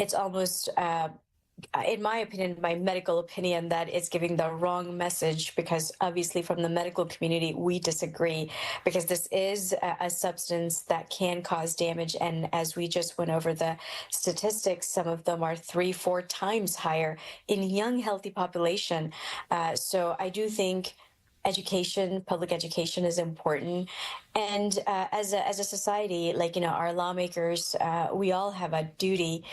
it's almost, in my opinion, my medical opinion, that it's giving the wrong message, because obviously from the medical community, we disagree, because this is a substance that can cause damage. And as we just went over the statistics, some of them are 3, 4 times higher in young, healthy population. So I do think education, public education is important. And as a society, like, our lawmakers, we all have a duty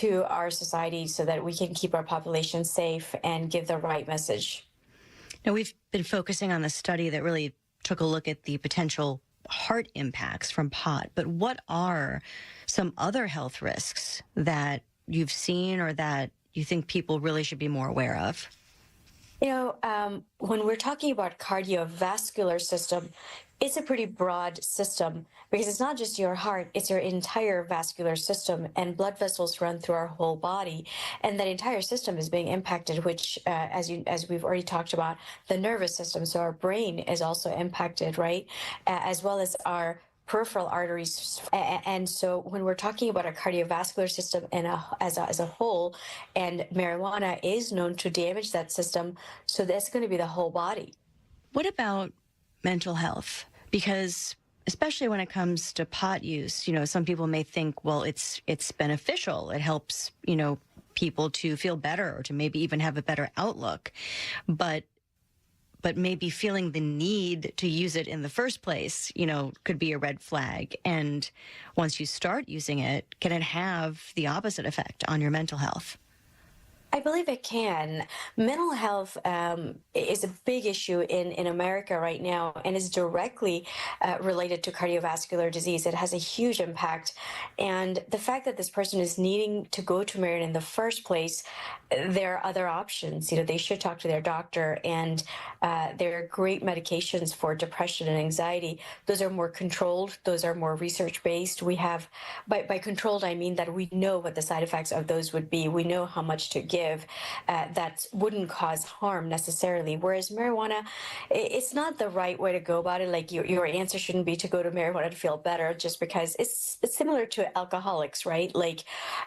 to our society so that we can keep our population safe and give the right message. Now, we've been focusing on the study that really took a look at the potential heart impacts from pot, but what are some other health risks that you've seen or that you think people really should be more aware of? When we're talking about cardiovascular system, it's a pretty broad system, because it's not just your heart, it's your entire vascular system, and blood vessels run through our whole body. And that entire system is being impacted, which, as we've already talked about, the nervous system. So our brain is also impacted, right? As well as our peripheral arteries. And so when we're talking about a cardiovascular system and as a whole, and marijuana is known to damage that system, so that's going to be the whole body. What about mental health? Because especially when it comes to pot use, some people may think, well, it's beneficial. It helps, people to feel better or to maybe even have a better outlook. But maybe feeling the need to use it in the first place, could be a red flag. And once you start using it, can it have the opposite effect on your mental health? I believe it can. Mental health is a big issue in America right now, and is directly related to cardiovascular disease. It has a huge impact. And the fact that this person is needing to go to marijuana in the first place, there are other options. They should talk to their doctor, and there are great medications for depression and anxiety. Those are more controlled. Those are more research-based. We have, by controlled, I mean that we know what the side effects of those would be. We know how much to give. That wouldn't cause harm necessarily. Whereas marijuana, it's not the right way to go about it. Like your answer shouldn't be to go to marijuana to feel better, just because it's similar to alcoholics, right? Like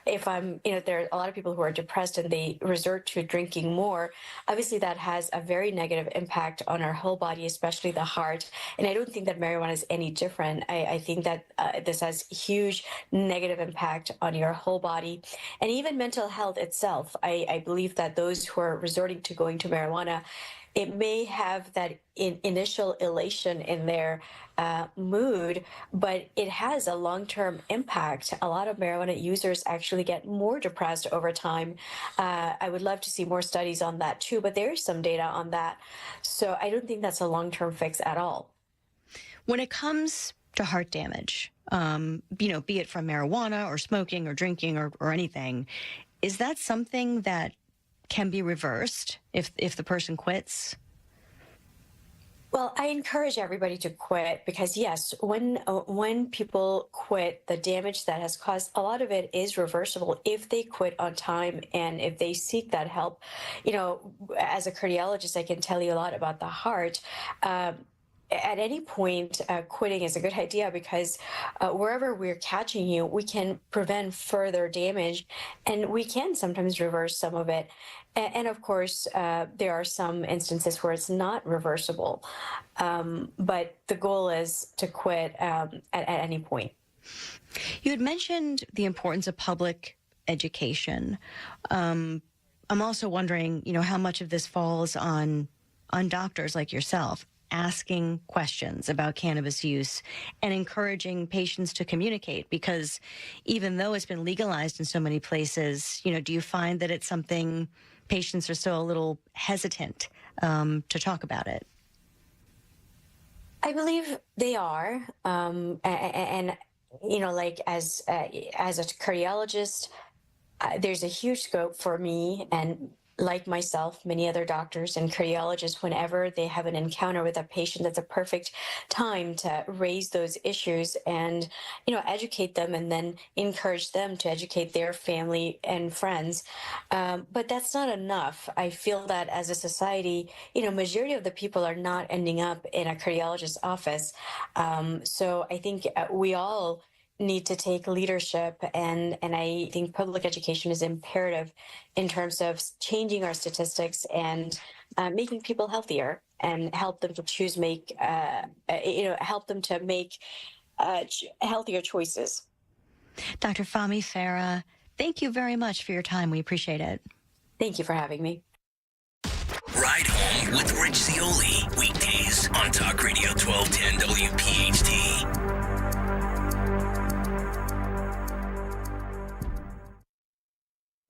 if there are a lot of people who are depressed and they resort to drinking more, obviously that has a very negative impact on our whole body, especially the heart. And I don't think that marijuana is any different. I think that this has huge negative impact on your whole body, and even mental health itself. I believe that those who are resorting to going to marijuana, it may have that initial elation in their mood, but it has a long-term impact. A lot of marijuana users actually get more depressed over time. I would love to see more studies on that too, but there is some data on that. So I don't think that's a long-term fix at all. When it comes to heart damage, be it from marijuana or smoking or drinking or anything, is that something that can be reversed if the person quits? Well, I encourage everybody to quit, because yes, when people quit, the damage that has caused, a lot of it is reversible if they quit on time and if they seek that help. As a cardiologist, I can tell you a lot about the heart. At any point, quitting is a good idea, because wherever we're catching you, we can prevent further damage, and we can sometimes reverse some of it. And of course, there are some instances where it's not reversible. But the goal is to quit at any point. You had mentioned the importance of public education. I'm also wondering, how much of this falls on doctors like yourself, asking questions about cannabis use and encouraging patients to communicate, because even though it's been legalized in so many places, do you find that it's something patients are still a little hesitant to talk about it? I believe they are. And like as a cardiologist, there's a huge scope for me, and like myself, many other doctors and cardiologists, whenever they have an encounter with a patient, that's a perfect time to raise those issues and, educate them, and then encourage them to educate their family and friends. But that's not enough. I feel that as a society, majority of the people are not ending up in a cardiologist's office. So I think we all need to take leadership, and I think public education is imperative in terms of changing our statistics and making people healthier and help them to help them to make healthier choices. Dr. Fahmi Farah, thank you very much for your time. We appreciate it. Thank you for having me. Ride Home with Rich Zioli. Weekdays on Talk Radio 1210 WPHT.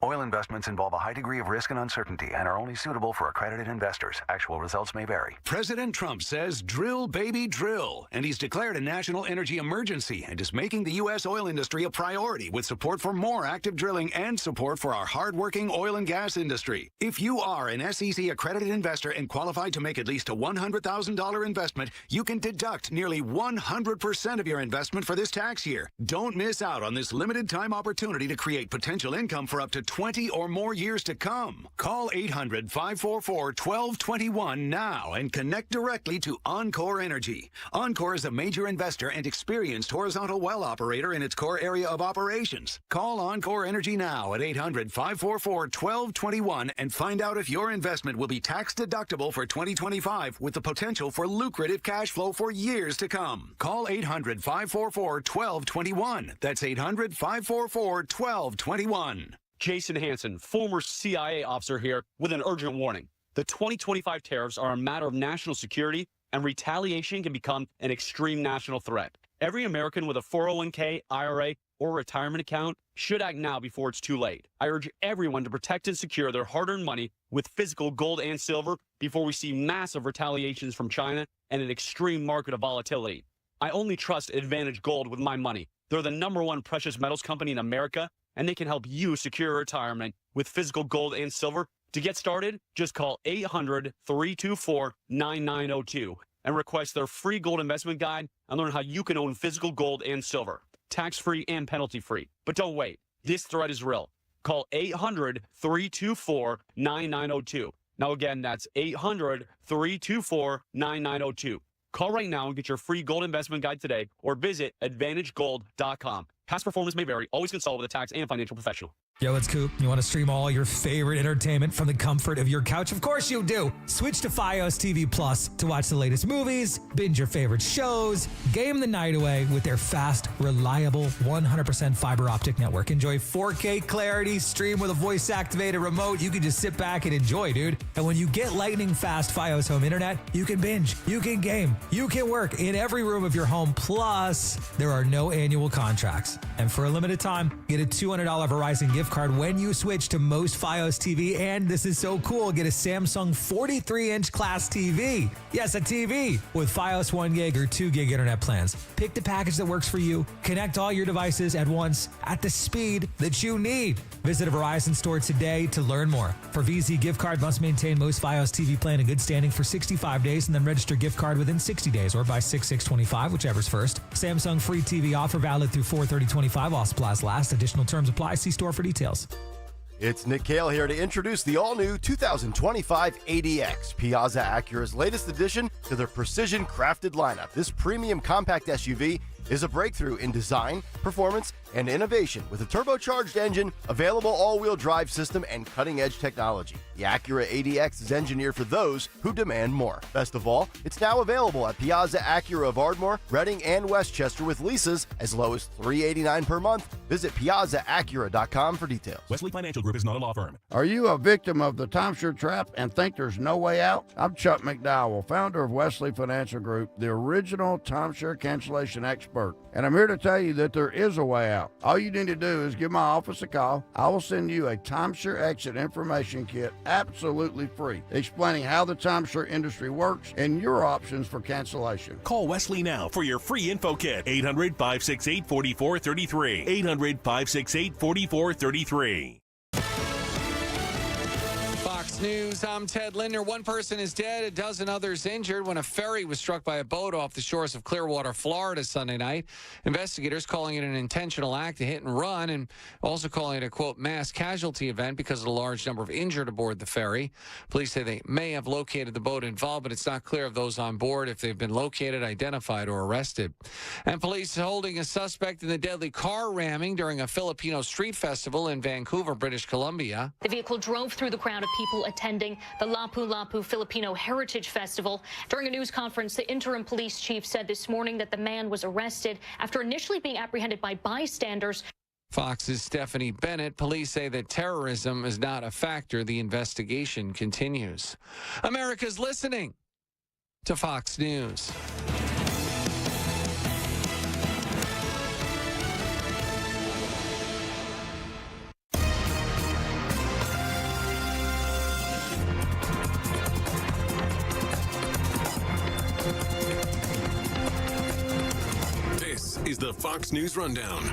Oil investments involve a high degree of risk and uncertainty and are only suitable for accredited investors. Actual results may vary. President Trump says drill, baby, drill. And he's declared a national energy emergency and is making the U.S. oil industry a priority with support for more active drilling and support for our hardworking oil and gas industry. If you are an SEC accredited investor and qualified to make at least a $100,000 investment, you can deduct nearly 100% of your investment for this tax year. Don't miss out on this limited time opportunity to create potential income for up to 20 or more years to come. Call 800-544-1221 now and connect directly to Encore Energy. Encore is a major investor and experienced horizontal well operator in its core area of operations. Call Encore Energy now at 800-544-1221 and find out if your investment will be tax deductible for 2025 with the potential for lucrative cash flow for years to come. Call 800-544-1221. That's 800-544-1221. Jason Hansen, former CIA officer here with an urgent warning. The 2025 tariffs are a matter of national security, and retaliation can become an extreme national threat. Every American with a 401k, IRA, or retirement account should act now before it's too late. I urge everyone to protect and secure their hard-earned money with physical gold and silver before we see massive retaliations from China and an extreme market of volatility. I only trust Advantage Gold with my money. They're the #1 precious metals company in America, and they can help you secure retirement with physical gold and silver. To get started, just call 800-324-9902 and request their free gold investment guide and learn how you can own physical gold and silver, tax-free and penalty-free. But don't wait. This threat is real. Call 800-324-9902. Now again, that's 800-324-9902. Call right now and get your free gold investment guide today or visit AdvantageGold.com. Past performance may vary. Always consult with a tax and financial professional. Yo, it's Coop. You want to stream all your favorite entertainment from the comfort of your couch? Of course you do. Switch to Fios TV Plus to watch the latest movies, binge your favorite shows, game the night away with their fast, reliable, 100% fiber optic network. Enjoy 4K clarity, stream with a voice-activated remote. You can just sit back and enjoy, dude. And when you get lightning fast Fios home internet, you can binge, you can game, you can work in every room of your home. Plus, there are no annual contracts. And for a limited time, get a $200 Verizon gift card when you switch to most Fios TV. And this is so cool, get a Samsung 43-inch class TV. Yes, a TV with Fios 1 gig or 2 gig internet plans. Pick the package that works for you. Connect all your devices at once at the speed that you need. Visit a Verizon store today to learn more. For VZ gift card, must maintain most Fios TV plan in good standing for 65 days and then register gift card within 60 days or by 6/6/25, whichever's first. Samsung free TV offer valid through 4/30/25 while supplies last. Additional terms apply. See store for details. It's Nick Kayal here to introduce the all-new 2025 ADX, Piazza Acura's latest addition to their precision-crafted lineup. This premium compact SUV is a breakthrough in design, performance, and innovation with a turbocharged engine, available all-wheel drive system, and cutting-edge technology. The Acura ADX is engineered for those who demand more. Best of all, it's now available at Piazza Acura of Ardmore, Reading, and Westchester with leases as low as $389 per month. Visit PiazzaAcura.com for details. Wesley Financial Group is not a law firm. Are you a victim of the timeshare trap and think there's no way out? I'm Chuck McDowell, founder of Wesley Financial Group, the original timeshare cancellation expert. And I'm here to tell you that there is a way out. All you need to do is give my office a call. I will send you a timeshare exit information kit absolutely free, explaining how the timeshare industry works and your options for cancellation. Call Wesley now for your free info kit. 800-568-4433. 800-568-4433. Fox Fox News, I'm Ted Linder. One person is dead, a dozen others injured when a ferry was struck by a boat off the shores of Clearwater, Florida, Sunday night. Investigators calling it an intentional act, a hit and run, and also calling it a, quote, mass casualty event because of the large number of injured aboard the ferry. Police say they may have located the boat involved, but it's not clear of those on board if they've been located, identified, or arrested. And police holding a suspect in the deadly car ramming during a Filipino street festival in Vancouver, British Columbia. The vehicle drove through the crowd of people attending the Lapu-Lapu Filipino Heritage Festival. During a news conference, the interim police chief said this morning that the man was arrested after initially being apprehended by bystanders. Fox's Stephanie Bennett. Police say that terrorism is not a factor. The investigation continues. America's listening to Fox News. This is the Fox News Rundown.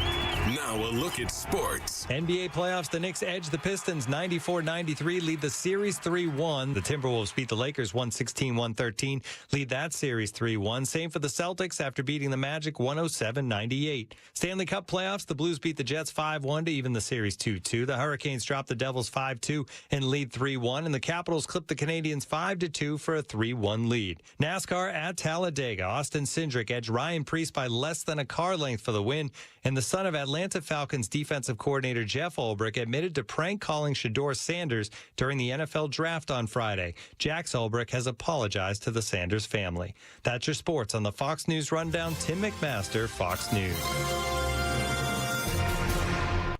Now a look at sports. NBA playoffs, the Knicks edge the Pistons 94-93, lead the series 3-1. The Timberwolves beat the Lakers 116-113, lead that series 3-1. Same for the Celtics after beating the Magic 107-98. Stanley Cup playoffs, the Blues beat the Jets 5-1 to even the series 2-2. The Hurricanes dropped the Devils 5-2 and lead 3-1. And the Capitals clipped the Canadiens 5-2 for a 3-1 lead. NASCAR at Talladega, Austin Cindric edged Ryan Preece by less than a car length for the win. And the son of Atlanta Falcons defensive coordinator Jeff Ulbrich admitted to prank calling Shedeur Sanders during the NFL draft on Friday. Jax Ulbrich has apologized to the Sanders family. That's your sports on the Fox News Rundown. Tim McMaster, Fox News.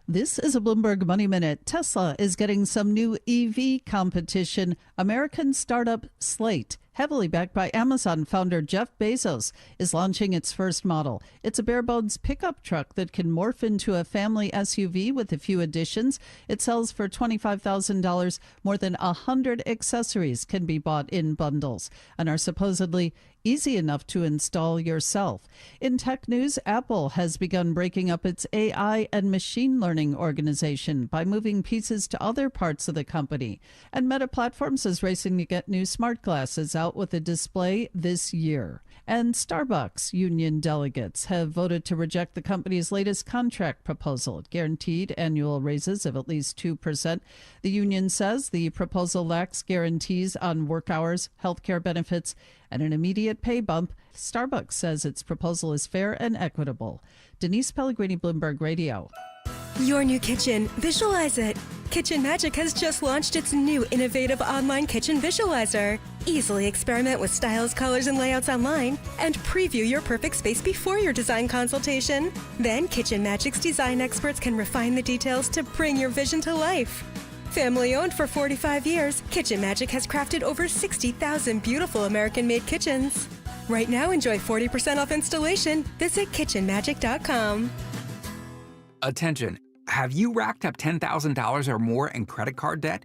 This is a Bloomberg Money Minute. Tesla is getting some new EV competition. American startup Slate, heavily backed by Amazon founder Jeff Bezos, is launching its first model. It's a bare-bones pickup truck that can morph into a family SUV with a few additions. It sells for $25,000. More than 100 accessories can be bought in bundles and are supposedly easy enough to install yourself. In tech news, Apple has begun breaking up its AI and machine learning organization by moving pieces to other parts of the company. And Meta Platforms is racing to get new smart glasses out with a display this year. And Starbucks union delegates have voted to reject the company's latest contract proposal. It guaranteed annual raises of at least 2%. The union says the proposal lacks guarantees on work hours, health care benefits, and an immediate pay bump. Starbucks says its proposal is fair and equitable. Denise Pellegrini, Bloomberg Radio. Your new kitchen. Visualize it. Kitchen Magic has just launched its new innovative online kitchen visualizer. Easily experiment with styles, colors, and layouts online and preview your perfect space before your design consultation. Then Kitchen Magic's design experts can refine the details to bring your vision to life. Family owned for 45 years, Kitchen Magic has crafted over 60,000 beautiful American-made kitchens. Right now, enjoy 40% off installation. Visit kitchenmagic.com. Attention, have you racked up $10,000 or more in credit card debt?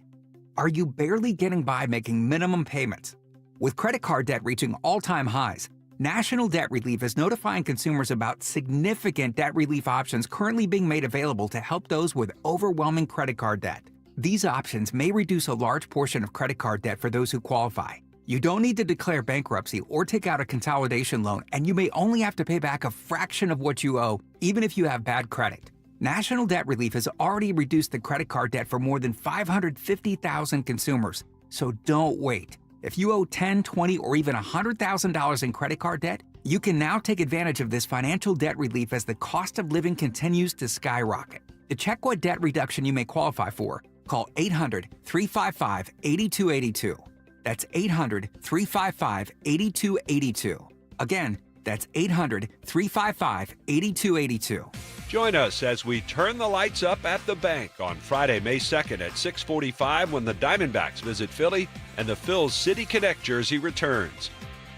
Are you barely getting by making minimum payments? With credit card debt reaching all-time highs, National Debt Relief is notifying consumers about significant debt relief options currently being made available to help those with overwhelming credit card debt. These options may reduce a large portion of credit card debt for those who qualify. You don't need to declare bankruptcy or take out a consolidation loan, and you may only have to pay back a fraction of what you owe, even if you have bad credit. National Debt Relief has already reduced the credit card debt for more than 550,000 consumers. So don't wait. If you owe $10,000, $20,000, or even $100,000 in credit card debt, you can now take advantage of this financial debt relief as the cost of living continues to skyrocket. To check what debt reduction you may qualify for, call 800-355-8282. That's 800-355-8282. Again, that's 800-355-8282. Join us as we turn the lights up at the bank on Friday, May 2nd at 6:45 when the Diamondbacks visit Philly and the Phil's City Connect jersey returns.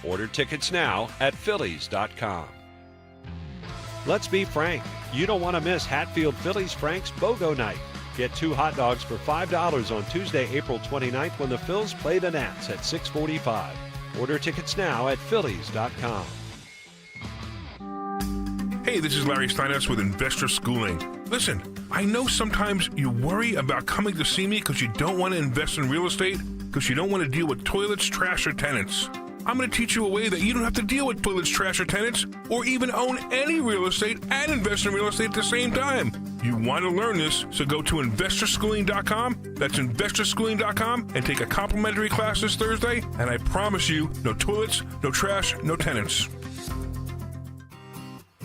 Order tickets now at Phillies.com. Let's be frank. You don't want to miss Hatfield Phillies Frank's BOGO Night. Get 2 hot dogs for $5 on Tuesday, April 29th when the Phils play the Nats at 6:45. Order tickets now at Phillies.com. Hey, this is Larry Steinhaus with Investor Schooling. Listen, I know sometimes you worry about coming to see me because you don't want to invest in real estate, because you don't want to deal with toilets, trash, or tenants. I'm going to teach you a way that you don't have to deal with toilets, trash, or tenants, or even own any real estate and invest in real estate at the same time. You want to learn this, so go to investorschooling.com. That's investorschooling.com and take a complimentary class this Thursday, and I promise you, no toilets, no trash, no tenants.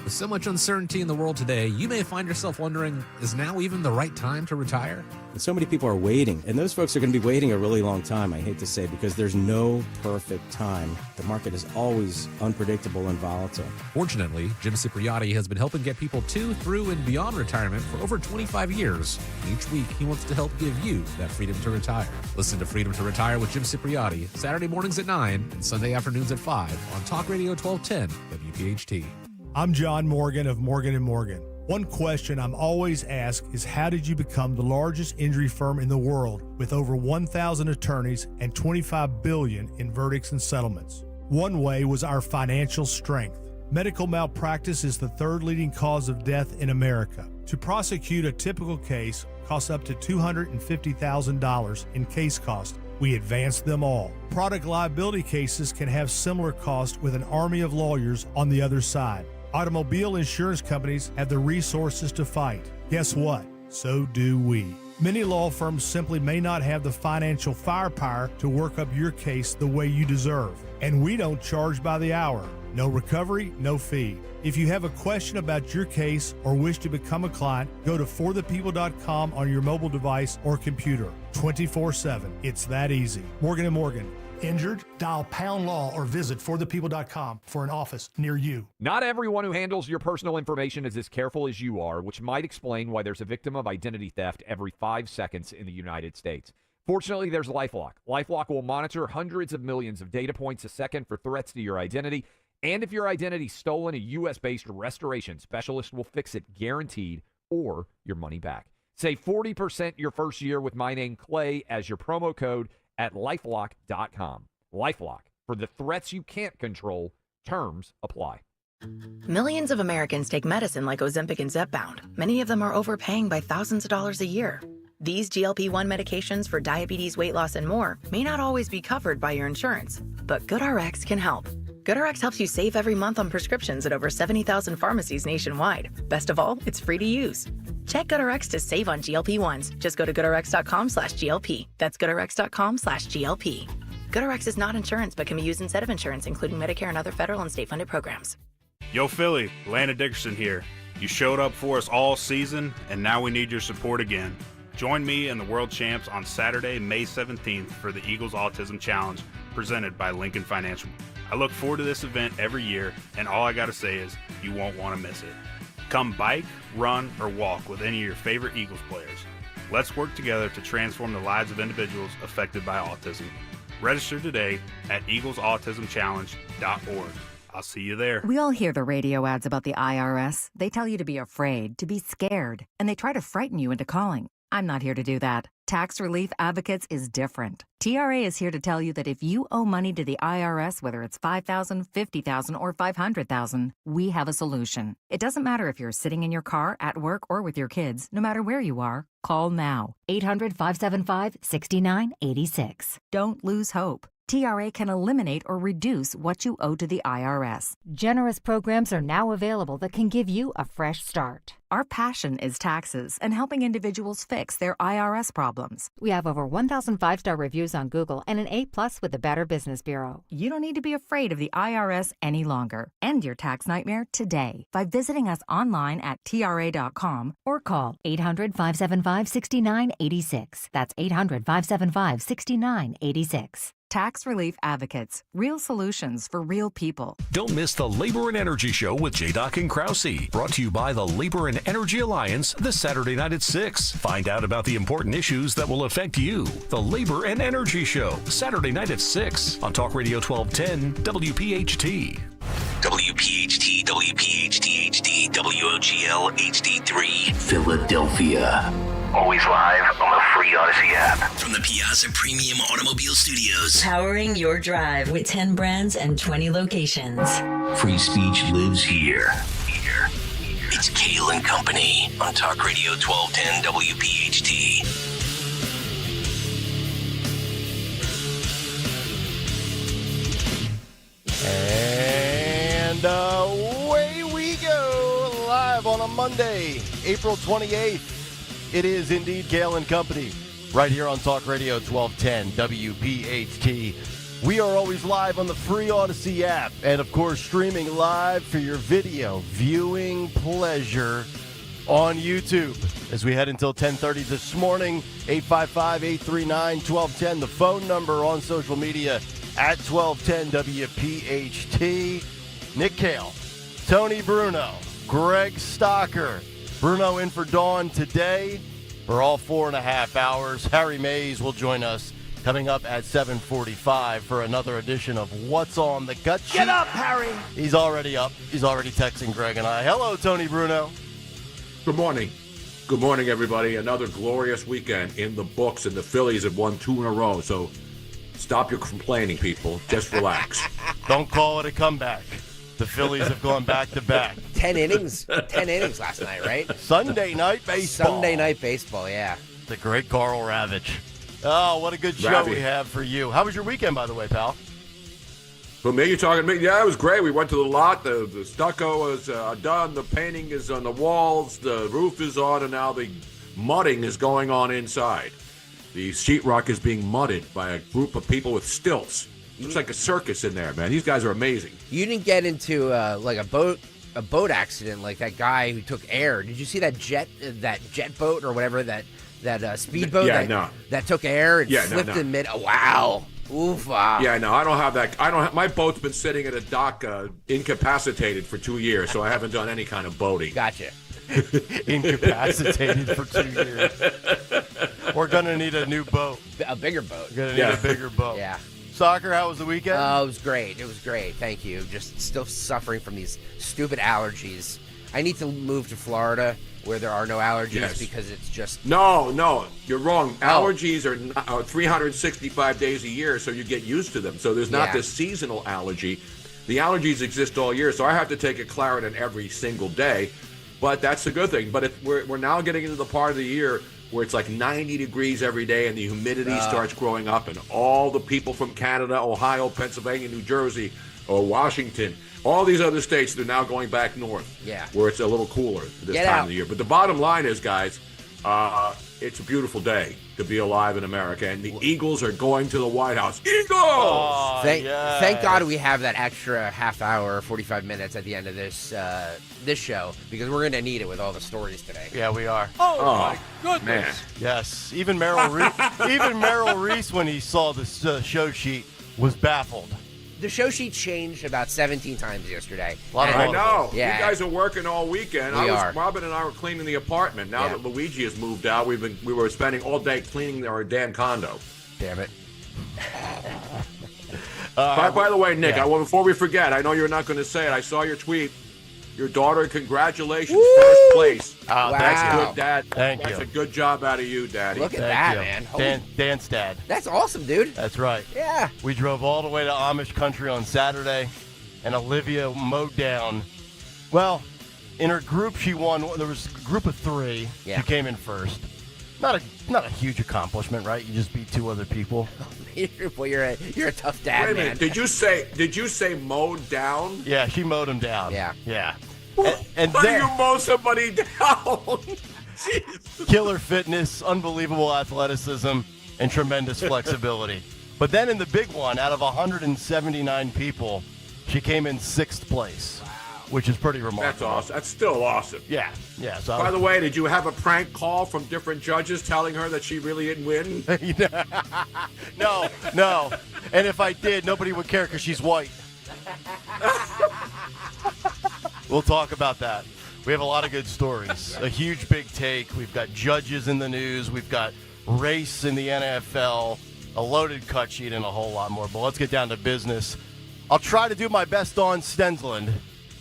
With so much uncertainty in the world today, you may find yourself wondering, is now even the right time to retire? And so many people are waiting, and those folks are going to be waiting a really long time, I hate to say, because there's no perfect time. The market is always unpredictable and volatile. Fortunately, Jim Cipriotti has been helping get people to, through, and beyond retirement for over 25 years. Each week, he wants to help give you that freedom to retire. Listen to Freedom to Retire with Jim Cipriotti, Saturday mornings at 9 and Sunday afternoons at 5 on Talk Radio 1210 WPHT. I'm John Morgan of Morgan & Morgan. One question I'm always asked is, how did you become the largest injury firm in the world with over 1,000 attorneys and $25 billion in verdicts and settlements? One way was our financial strength. Medical malpractice is the third leading cause of death in America. To prosecute a typical case costs up to $250,000 in case cost. We advance them all. Product liability cases can have similar costs with an army of lawyers on the other side. Automobile insurance companies have the resources to fight. Guess what? So do we. Many law firms simply may not have the financial firepower to work up your case the way you deserve. And we don't charge by the hour. No recovery, no fee. If you have a question about your case or wish to become a client, go to forthepeople.com on your mobile device or computer. 24/7. It's that easy. Morgan & Morgan. Injured? Dial pound law or visit forthepeople.com for an office near you. Not everyone who handles your personal information is as careful as you are, which might explain why there's a victim of identity theft every 5 seconds in the United States. Fortunately, there's LifeLock. LifeLock will monitor hundreds of millions of data points a second for threats to your identity. And if your identity is stolen, a U.S.-based restoration specialist will fix it guaranteed, or your money back. Save 40% your first year with my name, Clay, as your promo code at LifeLock.com. LifeLock. For the threats you can't control, terms apply. Millions of Americans take medicine like Ozempic and Zepbound. Many of them are overpaying by thousands of dollars a year. These GLP-1 medications for diabetes, weight loss, and more may not always be covered by your insurance, but GoodRx can help. GoodRx helps you save every month on prescriptions at over 70,000 pharmacies nationwide. Best of all, it's free to use. Check GoodRx to save on GLP-1s. Just go to GoodRx.com/GLP. That's GoodRx.com/GLP. GoodRx is not insurance, but can be used instead of insurance, including Medicare and other federal and state-funded programs. Yo, Philly, Landon Dickerson here. You showed up for us all season, and now we need your support again. Join me and the World Champs on Saturday, May 17th for the Eagles Autism Challenge, presented by Lincoln Financial. I look forward to this event every year, and all I gotta say is you won't want to miss it. Come bike, run, or walk with any of your favorite Eagles players. Let's work together to transform the lives of individuals affected by autism. Register today at eaglesautismchallenge.org. I'll see you there. We all hear the radio ads about the IRS. They tell you to be afraid, to be scared, and they try to frighten you into calling. I'm not here to do that. Tax Relief Advocates is different. TRA is here to tell you that if you owe money to the IRS, whether it's $5,000, $50,000, or $500,000, we have a solution. It doesn't matter if you're sitting in your car, at work, or with your kids. No matter where you are, call now. 800-575-6986. Don't lose hope. TRA can eliminate or reduce what you owe to the IRS. Generous programs are now available that can give you a fresh start. Our passion is taxes and helping individuals fix their IRS problems. We have over 1,000 5-star reviews on Google and an A+ with the Better Business Bureau. You don't need to be afraid of the IRS any longer. End your tax nightmare today by visiting us online at TRA.com or call 800-575-6986. That's 800-575-6986. Tax Relief Advocates. Real solutions for real people. Don't miss the Labor and Energy Show with J-Doc and Krause. Brought to you by the Labor and Energy Alliance this Saturday night at 6. Find out about the important issues that will affect you. The Labor and Energy Show, Saturday night at 6 on Talk Radio 1210 WPHT. WPHT, WPHT HD, WOGL HD3, Philadelphia. Always live on the free Odyssey app. From the Piazza Premium Automobile Studios. Powering your drive with 10 brands and 20 locations. Free speech lives here. It's Kayal and Company on Talk Radio 1210 WPHT. And away we go, live on a Monday, April 28th. It is indeed Kayal and Company, right here on Talk Radio 1210 WPHT. We are always live on the free Odyssey app, and of course streaming live for your video viewing pleasure on YouTube. As we head until 10:30 this morning, 855-839-1210, the phone number on social media at 1210 WPHT. Nick Kayal, Tony Bruno, Greg Stocker. Bruno in for Dawn today for all 4.5 hours. Harry Mays will join us coming up at 7:45 for another edition of What's on the Gut Sheet. Get up, Harry! He's already up. He's already texting Greg and I. Hello, Tony Bruno. Good morning. Good morning, everybody. Another glorious weekend in the books, and the Phillies have won 2 in a row, so stop your complaining, people. Just relax. Don't call it a comeback. The Phillies have gone back-to-back. 10 innings last night, right? Sunday night baseball. Sunday night baseball, yeah. The great Carl Ravitch. Oh, what a good show we have for you. How was your weekend, by the way, pal? For me, you're talking to me? Yeah, it was great. We went to the lot. The stucco is done. The painting is on the walls. The roof is on, and now the mudding is going on inside. The sheetrock is being mudded by a group of people with stilts. Looks like a circus in there, man. These guys are amazing. You didn't get into like a boat accident like that guy who took air. Did you see that jet boat or whatever that speedboat that took air and flipped in mid? Oh, wow. Oof. Yeah, no, I don't have that. My boat's been sitting at a dock incapacitated for 2 years, so I haven't done any kind of boating. Gotcha. Incapacitated for 2 years. We're going to need a new boat. A bigger boat. We're going to need a bigger boat. Yeah. Soccer, how was the weekend? It was great. It was great. Thank you. Just still suffering from these stupid allergies. I need to move to Florida where there are no allergies because it's just... No, you're wrong. Allergies are 365 days a year, so you get used to them. So there's not this seasonal allergy. The allergies exist all year, so I have to take a Claritin every single day. But that's a good thing. But we're now getting into the part of the year where it's like 90 degrees every day and the humidity starts growing up, and all the people from Canada, Ohio, Pennsylvania, New Jersey, or Washington, all these other states, they're now going back north where it's a little cooler this time of the year. But the bottom line is, guys, it's a beautiful day to be alive in America, and the Eagles are going to the White House. Eagles! Oh, Thank God we have that extra half hour, 45 minutes at the end of this show, because we're going to need it with all the stories today. Yeah, we are. Oh my goodness. Man. Yes, even Merrill Reese, when he saw the show sheet, was baffled. The show sheet changed about 17 times yesterday. I know. Yeah. You guys are working all weekend. Robin and I were cleaning the apartment. Now that Luigi has moved out, we were spending all day cleaning our damn condo. Damn it. By the way, Nick, before we forget, I know you're not going to say it. I saw your tweet. Your daughter, congratulations, first place. Wow. That's good, Dad. Thank you. That's a good job out of you, Daddy. Look at that, man. Dan's dad. That's awesome, dude. That's right. Yeah. We drove all the way to Amish country on Saturday, and Olivia mowed down. Well, in her group, she won. There was a group of 3. Yeah. She came in first. Not a huge accomplishment, right? You just beat 2 other people. Well, you're a tough dad, Wait a man. minute. Did you say mowed down? Yeah, she mowed him down. Yeah. And how then, do you mow somebody down? Jeez. Killer fitness, unbelievable athleticism, and tremendous flexibility. But then in the big one, out of 179 people, she came in 6th place, which is pretty remarkable. That's awesome. That's still awesome. Yeah. So by the way, did you have a prank call from different judges telling her that she really didn't win? No. And if I did, nobody would care because she's white. We'll talk about that. We have a lot of good stories. A huge big take. We've got judges in the news. We've got race in the NFL, a loaded cut sheet, and a whole lot more. But let's get down to business. I'll try to do my best on Stensland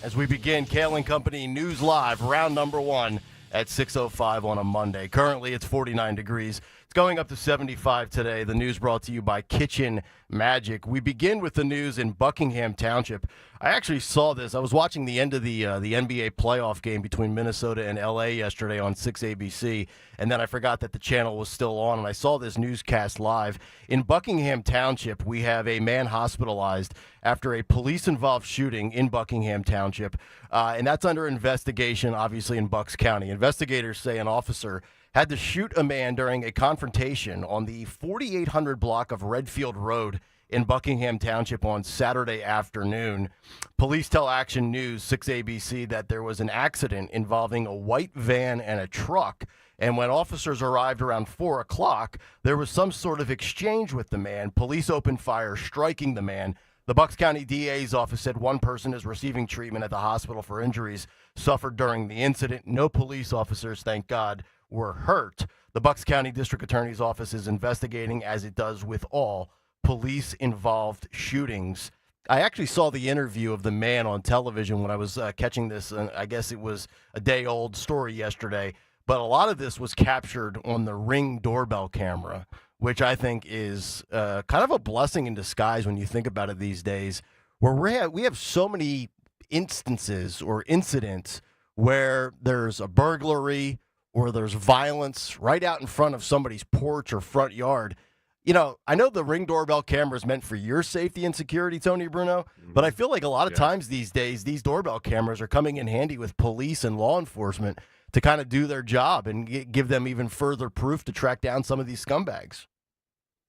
as we begin Kayal and Company News Live, round number 1 at 6:05 on a Monday. Currently, it's 49 degrees. It's going up to 75 today. The news brought to you by Kitchen Magic. We begin with the news in Buckingham Township. I actually saw this. I was watching the end of the NBA playoff game between Minnesota and LA yesterday on 6ABC, and then I forgot that the channel was still on, and I saw this newscast live. In Buckingham Township, we have a man hospitalized after a police-involved shooting in Buckingham Township, and that's under investigation, obviously, in Bucks County. Investigators say an officer had to shoot a man during a confrontation on the 4800 block of Redfield Road in Buckingham Township on Saturday afternoon. Police tell Action News 6ABC that there was an accident involving a white van and a truck, and when officers arrived around 4 o'clock, there was some sort of exchange with the man. Police opened fire, striking the man. The Bucks County DA's office said one person is receiving treatment at the hospital for injuries suffered during the incident. No police officers, thank God, were hurt. The Bucks County District Attorney's Office is investigating, as it does with all police-involved shootings. I actually saw the interview of the man on television when I was catching this. I guess it was a day-old story yesterday, but a lot of this was captured on the Ring doorbell camera, which I think is kind of a blessing in disguise when you think about it these days, where we have so many instances or incidents where there's a burglary or there's violence right out in front of somebody's porch or front yard. You know, I know the Ring doorbell camera is meant for your safety and security, Tony Bruno, but I feel like a lot of times these days, these doorbell cameras are coming in handy with police and law enforcement to kind of do their job and give them even further proof to track down some of these scumbags.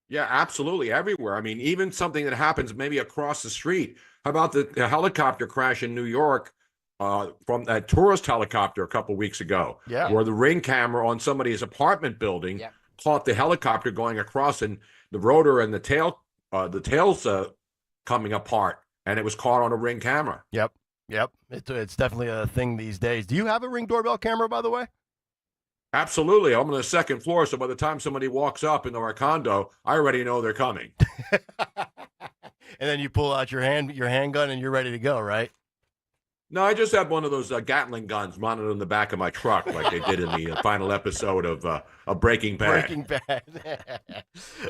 Yeah, absolutely. Everywhere. I mean, even something that happens maybe across the street. How about the helicopter crash in New York from a tourist helicopter a couple weeks ago, where the Ring camera on somebody's apartment building caught the helicopter going across, and the rotor and the tail's coming apart, and it was caught on a Ring camera. Yep. It's definitely a thing these days. Do you have a Ring doorbell camera, by the way? Absolutely. I'm on the second floor, so by the time somebody walks up into our condo, I already know they're coming. And then you pull out your handgun and you're ready to go, right? No, I just have one of those Gatling guns mounted on the back of my truck, like they did in the final episode of Breaking Bad. Breaking Bad.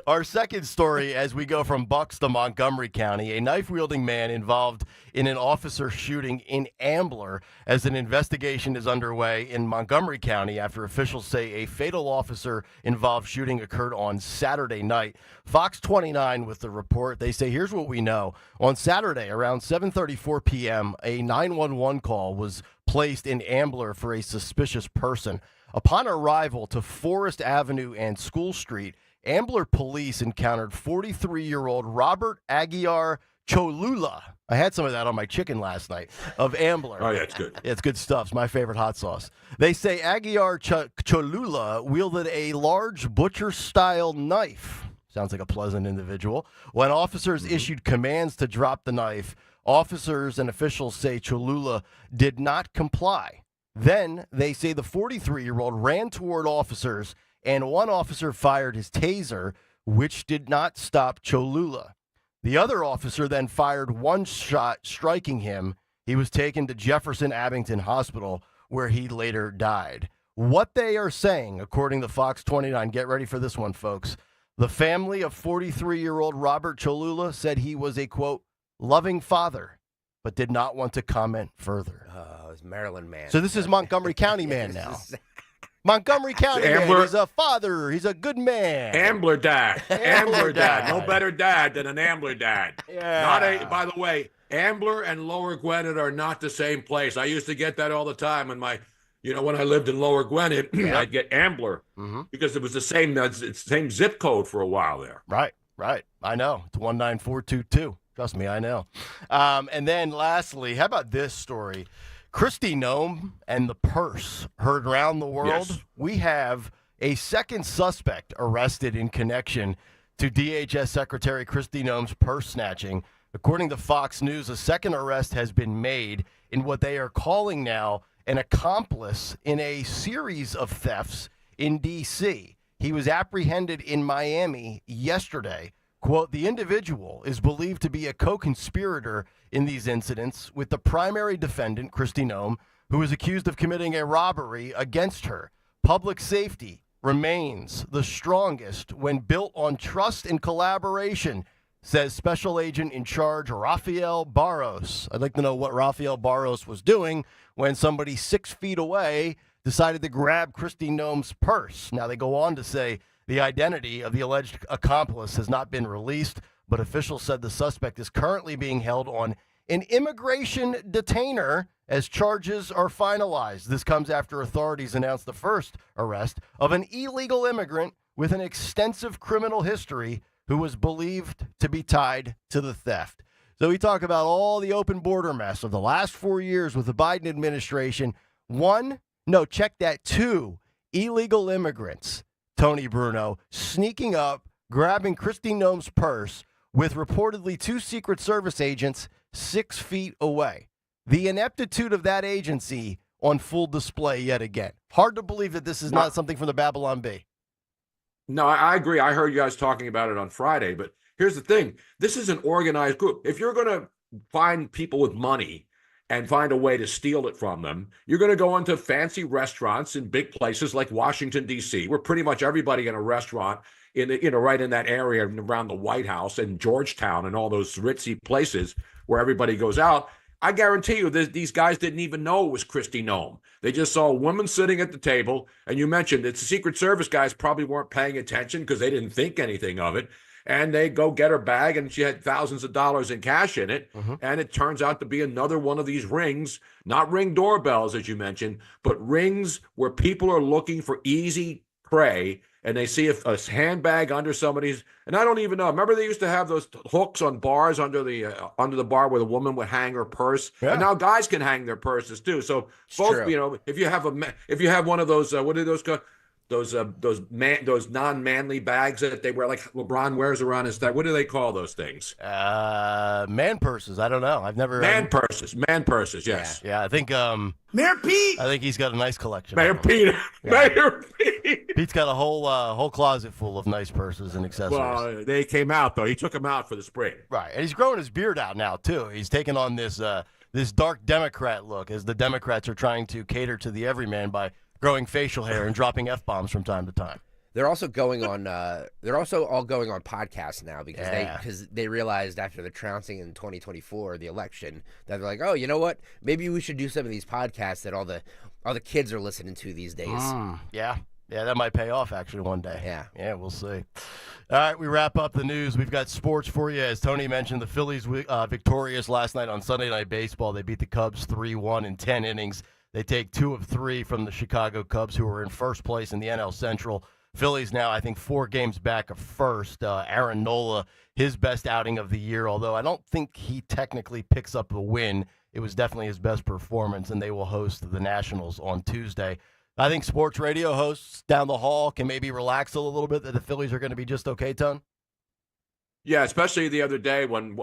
Our second story, as we go from Bucks to Montgomery County, a knife-wielding man involved in an officer shooting in Ambler, as an investigation is underway in Montgomery County after officials say a fatal officer-involved shooting occurred on Saturday night. Fox 29 with the report. They say, here's what we know. On Saturday, around 7:34 p.m., a 911 call was placed in Ambler for a suspicious person. Upon arrival to Forest Avenue and School Street, Ambler police encountered 43-year-old Robert Aguiar Cholula. I had some of that on my chicken last night, of Ambler. Oh, yeah, it's good. It's good stuff. It's my favorite hot sauce. They say Aguiar Cholula wielded a large butcher-style knife. Sounds like a pleasant individual. When officers issued commands to drop the knife, officers and officials say Cholula did not comply. Then they say the 43-year-old ran toward officers, and one officer fired his taser, which did not stop Cholula. The other officer then fired one shot, striking him. He was taken to Jefferson Abington Hospital, where he later died. What they are saying, according to Fox 29, get ready for this one, folks. The family of 43-year-old Robert Cholula said he was a, quote, loving father, but did not want to comment further. Oh, it's Maryland man. So this is Montgomery County man now. Montgomery County man. He's a father. He's a good man. Ambler dad. Ambler dad. No better dad than an Ambler dad. Yeah. By the way, Ambler and Lower Gwinnett are not the same place. I used to get that all the time in my, when I lived in Lower Gwinnett, I'd get Ambler because it was the same zip code for a while there. Right. I know. It's 19422. Trust me, I know. And then lastly, how about this story? Christi Noem and the purse heard around the world. Yes. We have a second suspect arrested in connection to DHS Secretary Christi Noem's purse snatching. According to Fox News, a second arrest has been made in what they are calling now an accomplice in a series of thefts in D.C. He was apprehended in Miami yesterday. Quote, the individual is believed to be a co-conspirator in these incidents with the primary defendant, Christi Noem, who is accused of committing a robbery against her. Public safety remains the strongest when built on trust and collaboration, says Special Agent in Charge Rafael Barros. I'd like to know what Rafael Barros was doing when somebody 6 feet away decided to grab Christi Noem's purse. Now, they go on to say the identity of the alleged accomplice has not been released, but officials said the suspect is currently being held on an immigration detainer as charges are finalized. This comes after authorities announced the first arrest of an illegal immigrant with an extensive criminal history who was believed to be tied to the theft. So we talk about all the open border mess of the last 4 years with the Biden administration. Two illegal immigrants, Tony Bruno, sneaking up, grabbing Christi Noem's purse with reportedly 2 Secret Service agents 6 feet away. The ineptitude of that agency on full display yet again. Hard to believe that this is not something from the Babylon Bee. No, I agree. I heard you guys talking about it on Friday, but here's the thing. This is an organized group. If you're going to find people with money and find a way to steal it from them, you're going to go into fancy restaurants in big places like Washington, D.C., where pretty much everybody in a restaurant right in that area around the White House and Georgetown and all those ritzy places where everybody goes out. I guarantee you these guys didn't even know it was Christi Noem. They just saw a woman sitting at the table, and you mentioned it's the Secret Service guys probably weren't paying attention because they didn't think anything of it. And they go get her bag, and she had thousands of dollars in cash in it. Mm-hmm. And it turns out to be another one of these rings, not ring doorbells, as you mentioned, but rings where people are looking for easy prey, and they see a handbag under somebody's, and I don't even know. Remember they used to have those hooks on bars under the bar where the woman would hang her purse, and now guys can hang their purses too. So both, if you have one of those, what are those called? Those non-manly bags that they wear, like LeBron wears around his neck. What do they call those things? Man purses. I don't know. I've never. Man purses. Yes. Yeah. I think. Mayor Pete. I think he's got a nice collection. Mayor Pete. Yeah. Mayor Pete. Pete's got a whole closet full of nice purses and accessories. Well, they came out though. He took them out for the spring. Right, and he's growing his beard out now too. He's taking on this dark Democrat look, as the Democrats are trying to cater to the everyman by growing facial hair and dropping F-bombs from time to time. They're also going on. They're also all going on podcasts now because they realized after the trouncing in 2024, the election, that they're like, oh, you know what? Maybe we should do some of these podcasts that all the kids are listening to these days. Yeah, that might pay off actually one day. Yeah, we'll see. All right, we wrap up the news. We've got sports for you. As Tony mentioned, the Phillies victorious last night on Sunday Night Baseball. They beat the Cubs 3-1 in 10 innings. They take 2 of 3 from the Chicago Cubs, who are in first place in the NL Central. Phillies now, I think, 4 games back of first. Aaron Nola, his best outing of the year, although I don't think he technically picks up the win. It was definitely his best performance, and they will host the Nationals on Tuesday. I think sports radio hosts down the hall can maybe relax a little bit that the Phillies are going to be just okay, Ton? Yeah, especially the other day when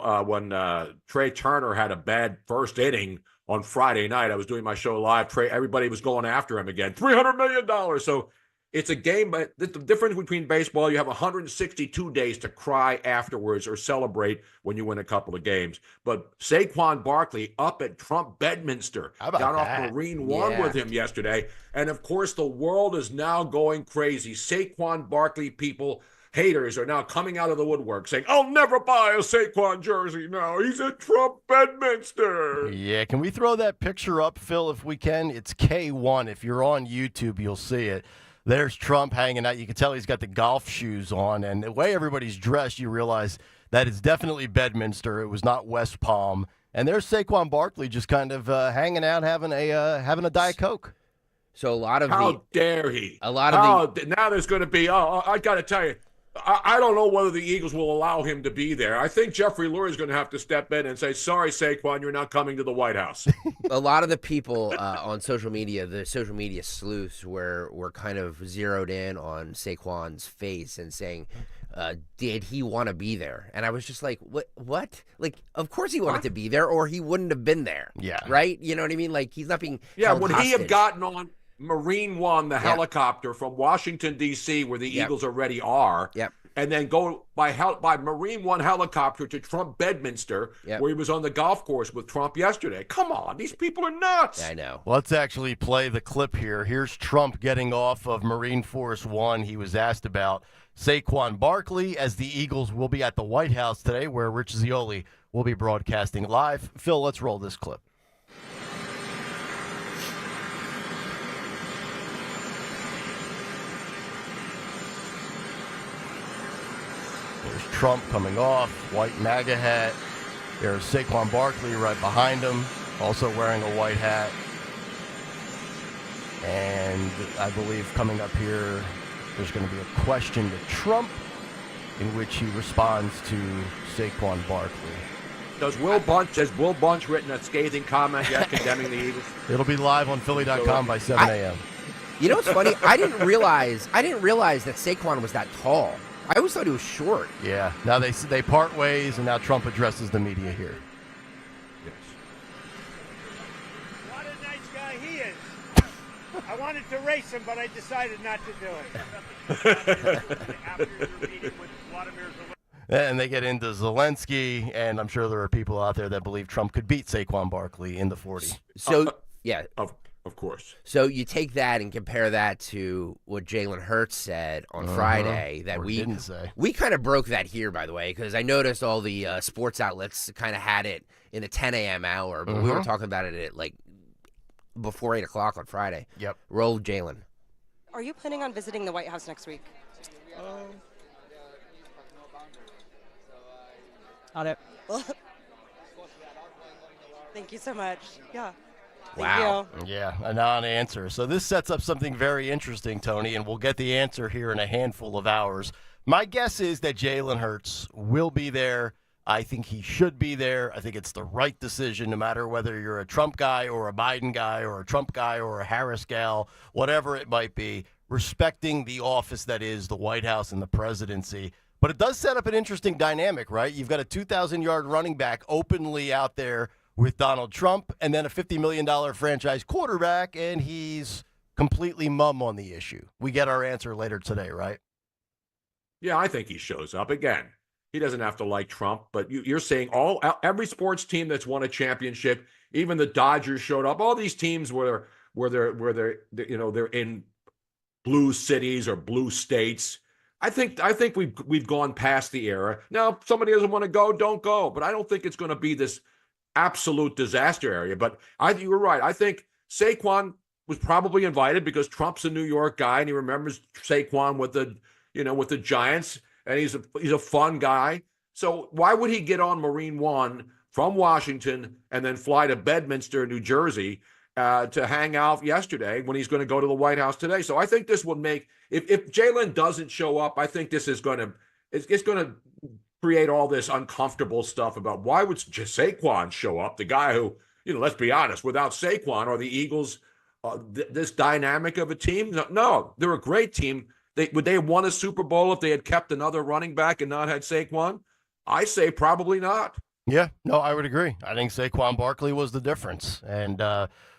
Trey Turner had a bad first inning on Friday night. I was doing my show live. Everybody was going after him again. $300 million. So it's a game, but the difference between baseball, you have 162 days to cry afterwards or celebrate when you win a couple of games. But Saquon Barkley up at Trump Bedminster got off Marine One with him yesterday. And, of course, the world is now going crazy. Saquon Barkley people, haters, are now coming out of the woodwork saying, I'll never buy a Saquon jersey now. He's at Trump Bedminster. Yeah, can we throw that picture up, Phil, if we can? It's K1. If you're on YouTube, you'll see it. There's Trump hanging out. You can tell he's got the golf shoes on. And the way everybody's dressed, you realize that it's definitely Bedminster. It was not West Palm. And there's Saquon Barkley just kind of hanging out, having a Diet Coke. So a lot of How dare he? Now there's going to be, I got to tell you, I don't know whether the Eagles will allow him to be there. I think Jeffrey Lurie is going to have to step in and say, sorry, Saquon, you're not coming to the White House. A lot of the people on social media, the social media sleuths, were kind of zeroed in on Saquon's face and saying, did he want to be there? And I was just like, what? Like, of course he wanted to be there, or he wouldn't have been there. Yeah. Right? You know what I mean? Like, he's not being held hostage. He have gotten on Marine One, the helicopter from Washington, D.C., where the Eagles already are, and then go by Marine One helicopter to Trump Bedminster, where he was on the golf course with Trump yesterday. Come on, these people are nuts. I know. Let's actually play the clip here. Here's Trump getting off of Marine Force One. He was asked about Saquon Barkley, as the Eagles will be at the White House today, where Rich Zeoli will be broadcasting live. Phil, let's roll this clip. There's Trump coming off, white MAGA hat. There's Saquon Barkley right behind him, also wearing a white hat. And I believe coming up here, there's going to be a question to Trump in which he responds to Saquon Barkley. Has Will Bunch written a scathing comment yet condemning the Eagles? It'll be live on Philly.com by 7 a.m. You know what's funny? I didn't realize that Saquon was that tall. I always thought he was short. Yeah. Now they part ways, and now Trump addresses the media here. Yes. What a nice guy he is. I wanted to race him, but I decided not to do it. And they get into Zelensky, and I'm sure there are people out there that believe Trump could beat Saquon Barkley in the 40. So, yeah. Of course. So you take that and compare that to what Jalen Hurts said on Friday. That we didn't say. We kind of broke that here, by the way, because I noticed all the sports outlets kind of had it in the 10 a.m. hour, but we were talking about it at like before 8 o'clock on Friday. Yep. Roll, Jalen. Are you planning on visiting the White House next week? Got it. Thank you so much. Yeah. Wow. Yeah, a non-answer. So this sets up something very interesting, Tony, and we'll get the answer here in a handful of hours. My guess is that Jalen Hurts will be there. I think he should be there. I think it's the right decision, no matter whether you're a Trump guy or a Biden guy or a Trump guy or a Harris gal, whatever it might be, respecting the office that is the White House and the presidency. But it does set up an interesting dynamic, right? You've got a 2,000-yard running back openly out there with Donald Trump, and then a $50 million franchise quarterback, and he's completely mum on the issue. We get our answer later today, right? Yeah, I think he shows up. Again, he doesn't have to like Trump, but you're saying every sports team that's won a championship, even the Dodgers showed up. All these teams where they're in blue cities or blue states. I think we've gone past the era. Now, if somebody doesn't want to go, don't go. But I don't think it's going to be this absolute disaster area. But you were right. I think Saquon was probably invited because Trump's a New York guy and he remembers Saquon with the Giants, and he's a fun guy. So why would he get on Marine One from Washington and then fly to Bedminster, New Jersey, to hang out yesterday when he's going to go to the White House today? So I think this would make, if Jalen doesn't show up, I think this is going to create all this uncomfortable stuff about why would Saquon show up? The guy who, let's be honest, without Saquon, are the Eagles this dynamic of a team? No, they're a great team. Would they have won a Super Bowl if they had kept another running back and not had Saquon? I say probably not. Yeah, no, I would agree. I think Saquon Barkley was the difference, and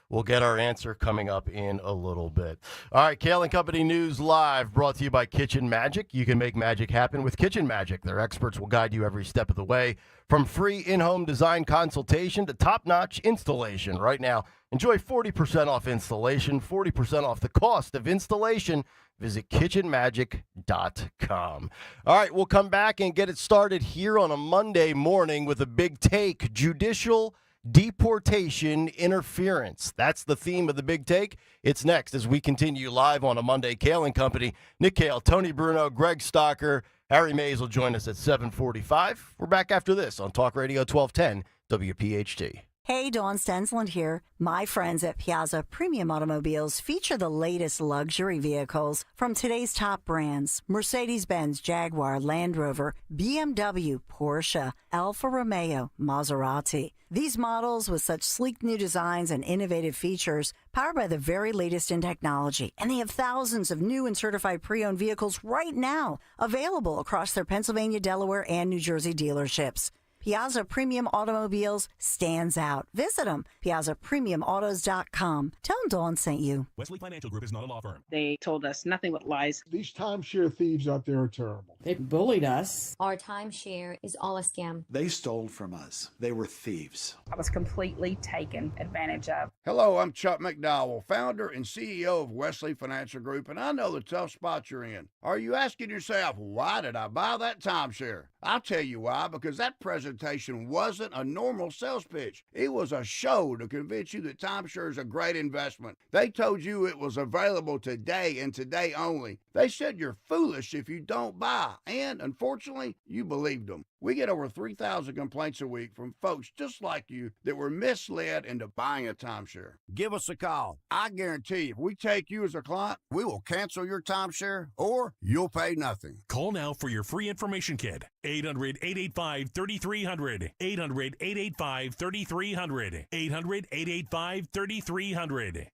we'll get our answer coming up in a little bit. All right, Kayal and Company News Live, brought to you by Kitchen Magic. You can make magic happen with Kitchen Magic. Their experts will guide you every step of the way, from free in-home design consultation to top-notch installation. Right now, enjoy 40% off installation, 40% off the cost of installation. Visit kitchenmagic.com. All right, we'll come back and get it started here on a Monday morning with a big take: judicial deportation interference. That's the theme of the big take. It's next as we continue live on a Monday. Kayal and Company, Nick Kayal, Tony Bruno, Greg Stocker, Harry Mays will join us at 7:45. We're back after this on Talk Radio 1210 WPHT. Hey, Dawn Stensland here. My friends at Piazza Premium Automobiles feature the latest luxury vehicles from today's top brands: Mercedes-Benz, Jaguar, Land Rover, BMW, Porsche, Alfa Romeo, Maserati. These models with such sleek new designs and innovative features, powered by the very latest in technology. And they have thousands of new and certified pre-owned vehicles right now available across their Pennsylvania, Delaware, and New Jersey dealerships. Piazza Premium Automobiles stands out. Visit them, piazzapremiumautos.com. Tell them Dawn sent you. Wesley Financial Group is not a law firm. They told us nothing but lies. These timeshare thieves out there are terrible. They bullied us. Our timeshare is all a scam. They stole from us. They were thieves. I was completely taken advantage of. Hello, I'm Chuck McDowell, founder and CEO of Wesley Financial Group, and I know the tough spot you're in. Are you asking yourself, why did I buy that timeshare? I'll tell you why, because that presentation wasn't a normal sales pitch. It was a show to convince you that timeshare is a great investment. They told you it was available today and today only. They said you're foolish if you don't buy, and unfortunately, you believed them. We get over 3,000 complaints a week from folks just like you that were misled into buying a timeshare. Give us a call. I guarantee if we take you as a client, we will cancel your timeshare or you'll pay nothing. Call now for your free information kit. 800-885-3300. 800-885-3300. 800-885-3300.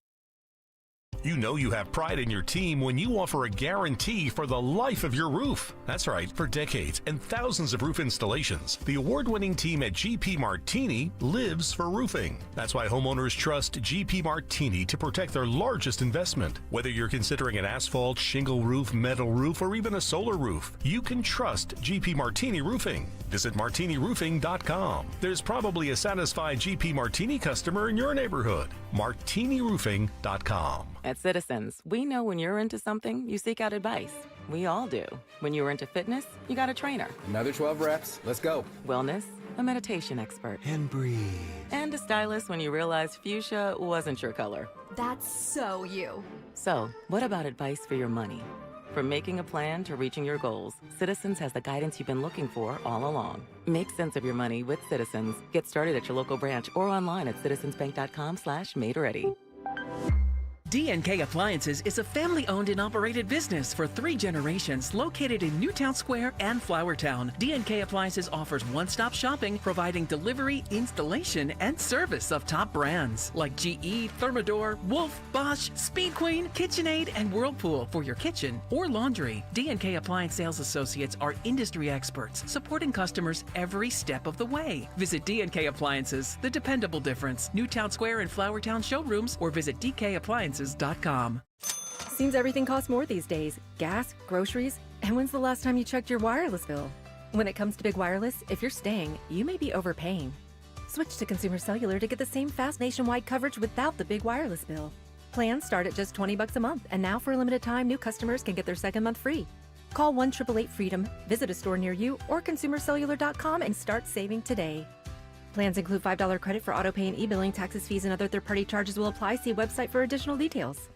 You know you have pride in your team when you offer a guarantee for the life of your roof. That's right, for decades and thousands of roof installations, the award-winning team at GP Martini lives for roofing. That's why homeowners trust GP Martini to protect their largest investment. Whether you're considering an asphalt, shingle roof, metal roof, or even a solar roof, you can trust GP Martini Roofing. Visit martiniroofing.com. There's probably a satisfied GP Martini customer in your neighborhood. martiniroofing.com. At Citizens, we know when you're into something, you seek out advice. We all do. When you're into fitness, you got a trainer. Another 12 reps. Let's go. Wellness, a meditation expert. And breathe. And a stylist when you realized fuchsia wasn't your color. That's so you. So, what about advice for your money? From making a plan to reaching your goals, Citizens has the guidance you've been looking for all along. Make sense of your money with Citizens. Get started at your local branch or online at citizensbank.com/made-ready. D&K Appliances is a family-owned and operated business for 3 generations located in Newtown Square and Flowertown. D&K Appliances offers one-stop shopping, providing delivery, installation, and service of top brands like GE, Thermador, Wolf, Bosch, Speed Queen, KitchenAid, and Whirlpool for your kitchen or laundry. D&K Appliance sales associates are industry experts, supporting customers every step of the way. Visit D&K Appliances, the dependable difference. Newtown Square and Flowertown showrooms, or visit DKAppliances.com. Seems everything costs more these days. Gas, groceries, and when's the last time you checked your wireless bill? When it comes to big wireless, if you're staying, you may be overpaying. Switch to Consumer Cellular to get the same fast nationwide coverage without the big wireless bill. Plans start at just $20 a month, and now for a limited time, new customers can get their second month free. Call 1-888-FREEDOM, visit a store near you, or consumercellular.com and start saving today. Plans include $5 credit for autopay and e-billing. Taxes, fees, and other third-party charges will apply. See website for additional details.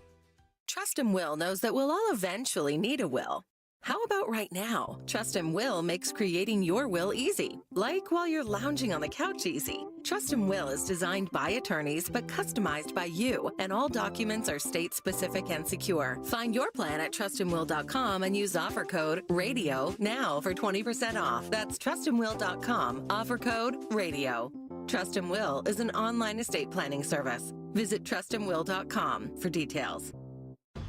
Trust & Will knows that we'll all eventually need a will. How about right now? Trust & Will makes creating your will easy, like while you're lounging on the couch easy. Trust & Will is designed by attorneys but customized by you, and all documents are state-specific and secure. Find your plan at trustandwill.com and use offer code RADIO now for 20% off. That's trustandwill.com, offer code RADIO. Trust & Will is an online estate planning service. Visit trustandwill.com for details.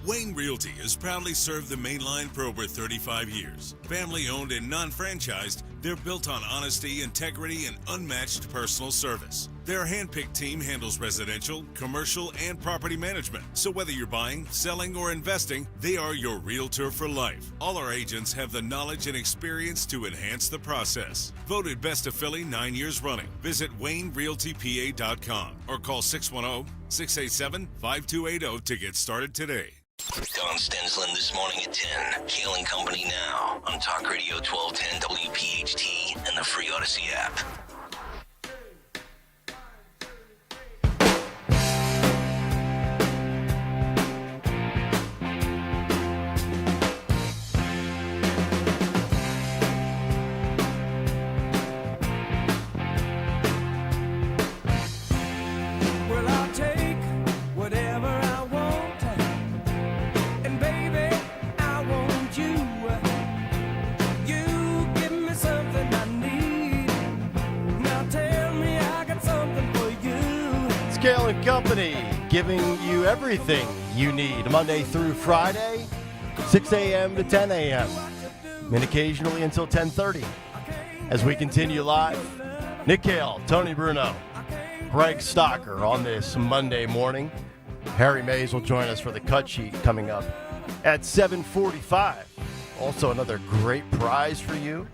Wayne Realty has proudly served the main line for over 35 years. Family-owned and non-franchised, they're built on honesty, integrity, and unmatched personal service. Their hand-picked team handles residential, commercial, and property management. So whether you're buying, selling, or investing, they are your realtor for life. All our agents have the knowledge and experience to enhance the process. Voted Best of Philly 9 years running. Visit WayneRealtyPA.com or call 610-687-5280 to get started today. Don Stensland this morning at 10. Kayal and Company now on Talk Radio 1210 WPHT and the free Odyssey app. Kayal and Company, giving you everything you need Monday through Friday, 6 a.m. to 10 a.m., and occasionally until 10:30. As we continue live Nick Kayal, Tony Bruno, Greg Stocker on this Monday morning. Harry Mays will join us for the cut sheet coming up at 7:45. Also, another great prize for you.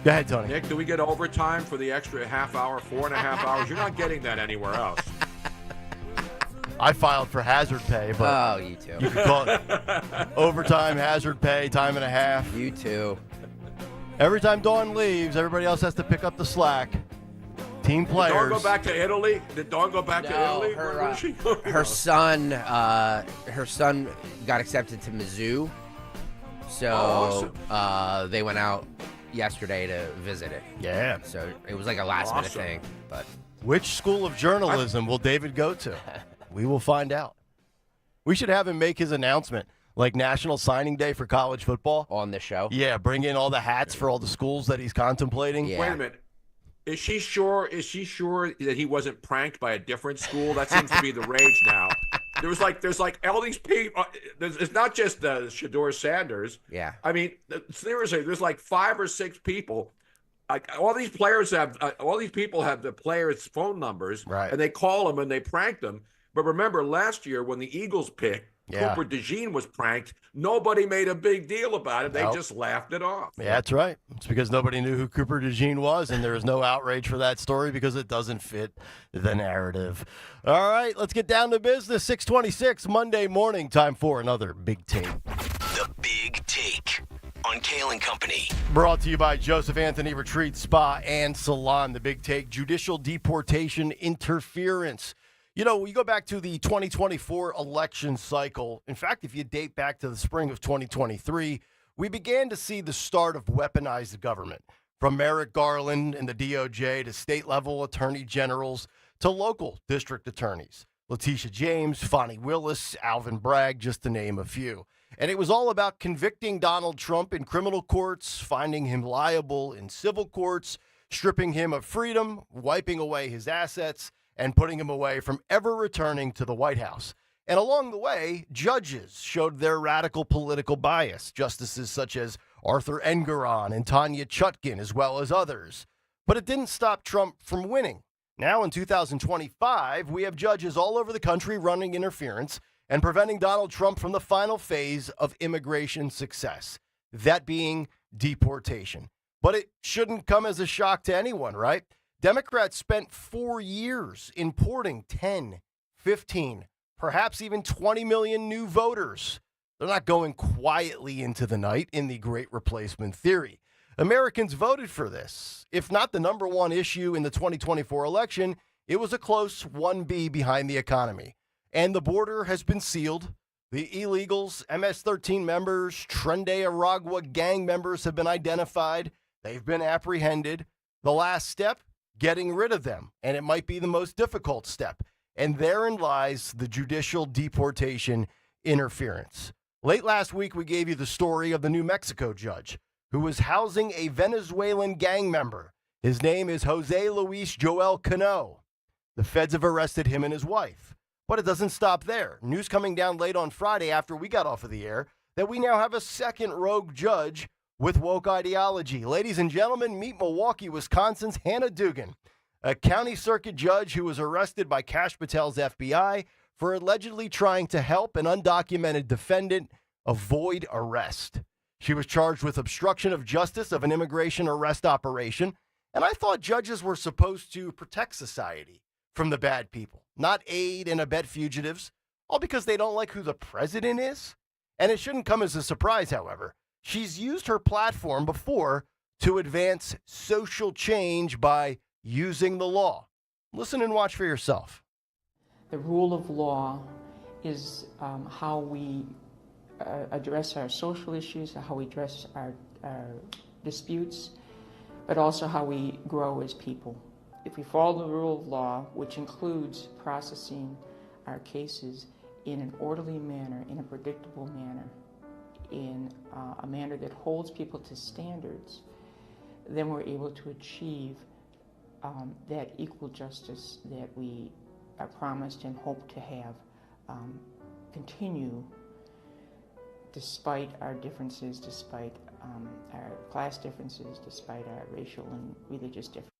Go ahead, Tony. Nick, do we get overtime for the extra half hour, 4.5 hours? You're not getting that anywhere else. I filed for hazard pay, but you too. You could call it overtime, hazard pay, time and a half. You too. Every time Dawn leaves, everybody else has to pick up the slack. Team players. Did Dawn go back to Italy? Did Dawn go back to Italy? Her son got accepted to Mizzou, so awesome. They went out yesterday to visit it. Yeah. So it was like a last minute thing. But which school of journalism will David go to? We will find out. We should have him make his announcement, like National Signing Day for college football. On the show? Yeah, bring in all the hats for all the schools that he's contemplating. Yeah. Wait a minute. Is she sure that he wasn't pranked by a different school? That seems to be the rage now. There's like all these people. It's not just Shedeur Sanders. Yeah. I mean, seriously, there's like 5 or 6 people. Like all these people have the players' phone numbers, right? And they call them and they prank them. But remember, last year when the Eagles picked, Cooper DeJean was pranked. Nobody made a big deal about it. They just laughed it off. Yeah, that's right. It's because nobody knew who Cooper DeJean was, and there was no outrage for that story because it doesn't fit the narrative. All right, let's get down to business. 6:26 Monday morning. Time for another Big Take. The Big Take on Kayal and Company. Brought to you by Joseph Anthony Retreat Spa and Salon. The Big Take, judicial deportation interference. You know, we go back to the 2024 election cycle. In fact, if you date back to the spring of 2023, we began to see the start of weaponized government. From Merrick Garland and the DOJ to state-level attorney generals to local district attorneys. Letitia James, Fonnie Willis, Alvin Bragg, just to name a few. And it was all about convicting Donald Trump in criminal courts, finding him liable in civil courts, stripping him of freedom, wiping away his assets, and putting him away from ever returning to the White House. And along the way, judges showed their radical political bias, justices such as Arthur Engoron and Tanya Chutkin, as well as others. But it didn't stop Trump from winning. Now in 2025, we have judges all over the country running interference and preventing Donald Trump from the final phase of immigration success, that being deportation. But it shouldn't come as a shock to anyone, right? Democrats spent 4 years importing 10, 15, perhaps even 20 million new voters. They're not going quietly into the night in the great replacement theory. Americans voted for this. If not the number one issue in the 2024 election, it was a close 1B behind the economy. And the border has been sealed. The illegals, MS-13 members, Trende Aragua gang members have been identified. They've been apprehended. The last step, getting rid of them, and it might be the most difficult step. And therein lies the judicial deportation interference. Late last week, we gave you the story of the New Mexico judge who was housing a Venezuelan gang member. His name is Jose Luis Joel Cano. The feds have arrested him and his wife. But it doesn't stop there. News coming down late on Friday after we got off of the air that we now have a second rogue judge with woke ideology. Ladies and gentlemen, meet Milwaukee, Wisconsin's Hannah Dugan, a county circuit judge who was arrested by Kash Patel's FBI for allegedly trying to help an undocumented defendant avoid arrest. She was charged with obstruction of justice of an immigration arrest operation, and I thought judges were supposed to protect society from the bad people, not aid and abet fugitives, all because they don't like who the president is. And it shouldn't come as a surprise, however. She's used her platform before to advance social change by using the law. Listen and watch for yourself. The rule of law is how we address our social issues, how we address our disputes, but also how we grow as people. If we follow the rule of law, which includes processing our cases in an orderly manner, in a predictable manner, in a manner that holds people to standards, then we're able to achieve that equal justice that we are promised and hope to have continue despite our differences, despite our class differences, despite our racial and religious differences.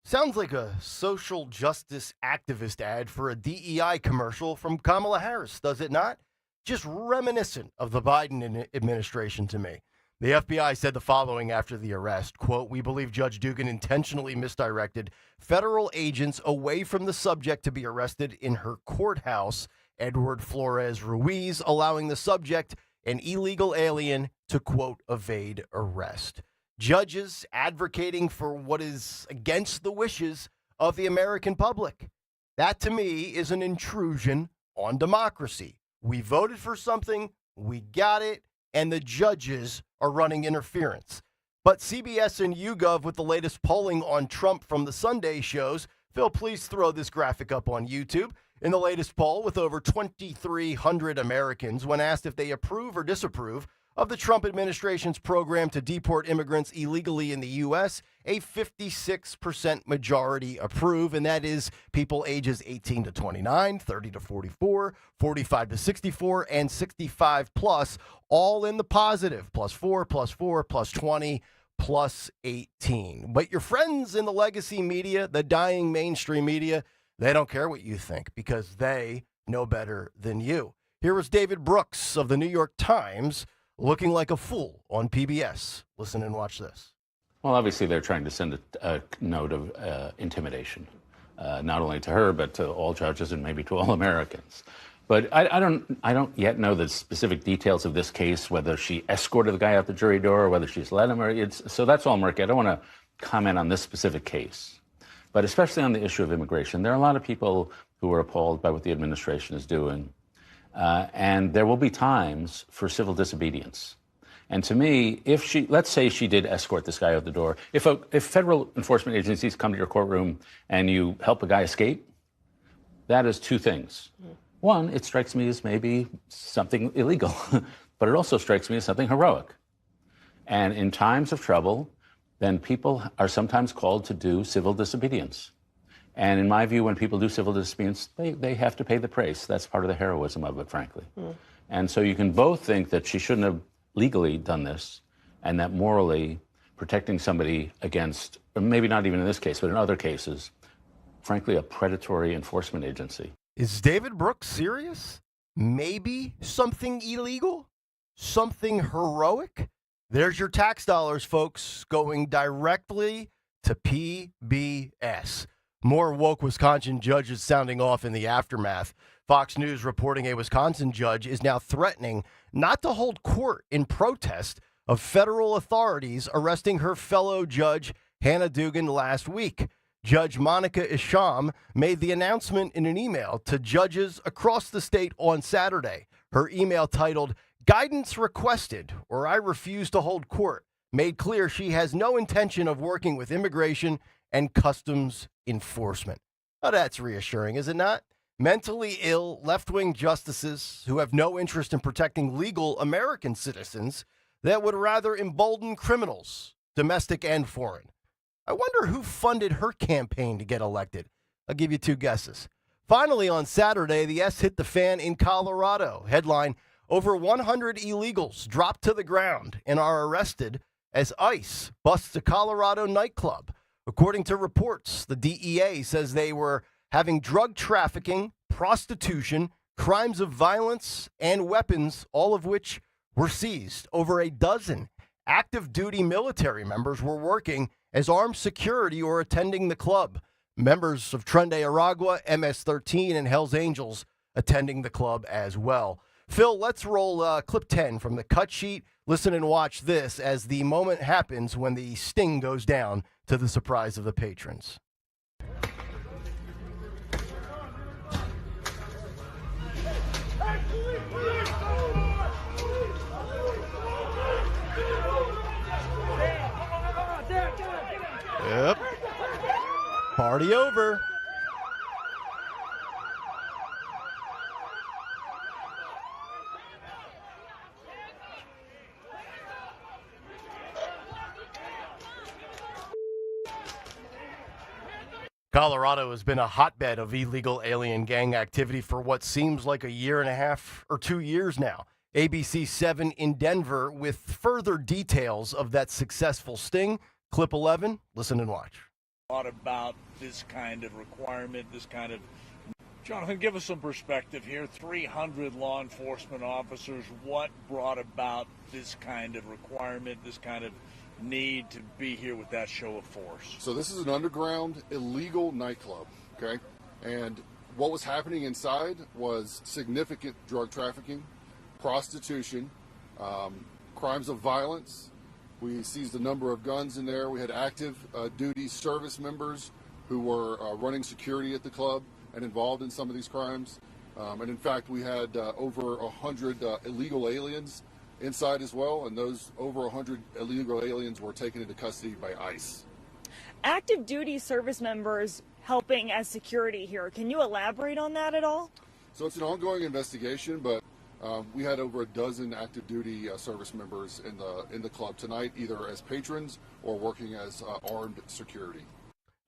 Sounds like a social justice activist ad for a DEI commercial from Kamala Harris, does it not? Just reminiscent of the Biden administration to me. The FBI said the following after the arrest, quote, "We believe Judge Dugan intentionally misdirected federal agents away from the subject to be arrested in her courthouse, Edward Flores Ruiz, allowing the subject, an illegal alien, to, quote, evade arrest." Judges advocating for what is against the wishes of the American public. That, to me, is an intrusion on democracy. We voted for something, we got it, and the judges are running interference. But CBS and YouGov with the latest polling on Trump from the Sunday shows. Phil, please throw this graphic up on YouTube. In the latest poll, with over 2,300 Americans, when asked if they approve or disapprove of the Trump administration's program to deport immigrants illegally in the U.S., a 56% majority approve, and that is people ages 18 to 29, 30 to 44, 45 to 64, and 65 plus, all in the positive, +4, +4, +20, +18. But your friends in the legacy media, the dying mainstream media, they don't care what you think because they know better than you. Here was David Brooks of the New York Times looking like a fool on PBS. Listen and watch this. Well, obviously they're trying to send a note of intimidation, not only to her, but to all judges and maybe to all Americans. But I don't yet know the specific details of this case, whether she escorted the guy out the jury door or whether she's let him. So that's all murky. I don't want to comment on this specific case. But especially on the issue of immigration, there are a lot of people who are appalled by what the administration is doing. And there will be times for civil disobedience. And to me, let's say she did escort this guy out the door. If federal enforcement agencies come to your courtroom and you help a guy escape, that is two things. One, it strikes me as maybe something illegal, but it also strikes me as something heroic. And in times of trouble, then people are sometimes called to do civil disobedience. And in my view, when people do civil disobedience, they have to pay the price. That's part of the heroism of it, frankly. And so you can both think that she shouldn't have legally done this and that morally protecting somebody against, or maybe not even in this case, but in other cases, frankly, a predatory enforcement agency. Is David Brooks serious? Maybe something illegal? Something heroic? There's your tax dollars, folks, going directly to PBS. More woke Wisconsin judges sounding off in the aftermath. Fox News reporting a Wisconsin judge is now threatening not to hold court in protest of federal authorities arresting her fellow judge, Hannah Dugan, last week. Judge Monica Isham made the announcement in an email to judges across the state on Saturday. Her email titled, "Guidance Requested, or I Refuse to Hold Court," made clear she has no intention of working with immigration and customs enforcement. Now that's reassuring, is it not? Mentally ill left-wing justices who have no interest in protecting legal American citizens that would rather embolden criminals, domestic and foreign. I wonder who funded her campaign to get elected. I'll give you two guesses. Finally, on Saturday, the S hit the fan in Colorado. Headline, over 100 illegals dropped to the ground and are arrested as ICE busts a Colorado nightclub. According to reports, the DEA says they were having drug trafficking, prostitution, crimes of violence, and weapons, all of which were seized. Over a dozen active duty military members were working as armed security or attending the club. Members of Tren de Aragua, MS-13, and Hells Angels attending the club as well. Phil, let's roll clip 10 from the cut sheet. Listen and watch this as the moment happens when the sting goes down to the surprise of the patrons. Yep. Party over. Colorado has been a hotbed of illegal alien gang activity for what seems like a year and a half or 2 years now. ABC 7 in Denver with further details of that successful sting. Clip 11, listen and watch. thought about this kind of requirement, this kind of... Jonathan, give us some perspective here. 300 law enforcement officers. What brought about this kind of requirement, this kind of need to be here with that show of force? So this is an underground illegal nightclub, okay? And what was happening inside was significant drug trafficking, prostitution, crimes of violence. We seized a number of guns in there. We had active duty service members who were running security at the club and involved in some of these crimes. And in fact, we had over 100 illegal aliens inside as well, and those over 100 illegal aliens were taken into custody by ICE. Active duty service members helping as security here. Can you elaborate on that at all? So it's an ongoing investigation, but we had over a dozen active duty service members in the club tonight, either as patrons or working as armed security.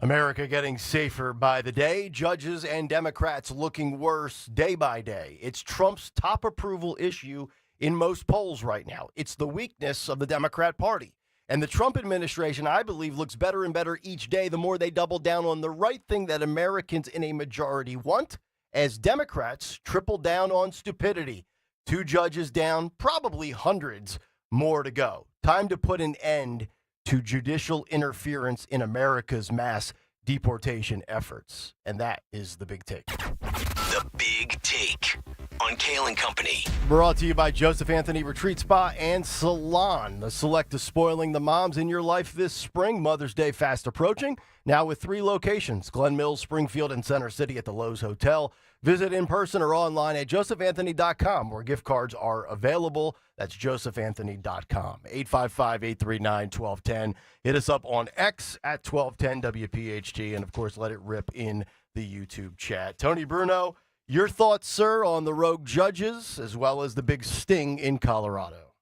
America getting safer by the day. Judges and Democrats looking worse day by day. It's Trump's top approval issue in most polls right now. It's the weakness of the Democrat Party. And the Trump administration, I believe, looks better and better each day the more they double down on the right thing that Americans in a majority want, as Democrats triple down on stupidity. 2 judges down, probably hundreds more to go. Time to put an end to judicial interference in America's mass deportation efforts. And that is the big take. The Big Take on Kayal and Company. Brought to you by Joseph Anthony Retreat Spa and Salon. The select is spoiling the moms in your life this spring. Mother's Day fast approaching. Now with 3 locations, Glen Mills, Springfield, and Center City at the Lowe's Hotel. Visit in person or online at josephanthony.com where gift cards are available. That's josephanthony.com. 855-839-1210. Hit us up on X at 1210 WPHT. And, of course, let it rip in the YouTube chat. Tony Bruno, your thoughts, sir, on the rogue judges as well as the big sting in Colorado?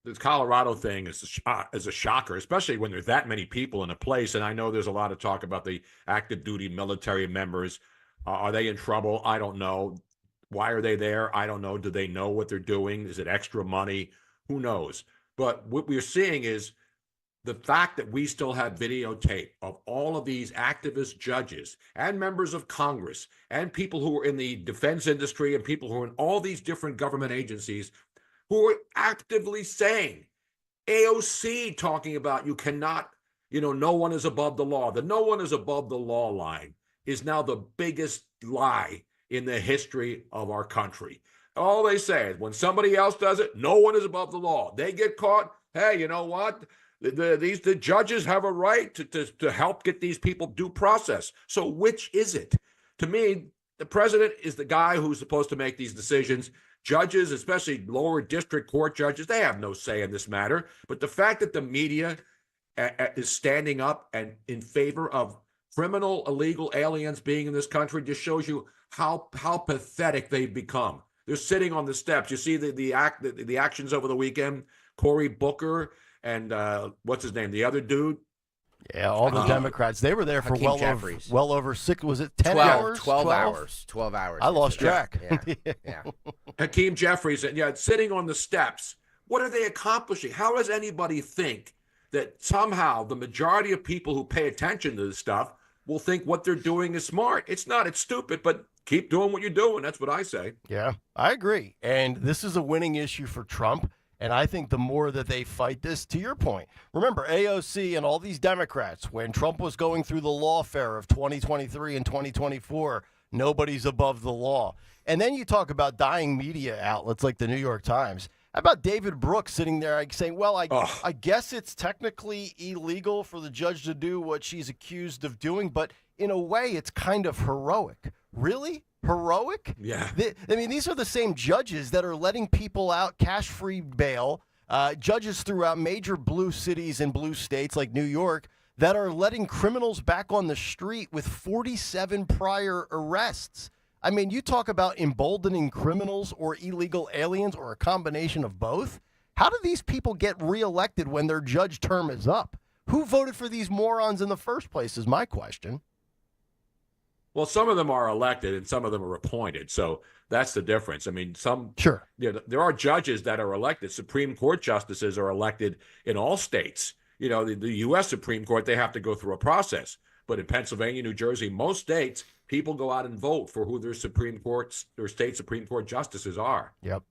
This Colorado thing is a shocker, especially when there's that many people in a place. And I know there's a lot of talk about the active duty military members. Are they in trouble? I don't know. Why are they there? I don't know. Do they know what they're doing? Is it extra money? Who knows? But what we're seeing is the fact that we still have videotape of all of these activist judges and members of Congress and people who are in the defense industry and people who are in all these different government agencies who are actively saying, AOC talking about you cannot, no one is above the law. The no one is above the law line is now the biggest lie in the history of our country. All they say is when somebody else does it, no one is above the law. They get caught. Hey, you know what? The judges have a right to help get these people due process. So which is it? To me, the president is the guy who's supposed to make these decisions. Judges, especially lower district court judges, they have no say in this matter. But the fact that the media is standing up and in favor of criminal illegal aliens being in this country just shows you how pathetic they've become. They're sitting on the steps. You see the actions over the weekend. Cory Booker and what's his name? The other dude. Yeah, all the Democrats. They were there for well over 6. Was it 10 hours? 12 hours. 12 hours. I lost track. Yeah. Hakeem Jeffries, sitting on the steps. What are they accomplishing? How does anybody think that somehow the majority of people who pay attention to this stuff will think what they're doing is smart? It's not. It's stupid, but keep doing what you're doing. That's what I say. Yeah, I agree. And this is a winning issue for Trump. And I think the more that they fight this, to your point, remember AOC and all these Democrats, when Trump was going through the lawfare of 2023 and 2024, nobody's above the law. And then you talk about dying media outlets like the New York Times. How about David Brooks sitting there saying, well, I guess it's technically illegal for the judge to do what she's accused of doing, but in a way it's kind of heroic. Really? Heroic? Yeah. These are the same judges that are letting people out cash-free bail, judges throughout major blue cities and blue states like New York that are letting criminals back on the street with 47 prior arrests. I mean, you talk about emboldening criminals or illegal aliens or a combination of both. How do these people get reelected when their judge term is up? Who voted for these morons in the first place is my question. Well, some of them are elected and some of them are appointed. So that's the difference. I mean, there are judges that are elected. Supreme Court justices are elected in all states. the U.S. Supreme Court, they have to go through a process. But in Pennsylvania, New Jersey, most states, people go out and vote for who their Supreme Courts or state Supreme Court justices are. Yep.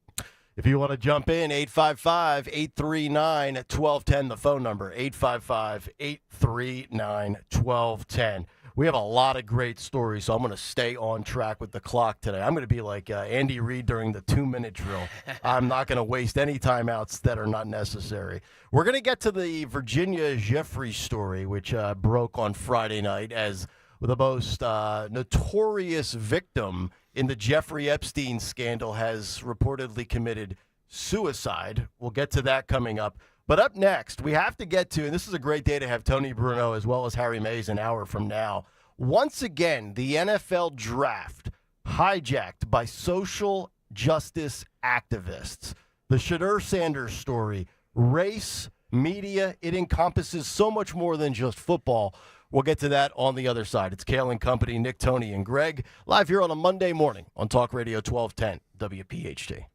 If you want to jump in, 855-839-1210, the phone number, 855-839-1210. We have a lot of great stories, so I'm going to stay on track with the clock today. I'm going to be like Andy Reid during the 2-minute drill. I'm not going to waste any timeouts that are not necessary. We're going to get to the Virginia Jeffrey story, which broke on Friday night as the most notorious victim in the Jeffrey Epstein scandal has reportedly committed suicide. We'll get to that coming up. But up next, we have to get to, and this is a great day to have Tony Bruno as well as Harry Mays an hour from now. Once again, the NFL draft hijacked by social justice activists. The Shadur Sanders story, race, media, it encompasses so much more than just football. We'll get to that on the other side. It's Kayal and Company, Nick, Tony, and Greg, live here on a Monday morning on Talk Radio 1210 WPHT.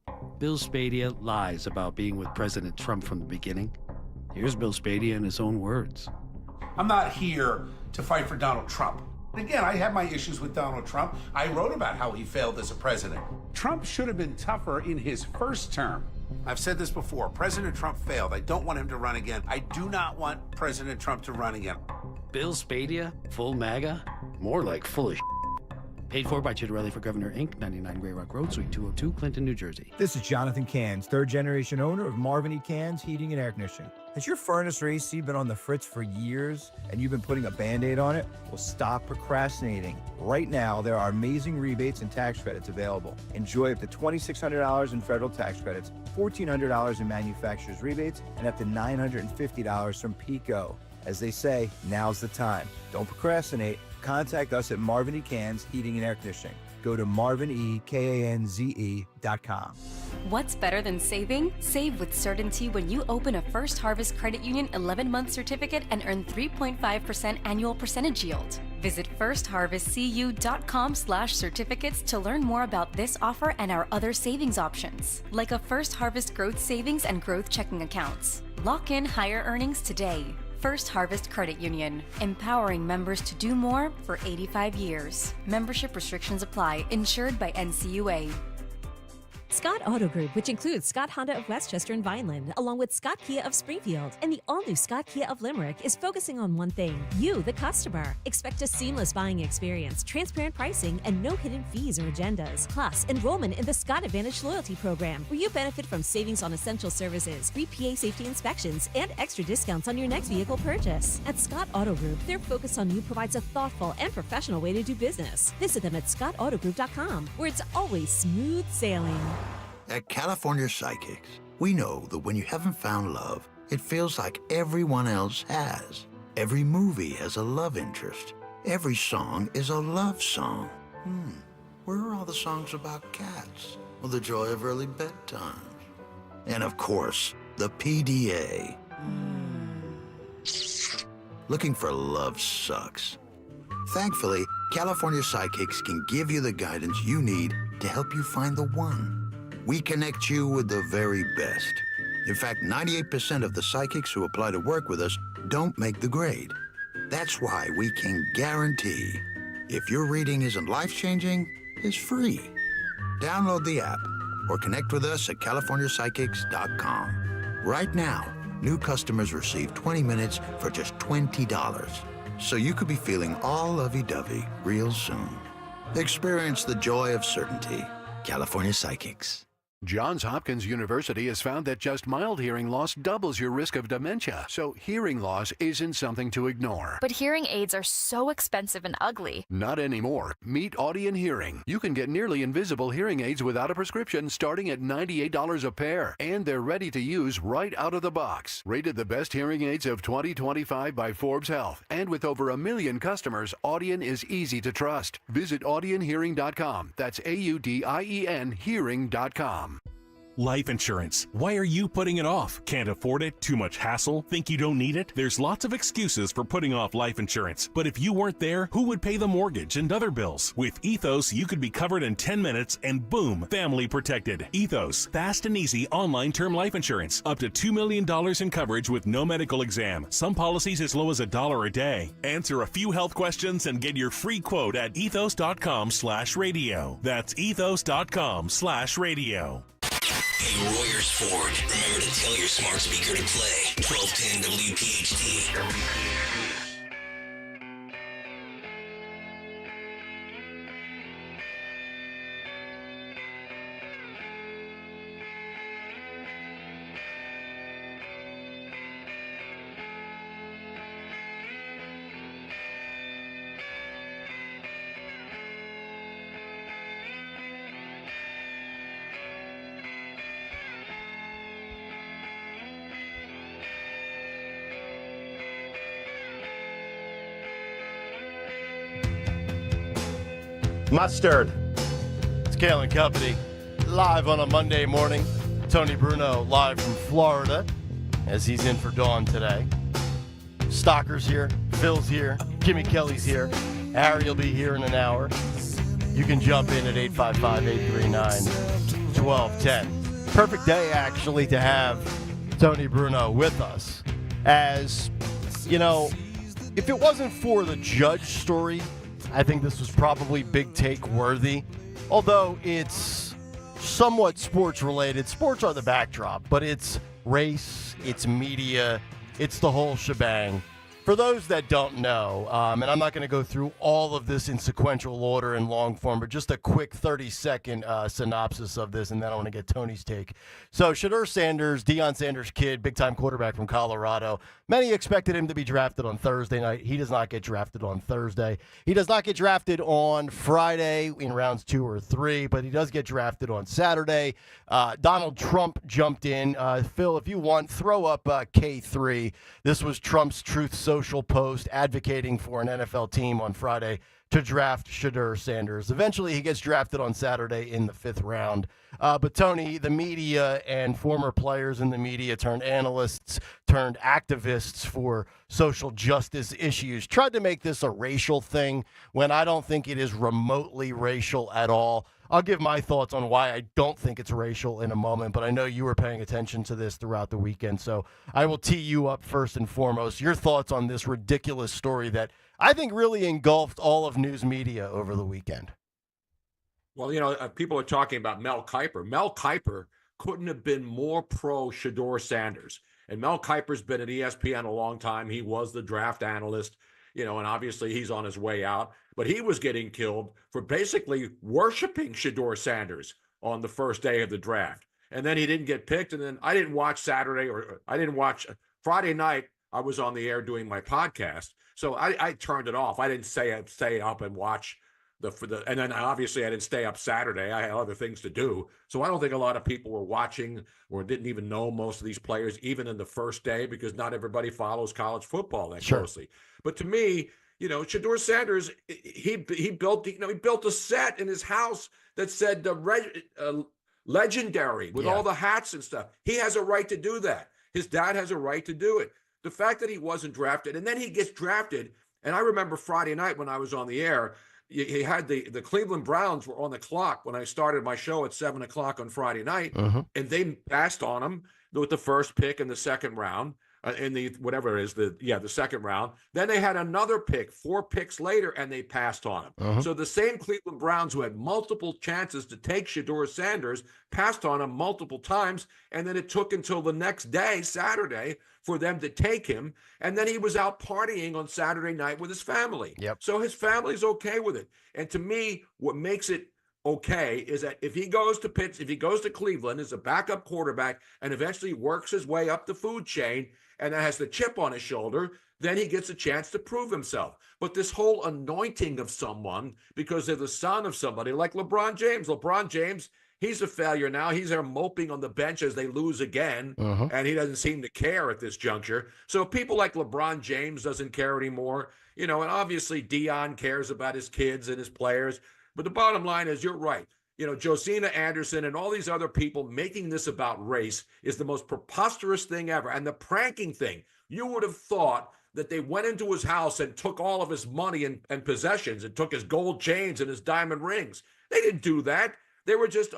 Bill Spadea lies about being with President Trump from the beginning. Here's Bill Spadea in his own words. I'm not here to fight for Donald Trump. Again, I have my issues with Donald Trump. I wrote about how he failed as a president. Trump should have been tougher in his first term. I've said this before. President Trump failed. I don't want him to run again. I do not want President Trump to run again. Bill Spadea, full MAGA? More like full of Paid for by Chitterelli for Governor, Inc., 99 Grey Rock Road, Suite 202, Clinton, New Jersey. This is Jonathan Cans, third-generation owner of Marvin E. Cans Heating and Air Conditioning. Has your furnace or AC been on the fritz for years and you've been putting a Band-Aid on it? Well, stop procrastinating. Right now, there are amazing rebates and tax credits available. Enjoy up to $2,600 in federal tax credits, $1,400 in manufacturer's rebates, and up to $950 from PECO. As they say, now's the time. Don't procrastinate. Contact us at Marvin E. Cans Heating and Air Conditioning. Go to marvinekanze.com. What's better than saving? Save with certainty when you open a First Harvest Credit Union 11-month certificate and earn 3.5% annual percentage yield. Visit firstharvestcu.com/certificates to learn more about this offer and our other savings options, like a First Harvest Growth Savings and Growth Checking accounts. Lock in higher earnings today. First Harvest Credit Union, empowering members to do more for 85 years. Membership restrictions apply. Insured by NCUA. Scott Auto Group, which includes Scott Honda of Westchester and Vineland, along with Scott Kia of Springfield, and the all-new Scott Kia of Limerick, is focusing on one thing: you, the customer. Expect a seamless buying experience, transparent pricing, and no hidden fees or agendas. Plus, enrollment in the Scott Advantage Loyalty Program, where you benefit from savings on essential services, free PA safety inspections, and extra discounts on your next vehicle purchase. At Scott Auto Group, their focus on you provides a thoughtful and professional way to do business. Visit them at scottautogroup.com, where it's always smooth sailing. At California Psychics, we know that when you haven't found love, it feels like everyone else has. Every movie has a love interest. Every song is a love song. Where are all the songs about cats? Or the joy of early bedtimes? And of course, the PDA. Looking for love sucks. Thankfully, California Psychics can give you the guidance you need to help you find the one. We connect you with the very best. In fact, 98% of the psychics who apply to work with us don't make the grade. That's why we can guarantee if your reading isn't life-changing, it's free. Download the app or connect with us at CaliforniaPsychics.com. Right now, new customers receive 20 minutes for just $20. So you could be feeling all lovey-dovey real soon. Experience the joy of certainty. California Psychics. Johns Hopkins University has found that just mild hearing loss doubles your risk of dementia, so hearing loss isn't something to ignore. But hearing aids are so expensive and ugly. Not anymore. Meet Audion Hearing. You can get nearly invisible hearing aids without a prescription starting at $98 a pair, and they're ready to use right out of the box. Rated the best hearing aids of 2025 by Forbes Health, and with over 1 million customers, Audion is easy to trust. Visit audionhearing.com. That's AUDIEN hearing.com. Life insurance. Why are you putting it off? Can't afford it? Too much hassle? Think you don't need it? There's lots of excuses for putting off life insurance. But if you weren't there, who would pay the mortgage and other bills? With Ethos, you could be covered in 10 minutes and boom, family protected. Ethos, fast and easy online term life insurance. Up to $2 million in coverage with no medical exam. Some policies as low as $1 a day. Answer a few health questions and get your free quote at ethos.com/radio. That's ethos.com/radio. Hey, Royers Ford, remember to tell your smart speaker to play 1210 WPHT. Mustard. It's Kayal and Company, live on a Monday morning. Tony Bruno live from Florida, as he's in for Dawn today. Stocker's here, Phil's here, Jimmy Kelly's here, Harry will be here in an hour. You can jump in at 855-839-1210. Perfect day, actually, to have Tony Bruno with us. As, you know, if it wasn't for the Judge story, I think this was probably big take worthy, although it's somewhat sports related. Sports are the backdrop, but it's race, it's media, it's the whole shebang. For those that don't know, and I'm not going to go through all of this in sequential order and long form, but just a quick 30-second synopsis of this, and then I want to get Tony's take. So Shedeur Sanders, Deion Sanders' kid, big-time quarterback from Colorado. Many expected him to be drafted on Thursday night. He does not get drafted on Thursday. He does not get drafted on Friday in rounds 2 or 3, but he does get drafted on Saturday. Donald Trump jumped in. Phil, if you want, throw up K3. This was Trump's Truth Social post advocating for an NFL team on Friday to draft Shedeur Sanders. Eventually, he gets drafted on Saturday in the 5th round. But Tony, the media and former players in the media turned analysts, turned activists for social justice issues, tried to make this a racial thing when I don't think it is remotely racial at all. I'll give my thoughts on why I don't think it's racial in a moment, but I know you were paying attention to this throughout the weekend, so I will tee you up first and foremost. Your thoughts on this ridiculous story that I think really engulfed all of news media over the weekend. Well, you know, people are talking about Mel Kiper. Mel Kiper couldn't have been more pro Shedeur Sanders. And Mel Kiper's been at ESPN a long time. He was the draft analyst, you know, and obviously he's on his way out. But he was getting killed for basically worshiping Shedeur Sanders on the first day of the draft. And then he didn't get picked. And then I didn't watch Saturday, or I didn't watch Friday night. I was on the air doing my podcast. So I turned it off. I didn't stay up and watch and then obviously I didn't stay up Saturday. I had other things to do. So I don't think a lot of people were watching or didn't even know most of these players, even in the first day, because not everybody follows college football that closely. But to me, you know, Shedeur Sanders, he built a set in his house that said legendary with all the hats and stuff. He has a right to do that. His dad has a right to do it. The fact that he wasn't drafted, and then he gets drafted, and I remember Friday night when I was on the air, he had the Cleveland Browns were on the clock when I started my show at 7 o'clock on Friday night, and they passed on him with the first pick in the second round, in the whatever it is, the second round. Then they had another pick 4 picks later, and they passed on him. So the same Cleveland Browns who had multiple chances to take Shedeur Sanders passed on him multiple times, and then it took until the next day, Saturday, for them to take him. And then he was out partying on Saturday night with his family. So his family's okay with it. And to me, what makes it okay is that if he goes to Cleveland as a backup quarterback and eventually works his way up the food chain and has the chip on his shoulder, then he gets a chance to prove himself. But this whole anointing of someone because they're the son of somebody like LeBron James, he's a failure now. He's there moping on the bench as they lose again, and he doesn't seem to care at this juncture. So people like LeBron James doesn't care anymore, you know, and obviously Deion cares about his kids and his players. But the bottom line is, you're right. Josina Anderson and all these other people making this about race is the most preposterous thing ever. And the pranking thing, you would have thought that they went into his house and took all of his money and possessions and took his gold chains and his diamond rings. They didn't do that. They were just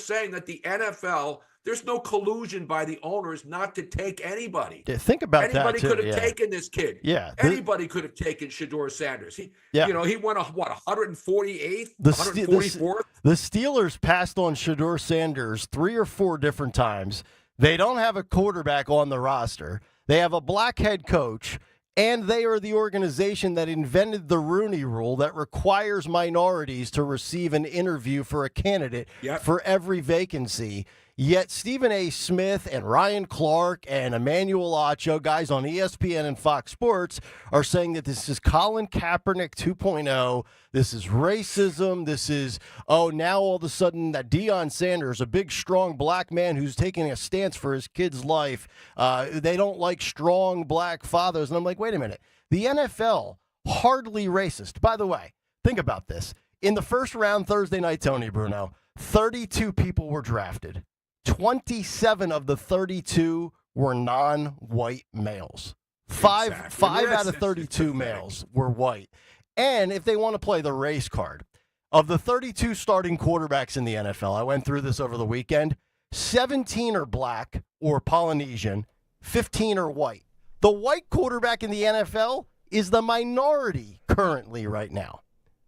saying that the NFL, there's no collusion by the owners not to take anybody. Yeah, think about anybody that. Anybody could have taken this kid. Yeah. Anybody could have taken Shedeur Sanders. He went 148th, 144th? The Steelers passed on Shedeur Sanders 3 or 4 different times. They don't have a quarterback on the roster. They have a black head coach. And they are the organization that invented the Rooney Rule that requires minorities to receive an interview for a candidate for every vacancy. Yet Stephen A. Smith and Ryan Clark and Emmanuel Acho, guys on ESPN and Fox Sports, are saying that this is Colin Kaepernick 2.0. This is racism. This is, now all of a sudden that Deion Sanders, a big, strong black man who's taking a stance for his kid's life, they don't like strong black fathers. And I'm like, wait a minute. The NFL, hardly racist. By the way, think about this. In the first round Thursday night, Tony Bruno, 32 people were drafted. 27 of the 32 were non-white males. Five out of 32 males were white. And if they want to play the race card, of the 32 starting quarterbacks in the NFL, I went through this over the weekend, 17 are black or Polynesian, 15 are white. The white quarterback in the NFL is the minority currently right now.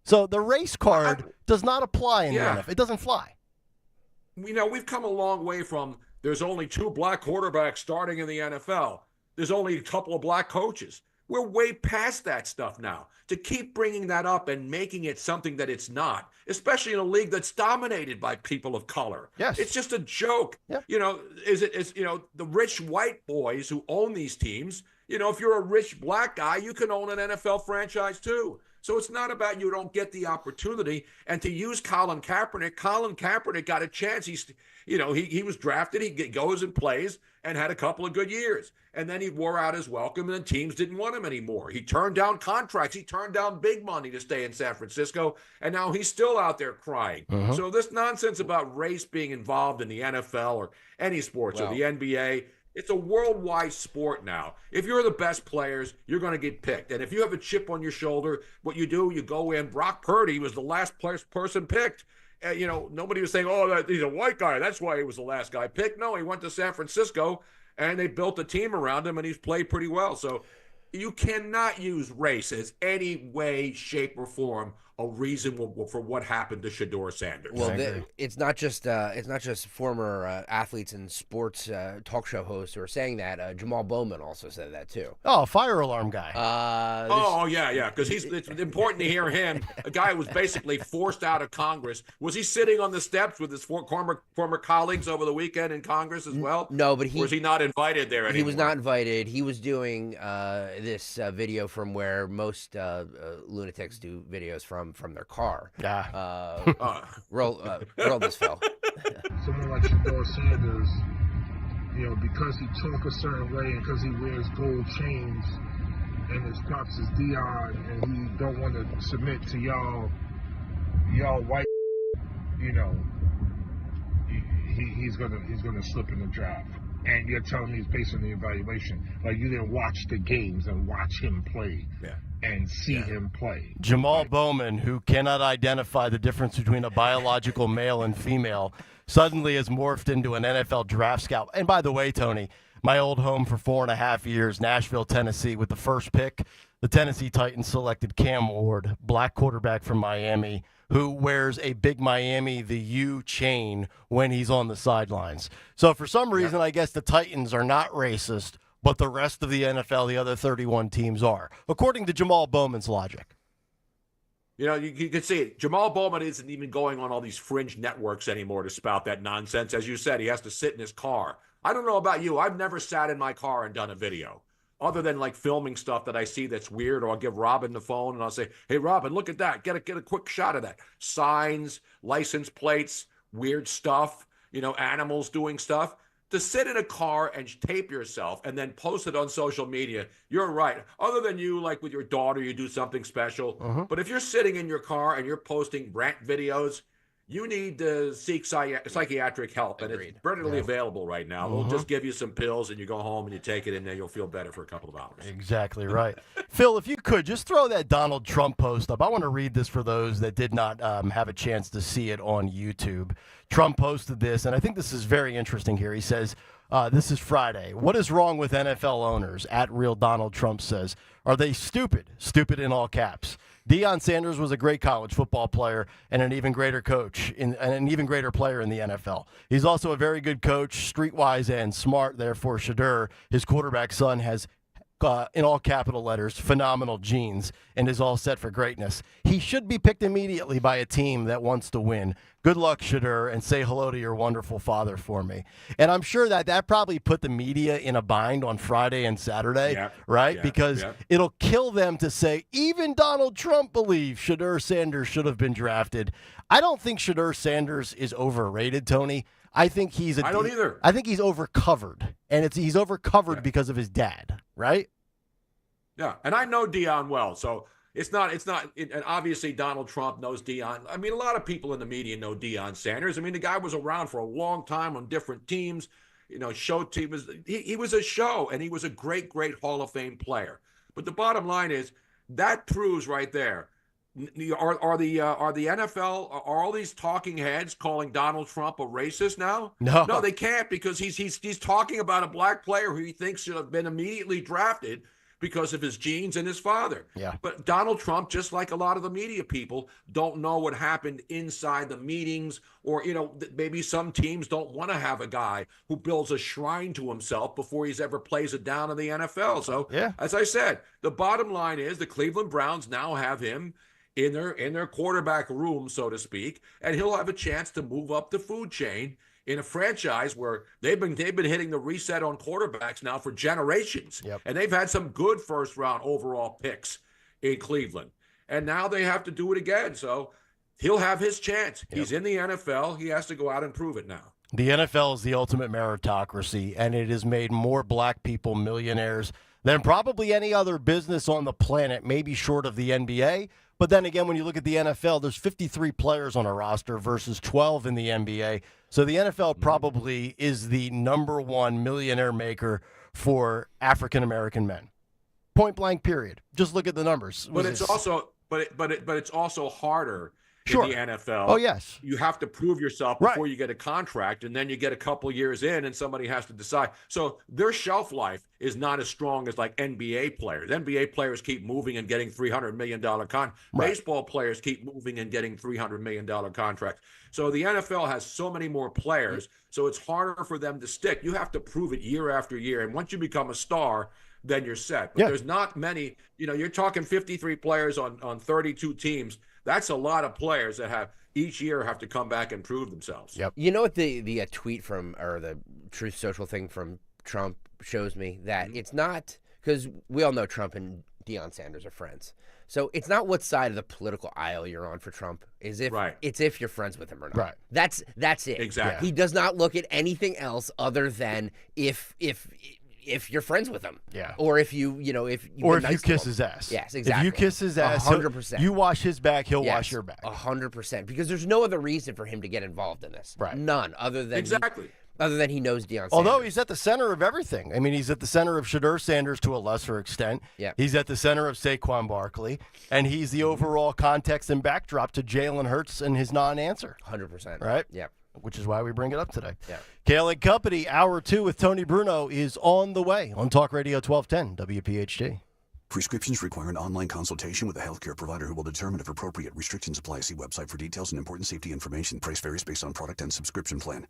So the race card does not apply in the NFL. It doesn't fly. We've come a long way from there's only 2 black quarterbacks starting in the NFL. There's only a couple of black coaches. We're way past that stuff now. To keep bringing that up and making it something that it's not, especially in a league that's dominated by people of color. Yes. It's just a joke. Yep. The rich white boys who own these teams, if you're a rich black guy, you can own an NFL franchise too. So it's not about you don't get the opportunity. And to use Colin Kaepernick got a chance. He was drafted. He goes and plays and had a couple of good years. And then he wore out his welcome and the teams didn't want him anymore. He turned down contracts. He turned down big money to stay in San Francisco. And now he's still out there crying. Uh-huh. So this nonsense about race being involved in the NFL or any sports or the NBA, it's a worldwide sport now. If you're the best players, you're going to get picked. And if you have a chip on your shoulder, what you do, you go in. Brock Purdy was the last person picked. Nobody was saying, he's a white guy. That's why he was the last guy picked. No, he went to San Francisco, and they built a team around him, and he's played pretty well. So you cannot use race as any way, shape, or form a reason for what happened to Shedeur Sanders. Well, it's not just former athletes and sports talk show hosts who are saying that. Jamal Bowman also said that too. Oh, fire alarm guy. Because it's important to hear him. A guy who was basically forced out of Congress. Was he sitting on the steps with his former colleagues over the weekend in Congress as well? No, but or was he not invited there anymore? He was not invited. He was doing this video from where most lunatics do videos from their car. Roll this, Phil. Someone like Shedeur Sanders, because he talk a certain way and because he wears gold chains and his pops is Deion and he don't want to submit to y'all white, he's gonna slip in the draft. And you're telling me it's based on the evaluation. Like you didn't watch the games and watch him play. And see him play. Jamal Bowman, who cannot identify the difference between a biological male and female, suddenly has morphed into an NFL draft scout. And by the way, Tony, my old home for 4.5 years, Nashville, Tennessee, with the first pick, the Tennessee Titans selected Cam Ward, black quarterback from Miami, who wears a big Miami, the U chain when he's on the sidelines. So for some reason, I guess the Titans are not racist, but the rest of the NFL, the other 31 teams are, according to Jamal Bowman's logic. You can see it. Jamal Bowman isn't even going on all these fringe networks anymore to spout that nonsense. As you said, he has to sit in his car. I don't know about you. I've never sat in my car and done a video, other than like filming stuff that I see that's weird, or I'll give Robin the phone and I'll say, hey, Robin, look at that. Get a quick shot of that. Signs, license plates, weird stuff, animals doing stuff. To sit in a car and tape yourself and then post it on social media, you're right. Other than you, like with your daughter, you do something special. Uh-huh. But if you're sitting in your car and you're posting rant videos, you need to seek psychiatric help, and it's readily available right now. We'll just give you some pills, and you go home and you take it, and then you'll feel better for a couple of hours. Exactly right. Phil, if you could, just throw that Donald Trump post up. I want to read this for those that did not have a chance to see it on YouTube. Trump posted this, and I think this is very interesting here. He says, this is Friday. What is wrong with NFL owners? At Real Donald Trump says, are they stupid? Stupid in all caps. Deion Sanders was a great college football player and an even greater coach and an even greater player in the NFL. He's also a very good coach, streetwise and smart. Therefore, Shadur, his quarterback son, has, in all capital letters, phenomenal genes and is all set for greatness. He should be picked immediately by a team that wants to win. Good luck, Shadur, and say hello to your wonderful father for me. And I'm sure that probably put the media in a bind on Friday and Saturday, right? Because it'll kill them to say, even Donald Trump believes Shadur Sanders should have been drafted. I don't think Shadur Sanders is overrated, Tony. I think he's I don't either. I think he's overcovered, and he's overcovered because of his dad, right? Yeah, and I know Deion well, so it's not. And obviously, Donald Trump knows Deion. I mean, a lot of people in the media know Deion Sanders. I mean, the guy was around for a long time on different teams. Show team he was a show, and he was a great Hall of Fame player. But the bottom line is that proves right there. Are the NFL, are all these talking heads calling Donald Trump a racist now? No, they can't, because he's talking about a black player who he thinks should have been immediately drafted because of his genes and his father. Yeah. But Donald Trump, just like a lot of the media people, don't know what happened inside the meetings, or maybe some teams don't want to have a guy who builds a shrine to himself before he's ever plays it down in the NFL. So, as I said, the bottom line is the Cleveland Browns now have him in their quarterback room, so to speak, and he'll have a chance to move up the food chain in a franchise where they've been hitting the reset on quarterbacks now for generations. And they've had some good first-round overall picks in Cleveland. And now they have to do it again. So he'll have his chance. He's in the NFL. He has to go out and prove it now. The NFL is the ultimate meritocracy, and it has made more black people millionaires than probably any other business on the planet, maybe short of the NBA. But then again, when you look at the NFL, there's 53 players on a roster versus 12 in the NBA. So the NFL probably is the number one millionaire maker for African-American men. Point blank, period. Just look at the numbers. But it's also it's also harder in the NFL. Oh, yes. You have to prove yourself before you get a contract, and then you get a couple years in and somebody has to decide. So their shelf life is not as strong as like NBA players. NBA players keep moving and getting $300 million contracts. Baseball players keep moving and getting $300 million contracts. So the NFL has so many more players, so it's harder for them to stick. You have to prove it year after year, and once you become a star, then you're set. But there's not many, you're talking 53 players on 32 teams. That's a lot of players that each year have to come back and prove themselves. You know what the tweet from, or the Truth Social thing from Trump shows me? That it's not, because we all know Trump and Deion Sanders are friends. So it's not what side of the political aisle you're on for Trump. It's if you're friends with him or not. Right. That's it. Exactly. He does not look at anything else other than if you're friends with him, or if you kiss his ass. Yes, exactly. If you kiss his ass, 100%. You wash his back, he'll wash your back. 100%. Because there's no other reason for him to get involved in this. Right. None, other than he knows Deion Sanders. Although he's at the center of everything. I mean, he's at the center of Shadur Sanders to a lesser extent. Yeah. He's at the center of Saquon Barkley, and he's the overall context and backdrop to Jalen Hurts and his non-answer. 100%. Right. Yeah. Which is why we bring it up today. Yeah. Kayal and Company, Hour 2 with Tony Bruno is on the way on Talk Radio 1210 WPHT. Prescriptions require an online consultation with a healthcare provider who will determine if appropriate. Restrictions apply. See website for details and important safety information. Price varies based on product and subscription plan.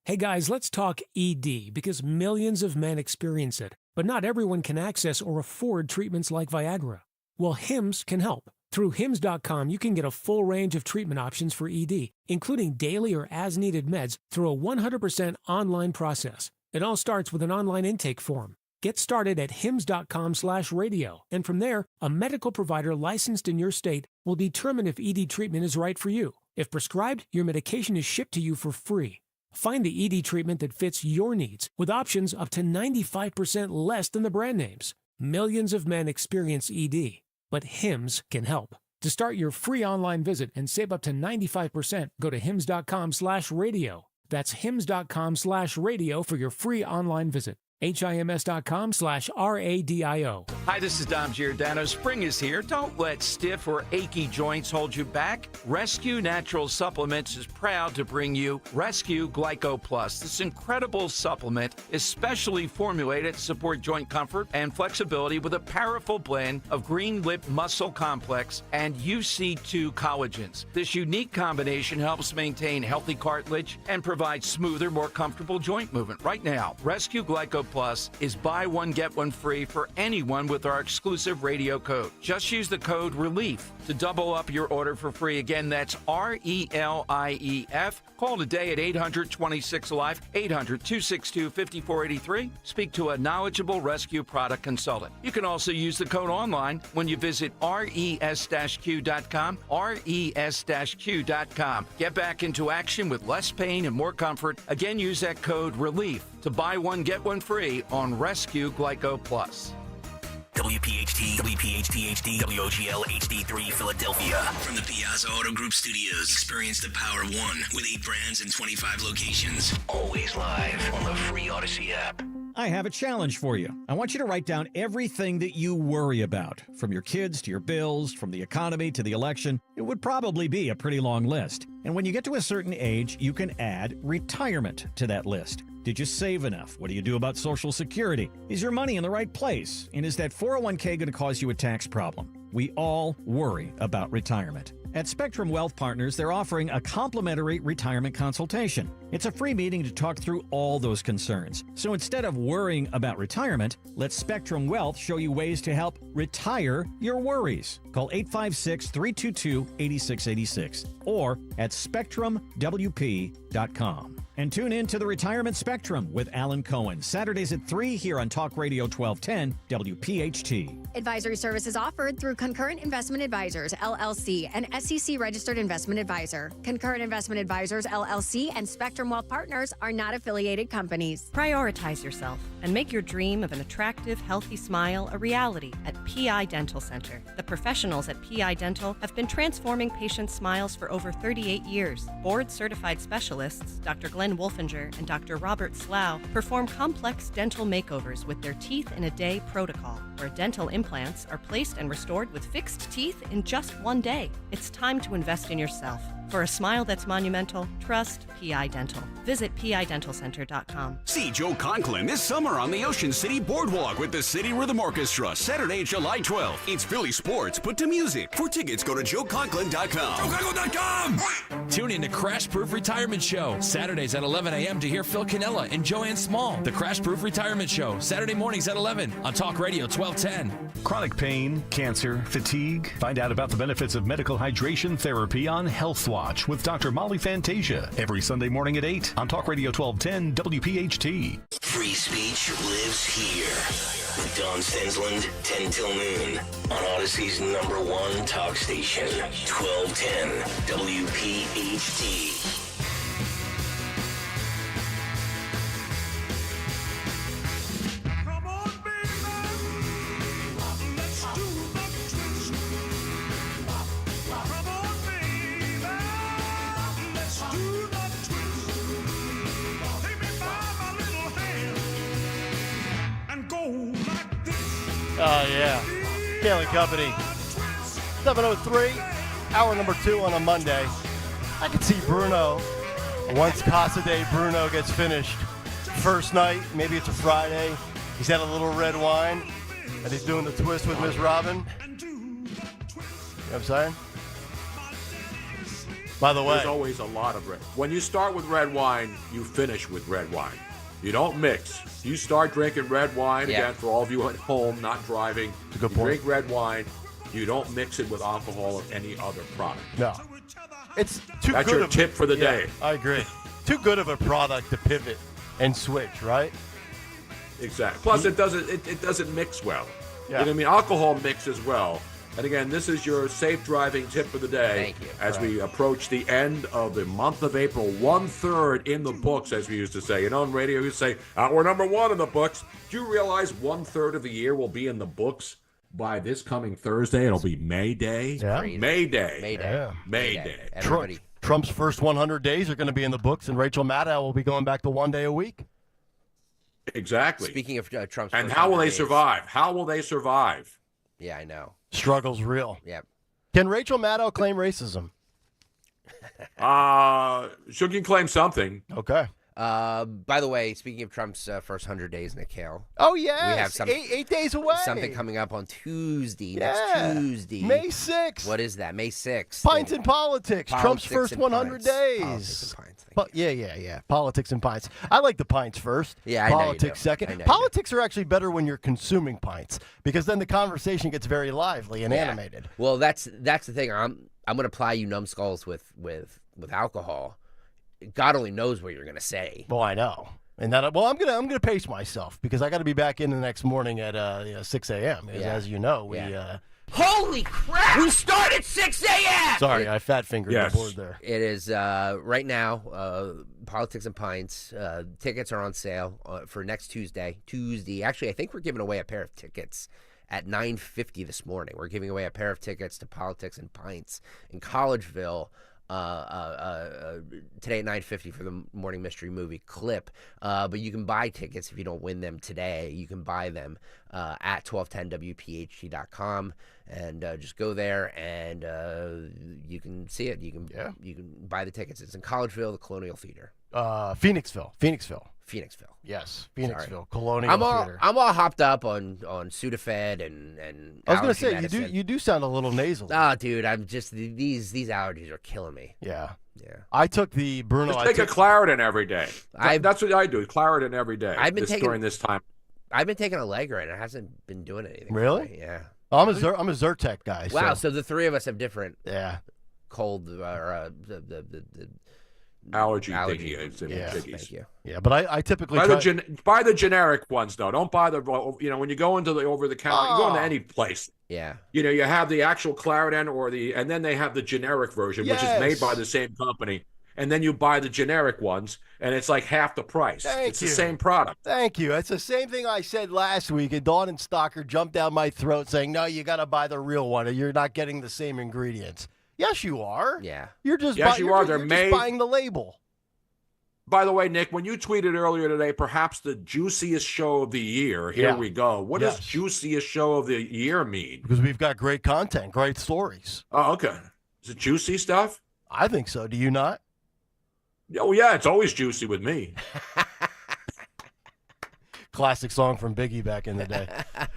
Hey guys, let's talk ED, because millions of men experience it, but not everyone can access or afford treatments like Viagra. Well, Hims can help. Through Hims.com, you can get a full range of treatment options for ED, including daily or as-needed meds through a 100% online process. It all starts with an online intake form. Get started at hims.com/radio, and from there, a medical provider licensed in your state will determine if ED treatment is right for you. If prescribed, your medication is shipped to you for free. Find the ED treatment that fits your needs, with options up to 95% less than the brand names. Millions of men experience ED, but Hims can help. To start your free online visit and save up to 95%, go to hims.com/radio. That's hims.com/radio for your free online visit. HIMS.com/RADIO. Hi, this is Dom Giordano. Spring is here. Don't let stiff or achy joints hold you back. Rescue Natural Supplements is proud to bring you Rescue Glyco Plus. This incredible supplement is specially formulated to support joint comfort and flexibility with a powerful blend of green lip muscle complex and UC2 collagens. This unique combination helps maintain healthy cartilage and provides smoother, more comfortable joint movement. Right now, Rescue Glyco Plus is buy one, get one free for anyone with our exclusive radio code. Just use the code RELIEF to double up your order for free. Again, that's RELIEF. Call today at 800-26-LIFE, 800-262-5483. Speak to a knowledgeable rescue product consultant. You can also use the code online when you visit res-q.com, res-q.com. Get back into action with less pain and more comfort. Again, use that code RELIEF to buy one, get one free on Rescue Glyco Plus. WPHT, WPHT HD, WOGL HD3 Philadelphia. From the Piazza Auto Group Studios, experience the power of one with 8 brands and 25 locations. Always live on the free Odyssey app. I have a challenge for you. I want you to write down everything that you worry about, from your kids to your bills, from the economy to the election. It would probably be a pretty long list. And when you get to a certain age, you can add retirement to that list. Did you save enough? What do you do about Social Security? Is your money in the right place? And is that 401k going to cause you a tax problem? We all worry about retirement. At Spectrum Wealth Partners, they're offering a complimentary retirement consultation. It's a free meeting to talk through all those concerns. So instead of worrying about retirement, let Spectrum Wealth show you ways to help retire your worries. Call 856-322-8686 or at SpectrumWP.com. And tune in to the Retirement Spectrum with Alan Cohen, Saturdays at 3 here on Talk Radio 1210 WPHT. Advisory services offered through Concurrent Investment Advisors, LLC, an SEC-registered investment advisor. Concurrent Investment Advisors, LLC, and Spectrum Wealth Partners are not affiliated companies. Prioritize yourself and make your dream of an attractive, healthy smile a reality at PI Dental Center. The professionals at PI Dental have been transforming patients' smiles for over 38 years. Board-certified specialists, Dr. Glenn Wolfinger and Dr. Robert Slough, perform complex dental makeovers with their Teeth in a Day protocol, where dental implants are placed and restored with fixed teeth in just one day. It's time to invest in yourself. For a smile that's monumental, trust PI Dental. Visit PIDentalCenter.com. See Joe Conklin this summer on the Ocean City Boardwalk with the City Rhythm Orchestra, Saturday, July 12th. It's Philly sports put to music. For tickets, go to JoeConklin.com. JoeConklin.com! Tune in to Crash Proof Retirement Show, Saturdays at 11 a.m. to hear Phil Cannella and Joanne Small. The Crash Proof Retirement Show, Saturday mornings at 11 on Talk Radio 1210. Chronic pain, cancer, fatigue. Find out about the benefits of medical hydration therapy on Health Watch with Dr. Molly Fantasia every Sunday morning at 8 on Talk Radio 1210 WPHT. Free speech lives here with Don Stensland, 10 till noon on Odyssey's #1 talk station, 1210 WPHT. Oh, yeah. Kayal Company. 7:03, hour number 2 on a Monday. I can see Bruno. Once Casa de Bruno gets finished, first night, maybe it's a Friday, he's had a little red wine, and he's doing the twist with Miss Robin. You know what I'm saying? By the way. There's always a lot of red. When you start with red wine, you finish with red wine. You don't mix. You start drinking red wine, again, for all of you at home, not driving. You drink red wine. You don't mix it with alcohol or any other product. No. It's too That's good your of tip for the day. I agree. Too good of a product to pivot and switch, right? Exactly. Plus, it doesn't mix well. Yeah. You know what I mean? Alcohol mixes well. And again, this is your safe driving tip for the day. Thank you. As we approach the end of the month of April, 1/3 in the books, as we used to say. You know, on radio, you say, we're #1 in the books. Do you realize 1/3 of the year will be in the books? by this coming Thursday, it'll be May Day. Yeah. May Day. May Day. Yeah. May Day. Everybody. Trump's first 100 days are going to be in the books, and Rachel Maddow will be going back to 1 day a week. Exactly. Speaking of Trump's and first how will 100 they days. survive? How will they survive? Yeah, I know. Struggle's real. Yep. Can Rachel Maddow claim racism? She can claim something. Okay. By the way, speaking of Trump's first 100 days, Nick Kayal. Oh, yes. We have some, 8 days away. Something coming up on Tuesday. Yeah. Next Tuesday. May 6th. What is that? May 6th. Pints and Politics. Trump's first and 100 pints. days. Politics and pints. Yeah. Politics and pints. I like the pints first. Yeah, I know you Politics do. I second. know you Politics are actually better when you're consuming pints because then the conversation gets very lively and animated. Well, that's the thing. I'm going to ply you numbskulls with alcohol. God only knows what you're going to say. Well, I know. And that, I'm gonna pace myself because I got to be back in the next morning at 6 a.m. Because as you know, we. Holy crap! We start at 6 a.m. Sorry, I fat fingered the board there. It is right now. Politics and Pints tickets are on sale for next Tuesday. Actually, I think we're giving away a pair of tickets at 9:50 this morning. We're giving away a pair of tickets to Politics and Pints in Collegeville. Today at 9:50 for the Morning Mystery Movie Clip. But you can buy tickets if you don't win them today. You can buy them at 1210WPHT.com and just go there and you can see it. You can buy the tickets. It's in Collegeville, the Colonial Theater. Phoenixville. Yes, Phoenixville. Sorry. Colonial Theater. I'm all hopped up on Sudafed and I was going to say medicine. you do sound a little nasal. Oh, dude, I'm just these allergies are killing me. Yeah. I took the Bruno. Just take a Claritin every day. That's what I do. Claritin every day. During this time. I've been taking Allegra and it hasn't been doing anything. Really? For me. Yeah. I'm a Zyrtec guy. Wow. So the three of us have different. Cold the allergy thingy. Thank you. Yeah, but I typically buy the generic ones though. Don't buy the when you go into the over the counter. You go into any place. Yeah. You have the actual Claritin and then they have the generic version, which is made by the same company. And then you buy the generic ones, and it's like half the price. It's the same product. Thank you. It's the same thing I said last week, and Dawn and Stalker jumped down my throat saying, no, you got to buy the real one, or you're not getting the same ingredients. Yes, you are. Yeah. You're just, They're made, just buying the label. By the way, Nick, when you tweeted earlier today, perhaps the juiciest show of the year, here we go. What does juiciest show of the year mean? Because we've got great content, great stories. Oh, okay. Is it juicy stuff? I think so. Do you not? Oh, yeah, it's always juicy with me. Classic song from Biggie back in the day.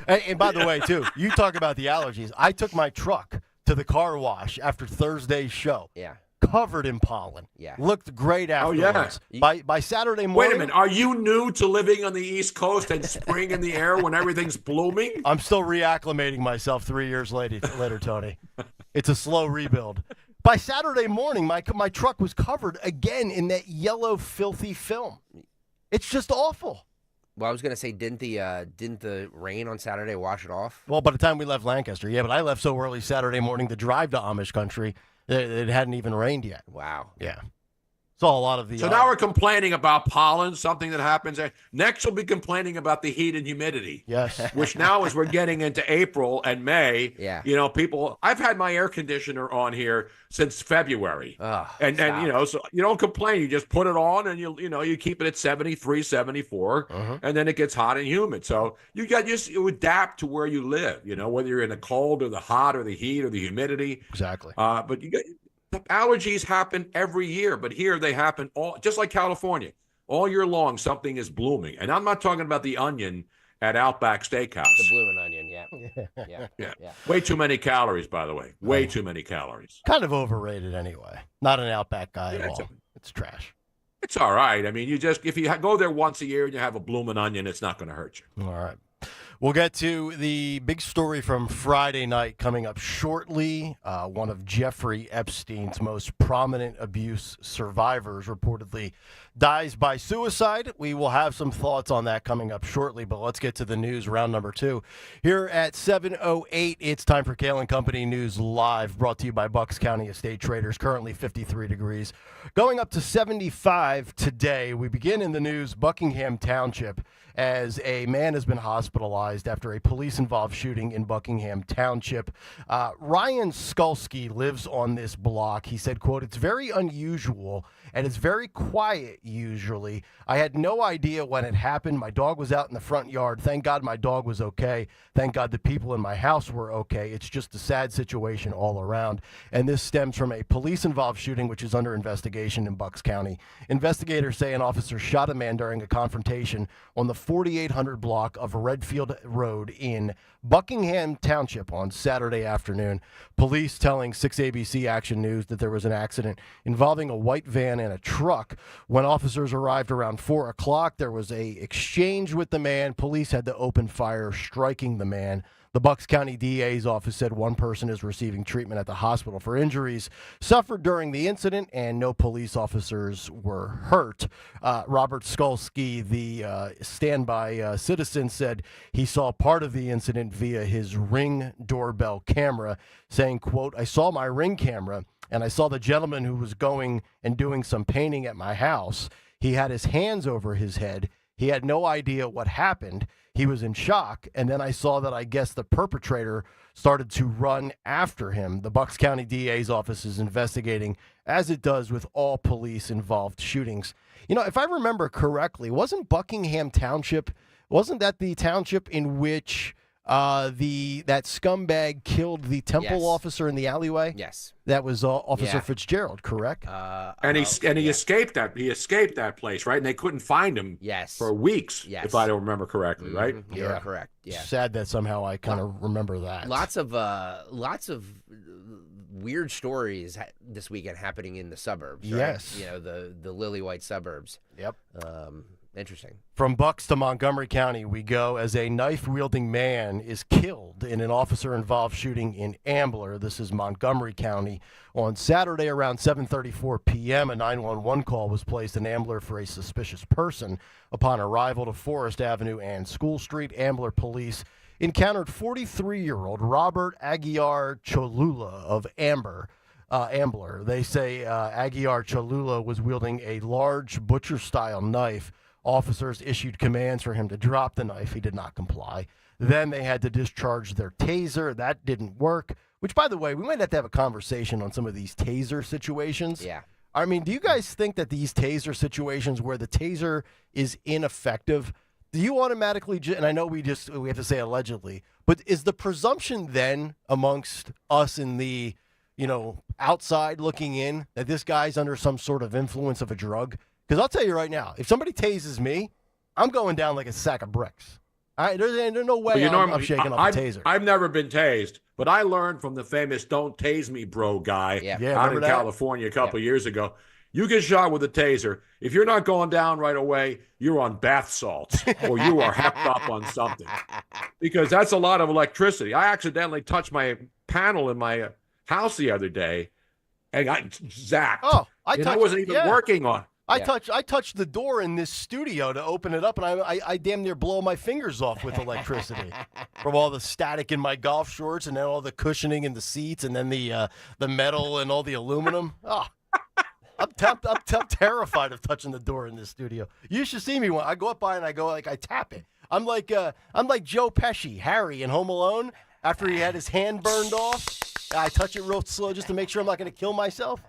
And by the way, too, you talk about the allergies. I took my truck to the car wash after Thursday's show. Yeah. Covered in pollen. Yeah. Looked great afterwards. Oh, yeah. By Saturday morning. Wait a minute. Are you new to living on the East Coast and spring in the air when everything's blooming? I'm still reacclimating myself 3 years later, Tony. It's a slow rebuild. By Saturday morning, my truck was covered again in that yellow, filthy film. It's just awful. Well, I was going to say, didn't the rain on Saturday wash it off? Well, by the time we left Lancaster, yeah, but I left so early Saturday morning to drive to Amish country, it hadn't even rained yet. Wow. Yeah. Saw a lot of the. So now we're complaining about pollen, something that happens. Next, we'll be complaining about the heat and humidity. Yes. Which now, as we're getting into April and May, people. I've had my air conditioner on here since February, and so you don't complain. You just put it on, and you keep it at 73, 74, and then it gets hot and humid. So you adapt to where you live. Whether you're in the cold or the hot or the heat or the humidity. Exactly. But allergies happen every year, but here they happen just like California. All year long, something is blooming. And I'm not talking about the onion at Outback Steakhouse. The blooming onion, yeah. Way too many calories, by the way. Way too many calories. Kind of overrated anyway. Not an Outback guy at all. It's trash. It's all right. I mean, if you go there once a year and you have a blooming onion, it's not going to hurt you. All right. We'll get to the big story from Friday night coming up shortly. One of Jeffrey Epstein's most prominent abuse survivors reportedly dies by suicide. We will have some thoughts on that coming up shortly, but let's get to the news, round number 2. Here at 7:08, it's time for Kayal and Company News Live, brought to you by Bucks County Estate Traders, currently 53 degrees. Going up to 75 today. We begin in the news, Buckingham Township. as a man has been hospitalized after a police-involved shooting in Buckingham Township. Ryan Skulski lives on this block. He said, quote, "It's very unusual and it's very quiet usually. I had no idea when it happened. My dog was out in the front yard. Thank God my dog was okay. Thank God the people in my house were okay. It's just a sad situation all around." And this stems from a police-involved shooting, which is under investigation in Bucks County. Investigators say an officer shot a man during a confrontation on the 4800 block of Redfield Road in Buckingham Township on Saturday afternoon. Police telling 6ABC Action News that there was an accident involving a white van and a truck. When officers arrived around 4 o'clock, there was a exchange with the man. Police had to open fire, striking the man. The Bucks County DA's office said one person is receiving treatment at the hospital for injuries suffered during the incident, and no police officers were hurt. Robert Skulski, the standby citizen, said he saw part of the incident via his Ring doorbell camera, saying, quote, "I saw my Ring camera, and I saw the gentleman who was going and doing some painting at my house. He had his hands over his head. He had no idea what happened. He was in shock, and then I saw that I guess the perpetrator started to run after him." The Bucks County DA's office is investigating, as it does with all police-involved shootings. You know, if I remember correctly, wasn't Buckingham Township, wasn't that the township in which that scumbag killed the Temple officer in the alleyway? Yes. That was Officer Fitzgerald, correct? And he escaped that. He escaped that place, right? And they couldn't find him for weeks, if I don't remember correctly, right? You're correct. Yeah. Sad that somehow I kind of remember that. Lots of weird stories this weekend happening in the suburbs. Right? Yes. You know, the lily white suburbs. Yep. Interesting. From Bucks to Montgomery County we go, as a knife-wielding man is killed in an officer-involved shooting in Ambler. This is Montgomery County. On Saturday around 7:34 p.m., a 911 call was placed in Ambler for a suspicious person. Upon arrival to Forest Avenue and School Street, Ambler police encountered 43-year-old Robert Aguiar Cholula of Ambler. They say Aguiar Cholula was wielding a large butcher-style knife. Officers issued commands for him to drop the knife. He did not comply. Then they had to discharge their taser. That didn't work, which, by the way, we might have to have a conversation on some of these taser situations. Yeah. I mean, do you guys think that these taser situations where the taser is ineffective, do you automatically, and I know we have to say allegedly, but is the presumption then amongst us in the, outside looking in that this guy's under some sort of influence of a drug? Because I'll tell you right now, if somebody tases me, I'm going down like a sack of bricks. There's no way I'm shaking off a taser. I've never been tased, but I learned from the famous "Don't Tase Me, Bro" guy out in California a couple years ago. You get shot with a taser. If you're not going down right away, you're on bath salts or you are hepped up on something, because that's a lot of electricity. I accidentally touched my panel in my house the other day and got zapped. Oh, I wasn't even working on it. I touched the door in this studio to open it up, and I damn near blow my fingers off with electricity from all the static in my golf shorts, and then all the cushioning in the seats, and then the metal and all the aluminum. Oh, I'm terrified of touching the door in this studio. You should see me when I go up by and I tap it. I'm like Joe Pesci, Harry in Home Alone, after he had his hand burned off. I touch it real slow just to make sure I'm not going to kill myself,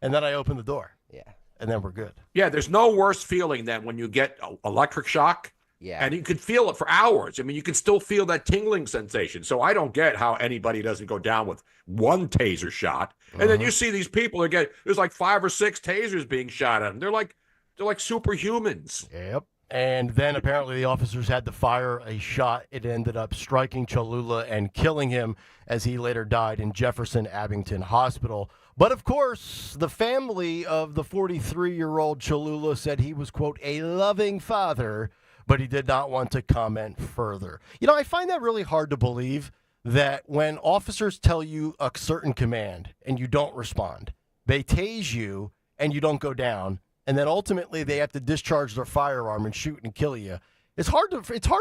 and then I open the door. Yeah. And then we're good. Yeah, there's no worse feeling than when you get electric shock. Yeah. And you could feel it for hours. I mean, you can still feel that tingling sensation. So I don't get how anybody doesn't go down with one taser shot. And then you see these people there's like 5 or 6 tasers being shot at them. They're like superhumans. Yep. And then apparently the officers had to fire a shot. It ended up striking Cholula and killing him, as he later died in Jefferson Abington Hospital. But, of course, the family of the 43-year-old Cholula said he was, quote, a loving father, but he did not want to comment further. I find that really hard to believe, that when officers tell you a certain command and you don't respond, they tase you and you don't go down, and then ultimately they have to discharge their firearm and shoot and kill you. It's hard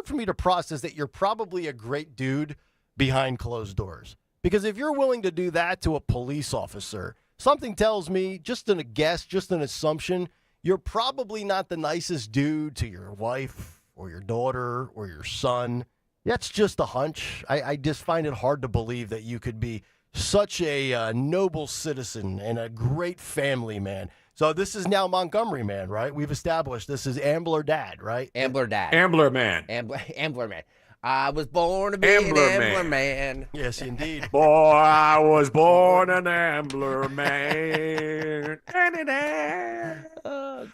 for me to process that you're probably a great dude behind closed doors. Because if you're willing to do that to a police officer, something tells me, just in a guess, just an assumption, you're probably not the nicest dude to your wife or your daughter or your son. That's just a hunch. I just find it hard to believe that you could be such a noble citizen and a great family man. So this is now Montgomery man, right? We've established this is Ambler Dad, right? Ambler Dad. Ambler man. Ambler man. I was born to be an Ambler man. Yes, indeed. Boy, I was born an Ambler man.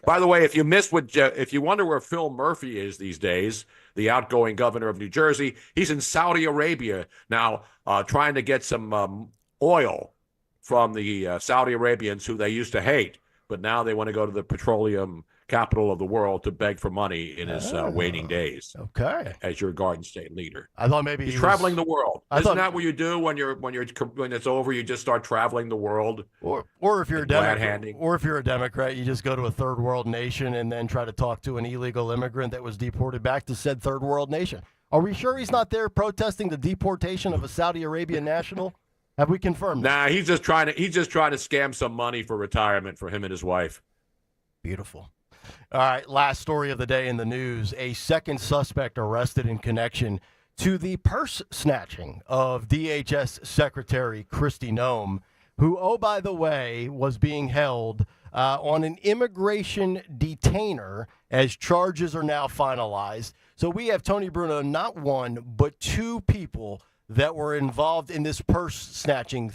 By the way, if you missed if you wonder where Phil Murphy is these days, the outgoing governor of New Jersey, he's in Saudi Arabia now, trying to get some oil from the Saudi Arabians who they used to hate, but now they want to go to the petroleum capital of the world to beg for money in his waning days. Okay. As your Garden State leader. I thought maybe he's traveling the world. Isn't that what you do when it's over? You just start traveling the world. Or if you're a Democrat, or if you're a Democrat, you just go to a third world nation and then try to talk to an illegal immigrant that was deported back to said third world nation. Are we sure he's not there protesting the deportation of a Saudi Arabian national? Have we confirmed that? Nah, he's just trying to scam some money for retirement for him and his wife. Beautiful. All right, last story of the day in the news. A second suspect arrested in connection to the purse snatching of DHS Secretary Christi Noem, who, oh, by the way, was being held on an immigration detainer as charges are now finalized. So we have, Tony Bruno, not one, but two people that were involved in this purse snatching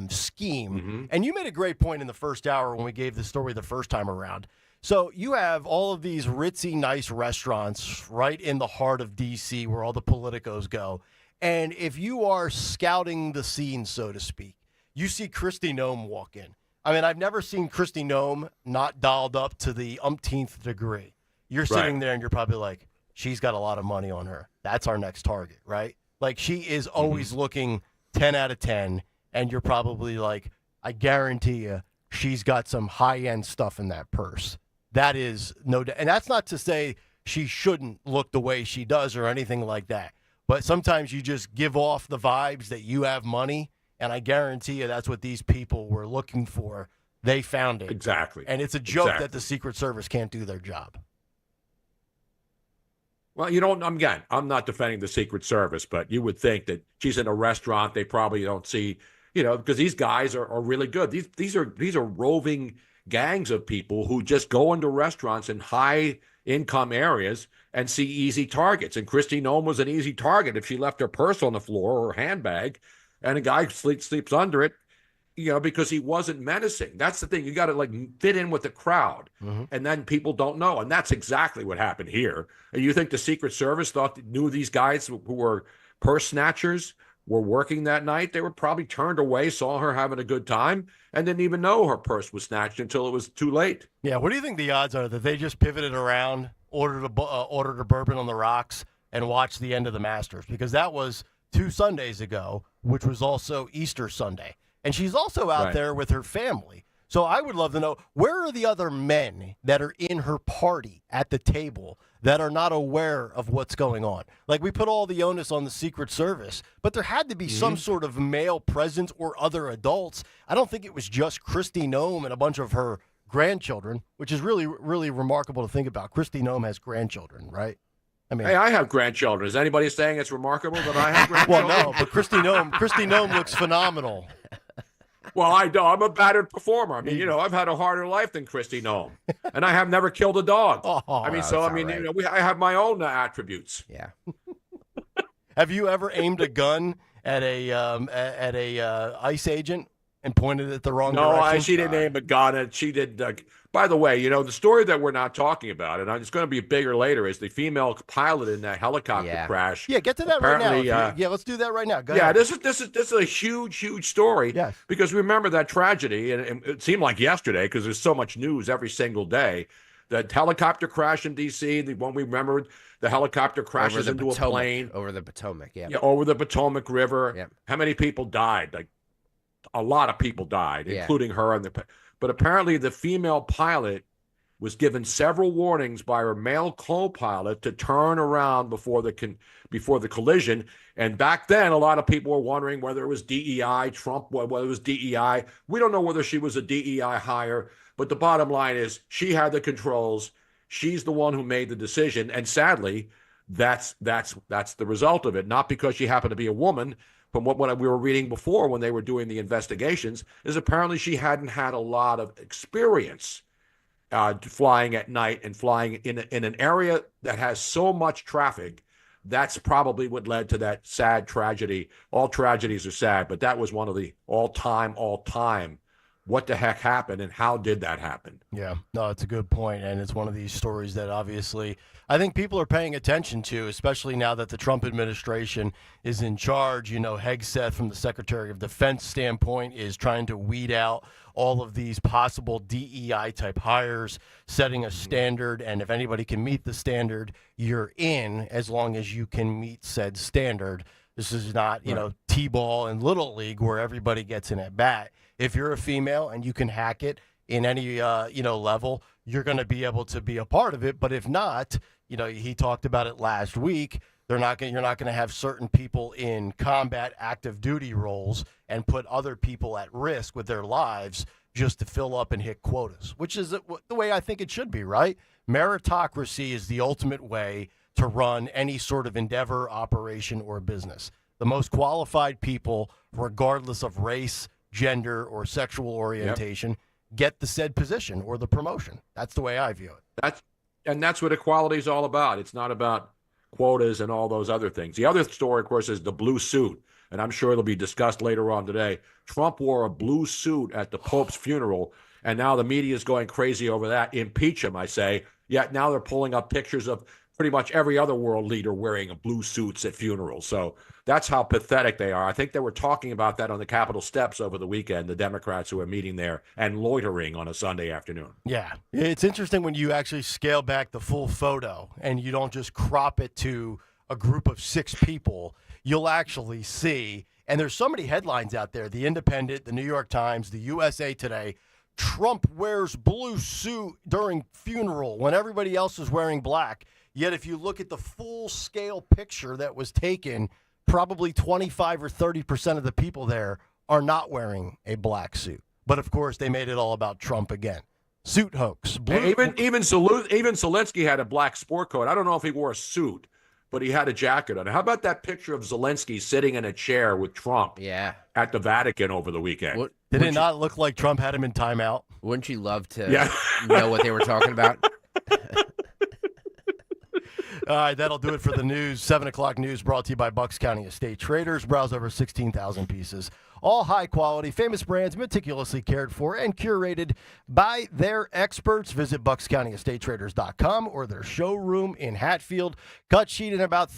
scheme. Mm-hmm. And you made a great point in the first hour when we gave the story the first time around. So you have all of these ritzy, nice restaurants right in the heart of D.C. where all the politicos go. And if you are scouting the scene, so to speak, you see Christi Noem walk in. I mean, I've never seen Christi Noem not dialed up to the umpteenth degree. You're sitting there and you're probably like, she's got a lot of money on her. That's our next target, right? Like, she is always looking 10 out of 10, and you're probably like, I guarantee you she's got some high-end stuff in that purse. That is no doubt. And that's not to say she shouldn't look the way she does or anything like that. But sometimes you just give off the vibes that you have money, and I guarantee you that's what these people were looking for. They found it. Exactly. And it's a joke that the Secret Service can't do their job. Well, I'm not defending the Secret Service, but you would think that she's in a restaurant. They probably don't see, because these guys are really good. These are roving gangs of people who just go into restaurants in high income areas and see easy targets. And Christi Noem was an easy target if she left her purse on the floor or her handbag, and a guy sleeps under it, because he wasn't menacing. That's the thing. You got to fit in with the crowd, and then people don't know. And that's exactly what happened here. And you think the Secret Service knew these guys who were purse snatchers were working that night? They were probably turned away, saw her having a good time, and didn't even know her purse was snatched until it was too late. Yeah, what do you think the odds are that they just pivoted around, ordered a bourbon on the rocks, and watched the end of the Masters? Because that was 2 Sundays ago, which was also Easter Sunday. And she's also out there with her family. So I would love to know, where are the other men that are in her party at the table that are not aware of what's going on? Like, we put all the onus on the Secret Service, but there had to be some sort of male presence or other adults. I don't think it was just Christi Noem and a bunch of her grandchildren, which is really, really remarkable to think about. Christi Noem has grandchildren, right? I mean, hey, I have grandchildren. Is anybody saying it's remarkable that I have grandchildren? Well, no, but Christi Noem looks phenomenal. Well, I do. I'm a battered performer. I mean, I've had a harder life than Christi Noem, and I have never killed a dog. I have my own attributes. Yeah. Have you ever aimed a gun at a ICE agent and pointed it the wrong direction? No, she didn't aim a gun at. She did. By the way, the story that we're not talking about, and it's going to be bigger later, is the female pilot in that helicopter crash. Yeah, get to that right now. Let's do that right now. Go ahead. This is a huge story. Yes. Because remember that tragedy, and it seemed like yesterday because there's so much news every single day. That helicopter crash in D.C., the one we remembered, the helicopter crashes into a plane. Over the Potomac, Yeah, over the Potomac River. Yep. How many people died? Like, a lot of people died, including her. But apparently the female pilot was given several warnings by her male co-pilot to turn around before the collision. And back then, a lot of people were wondering whether it was DEI, whether it was DEI. We don't know whether she was a DEI hire, but the bottom line is she had the controls. she's the one who made the decision, and sadly, that's the result of it. Not because she happened to be a woman. From what we were reading before when they were doing the investigations, is apparently she hadn't had a lot of experience flying at night and flying in an area that has so much traffic. That's probably what led to that sad tragedy. All tragedies are sad, but that was one of the all-time. What the heck happened, and how did that happen? Yeah, no, it's a good point, and it's one of these stories that obviously I think people are paying attention to, especially now that the Trump administration is in charge. You know, Hegseth, from the Secretary of Defense standpoint, is trying to weed out all of these possible DEI-type hires, setting a standard, and if anybody can meet the standard, you're in, as long as you can meet said standard. This is not, you know, T-ball and Little League where everybody gets in at bat. If you're a female and you can hack it in any, level, you're going to be able to be a part of it. But if not, you know, he talked about it last week. You're not going to have certain people in combat active duty roles and put other people at risk with their lives just to fill up and hit quotas, which is the way I think it should be, right? Meritocracy is the ultimate way to run any sort of endeavor, operation, or business. The most qualified people, regardless of race, gender, or sexual orientation, get the said position or the promotion. That's the way I view it. That's what equality is all about. It's not about quotas and all those other things. The other story, of course, is the blue suit, and I'm sure it'll be discussed later on today. Trump wore a blue suit at the Pope's funeral, and now the media is going crazy over that. Impeach him, I say. Yet now they're pulling up pictures of pretty much every other world leader wearing blue suits at funerals. So that's how pathetic they are. I think they were talking about that on the Capitol steps over the weekend, the Democrats who are meeting there and loitering on a Sunday afternoon. Yeah. It's interesting when you actually scale back the full photo and you don't just crop it to a group of 6 people. You'll actually see, and there's so many headlines out there, The Independent, the New York Times, the USA Today, Trump wears blue suit during funeral when everybody else is wearing black. Yet if you look at the full-scale picture that was taken, probably 25 or 30% of the people there are not wearing a black suit. But, of course, they made it all about Trump again. Suit hoax. Even Zelensky had a black sport coat. I don't know if he wore a suit, but he had a jacket on. How about that picture of Zelensky sitting in a chair with Trump at the Vatican over the weekend? Did it not look like Trump had him in timeout? Wouldn't you love to know what they were talking about? All right, that'll do it for the news. 7 o'clock news brought to you by Bucks County Estate Traders. Browse over 16,000 pieces. All high quality, famous brands, meticulously cared for and curated by their experts. Visit BucksCountyEstateTraders.com or their showroom in Hatfield. Cut sheet in about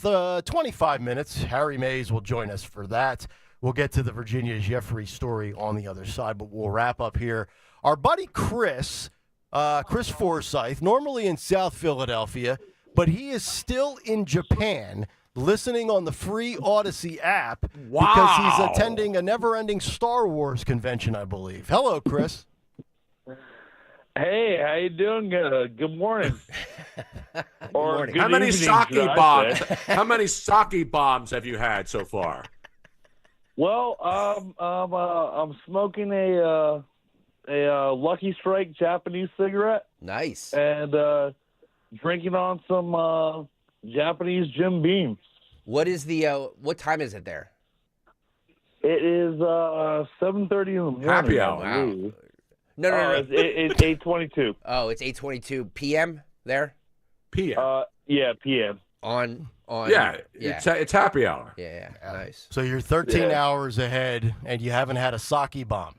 25 minutes. Harry Mays will join us for that. We'll get to the Virginia Jeffrey story on the other side, but we'll wrap up here. Our buddy Chris Forsyth, normally in South Philadelphia, but he is still in Japan listening on the free Odyssey app because he's attending a never-ending Star Wars convention, I believe. Hello, Chris. Hey, how you doing? Good morning. Or good How many evening, sake bombs? How many sake bombs have you had so far? Well, I'm smoking a Lucky Strike Japanese cigarette. Nice. And drinking on some Japanese Jim Beam. What is the what time is it there? It is 7:30 in the morning. Happy hour. Wow. No. It's 8:22. Oh, it's 8:22 p.m. there. PM. Yeah, PM. On. It's happy hour. Yeah, nice. So you're 13 hours ahead, and you haven't had a sake bomb.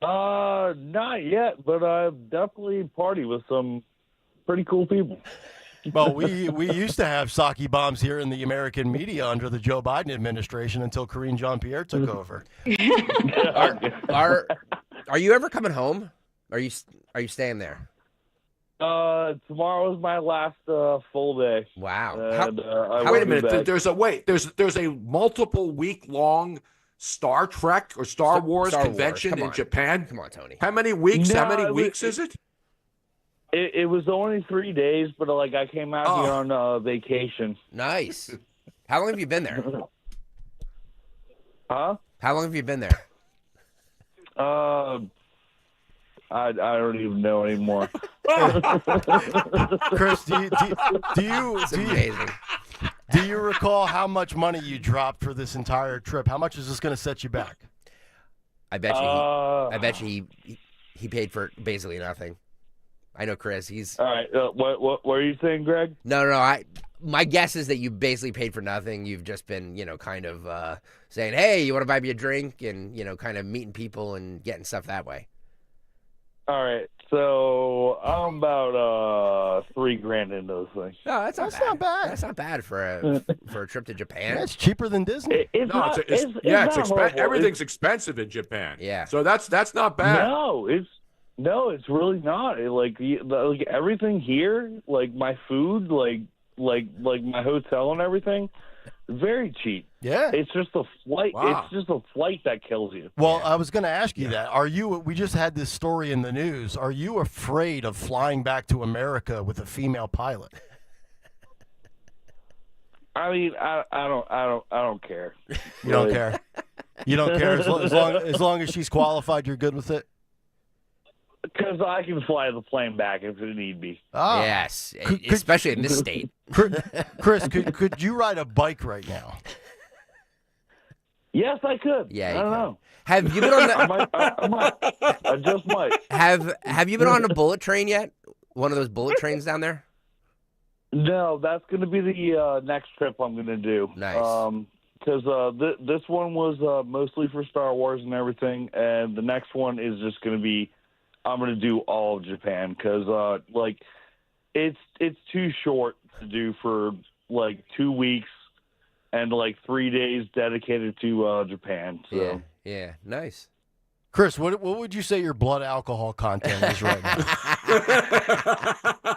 Not yet, but I definitely party with some pretty cool people. Well, we used to have sake bombs here in the American media under the Joe Biden administration until Karine Jean-Pierre took over. Are you ever coming home? Are you staying there? Tomorrow is my last full day. Wow. And, wait a minute. There's a multiple week long Star Trek or Star Wars convention in Japan. Come on, Tony. How many weeks? How many weeks is it? It was only 3 days, but I came out here on vacation. Nice. How long have you been there? Huh? How long have you been there? I don't even know anymore. Chris, do you recall how much money you dropped for this entire trip? How much is this going to set you back? I bet you he paid for basically nothing. I know Chris. He's all right. What are you saying, Greg? No. My guess is that you basically paid for nothing. You've just been, kind of saying, "Hey, you want to buy me a drink?" and kind of meeting people and getting stuff that way. All right. So I'm about $3,000 into this thing. No, that's not bad. That's not bad for a trip to Japan. That's cheaper than Disney. Everything's expensive in Japan. Yeah. So that's not bad. No, it's really not. Like everything here, like my food, like my hotel and everything, very cheap. Yeah. It's just a flight. Wow. It's just a flight that kills you. Well, I was going to ask you that. We just had this story in the news. Are you afraid of flying back to America with a female pilot? I mean, I don't care. You don't care. You don't care as long as she's qualified. You're good with it. Because I can fly the plane back if it need be. Oh. Yes, especially in this state. Chris, could you ride a bike right now? Yes, I could. Yeah, I don't know. Have you been on the? I might. I just might. Have you been on a bullet train yet? One of those bullet trains down there? No, that's going to be the next trip I'm going to do. Nice. Because this one was mostly for Star Wars and everything, and the next one is just going to be. I'm going to do all of Japan because it's too short to do for 2 weeks and 3 days dedicated to Japan. So. Yeah, nice. Chris, what would you say your blood alcohol content is right now?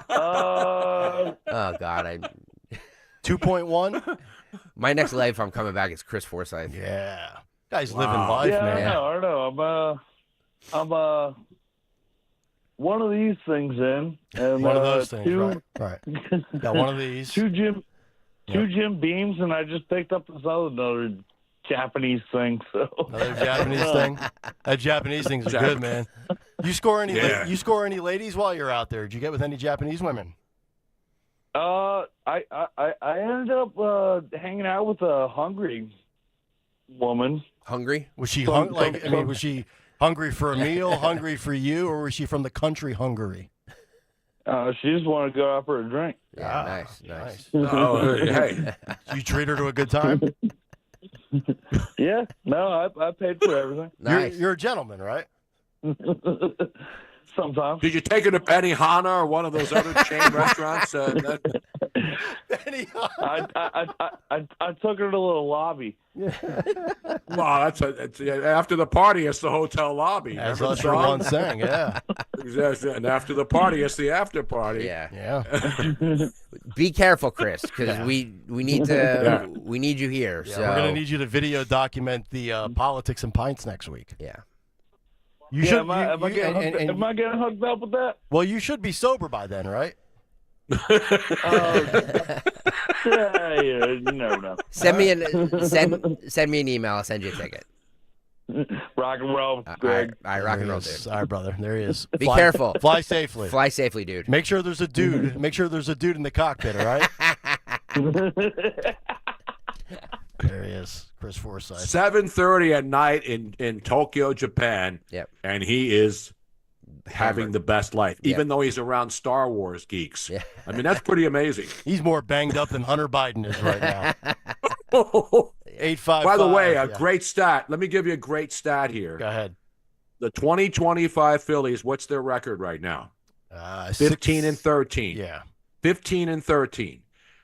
Oh God, 2.1. My next life, I'm coming back. Is Chris Forsyth. Yeah, guy's living life, man. I don't know. I'm one of these things in, and one of those things, right? Got one of these. Two Jim Beams, and I just picked up this another Japanese thing. So another Japanese thing. That Japanese thing's good, man. You score any? You score any ladies while you're out there? Did you get with any Japanese women? I ended up hanging out with a hungry woman. Hungry? Was she was she hungry for a meal, hungry for you, or was she from the country Hungary? She just wanted to go out for a drink. Yeah, nice. Oh, hey. You treat her to a good time? Yeah. No, I paid for everything. Nice. You're a gentleman, right? Sometimes. Did you take her to Benihana or one of those other chain restaurants? I took her to a little lobby. Well, that's after the party, it's the hotel lobby. As Usher once sang, yeah. Exactly. And after the party, it's the after party. Yeah. Be careful, Chris, because we need to we need you here. Yeah, so we're gonna need you to video document the politics and pints next week. Yeah. You should. Am I getting hooked up with that? Well, you should be sober by then, right? No. Send me an email. I'll send you a ticket. Rock and roll, Greg. All right, rock and roll, dude. All right, brother. There he is. Be careful. Fly safely. Fly safely, dude. Make sure there's a dude. Make sure there's a dude in the cockpit. All right. There he is, Chris Forsyth. 7:30 at night in Tokyo, Japan. Yep. And he is having the best life, even though he's around Star Wars geeks. Yeah. I mean, that's pretty amazing. He's more banged up than Hunter Biden is right now. 855. By the way, a great stat. Let me give you a great stat here. Go ahead. The 2025 Phillies, what's their record right now? 15-13. Yeah. 15-13.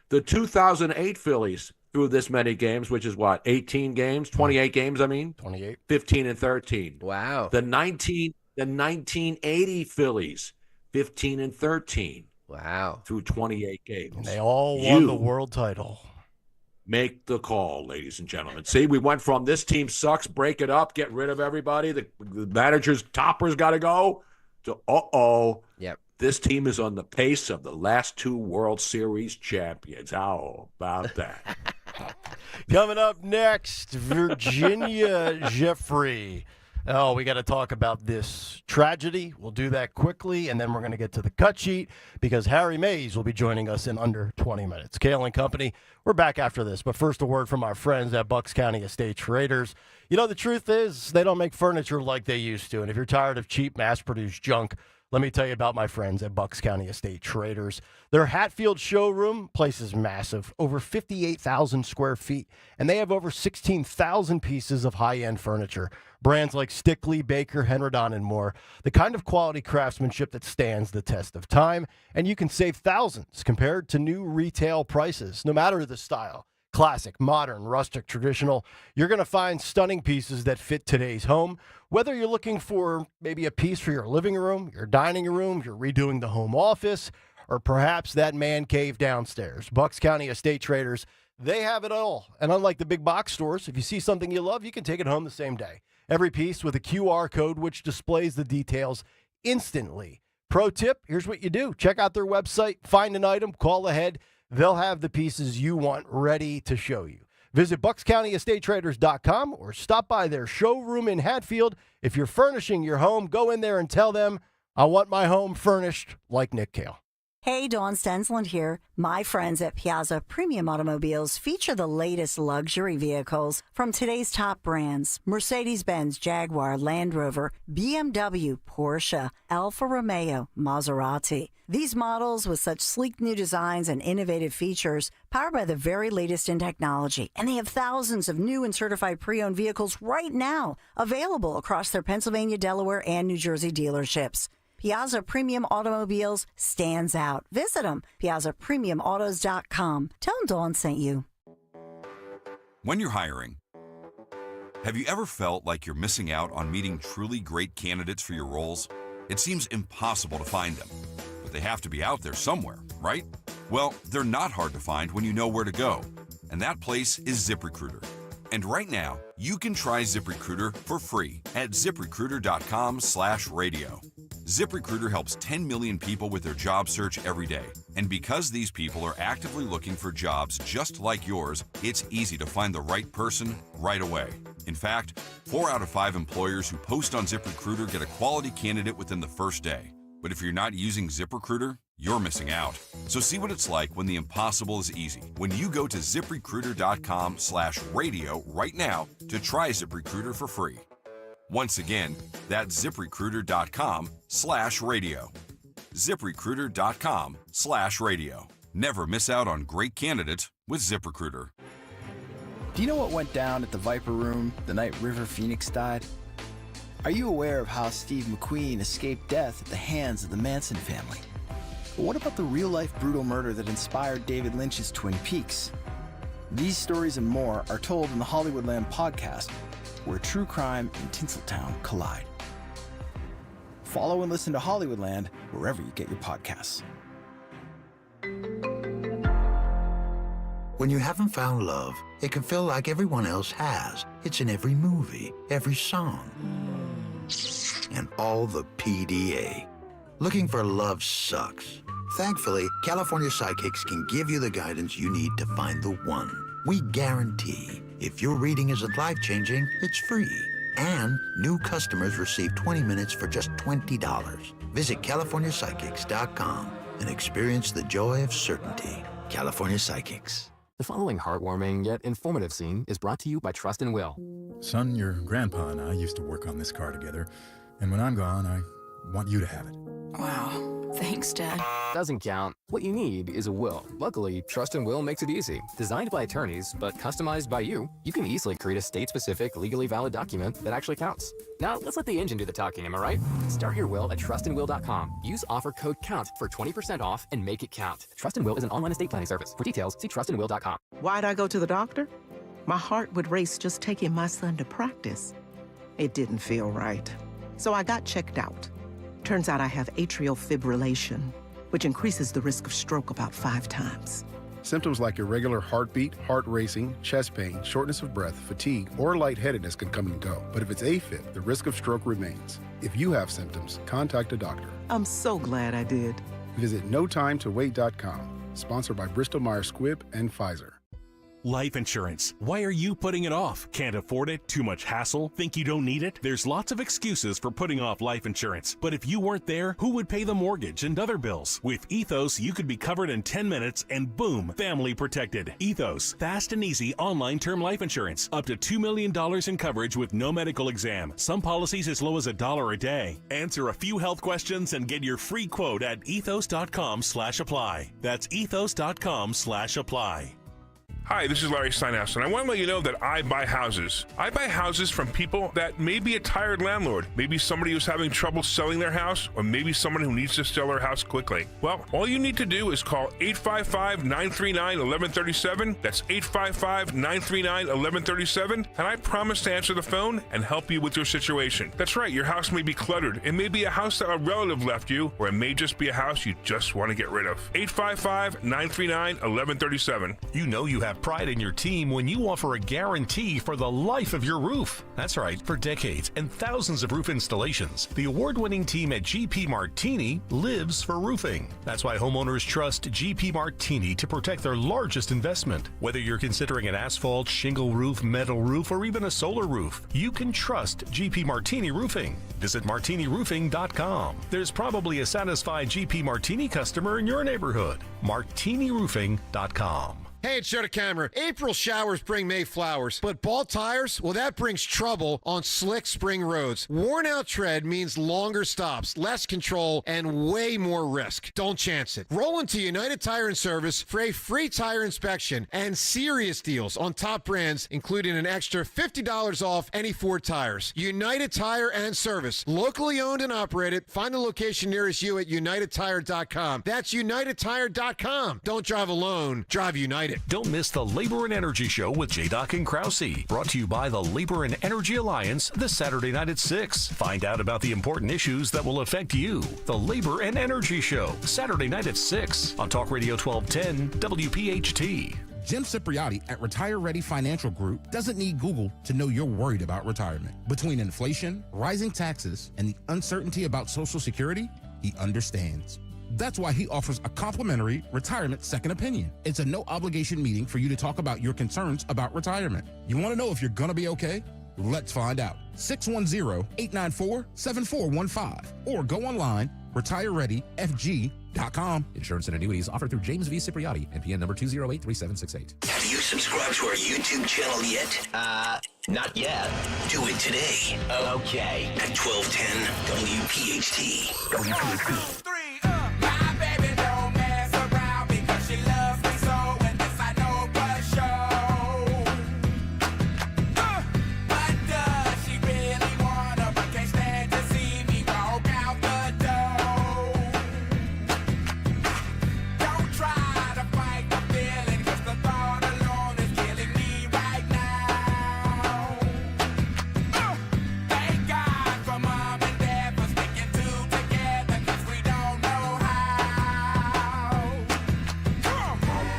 The 2008 Phillies through this many games, which is what, 18 games, 28 games, I mean? 28. 15-13. Wow. The 1980 Phillies, 15-13. Wow. Through 28 games. And they all won the world title. Make the call, ladies and gentlemen. See, we went from this team sucks, break it up, get rid of everybody, the manager's topper's got to go, to Yep. This team is on the pace of the last two World Series champions. How about that? Coming up next, Virginia Jeffrey Oh, we got to talk about this tragedy. We'll do that quickly, and then we're going to get to the cut sheet because Harry Mays will be joining us in under 20 minutes. Kayal and Company, we're back after this. But first, a word from our friends at Bucks County Estate Traders. You know, the truth is they don't make furniture like they used to. And if you're tired of cheap, mass-produced junk, let me tell you about my friends at Bucks County Estate Traders. Their Hatfield showroom place is massive, over 58,000 square feet, and they have over 16,000 pieces of high-end furniture. Brands like Stickley, Baker, Henredon, and more. The kind of quality craftsmanship that stands the test of time, and you can save thousands compared to new retail prices, no matter the style. Classic, modern, rustic, traditional. You're going to find stunning pieces that fit today's home. Whether you're looking for maybe a piece for your living room, your dining room, you're redoing the home office, or perhaps that man cave downstairs. Bucks County Estate Traders, they have it all. And unlike the big box stores, if you see something you love, you can take it home the same day. Every piece with a QR code which displays the details instantly. Pro tip, here's what you do. Check out their website, find an item, call ahead. They'll have the pieces you want ready to show you. Visit BucksCountyEstateTraders.com or stop by their showroom in Hatfield. If you're furnishing your home, go in there and tell them, I want my home furnished like Nick Kayal. Hey, Dawn Stensland here. My friends at Piazza Premium Automobiles feature the latest luxury vehicles from today's top brands: Mercedes-Benz, Jaguar, Land Rover, BMW, Porsche, Alfa Romeo, Maserati. These models with such sleek new designs and innovative features, powered by the very latest in technology. And they have thousands of new and certified pre-owned vehicles right now available across their Pennsylvania, Delaware, and New Jersey dealerships. Piazza Premium Automobiles stands out. Visit them, PiazzaPremiumAutos.com. Tell them Dawn sent you. When you're hiring, have you ever felt like you're missing out on meeting truly great candidates for your roles? It seems impossible to find them, but they have to be out there somewhere, right? Well, they're not hard to find when you know where to go, and that place is ZipRecruiter. And right now, you can try ZipRecruiter for free at ZipRecruiter.com/radio. ZipRecruiter helps 10 million people with their job search every day. And because these people are actively looking for jobs just like yours, it's easy to find the right person right away. In fact, 4 out of 5 employers who post on ZipRecruiter get a quality candidate within the first day. But if you're not using ZipRecruiter, you're missing out. So see what it's like when the impossible is easy. When you go to ZipRecruiter.com/radio right now to try ZipRecruiter for free. Once again, that's ZipRecruiter.com/radio. ZipRecruiter.com/radio. Never miss out on great candidates with ZipRecruiter. Do you know what went down at the Viper Room the night River Phoenix died? Are you aware of how Steve McQueen escaped death at the hands of the Manson family? But what about the real-life brutal murder that inspired David Lynch's Twin Peaks? These stories and more are told in the Hollywoodland podcast, where true crime and Tinseltown collide. Follow and listen to Hollywoodland wherever you get your podcasts. When you haven't found love, it can feel like everyone else has. It's in every movie, every song, and all the PDA. Looking for love sucks. Thankfully, California Psychics can give you the guidance you need to find the one. We guarantee if your reading isn't life-changing, it's free. And new customers receive 20 minutes for just $20. Visit CaliforniaPsychics.com and experience the joy of certainty. California Psychics. The following heartwarming yet informative scene is brought to you by Trust and Will. Son, your grandpa and I used to work on this car together, and when I'm gone, I want you to have it. Wow. Thanks, Dad. Doesn't count. What you need is a will. Luckily, Trust and Will makes it easy. Designed by attorneys, but customized by you, you can easily create a state-specific, legally valid document that actually counts. Now, let's let the engine do the talking, am I right? Start your will at trustandwill.com. Use offer code COUNT for 20% off and make it count. Trust and Will is an online estate planning service. For details, see trustandwill.com. Why'd I go to the doctor? My heart would race just taking my son to practice. It didn't feel right. So I got checked out. Turns out I have atrial fibrillation, which increases the risk of stroke about 5 times. Symptoms like irregular heartbeat, heart racing, chest pain, shortness of breath, fatigue, or lightheadedness can come and go. But if it's AFib, the risk of stroke remains. If you have symptoms, contact a doctor. I'm so glad I did. Visit NoTimeToWait.com. Sponsored by Bristol Myers Squibb and Pfizer. Life insurance. Why are you putting it off? Can't afford it? Too much hassle? Think you don't need it? There's lots of excuses for putting off life insurance. But if you weren't there, who would pay the mortgage and other bills? With Ethos, you could be covered in 10 minutes and boom, family protected. Ethos, fast and easy online term life insurance. Up to $2 million in coverage with no medical exam. Some policies as low as $1 a day. Answer a few health questions and get your free quote at ethos.com/apply. That's ethos.com/apply. Hi, this is Larry Steinhaus, and I want to let you know that I buy houses. I buy houses from people that may be a tired landlord, maybe somebody who's having trouble selling their house, or maybe someone who needs to sell their house quickly. Well, all you need to do is call 855-939-1137. That's 855-939-1137, and I promise to answer the phone and help you with your situation. That's right, your house may be cluttered. It may be a house that a relative left you, or it may just be a house you just want to get rid of. 855-939-1137. You know you have pride in your team when you offer a guarantee for the life of your roof. That's right, for decades and thousands of roof installations, the award-winning team at GP Martini lives for roofing. That's why homeowners trust GP Martini to protect their largest investment. Whether you're considering an asphalt, shingle roof, metal roof, or even a solar roof, you can trust GP Martini Roofing. Visit martiniroofing.com. There's probably a satisfied GP Martini customer in your neighborhood. martiniroofing.com. Hey, it's Joe DeCamera. April showers bring May flowers, but bald tires, well, that brings trouble on slick spring roads. Worn out tread means longer stops, less control, and way more risk. Don't chance it. Roll into United Tire and Service for a free tire inspection and serious deals on top brands, including an extra $50 off any Ford tires. United Tire and Service, locally owned and operated. Find the location nearest you at unitedtire.com. That's unitedtire.com. Don't drive alone. Drive United. Don't miss the Labor and Energy Show with J-Doc and Krause, brought to you by the Labor and Energy Alliance this Saturday night at 6. Find out about the important issues that will affect you. The Labor and Energy Show, Saturday night at 6 on Talk Radio 1210 WPHT. Jim Cipriotti at Retire Ready Financial Group doesn't need Google to know you're worried about retirement. Between inflation, rising taxes, and the uncertainty about Social Security, he understands. That's why he offers a complimentary retirement second opinion. It's a no-obligation meeting for you to talk about your concerns about retirement. You want to know if you're going to be okay? Let's find out. 610-894-7415 or go online, retirereadyfg.com. Insurance and annuities offered through James V. Cipriotti, NPN number 2083768. Have you subscribed to our YouTube channel yet? Not yet. Do it today. Okay. At 1210 WPHT. WPHT.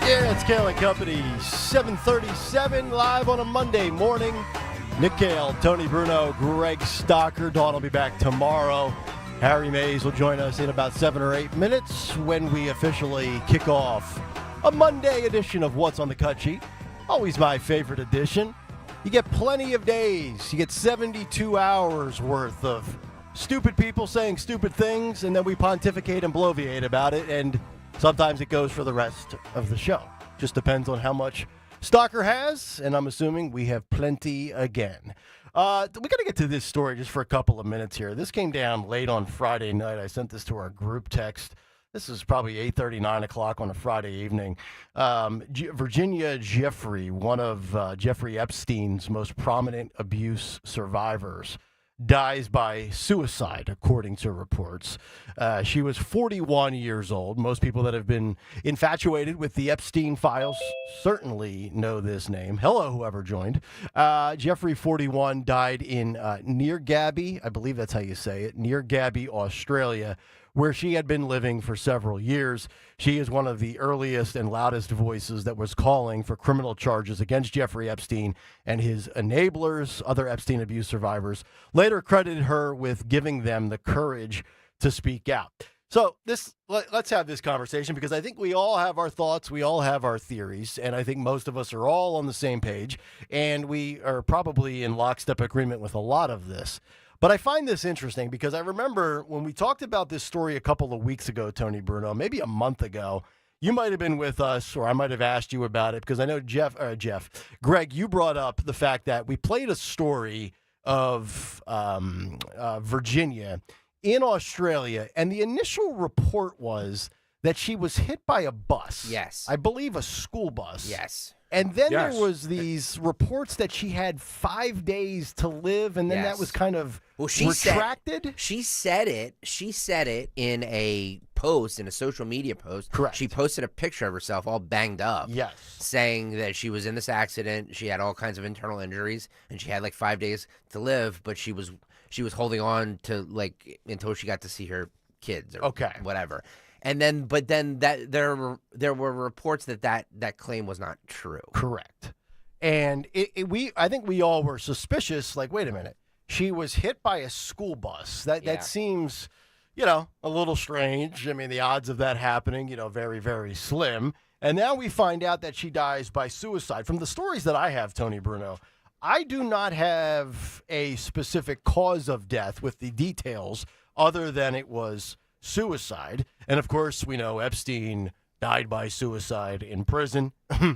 Yeah, it's Kayal and Company, 7:37, live on a Monday morning. Nick Kayal, Tony Bruno, Greg Stocker. Dawn will be back tomorrow. Harry Mays will join us in about 7 or 8 minutes when we officially kick off a Monday edition of What's on the Cut Sheet. Always my favorite edition. You get plenty of days. You get 72 hours worth of stupid people saying stupid things, and then we pontificate and bloviate about it, and sometimes it goes for the rest of the show. Just depends on how much Stalker has, and I'm assuming we have plenty again. We got to get to this story just for a couple of minutes here. This came down late on Friday night. I sent this to our group text. This is probably 8:30, 9 o'clock on a Friday evening. Virginia Jeffrey, one of Jeffrey Epstein's most prominent abuse survivors, dies by suicide, according to reports. She was 41 years old. Most people that have been infatuated with the Epstein files certainly know this name. Hello, whoever joined. Jeffrey, 41, died in near Gabby, I believe that's how you say it, near Gabby, Australia, where she had been living for several years. She is one of the earliest and loudest voices that was calling for criminal charges against Jeffrey Epstein and his enablers. Other Epstein abuse survivors later credited her with giving them the courage to speak out. So let's have this conversation because I think we all have our thoughts, we all have our theories, and I think most of us are all on the same page, and we are probably in lockstep agreement with a lot of this. But I find this interesting because I remember when we talked about this story a couple of weeks ago, Tony Bruno, maybe a month ago, you might have been with us, or I might have asked you about it because I know Greg, you brought up the fact that we played a story of Virginia in Australia, and the initial report was that she was hit by a bus. Yes. I believe a school bus. Yes. And then there was these reports that she had 5 days to live, and then that was kind of retracted. She said it in a post, in a social media post. Correct. She posted a picture of herself all banged up. Yes. Saying that she was in this accident, she had all kinds of internal injuries, and she had like 5 days to live, but she was holding on to like until she got to see her kids or whatever. And then, but then that there were reports that claim was not true. Correct. And I think we all were suspicious. Like, wait a minute, she was hit by a school bus. That seems, a little strange. I mean, the odds of that happening, very, very slim. And now we find out that she dies by suicide. From the stories that I have, Tony Bruno, I do not have a specific cause of death with the details other than it was suicide. And of course, we know Epstein died by suicide in prison.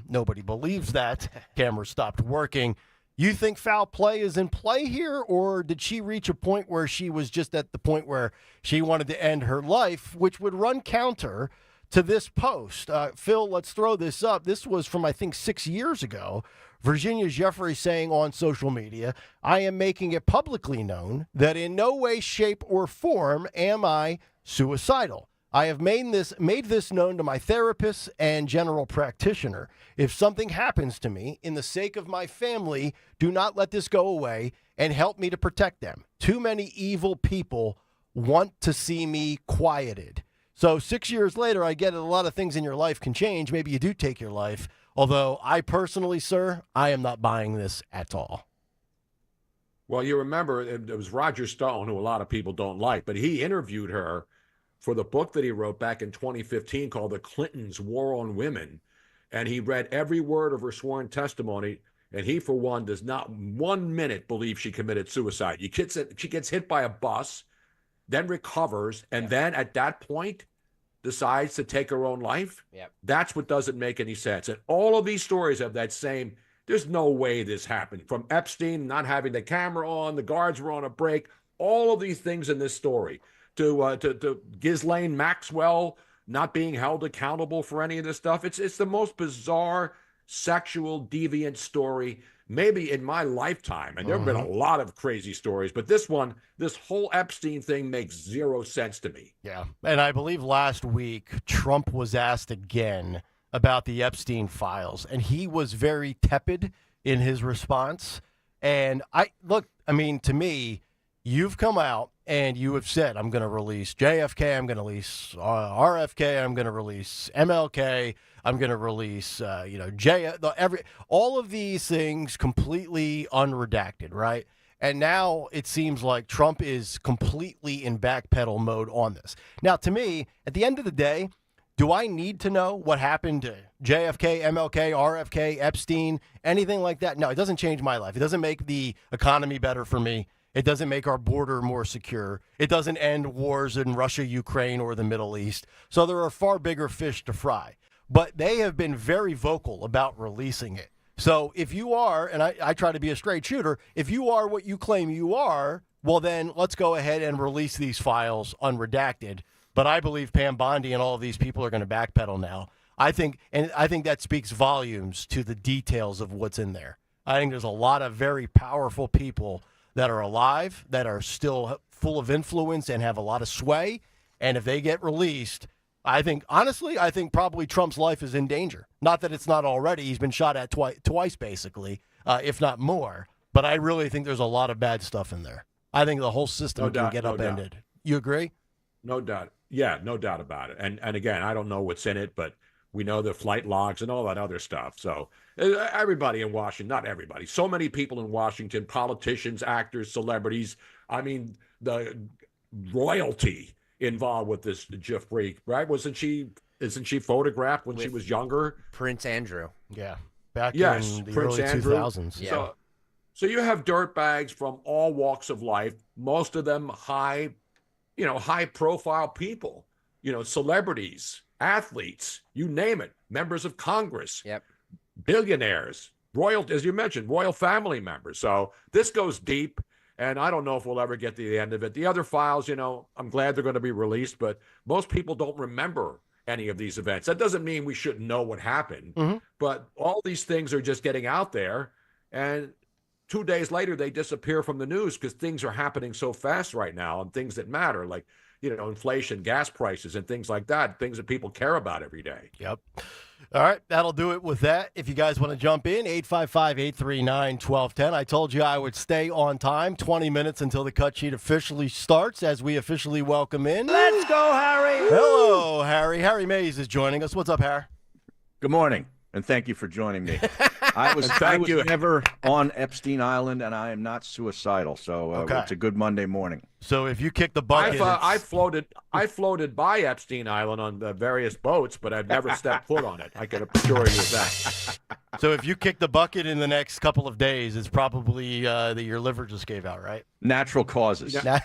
Nobody believes that. Camera stopped working. You think foul play is in play here, or did she reach a point where she was just at the point where she wanted to end her life, which would run counter to this post? Phil, let's throw this up. This was from, I think, 6 years ago. Virginia Jeffrey saying on social media, I am making it publicly known that in no way, shape, or form am I suicidal. I have made this known to my therapist and general practitioner. If something happens to me, in the sake of my family, do not let this go away and help me to protect them. Too many evil people want to see me quieted. So 6 years later, I get it, a lot of things in your life can change. Maybe you do take your life. Although I personally, sir, I am not buying this at all. Well, you remember it was Roger Stone, who a lot of people don't like, but he interviewed her for the book that he wrote back in 2015 called The Clintons' War on Women. And he read every word of her sworn testimony. And he, for one, does not 1 minute believe she committed suicide. She gets hit by a bus, then recovers, and then at that point decides to take her own life. Yep. That's what doesn't make any sense. And all of these stories have that same, there's no way this happened. From Epstein not having the camera on, the guards were on a break, all of these things in this story, to Ghislaine Maxwell not being held accountable for any of this stuff. It's the most bizarre sexual deviant story maybe in my lifetime. And there have been a lot of crazy stories, but this whole Epstein thing makes zero sense to me. Yeah. And I believe last week, Trump was asked again about the Epstein files, and he was very tepid in his response. And to me, you've come out and you have said, I'm going to release JFK, I'm going to release RFK, I'm going to release MLK, I'm going to release, all of these things completely unredacted, right? And now it seems like Trump is completely in backpedal mode on this. Now, to me, at the end of the day, do I need to know what happened to JFK, MLK, RFK, Epstein, anything like that? No, it doesn't change my life. It doesn't make the economy better for me. It doesn't make our border more secure. It doesn't end wars in Russia, Ukraine, or the Middle East. So there are far bigger fish to fry. But they have been very vocal about releasing it. So if you are, and I try to be a straight shooter, if you are what you claim you are, well then let's go ahead and release these files unredacted. But I believe Pam Bondi and all of these people are going to backpedal now. I think that speaks volumes to the details of what's in there. I think there's a lot of very powerful people that are alive, that are still full of influence and have a lot of sway. And if they get released, I think probably Trump's life is in danger. Not that it's not already. He's been shot at twice, basically, if not more. But I really think there's a lot of bad stuff in there. I think the whole system can get upended. You agree? No doubt. Yeah, no doubt about it. And again, I don't know what's in it, but we know the flight logs and all that other stuff. So everybody in Washington, not everybody, so many people in Washington, politicians, actors, celebrities, I mean, the royalty involved with this Jeffrey, right? Isn't she photographed when she was younger? Prince Andrew. Yeah. Back in the Prince early Andrew. 2000s. Yeah. So you have dirtbags from all walks of life, most of them high profile people, celebrities, athletes, you name it, members of Congress, billionaires, as you mentioned, royal family members. So this goes deep, and I don't know if we'll ever get to the end of it. The other files, I'm glad they're going to be released, but most people don't remember any of these events. That doesn't mean we shouldn't know what happened, but all these things are just getting out there, and 2 days later they disappear from the news because things are happening so fast right now, and things that matter, like inflation, gas prices, and things like that, things that people care about every day. Yep. All right, that'll do it with that. If you guys want to jump in, 855-839-1210. I told you I would stay on time, 20 minutes until the cut sheet officially starts as we officially welcome in. Let's go, Harry. Hello, Harry. Harry Mays is joining us. What's up, Harry? Good morning, and thank you for joining me. I was never on Epstein Island, and I am not suicidal, so it's a good Monday morning. So if you kick the bucket, I floated by Epstein Island on the various boats, but I've never stepped foot on it. I can assure you of that. So if you kick the bucket in the next couple of days, it's probably that your liver just gave out, right? Natural causes. Yeah.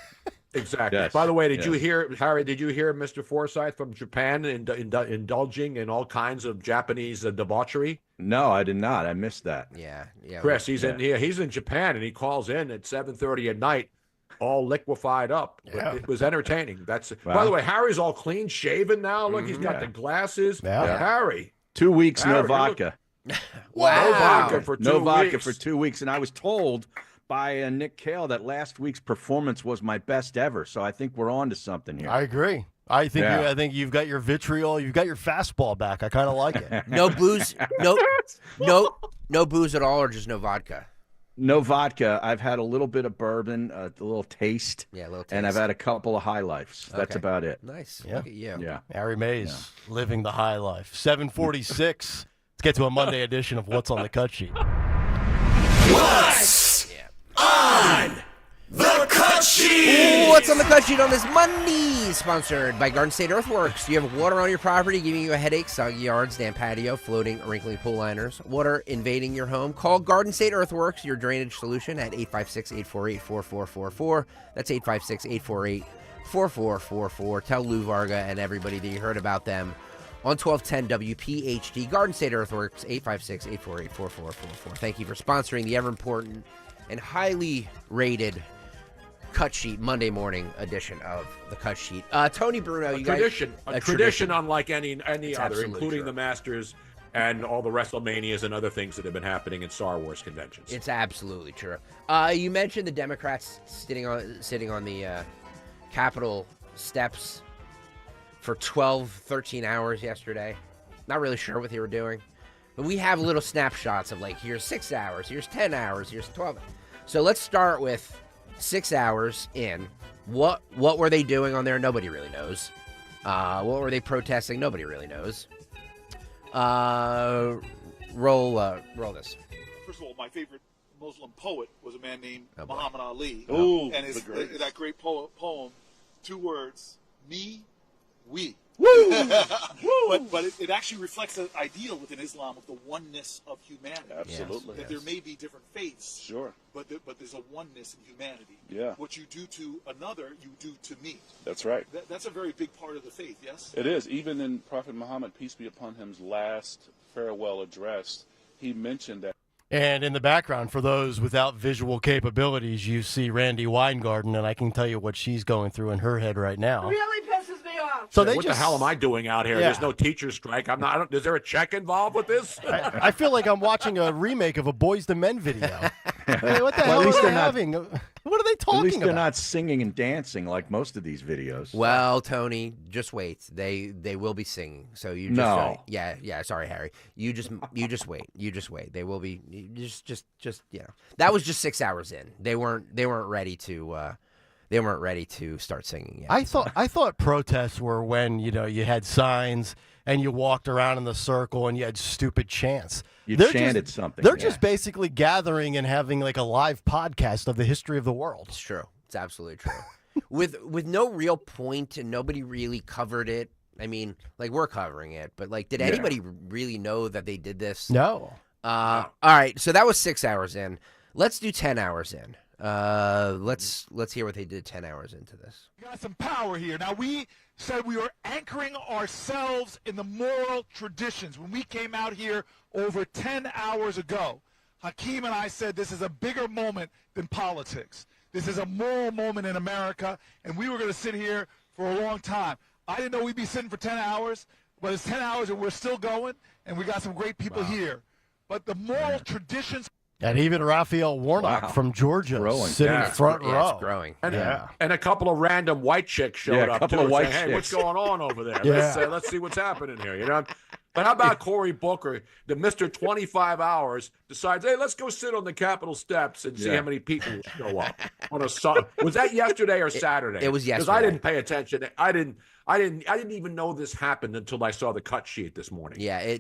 Exactly. Yes. By the way, did you hear, Harry, did you hear Mr. Forsyth from Japan indulging in all kinds of Japanese debauchery? No, I did not. I missed that. Yeah. Chris, he's in Japan, and he calls in at 7:30 at night, all liquefied up. Yeah. It was entertaining. Wow. By the way, Harry's all clean shaven now. Look, he's got the glasses. Yeah. Harry. 2 weeks, Harry, no vodka. Wow. No vodka for 2 weeks. No vodka for 2 weeks, and I was told by Nick Kayal that last week's performance was my best ever. So I think we're on to something here. I agree. I think you've got your vitriol, you've got your fastball back. I kind of like it. No booze, no booze at all, or just no vodka. No vodka. I've had a little bit of bourbon, a little taste. Yeah, a little taste. And I've had a couple of high lifes. That's about it. Nice. Yeah. Look at you. Yeah. Harry Mays, living the high life. 7:46. Let's get to a Monday edition of What's on the Cut Sheet. What's on the Cut Sheet? What's on the Cut Sheet on this Monday? Sponsored by Garden State Earthworks. Do you have water on your property giving you a headache, soggy yards, damp patio, floating, wrinkly pool liners, water invading your home? Call Garden State Earthworks, your drainage solution, at 856-848-4444. That's 856-848-4444. Tell Lou Varga and everybody that you heard about them on 1210 WPHT. Garden State Earthworks, 856-848-4444. Thank you for sponsoring the ever-important and highly rated Cut Sheet Monday morning edition of the Cut Sheet. Tony Bruno, a tradition unlike any other, including true. the Masters and all the WrestleManias and other things that have been happening in Star Wars conventions. It's absolutely true. You mentioned the Democrats sitting on the Capitol steps for 12, 13 hours yesterday. Not really sure what they were doing. But we have little snapshots of here's 6 hours, here's 10 hours, here's 12. So let's start with 6 hours in. What were they doing on there? Nobody really knows. What were they protesting? Nobody really knows. Roll this. First of all, my favorite Muslim poet was a man named Muhammad Ali. Ooh, and that great poem, 2 words, me, we. Woo! But it actually reflects an ideal within Islam of the oneness of humanity. Absolutely. That there may be different faiths. Sure. But there's a oneness in humanity. Yeah. What you do to another, you do to me. That's right. That's a very big part of the faith, yes? It is. Even in Prophet Muhammad, peace be upon him's last farewell address, he mentioned that. And in the background, for those without visual capabilities, you see Randy Weingarten, and I can tell you what she's going through in her head right now. Really pisses me off. So what the hell am I doing out here? Yeah. There's no teacher strike. Is there a check involved with this? I feel like I'm watching a remake of a Boys to Men video. Hey, what the hell are they having? What are they talking about? At least they're not singing and dancing like most of these videos. Well, Tony, just wait. They will be singing. So you just wait. Yeah. Sorry, Harry. You just wait. You just wait. They will be. Just That was just 6 hours in. They weren't ready to. They weren't ready to start singing yet. I thought protests were when you had signs and you walked around in the circle and you had stupid chants. You chanted something. They're just basically gathering and having a live podcast of the history of the world. It's true. It's absolutely true. with no real point and nobody really covered it. I mean, like, we're covering it, but like, did anybody really know that they did this? No. All right, so that was 6 hours in. Let's do 10 hours in. Let's hear what they did 10 hours into this. We got some power here. Now, we said we were anchoring ourselves in the moral traditions when we came out here over 10 hours ago. Hakeem and I said this is a bigger moment than politics. This is a moral moment in America, and we were going to sit here for a long time. I didn't know we'd be sitting for 10 hours, but it's 10 hours and we're still going, and we got some great people here. But the moral traditions. And even Raphael Warnock from Georgia sitting front row. Yeah, it's growing. And a couple of random white chicks showed up, too, saying, hey, what's going on over there? Let's see what's happening here, you know? But how about Cory Booker, the Mr. 25 Hours, decides, hey, let's go sit on the Capitol steps and see how many people show up. Was that yesterday or Saturday? It was yesterday. Because I didn't pay attention. I didn't even know this happened until I saw the cut sheet this morning. Yeah,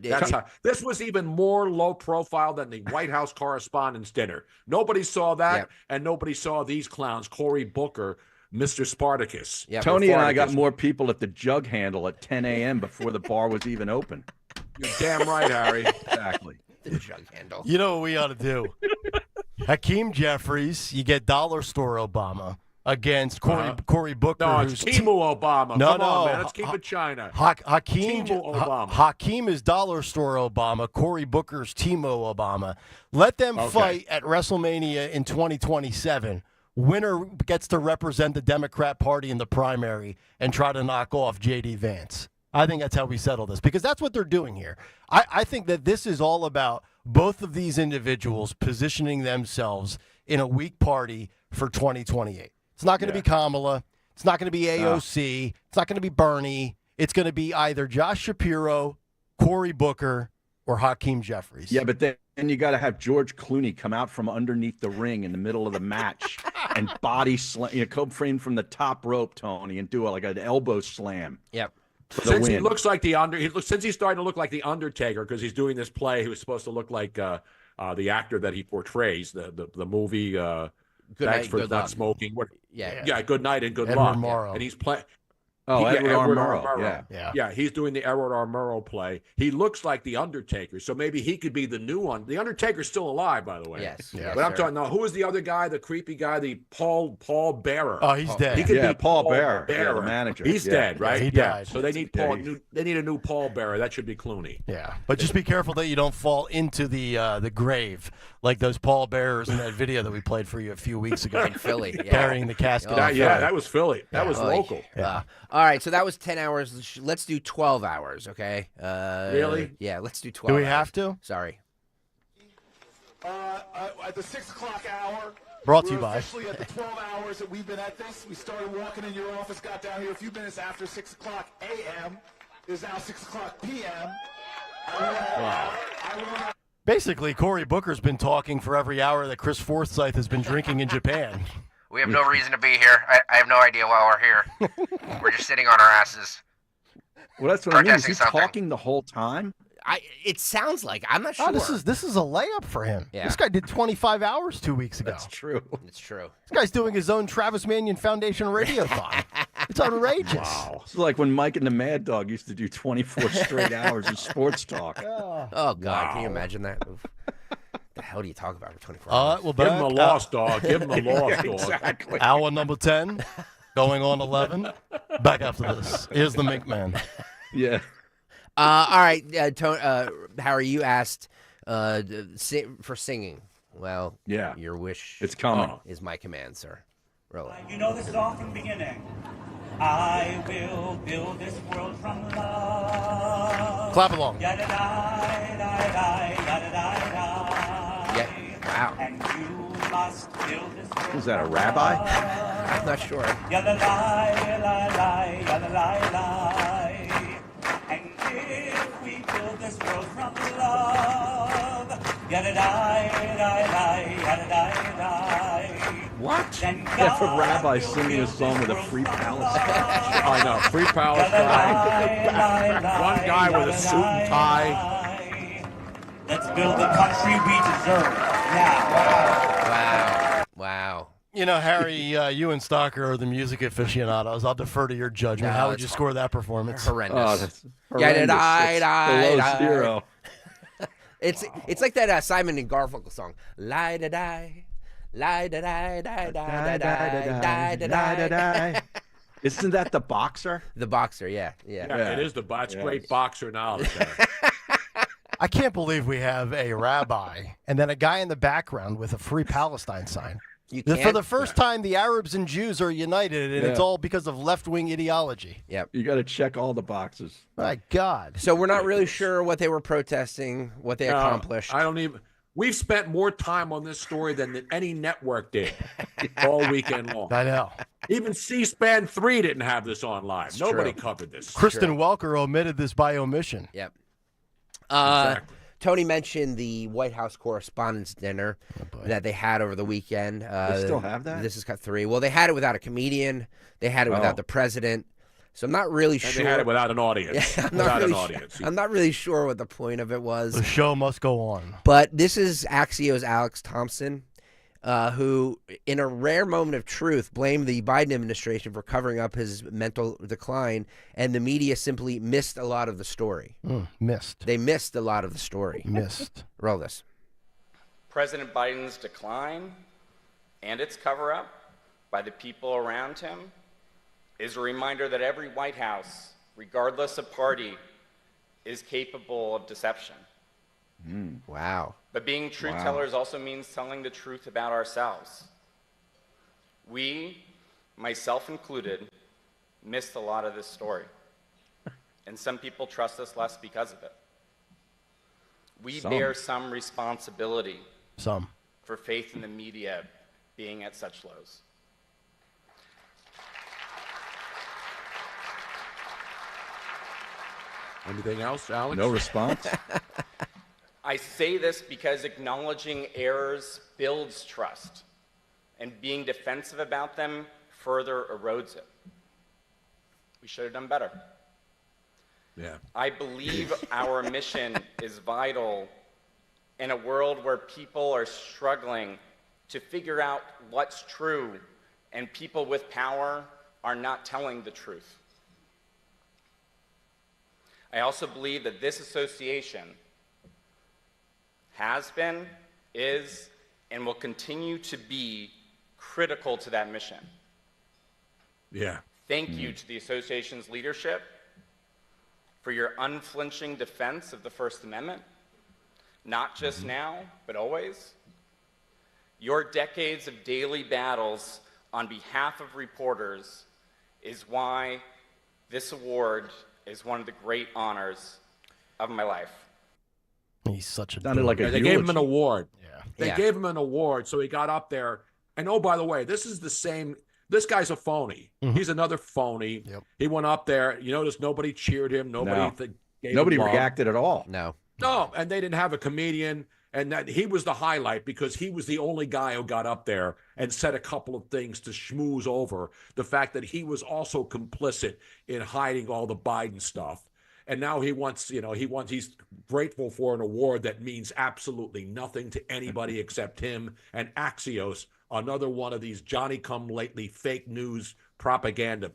this was even more low profile than the White House Correspondents' Dinner. Nobody saw that, and nobody saw these clowns, Cory Booker, Mr. Spartacus. Yeah, Tony and I got more people at the jug handle at 10 a.m. before the bar was even open. You're damn right, Harry. Exactly. The jug handle. You know what we ought to do? Hakeem Jeffries, you get Dollar Store Obama against Cory Booker. No, it's Timu Obama. Come on, man. Let's keep it China. Hakeem Obama. Hakeem is Dollar Store Obama. Cory Booker's Timo Obama. Let them fight at WrestleMania in 2027. Winner gets to represent the Democrat Party in the primary and try to knock off J.D. Vance. I think that's how we settle this, because that's what they're doing here. I think that this is all about both of these individuals positioning themselves in a weak party for 2028. It's not going to be Kamala. It's not going to be AOC. It's not going to be Bernie. It's going to be either Josh Shapiro, Cory Booker, or Hakeem Jeffries. Yeah, but then you got to have George Clooney come out from underneath the ring in the middle of the match and body slam, come frame from the top rope, Tony, and do like an elbow slam. Yep. Since he looks like since he's starting to look like the Undertaker, because he's doing this play, he was supposed to look like the actor that he portrays, the movie. Thanks for not smoking. Good night and good luck. Morrow. And he's playing. Edward Armuro. Yeah, he's doing the Edward Armuro play. He looks like the Undertaker, so maybe he could be the new one. The Undertaker's still alive, by the way. Yes. But I'm talking now. Who is the other guy? The creepy guy, the Paul Bearer. Oh, he's dead. He could be Paul Bearer, the manager. He's dead, right? He died. So they need They need a new Paul Bearer. That should be Clooney. Yeah, but just be careful that you don't fall into the grave like those Paul Bearers in that video that we played for you a few weeks ago in Philly, carrying the casket. That was Philly. That was local. Yeah. All right, so that was 10 hours. Let's do 12 hours, okay? Really? Yeah, let's do 12 Do we hours. have to? Sorry. At the 6 o'clock hour. Brought to you by. Officially at the 12 hours that we've been at this. We started walking in your office, got down here a few minutes after 6 o'clock a.m. It is now 6 o'clock p.m. Basically, Cory Booker's been talking for every hour that Chris Forsyth has been drinking in Japan. We have no reason to be here. I have no idea why we're here. We're just sitting on our asses. Well, that's what I mean. Is he talking the whole time? It sounds like. I'm not sure. Oh, this is a layup for him. Yeah. This guy did 25 hours 2 weeks ago. That's true. It's true. This guy's doing his own Travis Manion Foundation radiothon. It's outrageous. Wow. It's like when Mike and the Mad Dog used to do 24 straight hours of sports talk. Oh, God. Can you imagine that? The hell do you talk about for 24 hours? Well, give him a lost dog. Give him a lost dog. Exactly. Hour number 10, going on 11. Back after this. Here's the Mink Man. Yeah. All right, Harry, you asked for singing. Well, your wish it's coming. Is my command, sir. Roll it. You know this song from the beginning. I will build this world from love. Clap along. Wow. And you must build this world. Is that a rabbi? I'm not sure. And if we build this world from love, What? That's a rabbi singing a song with a Free Palestine. I know, Free Palestine. One guy with a suit and tie. Let's build the country we deserve now. Wow. You know, Harry, you and Stalker are the music aficionados. I'll defer to your judgment. No, How would you score that performance? Horrendous. Oh, that's horrendous. Below zero. It's like that Simon and Garfunkel song. Lie da die, lie da die, die da die, die da die. Isn't that the boxer? The boxer, yeah. It is the boxer. Great boxer knowledge. I can't believe we have a rabbi and then a guy in the background with a Free Palestine sign. For the first time, the Arabs and Jews are united, and it's all because of left-wing ideology. Yep. You got to check all the boxes. My God. So we're not really sure what they were protesting, what they accomplished. I don't even. We've spent more time on this story than any network did all weekend long. I know. Even C-SPAN 3 didn't have this on live. Nobody covered this. Kristen Welker omitted this by omission. Yep. Exactly. Tony mentioned the White House Correspondents' Dinner that they had over the weekend. They still have that? This is cut 3. Well, they had it without a comedian. They had it without the president. So I'm not really sure. And they had it without an audience. Yeah, I'm not really sure what the point of it was. The show must go on. But this is Axios' Alex Thompson, who, in a rare moment of truth, blamed the Biden administration for covering up his mental decline, and the media simply missed a lot of the story. Missed. They missed a lot of the story. Missed. Roll this. President Biden's decline and its cover-up by the people around him is a reminder that every White House, regardless of party, is capable of deception. Wow. But being truth tellers also means telling the truth about ourselves. We, myself included, missed a lot of this story. And some people trust us less because of it. We bear some responsibility for faith in the media being at such lows. Anything else, Alex? No response? I say this because acknowledging errors builds trust, and being defensive about them further erodes it. We should have done better. Yeah. I believe our mission is vital in a world where people are struggling to figure out what's true, and people with power are not telling the truth. I also believe that this association has been, is, and will continue to be critical to that mission. Yeah. Thank you to the association's leadership for your unflinching defense of the First Amendment, not just now, but always. Your decades of daily battles on behalf of reporters is why this award is one of the great honors of my life. He's such a They gave him an award. Yeah. They gave him an award, so he got up there. And oh, by the way, this is the same. This guy's a phony. He's another phony. Yep. He went up there. You notice nobody cheered him. Nobody Nobody reacted at all. No, and they didn't have a comedian. And that he was the highlight because he was the only guy who got up there and said a couple of things to schmooze over the fact that he was also complicit in hiding all the Biden stuff. And now he's grateful for an award that means absolutely nothing to anybody except him and Axios, another one of these Johnny-come-lately fake news propaganda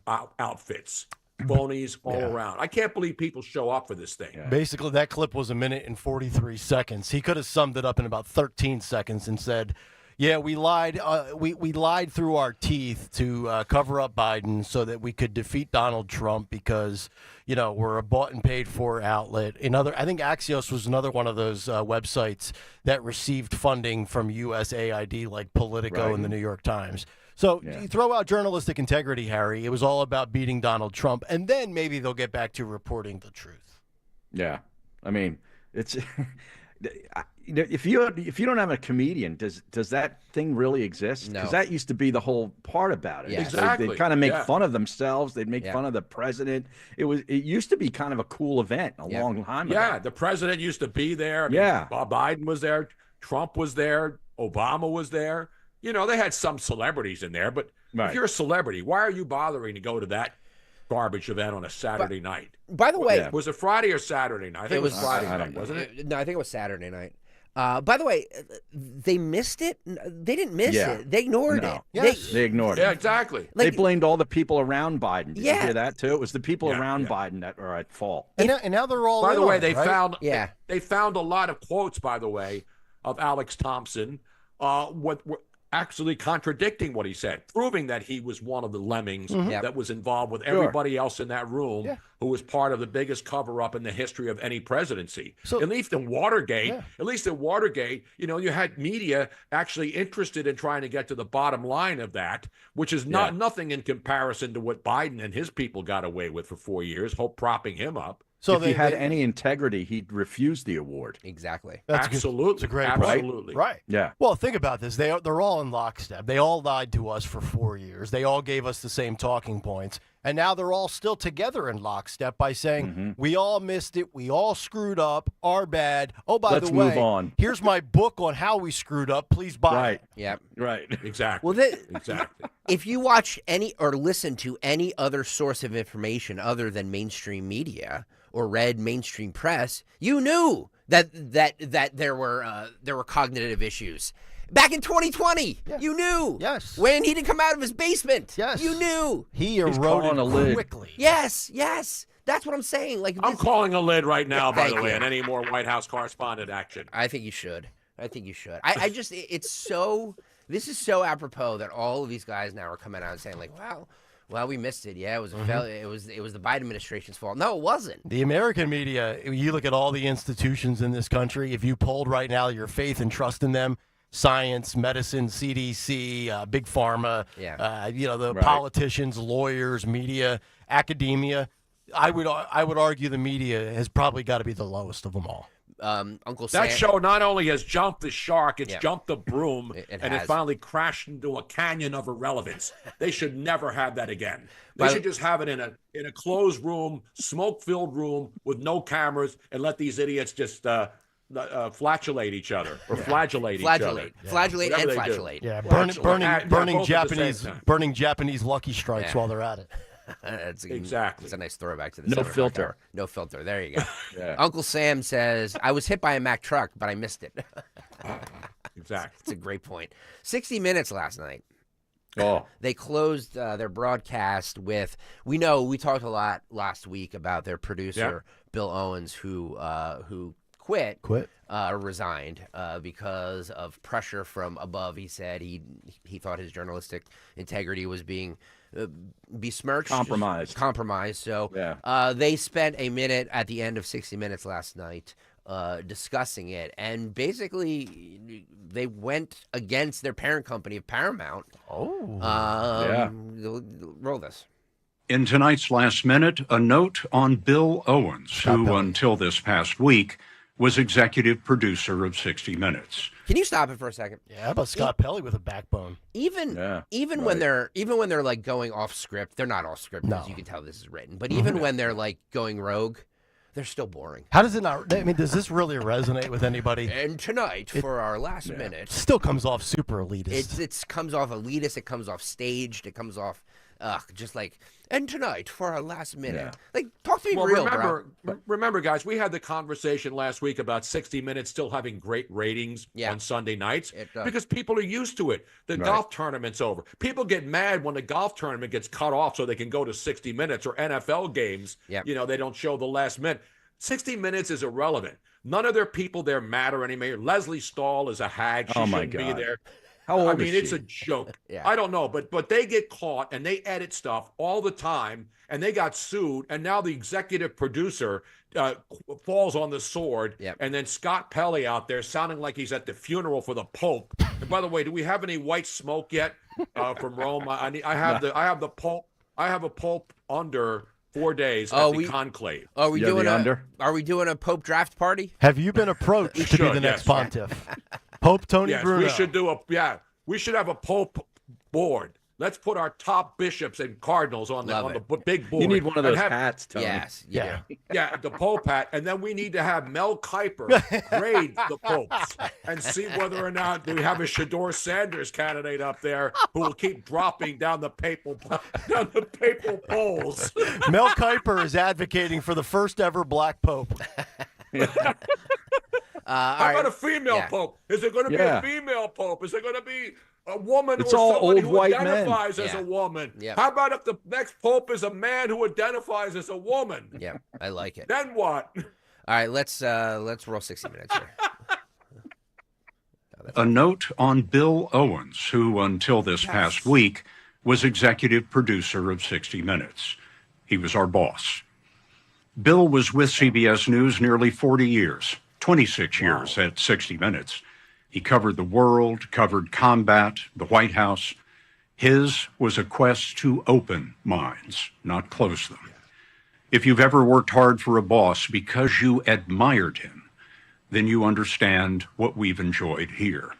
outfits. Phonies all around. I can't believe people show up for this thing. Yeah. Basically, that clip was 1 minute and 43 seconds. He could have summed it up in about 13 seconds and said, yeah, we lied. We lied through our teeth to cover up Biden so that we could defeat Donald Trump because, we're a bought and paid for outlet. I think Axios was another one of those websites that received funding from USAID, like Politico and the New York Times. So you throw out journalistic integrity, Harry. It was all about beating Donald Trump, and then maybe they'll get back to reporting the truth. Yeah, I mean, it's if you don't have a comedian, does that thing really exist? No, because that used to be the whole part about it. Yeah. Exactly. They kind of make fun of themselves. They'd make fun of the president. It used to be kind of a cool event a long time ago. Yeah, the president used to be there. Biden was there. Trump was there. Obama was there. They had some celebrities in there, but if you're a celebrity, why are you bothering to go to that garbage event on a Saturday night? By the way, was it Friday or Saturday night? I think it was Friday night, wasn't it? No, I think it was Saturday night. By the way, they missed it. They didn't miss it. They ignored it. Yes. They ignored it. Yeah, exactly. They blamed all the people around Biden. Did you Yeah. hear that too? It was the people around Biden that are at fault. And now they're all By the in way, on they it, right? found Yeah. they found a lot of quotes, by the way, of Alex Thompson, what were actually contradicting what he said, proving that he was one of the lemmings that was involved with everybody else in that room who was part of the biggest cover-up in the history of any presidency. So, at least in Watergate, you had media actually interested in trying to get to the bottom line of that, which is not nothing in comparison to what Biden and his people got away with for 4 years, propping him up. So if he had any integrity, he'd refuse the award. Exactly. Absolutely. It's a great Absolutely. Right. Yeah. Well, think about this. They're all in lockstep. They all lied to us for 4 years. They all gave us the same talking points. And now they're all still together in lockstep by saying, we all missed it. We all screwed up. Our bad. Oh, by Let's the way, move on. Here's my book on how we screwed up. Please buy it. Yep. Right. Exactly. Well, exactly. If you watch any or listen to any other source of information other than mainstream media or read mainstream press, you knew that there were cognitive issues. Back in 2020, you knew. Yes. When he didn't come out of his basement. Yes. You knew. He eroded quickly. Yes. That's what I'm saying. Like I'm calling a lid right now, by Thank the way, you. on any more White House correspondent action. I think you should. I just, this is so apropos that all of these guys now are coming out and saying like, well, we missed it. Yeah, it was it was the Biden administration's fault. No, it wasn't. The American media, you look at all the institutions in this country, if you polled right now your faith and trust in them, science, medicine, CDC, big pharma, politicians, lawyers, media, academia, I would argue the media has probably got to be the lowest of them all. Uncle Sam. That show not only has jumped the shark, it's jumped the broom, It and has. it finally crashed into a canyon of irrelevance. They should never have that again. They should just have it in a closed room, smoke-filled room with no cameras, and let these idiots just flatulate each other or flagellate each other. Flagellate and Whatever they do. flagellate. Yeah, Both at the same time. burning Japanese Lucky Strikes while they're at it. Exactly. It's a nice throwback to the No center of my filter. car. No filter. There you go. Uncle Sam says, I was hit by a Mack truck, but I missed it. Exactly. It's a great point. 60 Minutes last night. Oh. They closed their broadcast with, we talked a lot last week about their producer, Bill Owens, who quit, resigned because of pressure from above. He said he thought his journalistic integrity was being besmirched, compromised. So they spent a minute at the end of 60 Minutes last night discussing it, and basically they went against their parent company of Paramount. Roll this. In tonight's Last Minute, a note on Bill Owens, who until this past week was executive producer of 60 Minutes. Can you stop it for a second? Yeah, how about Scott Pelley with a backbone? Even when they're like going off script, they're not off script because you can tell this is written. But even when they're like going rogue, they're still boring. How does it not? I mean, does this really resonate with anybody? And tonight, for our last minute, still comes off super elitist. It comes off elitist. It comes off staged. It comes off just like. And tonight, for our last minute, like talk to me real, remember, guys, we had the conversation last week about 60 Minutes still having great ratings on Sunday nights because people are used to it. The golf tournament's over. People get mad when the golf tournament gets cut off so they can go to 60 Minutes or NFL games. They don't show the last minute. 60 Minutes is irrelevant. None of their people there matter anymore. Leslie Stahl is a hag. She shouldn't be there. How old I mean, is she? it's a joke. I don't know, but they get caught and they edit stuff all the time, and they got sued, and now the executive producer falls on the sword, and then Scott Pelley out there sounding like he's at the funeral for the Pope. And by the way, do we have any white smoke yet from Rome? I have the Pope. I have a Pope under 4 days at the conclave. Are we doing a Pope draft party? Have you been approached to be the next pontiff? Pope Tony Bruno. We should we should have a Pope board. Let's put our top bishops and cardinals on the big board. You need one of those hats, Tony. Yes. Yeah, the Pope hat. And then we need to have Mel Kiper grade the popes and see whether or not we have a Shador Sanders candidate up there who will keep dropping down the papal polls. Mel Kiper is advocating for the first ever black pope. How about a female pope? Is it going to be a female pope? Is it going to be a woman or somebody who identifies as a woman? How about if the next pope is a man who identifies as a woman? Yeah, I like it. Then what? All right, let's roll 60 minutes here. A note on Bill Owens, who until this past week was executive producer of 60 Minutes. He was our boss. Bill was with CBS News nearly 40 years, 26 years at 60 Minutes. He covered the world, covered combat, the White House. His was a quest to open minds, not close them. If you've ever worked hard for a boss because you admired him, then you understand what we've enjoyed here.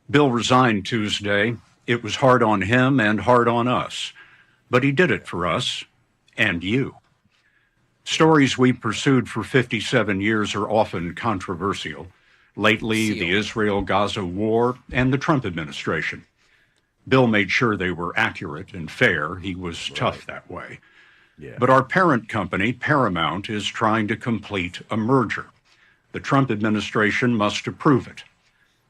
Bill resigned Tuesday. It was hard on him and hard on us, but he did it for us and you. Stories we pursued for 57 years are often controversial. Lately, the Israel-Gaza war and the Trump administration. Bill made sure they were accurate and fair. He was tough that way. But our parent company, Paramount, is trying to complete a merger. The Trump administration must approve it.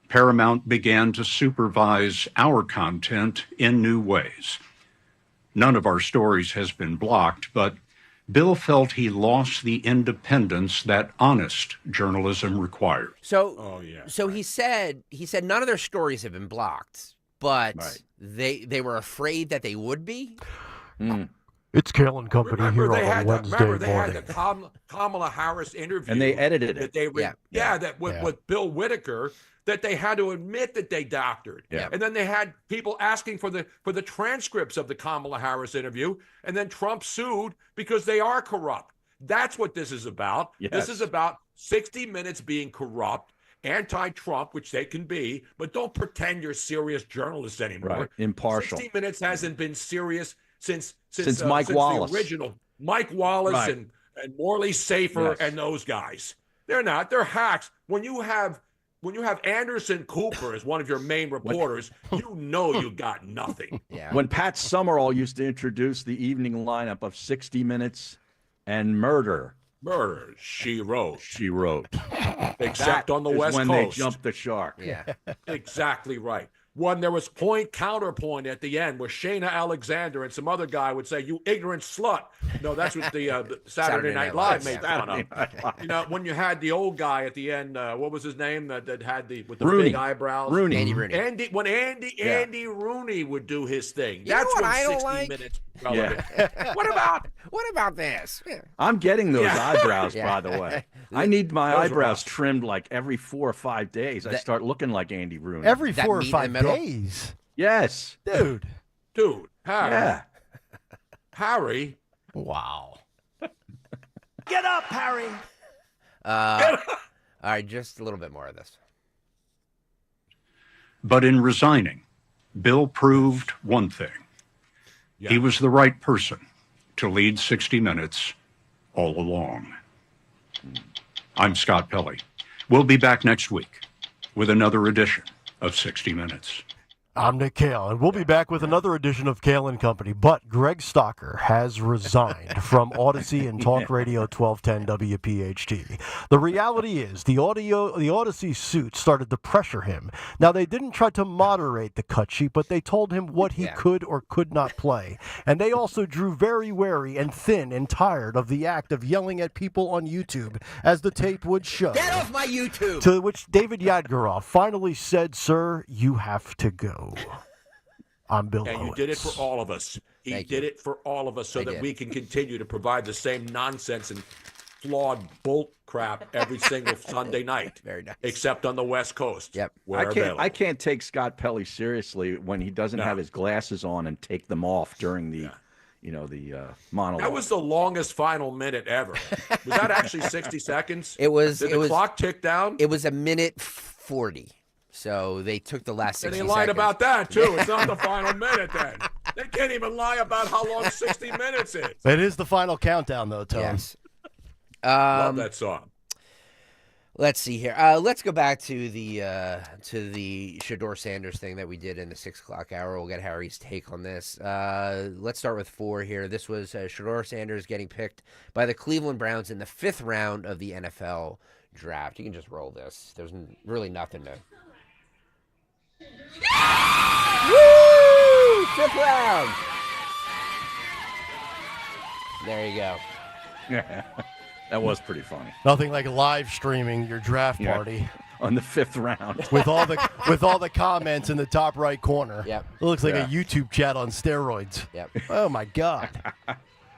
Paramount began to supervise our content in new ways. None of our stories has been blocked, but Bill felt he lost the independence that honest journalism required. So he said none of their stories have been blocked, but they were afraid that they would be. It's Kayal Company here on Wednesday morning. They had the Kamala Harris interview. And they edited it. With Bill Whitaker, that they had to admit that they doctored. And then they had people asking for the transcripts of the Kamala Harris interview, and then Trump sued because they are corrupt. That's what this is about. This is about 60 Minutes being corrupt, anti-Trump, which they can be, but don't pretend you're serious journalists anymore. Impartial. 60 Minutes hasn't been serious since Mike Wallace. The original Mike Wallace and Morley Safer and those guys. They're not. They're hacks. When you have Anderson Cooper as one of your main reporters, you know you got nothing. When Pat Summerall used to introduce the evening lineup of 60 Minutes and Murder, she wrote. that Except on the is West when Coast. they jumped the shark. Exactly right. When there was counterpoint at the end where Shayna Alexander and some other guy would say, "You ignorant slut." No, that's what the Saturday Night Live made fun of. You know, when you had the old guy at the end, what was his name that had with the Rooney. big eyebrows? Andy Rooney. Andy Rooney would do his thing. You That's know what when I don't 60 like? Minutes relevant. What about this? I'm getting those eyebrows, by the way. I need my eyebrows trimmed like every 4 or 5 days. I start looking like Andy Rooney. Every 4 or 5 days? Yes. Dude, Harry. Harry. Wow. Get up, Harry. All right, just a little bit more of this. But in resigning, Bill proved one thing. He was the right person to lead 60 Minutes all along. I'm Scott Pelley. We'll be back next week with another edition of 60 Minutes. I'm Nick Kayal, and we'll be back with another edition of Kayal & Company. But Greg Stocker has resigned from Odyssey and Talk Radio 1210 WPHT. The reality is the Odyssey suit started to pressure him. Now, they didn't try to moderate the cut sheet, but they told him what he could or could not play. And they also drew very wary and thin and tired of the act of yelling at people on YouTube, as the tape would show. Get off my YouTube! To which David Yadgaroff finally said, "Sir, you have to go." I'm Bill Owens. And you did it for all of us. He did it for all of us so that we can continue to provide the same nonsense and flawed bull crap every single Sunday night. Very nice. Except on the West Coast. I can't take Scott Pelley seriously when he doesn't have his glasses on and take them off during the monologue. That was the longest final minute ever. Was that actually 60 seconds? It was. Did the clock tick down? It was 1:40. So they took the last 60 seconds. And they lied seconds. about that, too. It's not the final minute, then. They can't even lie about how long 60 minutes is. It is the final countdown, though, Tom. Yes. Love that song. Let's see here. Let's go back to the Shedeur Sanders thing that we did in the 6 o'clock hour. We'll get Harry's take on this. Let's start with 4 here. This was Shedeur Sanders getting picked by the Cleveland Browns in the 5th round of the NFL draft. You can just roll this. There's really nothing to. Woo! 5th round. There you go. Yeah, that was pretty funny. Nothing like live streaming your draft party on the 5th round with all the comments in the top right corner. Yep. It looks like a YouTube chat on steroids. Yep. Oh my God.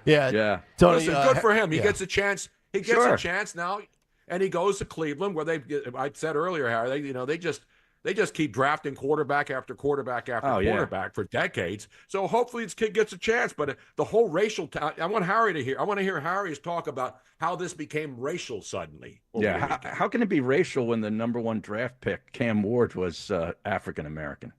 Yeah. Tony, listen, good for him. He gets a chance. He gets Sure. a chance now, and he goes to Cleveland, where I said earlier, Harry. They just keep drafting quarterback after quarterback after quarterback for decades. So hopefully this kid gets a chance. But the whole racial, I want to hear Harry's talk about how this became racial suddenly. Yeah, how can it be racial when the number 1 draft pick, Cam Ward, was African American?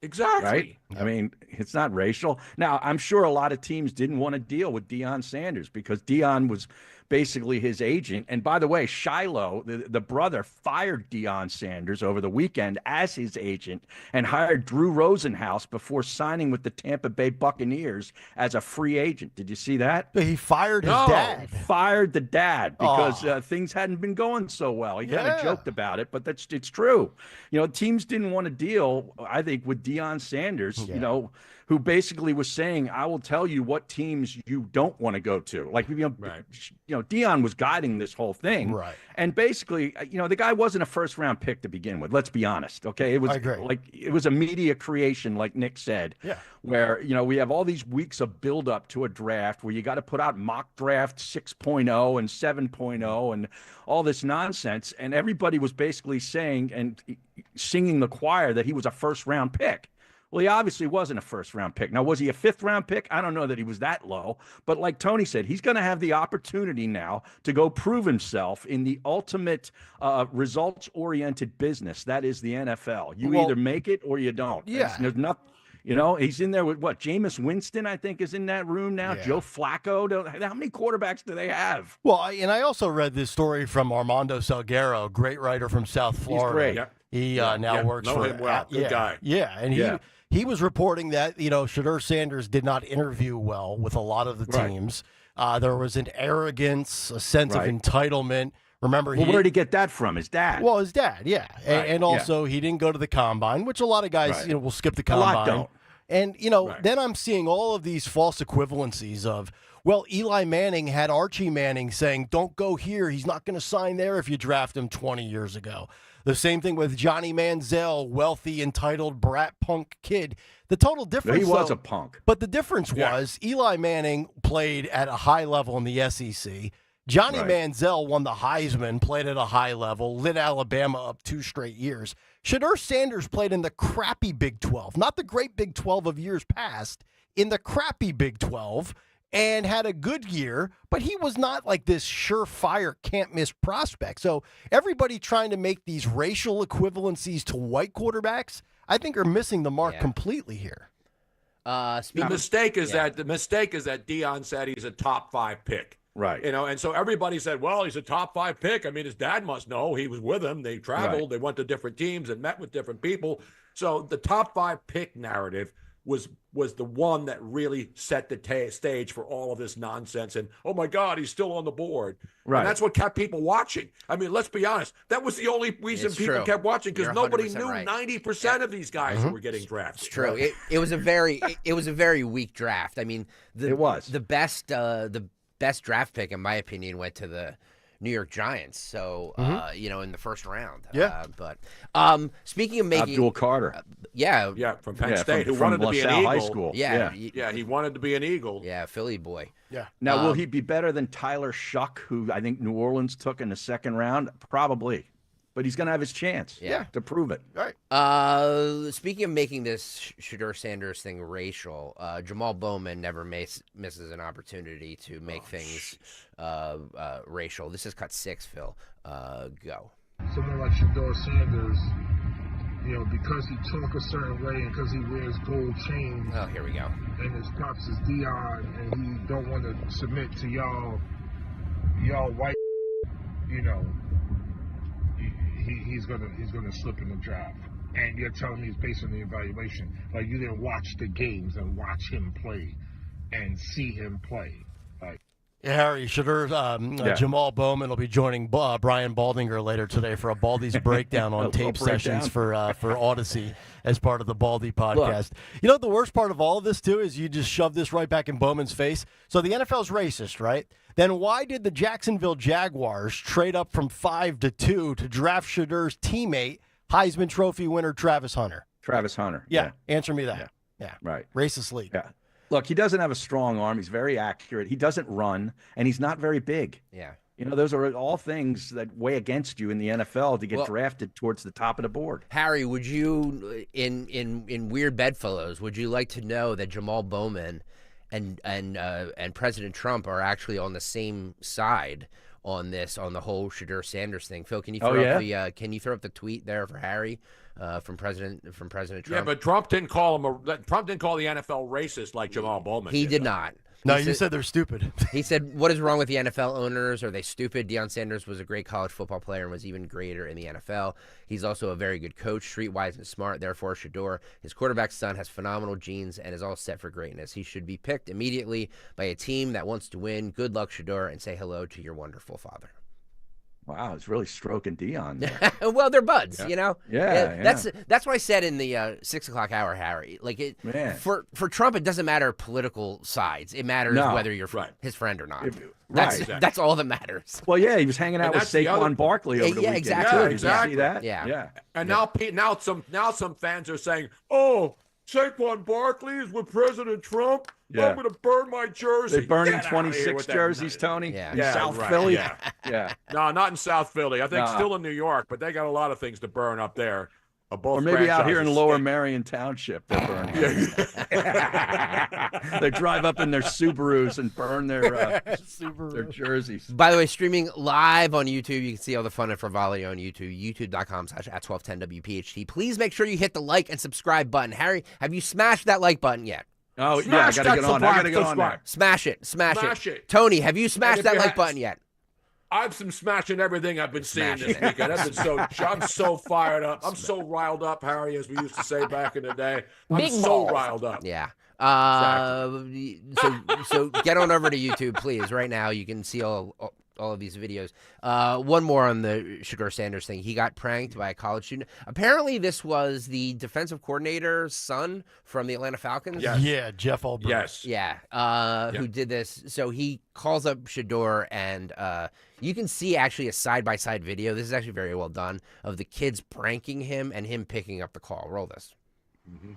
Exactly. Right? I mean, it's not racial. Now, I'm sure a lot of teams didn't want to deal with Deion Sanders because Deion was basically his agent. And by the way, Shiloh, the brother, fired Deion Sanders over the weekend as his agent and hired Drew Rosenhaus before signing with the Tampa Bay Buccaneers as a free agent. Did you see that? He fired his dad. Fired the dad because things hadn't been going so well. He kind of joked about it, but it's true. Teams didn't want to deal, I think, with Deion Sanders, who basically was saying, I will tell you what teams you don't want to go to. Like, Deion was guiding this whole thing. Right. And basically, the guy wasn't a first-round pick to begin with. Let's be honest, okay? It was it was a media creation, like Nick said, where, we have all these weeks of buildup to a draft where you got to put out mock draft 6.0 and 7.0 and all this nonsense. And everybody was basically saying and singing the choir that he was a first-round pick. Well, he obviously wasn't a first-round pick. Now, was he a 5th-round pick? I don't know that he was that low. But like Tony said, he's going to have the opportunity now to go prove himself in the ultimate results-oriented business. That is the NFL. You either make it or you don't. Yeah. There's nothing. He's in there with what? Jameis Winston, I think, is in that room now. Yeah. Joe Flacco. How many quarterbacks do they have? Well, and I also read this story from Armando Salguero, great writer from South Florida. He's great. Yep. He now works for him well. Good guy. Yeah, and he was reporting that, Shedeur Sanders did not interview well with a lot of the teams. There was an arrogance, a sense of entitlement. Remember, where did he get that from? His dad. Well, his dad, yeah. And also he didn't go to the combine, which a lot of guys, will skip the combine. A lot don't. And, then I'm seeing all of these false equivalencies of, well, Eli Manning had Archie Manning saying, don't go here. He's not going to sign there if you draft him 20 years ago. The same thing with Johnny Manziel, wealthy, entitled, brat punk kid. The total difference, he was a punk. But the difference was Eli Manning played at a high level in the SEC. Johnny Manziel won the Heisman, played at a high level, lit Alabama up 2 straight years. Shedeur Sanders played in the crappy Big 12, not the great Big 12 of years past, in the crappy Big 12, and had a good year, but he was not like this surefire can't-miss prospect. So everybody trying to make these racial equivalencies to white quarterbacks, I think, are missing the mark completely here. The mistake is that Deion said he's a top 5 pick. Right. And so everybody said, well, he's a top 5 pick. I mean, his dad must know. He was with him. They traveled. They went to different teams and met with different people. So the top 5 pick narrative was the one that really set the stage for all of this nonsense. And, oh, my God, he's still on the board. Right. And that's what kept people watching. I mean, let's be honest. That was the only reason people kept watching, because nobody knew 90% of these guys who were getting drafted. It's true. It was a very weak draft. I mean, the best draft pick, in my opinion, went to the New York Giants. So, in the first round. Yeah. But speaking of making Abdul Carter. From Penn State, who wanted to be an LaSalle Eagle. High School. He wanted to be an Eagle. Yeah, Philly boy. Yeah. Now, will he be better than Tyler Shuck, who I think New Orleans took in the 2nd round? Probably. But he's going to have his chance to prove it. Right. Speaking of making this Shedeur Sanders thing racial, Jamal Bowman never misses an opportunity to make things racial. This is cut 6, Phil. Go. Someone like Shedeur Sanders, because he talk a certain way and because he wears gold chains. Oh, here we go. And his pops is Dion, and he don't want to submit to y'all white, he's gonna slip in the draft. And you're telling me it's based on the evaluation. Like, you didn't watch the games and watch him play and see him play. Like, Yeah, Harry, Jamal Bowman will be joining Brian Baldinger later today for a Baldy's breakdown on tape sessions for Odyssey as part of the Baldy podcast. You know what the worst part of all of this, too, is you just shove this right back in Bowman's face. So the NFL's racist, right? Then why did the Jacksonville Jaguars trade up from 5 to 2 to draft Shedur's teammate, Heisman Trophy winner Travis Hunter? Travis Hunter. Yeah. Answer me that. Yeah. Right. Racist league. Yeah. Look, he doesn't have a strong arm. He's very accurate. He doesn't run, and he's not very big. Yeah. You know, those are all things that weigh against you in the NFL to get drafted towards the top of the board. Harry, would you, in weird bedfellows, would you like to know that Jamal Bowman and President Trump are actually on the same side on this, on the whole Shadur Sanders thing? Phil, can you throw up the tweet there for Harry? From President Trump. Yeah, but Trump didn't call the NFL racist like Jamal Bowman. He did not. No, you said they're stupid. He said, "What is wrong with the NFL owners? Are they stupid?" Deion Sanders was a great college football player and was even greater in the NFL. He's also a very good coach, streetwise and smart. Therefore, Shadur, his quarterback's son, has phenomenal genes and is all set for greatness. He should be picked immediately by a team that wants to win. Good luck, Shadur, and say hello to your wonderful father. Wow, it's really stroking Deion there. Well, they're buds, you know. Yeah. That's what I said in the 6 o'clock hour, Harry. Like for Trump, it doesn't matter political sides. It matters whether you're his friend or not. That's all that matters. Well, yeah, he was hanging out with Saquon Barkley over the weekend. Exactly. Did you see that? Yeah. And now some fans are saying, "Oh, Saquon Barkley is with President Trump. Yeah. I'm going to burn my jersey." They're burning 26 jerseys, Tony, in South Philly. Yeah. No, not in South Philly. I think still in New York, but they got a lot of things to burn up there. Or maybe out here in Lower Marion Township, they're burning. They drive up in their Subarus and burn their jerseys. By the way, streaming live on YouTube, you can see all the fun and frivolity on YouTube, youtube.com/@1210WPHT. Please make sure you hit the like and subscribe button. Harry, have you smashed that like button yet? Oh, yeah, I got to get on. I got to get on there. Smash it. Tony, have you smashed that like button yet? I've been smashing everything I've been seeing this weekend. I'm so fired up. I'm so riled up, Harry, as we used to say back in the day. I'm so riled up. Yeah. So get on over to YouTube, please. Right now, you can see all of these videos. One more on the Shadur Sanders thing. He got pranked by a college student. Apparently, this was the defensive coordinator's son from the Atlanta Falcons. Yes. Yeah, Jeff Albrecht. Yes. Yeah. Who did this. So he calls up Shadur, and you can see actually a side-by-side video. This is actually very well done, of the kids pranking him and him picking up the call. Roll this. Mm-hmm.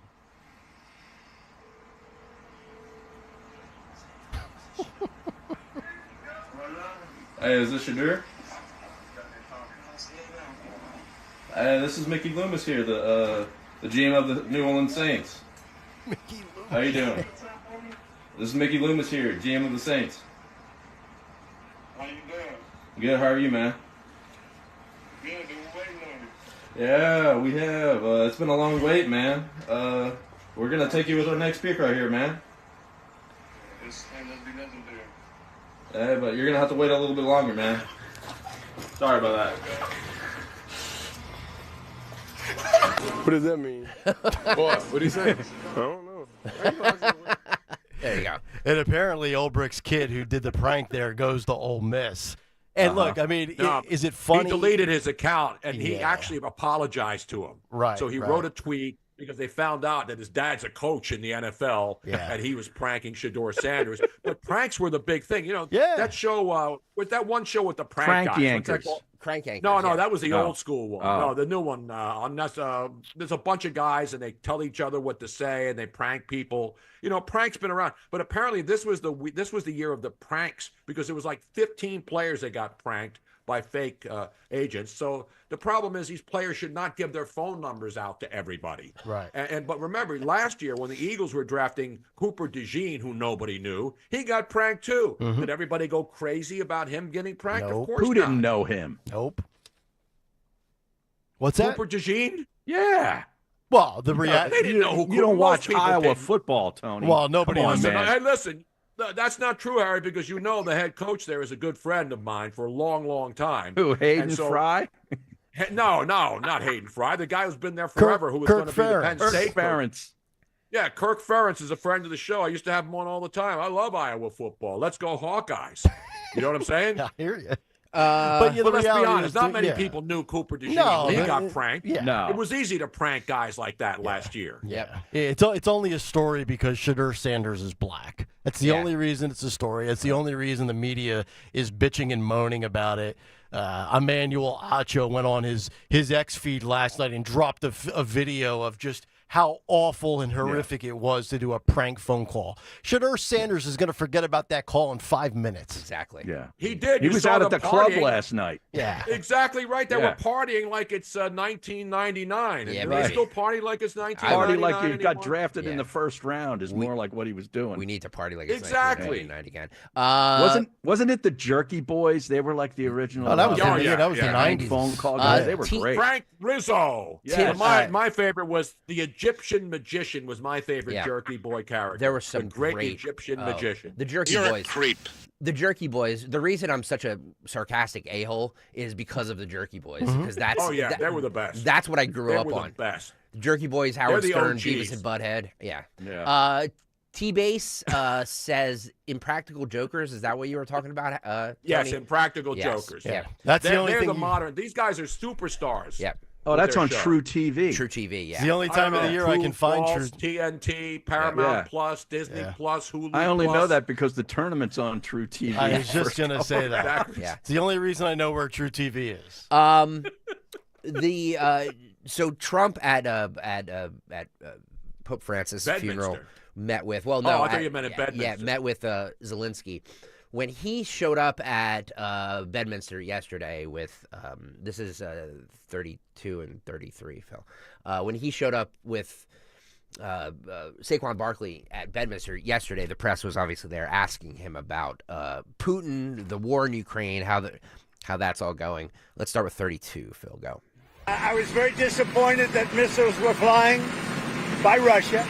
Hey, is this Shadur? Hey, this is Mickey Loomis here, the GM of the New Orleans Saints. Mickey Loomis. How you doing? This is Mickey Loomis here, GM of the Saints. How you doing? Good, how are you, man? Good, been waiting on you. Yeah, we have. It's been a long wait, man. We're going to take you with our next pick right here, man. This ain't gonna be nothing there. Hey, but you're going to have to wait a little bit longer, man. Sorry about that. What does that mean? What did he say? I don't know. There you go. And apparently Ulbricht's kid who did the prank there goes to Ole Miss. And look, I mean, is it funny? He deleted his account, and he actually apologized to him. Right. So he wrote a tweet because they found out that his dad's a coach in the NFL, Yeah. and he was pranking Shadur Sanders. But pranks were the big thing. You know, Yeah. that show, with that one show with the prank Crank guys. What's that Yankers. called? Crank Yankers. No, that was the No. old school one. Oh. No, the new one. There's a bunch of guys, and they tell each other what to say, and they prank people. You know, pranks been around, but apparently this was the year of the pranks, because it was like 15 players that got pranked by fake agents. So the problem is these players should not give their phone numbers out to everybody. Right. But remember, last year when the Eagles were drafting Cooper DeJean, who nobody knew, he got pranked too. Mhm. Did everybody go crazy about him getting pranked? Nope. Of course Who not. didn't know him? Nope. What's that? Cooper DeJean? Yeah. Well, the They reality. didn't know who You don't most watch people Iowa didn't. football, Tony. Well, nobody Come on, was- man. Hey, listen, that's not true, Harry, because you know the head coach there is a good friend of mine for a long, long time. Who, Hayden And so- Fry? No, not Hayden Fry. The guy who's been there forever, who was going Kirk to be the Penn Ferentz. State coach. Ferentz. Yeah, Kirk Ferentz is a friend of the show. I used to have him on all the time. I love Iowa football. Let's go Hawkeyes. You know what I'm saying? I hear you. But the let's be reality honest, is not many yeah. people knew Cooper DeJean. No, He got pranked. Yeah. No. It was easy to prank guys like that last year. Yeah. It's only a story because Shadur Sanders is black. That's the only reason it's a story. It's the only reason the media is bitching and moaning about it. Emmanuel Acho went on his X feed last night and dropped a video of just how awful and horrific it was to do a prank phone call. Shadur Sanders is going to forget about that call in 5 minutes. Exactly. Yeah. He did. He You was saw out at the club partying. last night. Yeah. Exactly right. They Yeah. were partying like it's 1999. Yeah, And baby. they still party like it's Party 1999 like you got anymore? drafted in the first round is more like what he was doing. We need to party like it's Exactly. 1999 again. Wasn't it the Jerky Boys? They were like the original. Oh, that was that was the prank 90s. phone call guys. They were great. Frank Rizzo. Yes. My favorite was the Egyptian magician. Was my favorite Jerky Boy character. There were some the great Egyptian oh, magician. The Jerky You're Boys. a creep. The Jerky Boys. The reason I'm such a sarcastic a-hole is because of the Jerky Boys. Because that's they were the best. That's what I grew up They were on. the best. Jerky Boys, Howard They're the Stern, OGs. Beavis and Butthead. Yeah. Yeah. T-Base says Impractical Jokers. Is that what you were talking about? Yes, Tony? Impractical Yes. Jokers. Yeah. That's the only they're thing. the modern. These guys are superstars. Yep. Oh, that's on True TV. True TV, yeah. It's the only time of the year I can find Balls, True. TNT, Paramount Yeah. Plus, Disney Plus, Hulu. I only Plus. know that because the tournament's on True TV. I was just gonna say that. Exactly. Yeah. It's the only reason I know where True TV is. So Trump at Pope Francis' funeral met with I thought you meant at Bedminster. Yeah, met with Zelensky. When he showed up at Bedminster yesterday with this is 32 and 33, Phil. When he showed up with Saquon Barkley at Bedminster yesterday, the press was obviously there asking him about Putin, the war in Ukraine, how that's all going. Let's start with 32, Phil. Go. I was very disappointed that missiles were flying by Russia,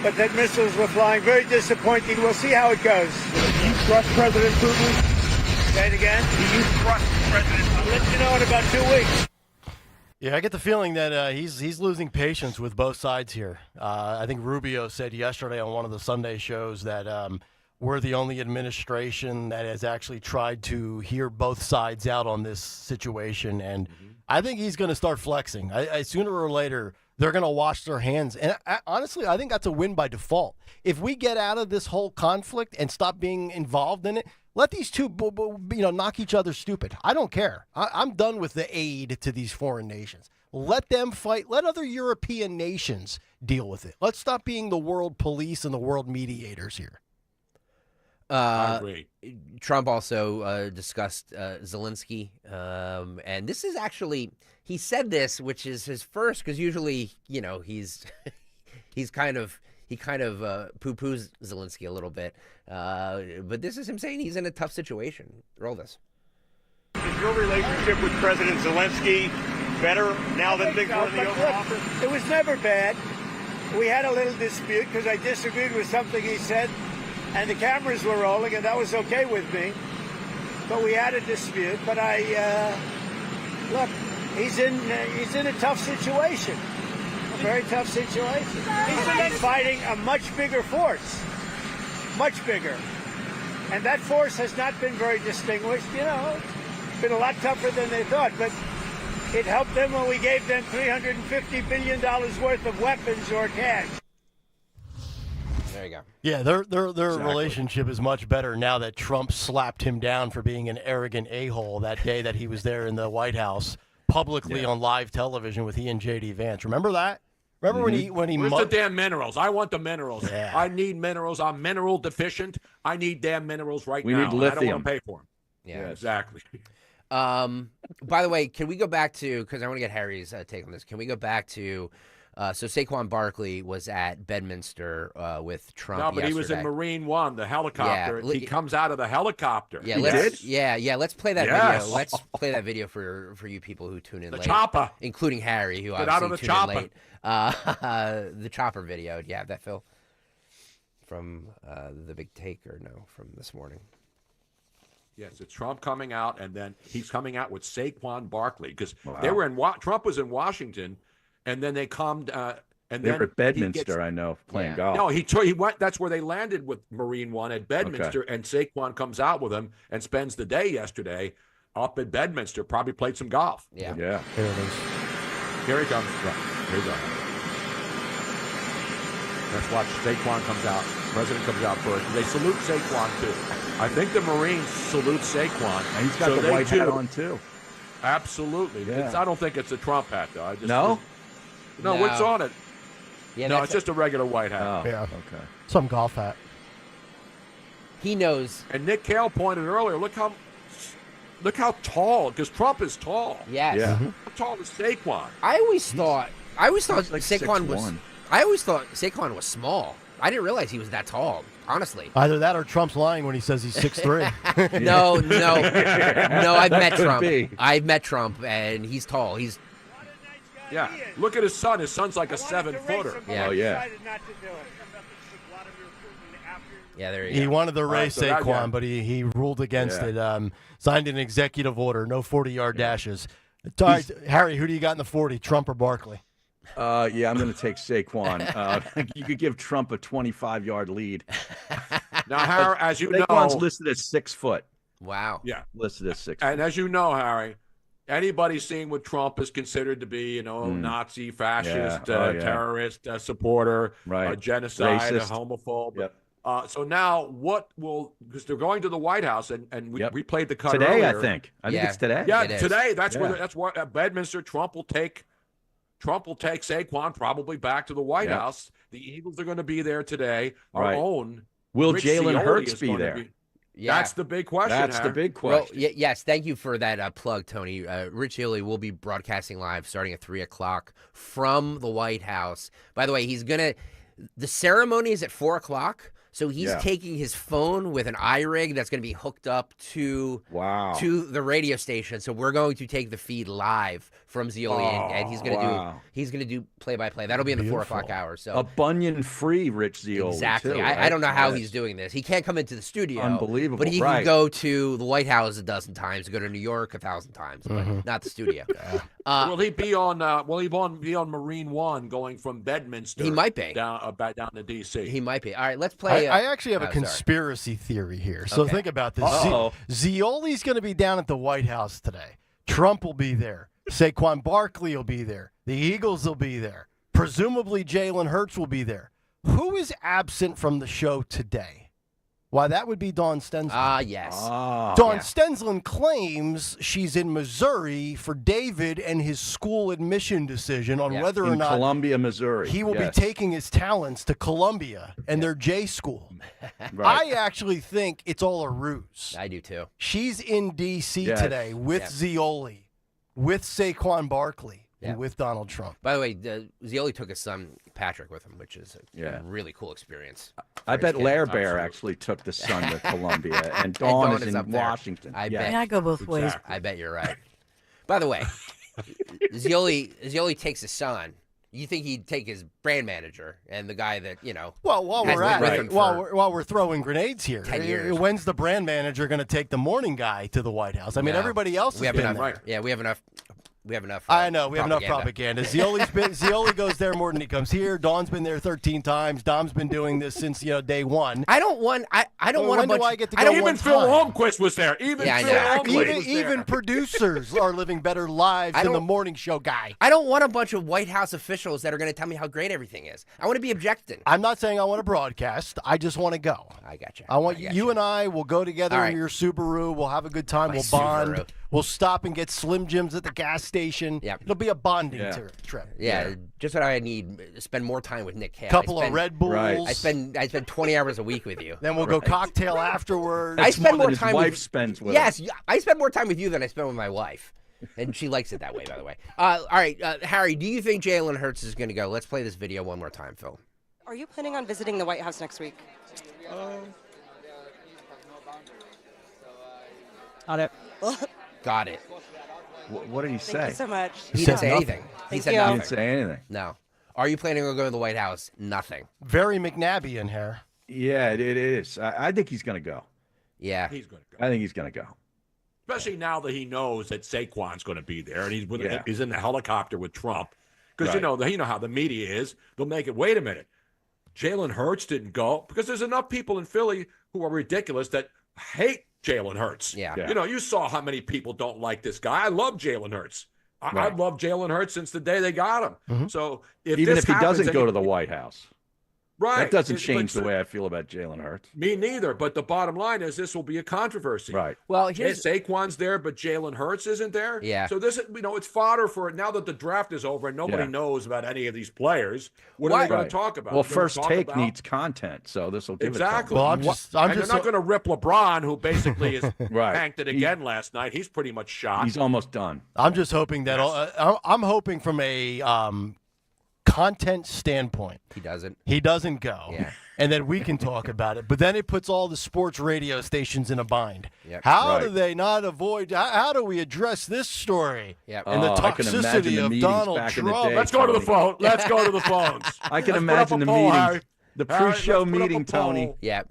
but that missiles were flying. Very disappointing. We'll see how it goes. Do you trust President Putin? Say it again. Do you trust President Putin? I'll let you know in about 2 weeks. Yeah, I get the feeling that he's losing patience with both sides here. I think Rubio said yesterday on one of the Sunday shows that we're the only administration that has actually tried to hear both sides out on this situation, and I think he's going to start flexing. Sooner or later, they're going to wash their hands. And honestly, I think that's a win by default. If we get out of this whole conflict and stop being involved in it, let these two knock each other stupid. I don't care. I'm done with the aid to these foreign nations. Let them fight. Let other European nations deal with it. Let's stop being the world police and the world mediators here. I agree. Trump also discussed Zelensky, and this is actually he said this, which is his first, because usually he kind of poo-poos Zelensky a little bit, but this is him saying he's in a tough situation. Roll this. Is your relationship with President Zelensky better now that things are in the Oval Office? It was never bad. We had a little dispute because I disagreed with something he said, and the cameras were rolling, and that was okay with me. But we had a dispute. But look, he's in a tough situation, a very tough situation. He's fighting a much bigger force, much bigger, and that force has not been very distinguished. It's been a lot tougher than they thought, but it helped them when we gave them $350 billion worth of weapons or cash. There you go. Yeah, their relationship is much better now that Trump slapped him down for being an arrogant a-hole that day that he was there in the White House publicly on live television with he and J.D. Vance. Remember that? Remember when he Where's the damn minerals? I want the minerals. Yeah. I need minerals. I'm mineral deficient. I need damn minerals right We now. need I don't lithium. want to pay for them. Yeah. Exactly. By the way, can we go back to, because I want to get Harry's take on this. Can we go back to, so Saquon Barkley was at Bedminster with Trump No, but yesterday. he was in Marine One, the helicopter. Yeah. He comes out of the helicopter. Yeah, He let's did? let's play that Yes. video. Let's play that video for you people who tune in The late. chopper. Including Harry, who Get out of obviously the tuned in chopper. late. The chopper video. Do you have that, Phil? From the big take, or no, from this morning? Yes, it's Trump coming out, and then he's coming out with Saquon Barkley because Wow. they were in Trump was in Washington, and then they calmed. And they then were at Bedminster, I know, playing golf. No, he went. That's where they landed with Marine One at Bedminster, and Saquon comes out with him and spends the day yesterday up at Bedminster. Probably played some golf. Yeah. Here it is. Here he comes. Yeah, here he goes. Let's watch. Saquon comes out. President comes out first. They salute Saquon too. I think the Marines salute Saquon, and he's got the white hat on too. Absolutely. Yeah. I don't think it's a Trump hat though. No, what's on it? Yeah, no, it's just a regular white hat. Oh, yeah. Okay. Some golf hat. He knows. And Nick Kayal pointed earlier. Look how tall. Because Trump is tall. Yes. Yeah. How tall is Saquon? I always thought like Saquon was. 6'1". I always thought Saquon was small. I didn't realize he was that tall. Honestly. Either that or Trump's lying when he says he's 6'3". No. I've met Trump. I've met Trump, and he's tall. He's. Yeah. Look at his son. His son's like a 7-footer. Yeah. Oh yeah. Yeah, there you He go. wanted to race so that- Saquon, yeah. but he ruled against it. Signed an executive order, no 40-yard dashes. All right, Harry, who do you got in the 40, Trump or Barkley? Yeah, I'm going to take Saquon. You could give Trump a 25-yard lead. Now, Harry, as you Saquon's know, listed as 6 foot. Wow. Yeah. Listed as 6 and foot. as you know, Harry, anybody seen with Trump is considered to be, Nazi, fascist, terrorist, supporter, Right. genocide, Racist. homophobe. Yep. So now, because they're going to the White House, and we played the cut Today, earlier. I think it's today. Yeah, It is. today. That's Yeah. that's what at Bedminster. Trump will take Saquon probably back to the White Yeah. House. The Eagles are going to be there today. Our Right. own. Will Rich Jalen Zioli Hurts is be going to there? Yeah. That's the big question. That's the Harry. big Well, question. yes, thank you for that plug, Tony. Rich Zioli will be broadcasting live starting at 3 o'clock from the White House. By the way, the ceremony is at 4 o'clock, so he's taking his phone with an iRig that's going to be hooked up to the radio station. So we're going to take the feed live from Zioli, and he's going to do play-by-play. That'll be in the 4 o'clock hour. So a Bunyan-free Rich Zioli. exactly. Too, I right? don't know how he's doing this. He can't come into the studio. Unbelievable, But he right. can go to the White House a dozen times, go to New York 1,000 times, but not the studio. Will he be on? Will he be on Marine One going from Bedminster? He might be back down to D.C. He might be. All right, let's play. I actually have a conspiracy theory here. So think about this. Zioli's going to be down at the White House today. Trump will be there. Saquon Barkley will be there. The Eagles will be there. Presumably Jalen Hurts will be there. Who is absent from the show today? Why, that would be Dawn Stensland. Yes. Dawn Stensland claims she's in Missouri for David and his school admission decision on whether or not Columbia, Missouri. he will be taking his talents to Columbia and their J school. Right. I actually think it's all a ruse. I do too. She's in D.C. today with Zioli, with Saquon Barkley, and with Donald Trump. By the way, Zioli took his son Patrick with him, which is a really cool experience. I bet Lair Bear actually took the son to Columbia, and Dawn is in Washington. I Yeah. bet. I go both ways. I bet you're right. By the way, Zioli takes his son. You think he'd take his brand manager and the guy that Well, while has we're been at with it, him while we're throwing grenades here, 10 years. when's the brand manager going to take the morning guy to the White House? I mean, No. everybody else we has have been enough. there. Yeah, we have enough. We have enough. I know we have enough propaganda. Zioli goes there more than he comes here. Dawn's been there 13 times. Dom's been doing this since day one. I don't want. I don't want. When do I get to go? Even Phil Holmquist was there. Even Phil Holmquist was there. Even producers are living better lives than the morning show guy. I don't want a bunch of White House officials that are going to tell me how great everything is. I want to be objecting. I'm not saying I want to broadcast. I just want to go. I got you. I want you and I will go together in your Subaru. We'll have a good time. We'll bond. Subaru. We'll stop and get Slim Jims at the gas station. Yep. It'll be a bonding trip. Yeah, just what I need. Spend more time with Nick Kayal. Couple of Red Bulls. Right. I spend 20 hours a week with you. Then we'll go cocktail afterwards. I spend more his time wife with spends with Yes, I spend more time with you than I spend with my wife. And she likes it that way, by the way. All right, Harry, do you think Jalen Hurts is going to go? Let's play this video one more time, Phil. Are you planning on visiting the White House next week? Got it. Got it. What did he say? Thank you so much. He didn't say anything. He said you. nothing. He didn't say anything. No. Are you planning on going to the White House? Nothing. Very McNabby in here. Yeah, it is. I think he's going to go. Yeah. He's going to go. I think he's going to go. Especially now that he knows that Saquon's going to be there, and he's in the helicopter with Trump. Because, you know how the media is. They'll make it, wait a minute, Jalen Hurts didn't go, because there's enough people in Philly who are ridiculous that hate Jalen Hurts. Yeah. You know, you saw how many people don't like this guy. I love Jalen Hurts. I've loved Jalen Hurts since the day they got him. Mm-hmm. So even if he doesn't go to the White House. Right. That doesn't change the way I feel about Jalen Hurts. Me neither. But the bottom line is this will be a controversy. Right. Well, Saquon's there, but Jalen Hurts isn't there. Yeah. So this, it's fodder for it now that the draft is over and nobody knows about any of these players. What are they going to talk about? Well, First Take needs content, so this will give it something. Well, they're not going to rip LeBron, who basically is tanked it again last night. He's pretty much shot. He's almost done. I'm just hoping that I'm hoping from a content standpoint, he doesn't go. Yeah. And then we can talk about it. But then it puts all the sports radio stations in a bind. Yep. How do they not avoid? How do we address this story? Yep. And the toxicity of Donald Trump. Let's go to the phone. Let's go to the phones. I can imagine the meetings. The pre-show meeting, Tony. Yeah.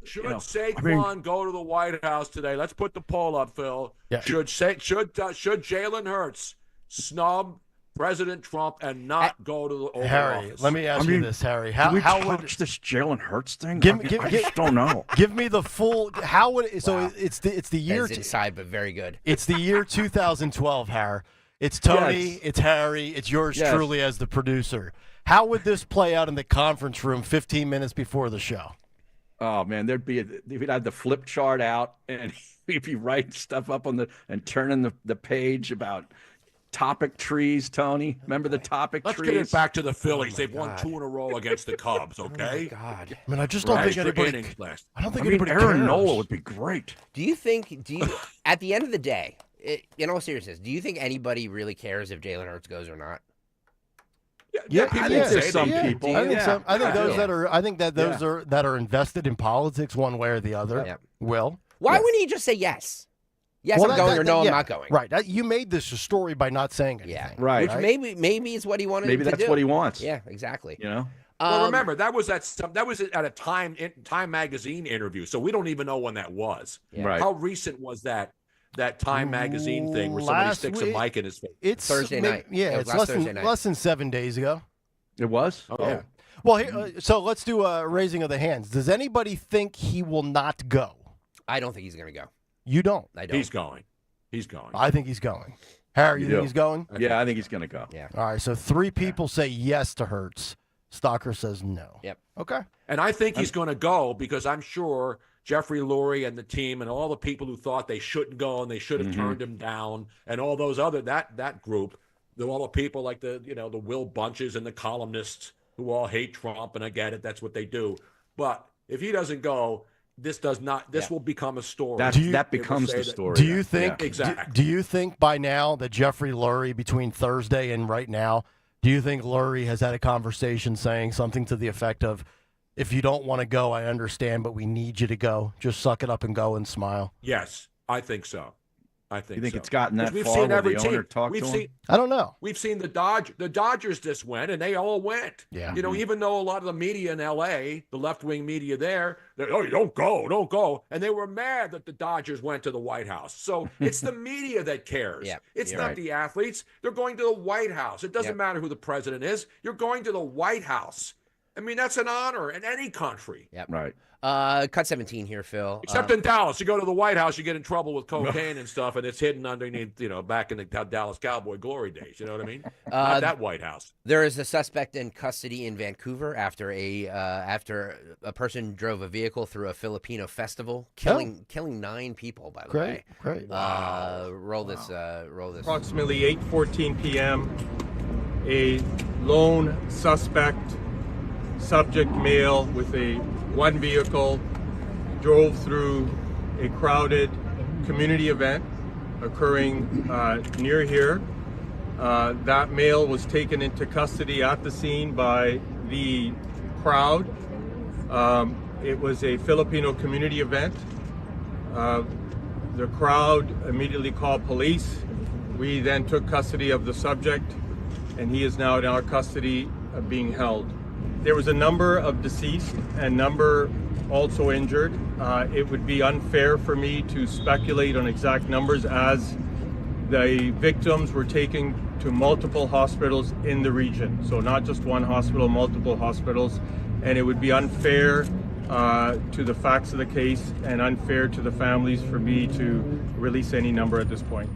Should Saquon go to the White House today? Let's put the poll up, Phil. Yeah. Should Jalen Hurts snub President Trump and not go to the Oval Harry, Office? Let me ask you this, Harry. How would this Jalen Hurts thing? I just don't know. Give me the full. How would it? So it's the year. That's inside, but very good. It's the year 2012, Harry. It's Tony. Yes. It's Harry. It's yours truly as the producer. How would this play out in the conference room 15 minutes before the show? Oh man, we'd have the flip chart out, and if you write stuff up on and turning the page about topic trees, Tony. Remember the topic trees? Let's get it back to the Phillies. They've won 2 in a row against the Cubs, okay? Oh God. I mean, I just don't think anybody. I don't think anybody Aaron cares. Nola would be great. Do you at the end of the day, in all seriousness, do you think anybody really cares if Jalen Hurts goes or not? Yeah, I think there's some people. I think so. I think those that are. I think that those that are invested in politics one way or the other will. Why wouldn't he just say yes? Yes, I'm going, or no, I'm not going. Right. You made this a story by not saying anything. Yeah. Right. Which maybe is what he wanted. Maybe to that's do. what he wants. Yeah. Exactly. You know. Well, remember that was at a Time magazine interview, so we don't even know when that was. Yeah. Right. How recent was that Time magazine thing where somebody sticks a mic in his face? It's Thursday night. Yeah, it's less than 7 days ago. It was. Oh. Yeah. Well, so let's do a raising of the hands. Does anybody think he will not go? I don't think he's going to go. You don't. I don't. He's going. He's going. I think he's going. Harry, you think he's going? Yeah, I think he's going to go. Yeah. All right, so 3 people say yes to Hurts. Stalker says no. Yep. Okay. And I think he's going to go because I'm sure Jeffrey Lurie and the team and all the people who thought they shouldn't go and they should have turned him down and all those other that group, all the people like the Will Bunches and the columnists who all hate Trump, and I get it, that's what they do. But if he doesn't go, this will become a story. That becomes the story. Do you think exactly? Do you think by now that Jeffrey Lurie, between Thursday and right now, do you think Lurie has had a conversation saying something to the effect of, if you don't want to go, I understand, but we need you to go. Just suck it up and go and smile? Yes, I think so. I think. You think so. it's gotten that We've far seen where every the team. owner talked to him? I don't know. We've seen the Dodgers just went, and they all went. Yeah. Even though a lot of the media in L.A., the left-wing media there, don't go. And they were mad that the Dodgers went to the White House. So it's the media that cares. Yeah, it's not the athletes. They're going to the White House. It doesn't matter who the president is. You're going to the White House. I mean, that's an honor in any country. Yep. Right. Cut 17 here, Phil. Except in Dallas. You go to the White House, you get in trouble with cocaine and stuff, and it's hidden underneath, back in the Dallas Cowboy glory days. You know what I mean? Not that White House. There is a suspect in custody in Vancouver after a person drove a vehicle through a Filipino festival, killing 9 people, by the way. Great. Wow. Roll this. Approximately 8:14 p.m., a lone subject male with one vehicle drove through a crowded community event occurring near here. That male was taken into custody at the scene by the crowd. It was a Filipino community event. The crowd immediately called police. We then took custody of the subject, and he is now in our custody being held. There was a number of deceased and number also injured. It would be unfair for me to speculate on exact numbers as the victims were taken to multiple hospitals in the region. So not just one hospital, multiple hospitals. And it would be unfair to the facts of the case and unfair to the families for me to release any number at this point.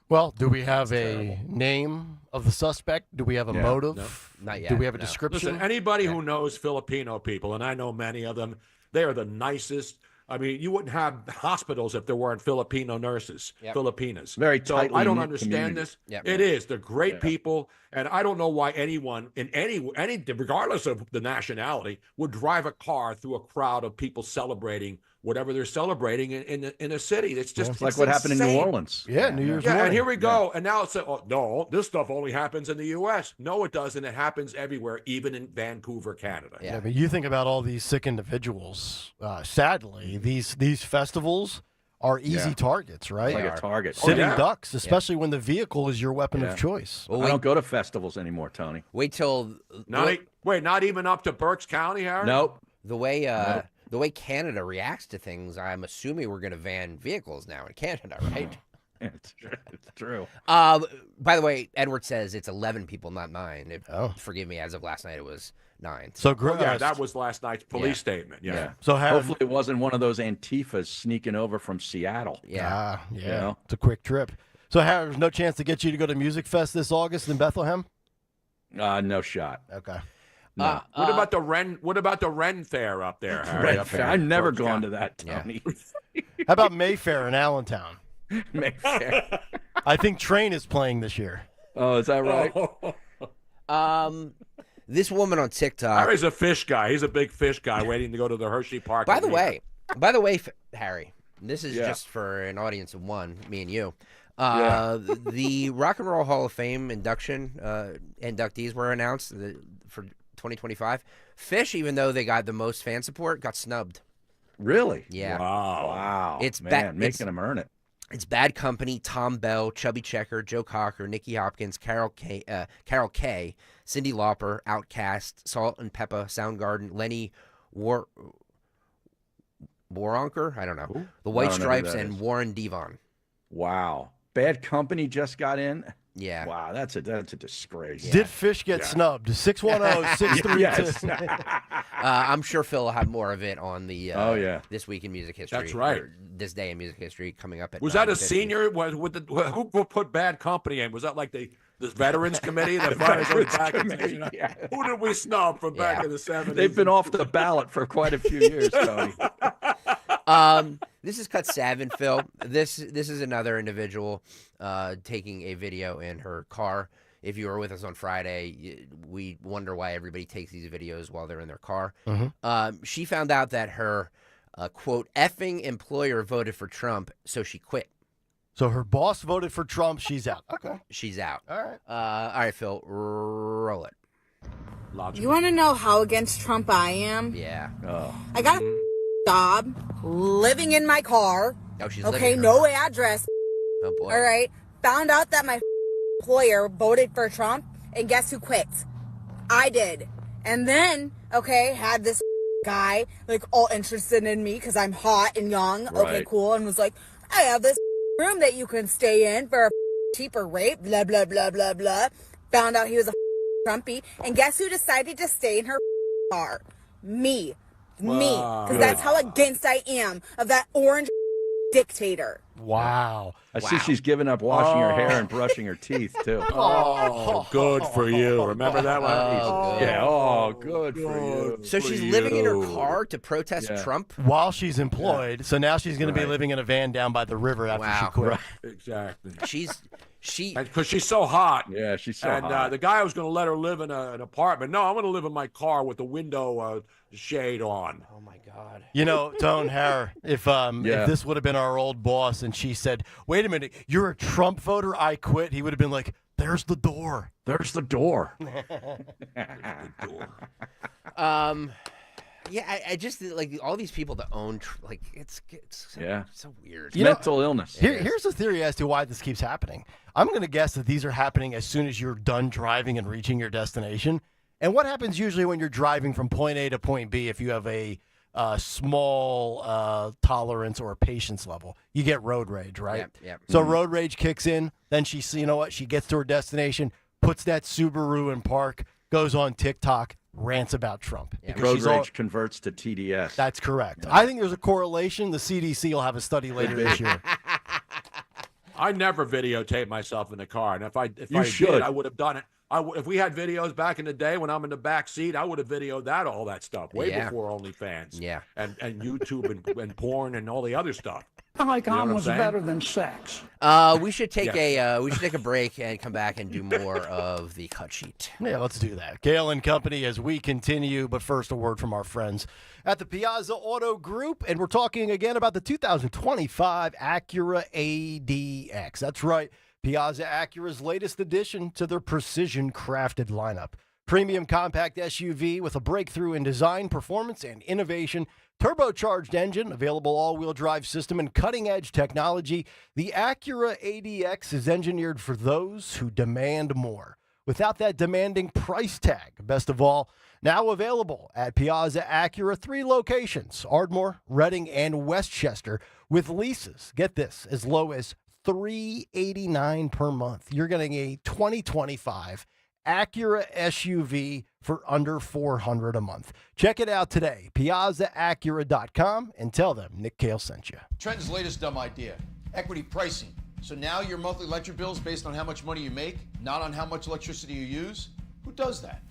Well, do we have a name of the suspect? Do we have a motive? No. Not yet. Do we have a description? Listen, anybody who knows Filipino people, and I know many of them, they are the nicest. I mean, you wouldn't have hospitals if there weren't Filipino nurses, Filipinas. Very tightly So I don't knit understand community. this. Yep. It is. They're great people, and I don't know why anyone in any, regardless of the nationality, would drive a car through a crowd of people celebrating whatever they're celebrating in a city. It's just It's like what happened in New Orleans. Yeah, New Year's morning. And here we go. And now it's oh no, this stuff only happens in the U.S. No, it doesn't. It happens everywhere, even in Vancouver, Canada. Yeah, but you think about all these sick individuals. Sadly, these festivals are easy targets, right? Like a target. Sitting ducks, especially when the vehicle is your weapon of choice. Well, I don't go to festivals anymore, Tony. Wait till not even up to Berks County, Harry? Nope. The way Canada reacts to things, I'm assuming we're going to ban vehicles now in Canada, right? It's true. By the way, Edward says it's 11 people, not 9. Forgive me, as of last night, it was 9. So that was last night's police statement. Yeah. So hopefully it wasn't one of those Antifas sneaking over from Seattle. Yeah. Yeah. You know? It's a quick trip. So there's no chance to get you to go to Music Fest this August in Bethlehem? No shot. Okay. No. What about the Ren Fair up there, Harry? I've never gone to that, Tony. How about Mayfair in Allentown? Mayfair. I think Train is playing this year. Oh, is that right? This woman on TikTok. Harry's a fish guy. He's a big fish guy waiting to go to the Hershey Park. By the way, Harry, this is just for an audience of one, me and you. The Rock and Roll Hall of Fame inductees were announced for 2025. Fish, even though they got the most fan support, got snubbed. Really? Yeah. Wow. It's making them earn it. It's Bad Company, Tom Bell, Chubby Checker, Joe Cocker, Nicky Hopkins, Carol K, Cyndi Lauper, Outkast, Salt and Pepper, Soundgarden, Lenny Waronker, I don't know, The White Stripes, and Warren Devon. Wow. Bad Company just got in. Yeah. Wow, that's a disgrace. Yeah. Did Fish get snubbed? 610-632. I'm sure Phil will have more of it on the This Week in Music History. That's right. This Day in Music History coming up at Was that a senior? Who put Bad Company in? Was that like the Veterans Committee? Who did we snub from back in the 70s? They've been off the ballot for quite a few years, Tony. This is Cut 7, Phil. This is another individual taking a video in her car. If you were with us on Friday, we wonder why everybody takes these videos while they're in their car. Mm-hmm. She found out that her, quote, effing employer voted for Trump, so she quit. So her boss voted for Trump. She's out. Okay. She's out. All right. All right, Phil, roll it. Logical. You want to know how against Trump I am? Yeah. Oh. I got a job, living in my car. Oh, she's okay, living in her no car. address. Oh, boy. All right. Found out that my employer voted for Trump, and guess who quit? I did. And then, had this guy, all interested in me because I'm hot and young. Right. Okay, cool. And was like, I have this room that you can stay in for a cheaper rate, blah, blah, blah, blah, blah. Found out he was a Trumpy. And guess who decided to stay in her car? Me. Me. Because that's how against I am of that orange dictator. Wow. I see she's giving up washing her hair and brushing her teeth, too. Oh, good for you. Remember that one? Good for you. So she's living in her car to protest Trump? While she's employed. So now she's going to be living in a van down by the river after she quit. Right. Exactly. Because she's so hot. Yeah, she's so hot. And the guy was going to let her live in an apartment. No, I'm going to live in my car with the window shade on. Oh, my God. You know, Tone Harr, if this would have been our old boss and she said, wait a minute, you're a Trump voter, I quit, he would have been like, there's the door. There's the door. Yeah, I just all these people that own it's so weird. Mental illness. Here's a theory as to why this keeps happening. I'm going to guess that these are happening as soon as you're done driving and reaching your destination. And what happens usually when you're driving from point A to point B if you have a small tolerance or patience level, you get road rage, right? Yep. So road rage kicks in. Then she gets to her destination, puts that Subaru in park, goes on TikTok, rants about Trump. Road rage converts to TDS. That's correct. Yeah. I think there's a correlation. The CDC will have a study later this year. I never videotape myself in the car, and if I did, I would have done it. If we had videos back in the day when I'm in the back seat, I would have videoed all that stuff way before OnlyFans, and YouTube and porn and all the other stuff. Polycom was better than sex. We should take a break and come back and do more of the cut sheet. Yeah, let's do that. Kayal and Company as we continue, but first a word from our friends at the Piazza Auto Group, and we're talking again about the 2025 Acura ADX. That's right. Piazza Acura's latest addition to their precision-crafted lineup. Premium compact SUV with a breakthrough in design, performance, and innovation. Turbocharged engine, available all-wheel drive system, and cutting-edge technology. The Acura ADX is engineered for those who demand more, without that demanding price tag. Best of all, now available at Piazza Acura, 3 locations, Ardmore, Reading, and Westchester, with leases, get this, as low as $389 per month. You're getting a 2025 Acura SUV for under $400 a month. Check it out today, piazzaacura.com, and tell them Nick Kayal sent you. Trenton's latest dumb idea, equity pricing. So now your monthly electric bill is based on how much money you make, not on how much electricity you use? Who does that?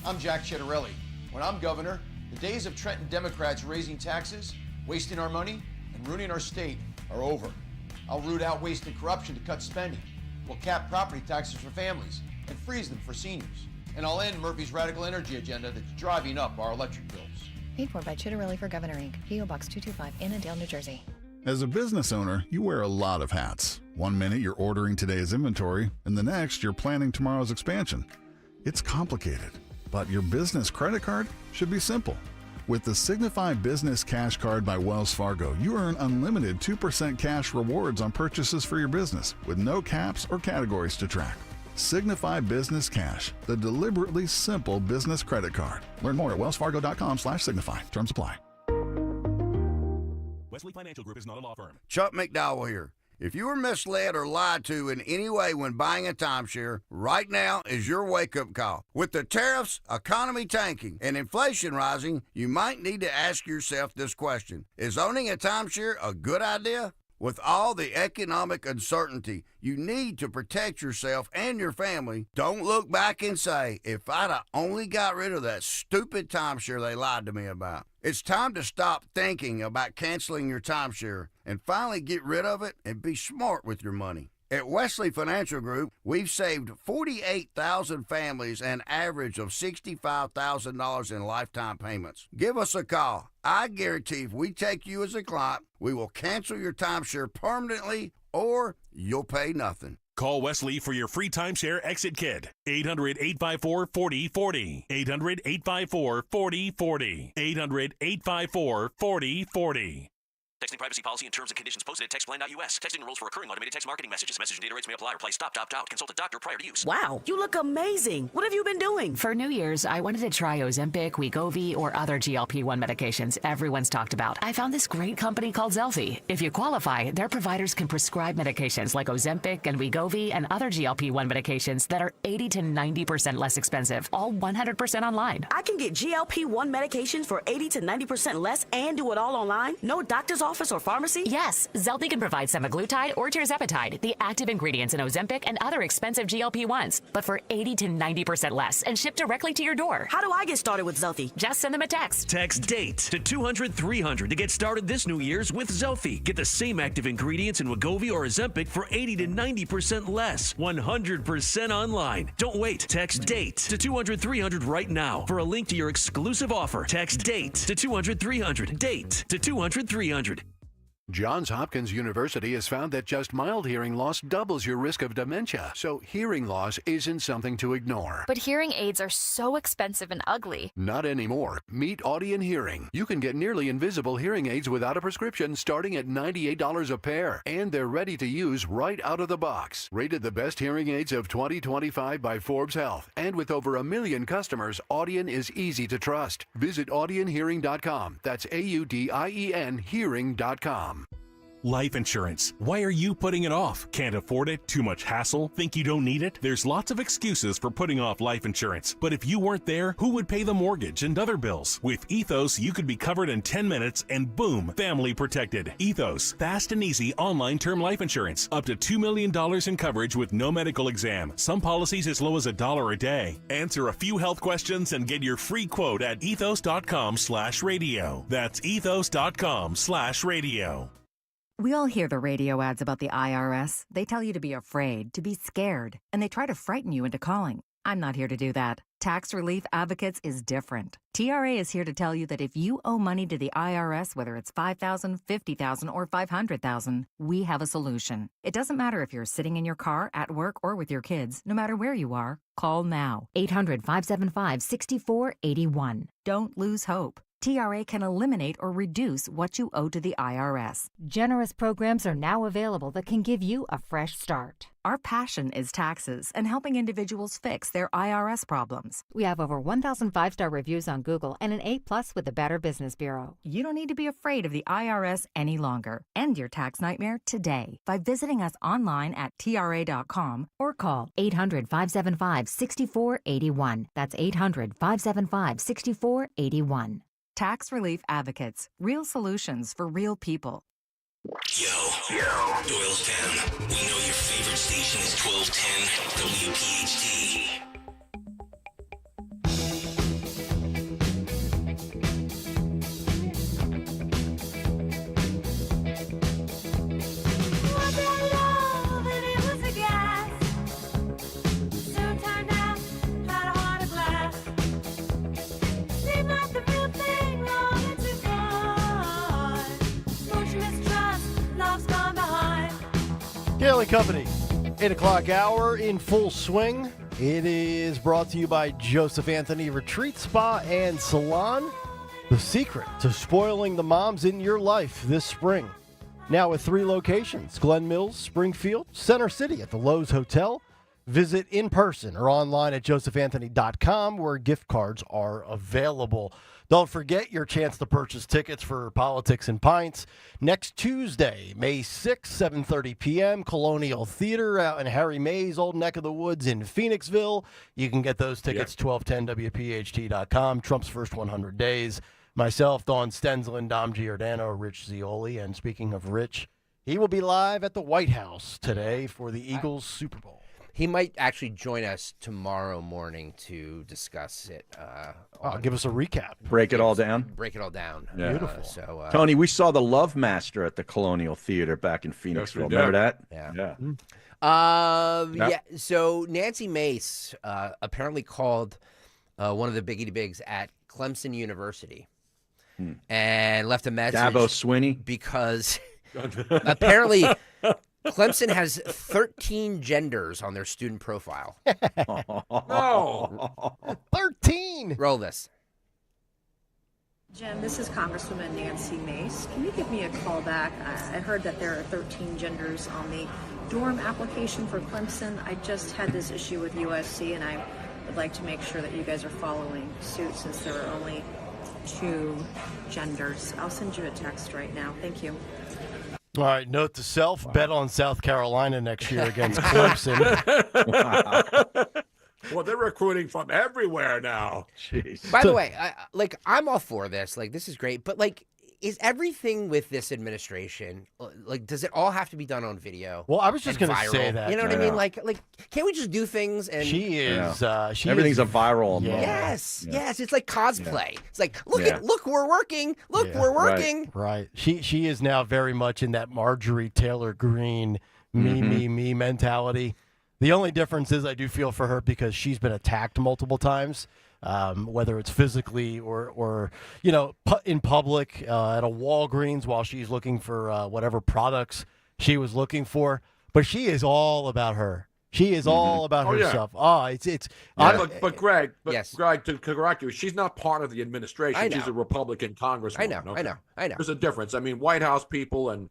I'm Jack Chittarelli. When I'm governor, the days of Trenton Democrats raising taxes, wasting our money, and ruining our state are over. I'll root out waste and corruption to cut spending. We'll cap property taxes for families and freeze them for seniors. And I'll end Murphy's radical energy agenda that's driving up our electric bills. Paid for by Chittarelli for Governor, Inc., P.O. Box 225, Annandale, New Jersey. As a business owner, you wear a lot of hats. One minute you're ordering today's inventory, and the next you're planning tomorrow's expansion. It's complicated, but your business credit card should be simple. With the Signify Business Cash Card by Wells Fargo, you earn unlimited 2% cash rewards on purchases for your business, with no caps or categories to track. Signify Business Cash, the deliberately simple business credit card. Learn more at wellsfargo.com/signify. Terms apply. Wesley Financial Group is not a law firm. Chuck McDowell here. If you were misled or lied to in any way when buying a timeshare, right now is your wake-up call. With the tariffs, economy tanking, and inflation rising, you might need to ask yourself this question. Is owning a timeshare a good idea? With all the economic uncertainty, you need to protect yourself and your family. Don't look back and say, if I'd have only got rid of that stupid timeshare they lied to me about. It's time to stop thinking about canceling your timeshare and finally get rid of it and be smart with your money. At Wesley Financial Group, we've saved 48,000 families an average of $65,000 in lifetime payments. Give us a call. I guarantee if we take you as a client, we will cancel your timeshare permanently or you'll pay nothing. Call Wesley for your free timeshare exit kit. 800-854-4040. 800-854-4040. 800-854-4040. Texting privacy policy and terms and conditions posted at textplan.us. Texting rules for recurring automated text marketing messages. Message and data rates may apply. Reply stop, opt out. Consult a doctor prior to use. Wow, you look amazing. What have you been doing? For New Year's, I wanted to try Ozempic, Wegovy, or other GLP-1 medications everyone's talked about. I found this great company called Zelfie. If you qualify, their providers can prescribe medications like Ozempic and Wegovy and other GLP-1 medications that are 80 to 90% less expensive, all 100% online. I can get GLP-1 medications for 80 to 90% less and do it all online? No doctor's office or pharmacy? Yes, Zelfie can provide semaglutide or tirzepatide, the active ingredients in Ozempic and other expensive GLP-1s, but for 80 to 90% less and shipped directly to your door. How do I get started with Zelfie? Just send them a text. Text DATE to 200-300 to get started this New Year's with Zelfie. Get the same active ingredients in Wegovy or Ozempic for 80 to 90% less, 100% online. Don't wait. Text DATE to 200-300 right now for a link to your exclusive offer. Text DATE to 200-300. DATE to 200-300. Johns Hopkins University has found that just mild hearing loss doubles your risk of dementia, so hearing loss isn't something to ignore. But hearing aids are so expensive and ugly. Not anymore. Meet Audion Hearing. You can get nearly invisible hearing aids without a prescription starting at $98 a pair, and they're ready to use right out of the box. Rated the best hearing aids of 2025 by Forbes Health, and with over 1 million customers, Audion is easy to trust. Visit audionhearing.com. That's AUDIEN hearing.com. Life insurance. Why are you putting it off? Can't afford it? Too much hassle? Think you don't need it? There's lots of excuses for putting off life insurance. But if you weren't there, who would pay the mortgage and other bills? With Ethos, you could be covered in 10 minutes and boom, family protected. Ethos, fast and easy online term life insurance. Up to $2 million in coverage with no medical exam. Some policies as low as $1 a day. Answer a few health questions and get your free quote at ethos.com/radio. That's ethos.com/radio. We all hear the radio ads about the IRS. They tell you to be afraid, to be scared, and they try to frighten you into calling. I'm not here to do that. Tax Relief Advocates is different. TRA is here to tell you that if you owe money to the IRS, whether it's $5,000, $50,000, or $500,000, we have a solution. It doesn't matter if you're sitting in your car, at work, or with your kids. No matter where you are, call now. 800-575-6481. Don't lose hope. TRA can eliminate or reduce what you owe to the IRS. Generous programs are now available that can give you a fresh start. Our passion is taxes and helping individuals fix their IRS problems. We have over 1,000 5-star reviews on Google and an A+ with the Better Business Bureau. You don't need to be afraid of the IRS any longer. End your tax nightmare today by visiting us online at TRA.com or call 800-575-6481. That's 800-575-6481. Tax Relief Advocates. Real solutions for real people. Yo, Doylestown. We know your favorite station is 1210 WPHT. Kayal and Company, 8 o'clock hour in full swing. It is brought to you by Joseph Anthony Retreat Spa and Salon. The secret to spoiling the moms in your life this spring. Now with 3 locations, Glen Mills, Springfield, Center City at the Lowe's Hotel. Visit in person or online at josephanthony.com where gift cards are available. Don't forget your chance to purchase tickets for Politics and Pints next Tuesday, May 6th, 7:30 p.m., Colonial Theater out in Harry May's old neck of the woods in Phoenixville. You can get those tickets, 1210WPHT.com, Trump's first 100 days. Myself, Dawn Stensland, Dom Giordano, Rich Zioli. And speaking of Rich, he will be live at the White House today for the Eagles Super Bowl. He might actually join us tomorrow morning to discuss it. Give us a recap. Break it all down. Break it all down. Yeah. Beautiful. Tony, we saw the Love Master at the Colonial Theater back in Phoenixville. Remember that? Yeah. Yeah. So Nancy Mace apparently called one of the Biggie Bigs at Clemson University and left a message. Dabo Swinney? Because apparently Clemson has 13 genders on their student profile. No. 13! Roll this. Jim, this is Congresswoman Nancy Mace. Can you give me a call back? I heard that there are 13 genders on the dorm application for Clemson. I just had this issue with USC, and I would like to make sure that you guys are following suit since there are only 2 genders. I'll send you a text right now. Thank you. All right, note to self, bet on South Carolina next year against Clemson. Well, they're recruiting from everywhere now. Jeez. By the way, I'm all for this. Like, this is great. But, is everything with this administration, does it all have to be done on video? Well, I was just going to say that. You know what I mean? Like, can't we just do things? And she is. Everything's a viral. Yes. It's like cosplay. Yeah. It's like, look, we're working. Look, we're working. Right. She is now very much in that Marjorie Taylor Greene me mentality. The only difference is I do feel for her because she's been attacked multiple times whether it's physically or in public at a Walgreens while she's looking for whatever products she was looking for. But she is all about her. She is all about herself. Yeah. But Greg, yes. Greg, to correct you, she's not part of the administration. I know. She's a Republican congresswoman. I know. There's a difference. I mean, White House people and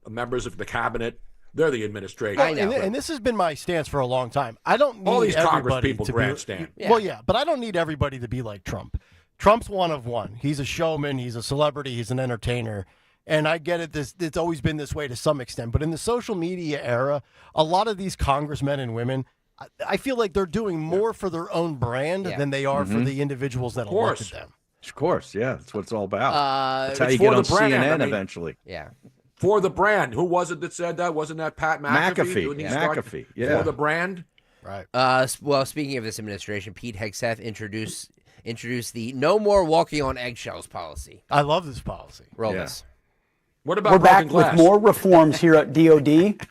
members of the cabinet, they're the administration. I know. And this has been my stance for a long time. I don't need all these Congress everybody people to grandstand. Well, yeah, but I don't need everybody to be like Trump. Trump's one of one. He's a showman. He's a celebrity. He's an entertainer. And I get it. It's always been this way to some extent. But in the social media era, a lot of these congressmen and women, I feel like they're doing more for their own brand than they are for the individuals that elected them. Of course, yeah. That's what it's all about. That's how it's you get for on the brand, CNN eventually. Yeah. For the brand. Who was it that said that? Wasn't that Pat McAfee? McAfee, yeah. For the brand? Right. Well, speaking of this administration, Pete Hegseth introduced the no more walking on eggshells policy. I love this policy. Roll this. What about We're back glass? with more reforms here at DOD,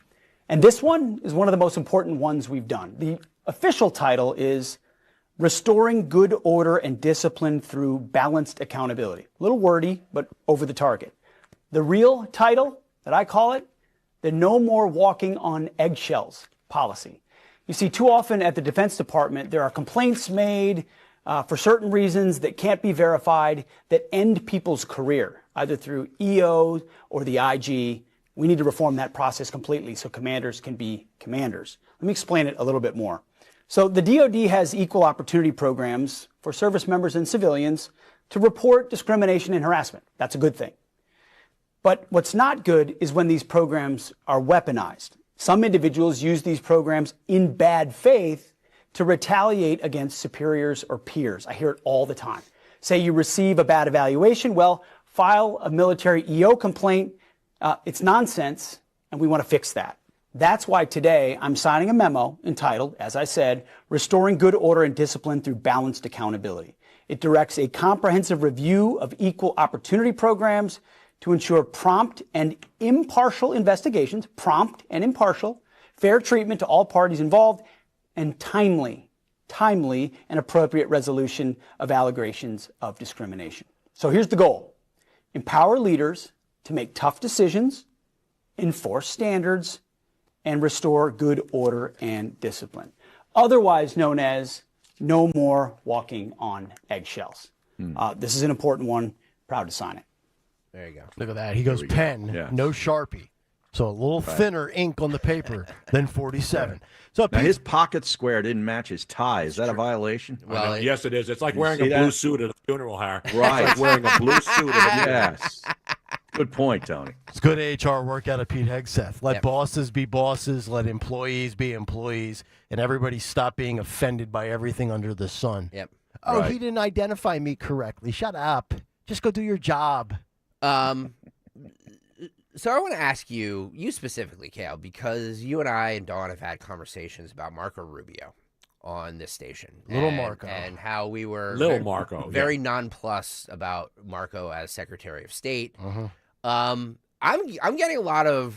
and this one is one of the most important ones we've done. The official title is Restoring Good Order and Discipline Through Balanced Accountability. A little wordy, but over the target. The real title that I call it, the No More Walking on Eggshells policy. You see, too often at the Defense Department, there are complaints made for certain reasons that can't be verified that end people's career, either through EO or the IG. We need to reform that process completely so commanders can be commanders. Let me explain it a little bit more. So the DoD has equal opportunity programs for service members and civilians to report discrimination and harassment. That's a good thing. But what's not good is when these programs are weaponized. Some individuals use these programs in bad faith to retaliate against superiors or peers. I hear it all the time. Say you receive a bad evaluation, well, file a military EO complaint. It's nonsense, and we want to fix that. That's why today I'm signing a memo entitled, as I said, Restoring Good Order and Discipline Through Balanced Accountability. It directs a comprehensive review of equal opportunity programs to ensure prompt and impartial investigations, fair treatment to all parties involved, and timely and appropriate resolution of allegations of discrimination. So here's the goal. Empower leaders to make tough decisions, enforce standards, and restore good order and discipline, otherwise known as no more walking on eggshells. This is an important one. Proud to sign it. There you go. Look at that. He goes pen, no Sharpie. So a little thinner ink on the paper than 47. So now his pocket square didn't match his tie. Is that a violation? Well, yes, it is. It's like wearing a blue suit at a funeral, Harry. Right. It's like wearing a blue suit at a funeral. Yes. Good point, Tony. It's good HR work out of Pete Hegseth. Let bosses be bosses. Let employees be employees. And everybody stop being offended by everything under the sun. Yep. Oh, he didn't identify me correctly. Shut up. Just go do your job. So I want to ask you specifically, Kayal, because you and I and Dawn have had conversations about Marco Rubio on this station. Little Marco. And how we were very nonplussed about Marco as Secretary of State. I'm getting a lot of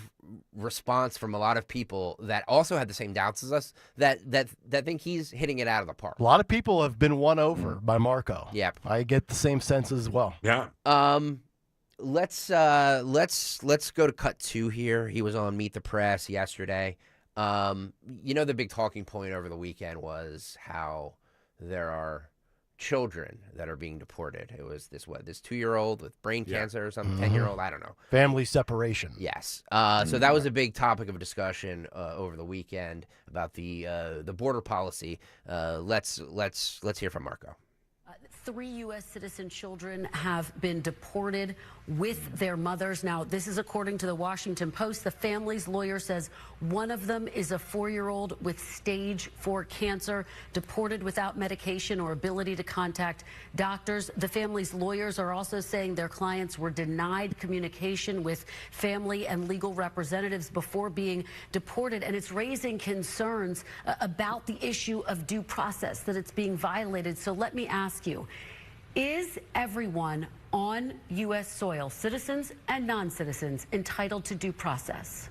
response from a lot of people that also had the same doubts as us that think he's hitting it out of the park. A lot of people have been won over by Marco. Yep. I get the same sense as well. Yeah. Let's go to cut 2 here. He was on Meet the Press yesterday. The big talking point over the weekend was how there are children that are being deported. It was this 2-year-old with brain cancer or something, 10-year-old, I don't know. Family separation. Yes. So that was a big topic of discussion over the weekend about the border policy. Let's hear from Marco. 3 U.S. citizen children have been deported with their mothers. Now, this is according to the Washington Post. The family's lawyer says one of them is a 4-year-old with stage 4 cancer, deported without medication or ability to contact doctors. The family's lawyers are also saying their clients were denied communication with family and legal representatives before being deported. And it's raising concerns about the issue of due process, that it's being violated. So let me ask you, is everyone on U.S. soil, citizens and non-citizens, entitled to due process?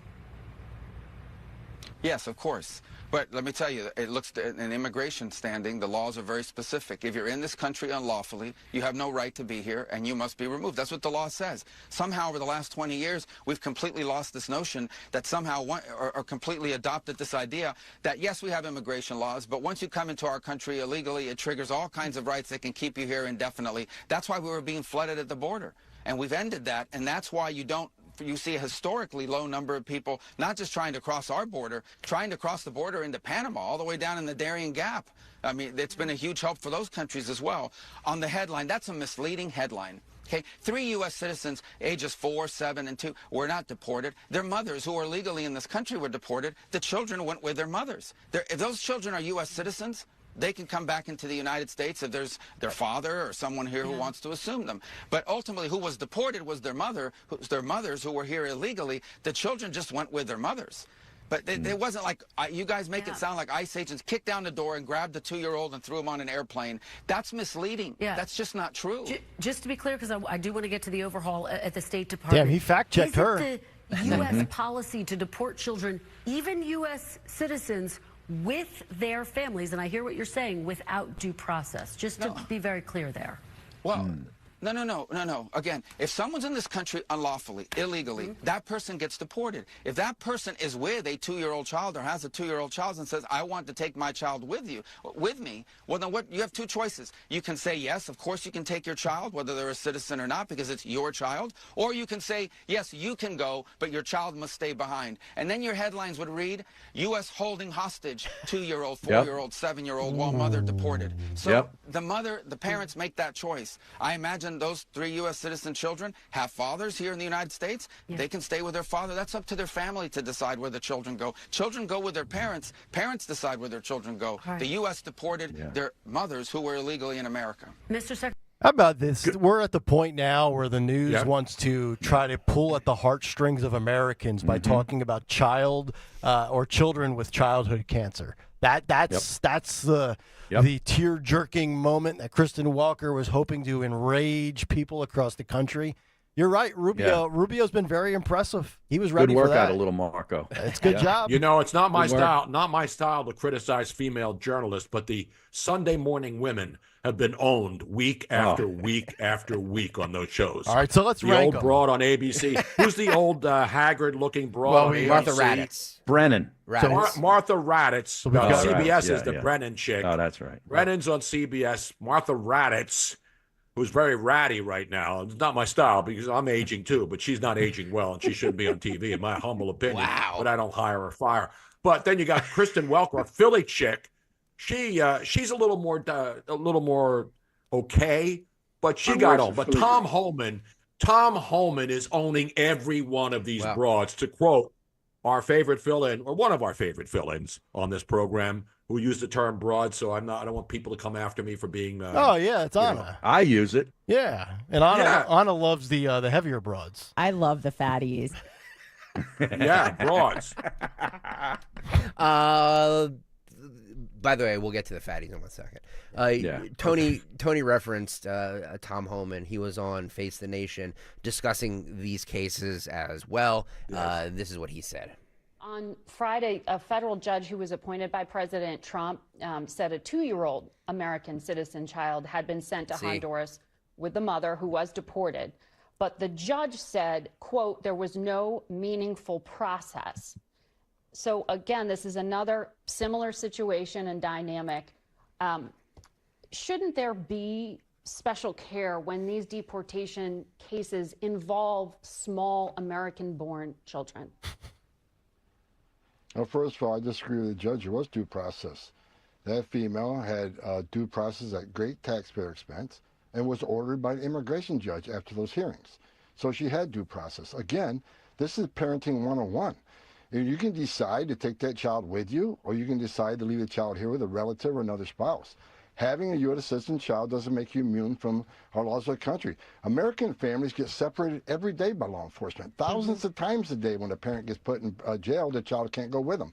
Yes, of course. But let me tell you, it looks in immigration standing, the laws are very specific. If you're in this country unlawfully, you have no right to be here, and you must be removed. That's what the law says. Somehow, over the last 20 years, we've completely lost this notion that somehow or completely adopted this idea that, yes, we have immigration laws, but once you come into our country illegally, it triggers all kinds of rights that can keep you here indefinitely. That's why we were being flooded at the border. And we've ended that, and that's why you see a historically low number of people not just trying to cross our border, trying to cross the border into Panama, all the way down in the Darien Gap. I mean, it's been a huge help for those countries as well. On the headline, that's a misleading headline. Okay, 3 U.S. citizens, ages 4, 7, and 2, were not deported. Their mothers, who are legally in this country, were deported. The children went with their mothers. If those children are U.S. citizens, they can come back into the United States if there's their father or someone here who wants to assume them. But ultimately, who was deported was their mothers who were here illegally. The children just went with their mothers. But it wasn't like you guys make it sound like ICE agents kicked down the door and grabbed the 2-year-old and threw him on an airplane. That's misleading. Yeah. That's just not true. Just to be clear, because I do want to get to the overhaul at the State Department. Damn, he fact-checked her. Is it the U.S. policy to deport children, even U.S. citizens, with their families, and I hear what you're saying, without due process, just to be very clear there? Well, no. Again, if someone's in this country unlawfully, illegally, that person gets deported. If that person is with a 2-year-old child or has a 2-year-old child and says, I want to take my child with me, well, then you have 2 choices. You can say, yes, of course you can take your child, whether they're a citizen or not, because it's your child. Or you can say, yes, you can go, but your child must stay behind. And then your headlines would read, U.S. holding hostage 2-year-old, 4-year-old, 7-year-old, while mother deported. So the parents make that choice. I imagine those 3 U.S. citizen children have fathers here in the United States. They can stay with their father. That's up to their family to decide where the children go. Children go with their parents. Parents decide where their children go. Right. The U.S. deported their mothers who were illegally in America. Mr. Secretary. How about this? We're at the point now where the news wants to try to pull at the heartstrings of Americans by talking about children with childhood cancer. That's the tear-jerking moment that Kristen Welker was hoping to enrage people across the country. You're right, Rubio. Yeah. Rubio's been very impressive. He was ready for that. Good work out, a little Marco. It's good job. You know, it's not my style. Not my style to criticize female journalists, but the Sunday morning women have been owned week after week after week on those shows. All right, so let's rank the old broad on ABC. Who's the old haggard-looking broad on ABC? Martha Raddatz. Brennan. Martha Raddatz. So CBS is the Brennan chick. Oh, that's right. Brennan's on CBS. Martha Raddatz, who's very ratty right now. It's not my style because I'm aging too, but she's not aging well, and she shouldn't be on TV, in my humble opinion. Wow. But I don't hire or fire. But then you got Kristen Welker, a Philly chick. She's a little more okay, but she got on. But Tom Homan is owning every one of these broads. To quote our favorite fill-in, or one of our favorite fill-ins on this program, who used the term broad, so I don't want people to come after me for being. It's Anna. I use it. Yeah, and Anna loves the heavier broads. I love the fatties. Yeah, broads. By the way, we'll get to the fatties in 1 second. Tony referenced Tom Homan. He was on Face the Nation discussing these cases as well. Yes. This is what he said. On Friday, a federal judge who was appointed by President Trump said a 2-year-old American citizen child had been sent to Honduras with the mother who was deported. But the judge said, quote, there was no meaningful process. So again, this is another similar situation and dynamic. Shouldn't there be special care when these deportation cases involve small American-born children? Well, first of all, I disagree with the judge. There was due process. That female had due process at great taxpayer expense and was ordered by the immigration judge after those hearings. So she had due process. Again, this is parenting 101. You can decide to take that child with you, or you can decide to leave the child here with a relative or another spouse. Having a U.S. citizen child doesn't make you immune from our laws of the country. American families get separated every day by law enforcement. Thousands of times a day when a parent gets put in jail, the child can't go with them.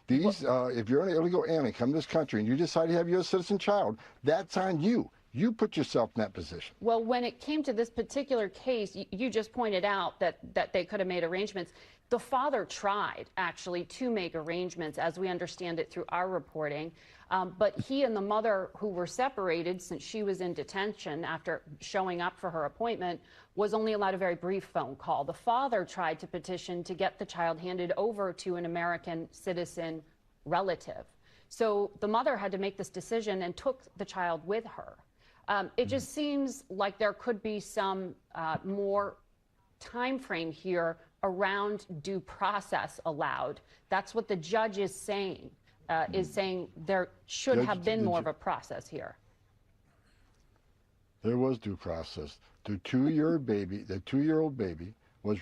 If you're an illegal alien, come to this country, and you decide to have a U.S. citizen child, that's on you. You put yourself in that position. Well, when it came to this particular case, you just pointed out that they could have made arrangements. The father tried, actually, to make arrangements, as we understand it through our reporting. But he and the mother, who were separated since she was in detention after showing up for her appointment, was only allowed a very brief phone call. The father tried to petition to get the child handed over to an American citizen relative. So the mother had to make this decision and took the child with her. It just seems like there could be some more time frame here around due process allowed. That's what the judge is saying there should have been more of a process here. There was due process. The 2-year-old baby was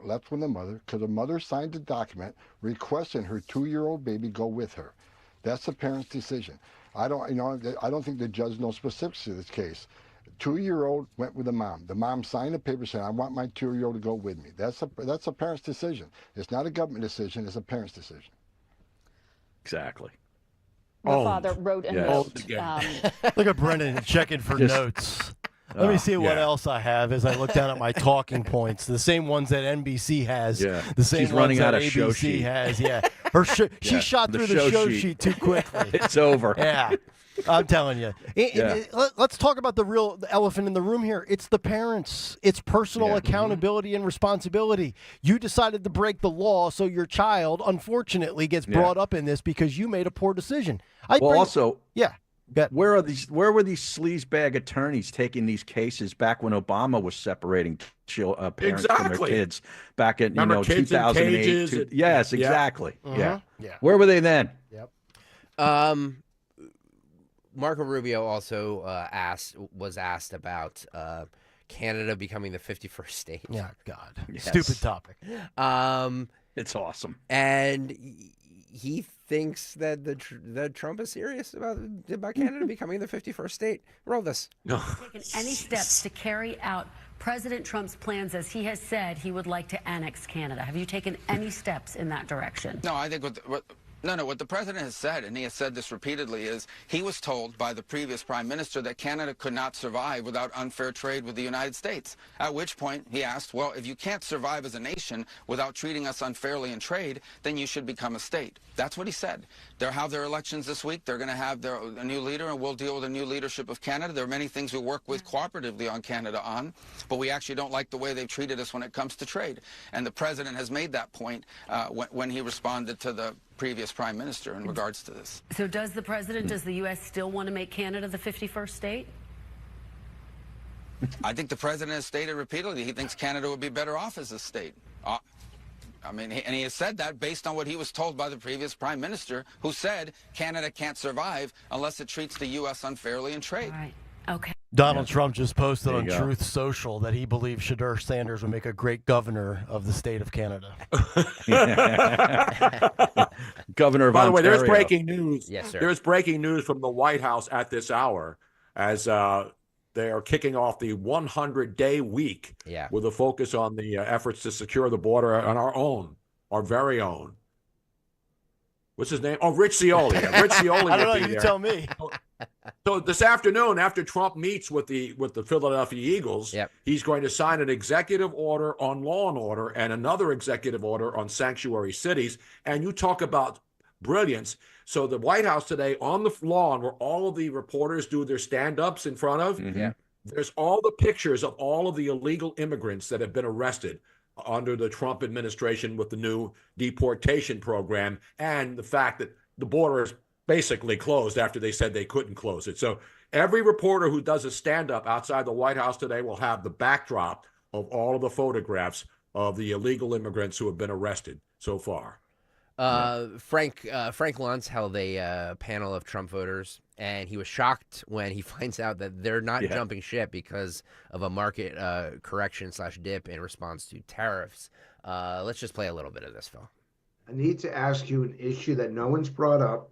left with the mother because the mother signed a document requesting her 2-year-old baby go with her. That's the parent's decision. I don't think the judge knows specifics of this case. 2-year-old went with the mom. The mom signed a paper saying, "I want my 2-year-old to go with me." That's a parent's decision. It's not a government decision. It's a parent's decision. Exactly. The father wrote a note. Look at Brendan checking for notes. Let me see what else I have as I look down at my talking points. The same ones that NBC has. Yeah. The same She's ones running that out of show ABC sheet. has. Yeah. She shot through the show sheet too quickly. It's over. Yeah. I'm telling you. Let's talk about the elephant in the room here. It's the parents. It's personal accountability and responsibility. You decided to break the law, so your child, unfortunately, gets brought up in this because you made a poor decision. Where were these sleazebag attorneys taking these cases back when Obama was separating parents from their kids back in 2008? Yes, exactly. Yeah. Where were they then? Yep. Marco Rubio also was asked about Canada becoming the 51st state. Yeah, God. Yes. Stupid topic. It's awesome. And he thinks that Trump is serious about Canada becoming the 51st state. Roll this. No. Taken any steps to carry out President Trump's plans, as he has said he would like to annex Canada? Have you taken any steps in that direction? No, I think what the president has said, and he has said this repeatedly, is he was told by the previous prime minister that Canada could not survive without unfair trade with the United States. At which point he asked, well, if you can't survive as a nation without treating us unfairly in trade, then you should become a state. That's what he said. They'll have their elections this week. They're going to have a new leader, and we'll deal with a new leadership of Canada. There are many things we work with cooperatively on Canada on, but we actually don't like the way they've treated us when it comes to trade. And the president has made that point when he responded to the previous prime minister in regards to this. So does the U.S. still want to make Canada the 51st state? I think the president has stated repeatedly he thinks Canada would be better off as a state. And he has said that based on what he was told by the previous prime minister, who said Canada can't survive unless it treats the U.S. unfairly in trade. All right. Okay. Donald Trump just posted on Truth Social that he believes Shadur Sanders would make a great governor of the state of Canada. Governor of Ontario. By the way, there's breaking news. Yes, sir. There's breaking news from the White House at this hour as they are kicking off the 100-day week with a focus on the efforts to secure the border on our very own. What's his name? Oh, Rich Cioli. Rich Cioli. I don't know. You tell me. So this afternoon, after Trump meets with the Philadelphia Eagles, he's going to sign an executive order on law and order and another executive order on sanctuary cities. And you talk about brilliance. So the White House today on the lawn where all of the reporters do their stand-ups in front of, there's all the pictures of all of the illegal immigrants that have been arrested under the Trump administration with the new deportation program and the fact that the border is basically closed after they said they couldn't close it. So every reporter who does a stand-up outside the White House today will have the backdrop of all of the photographs of the illegal immigrants who have been arrested so far. Frank Luntz held a panel of Trump voters, and he was shocked when he finds out that they're not jumping ship because of a market correction/dip in response to tariffs. Let's just play a little bit of this, Phil. I need to ask you an issue that no one's brought up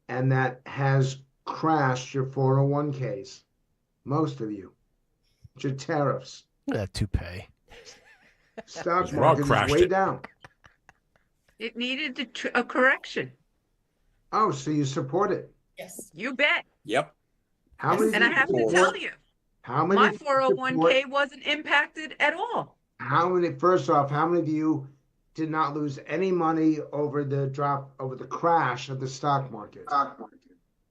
and that has crashed your 401ks, most of you. It's your tariffs. That toupee. Stock market is way down. It needed a correction. Oh, so you support it? Yes. You bet. Yep. How many? And I have to tell you, how many? My 401k wasn't impacted at all. How many? First off, how many of you did not lose any money over the crash of the stock market?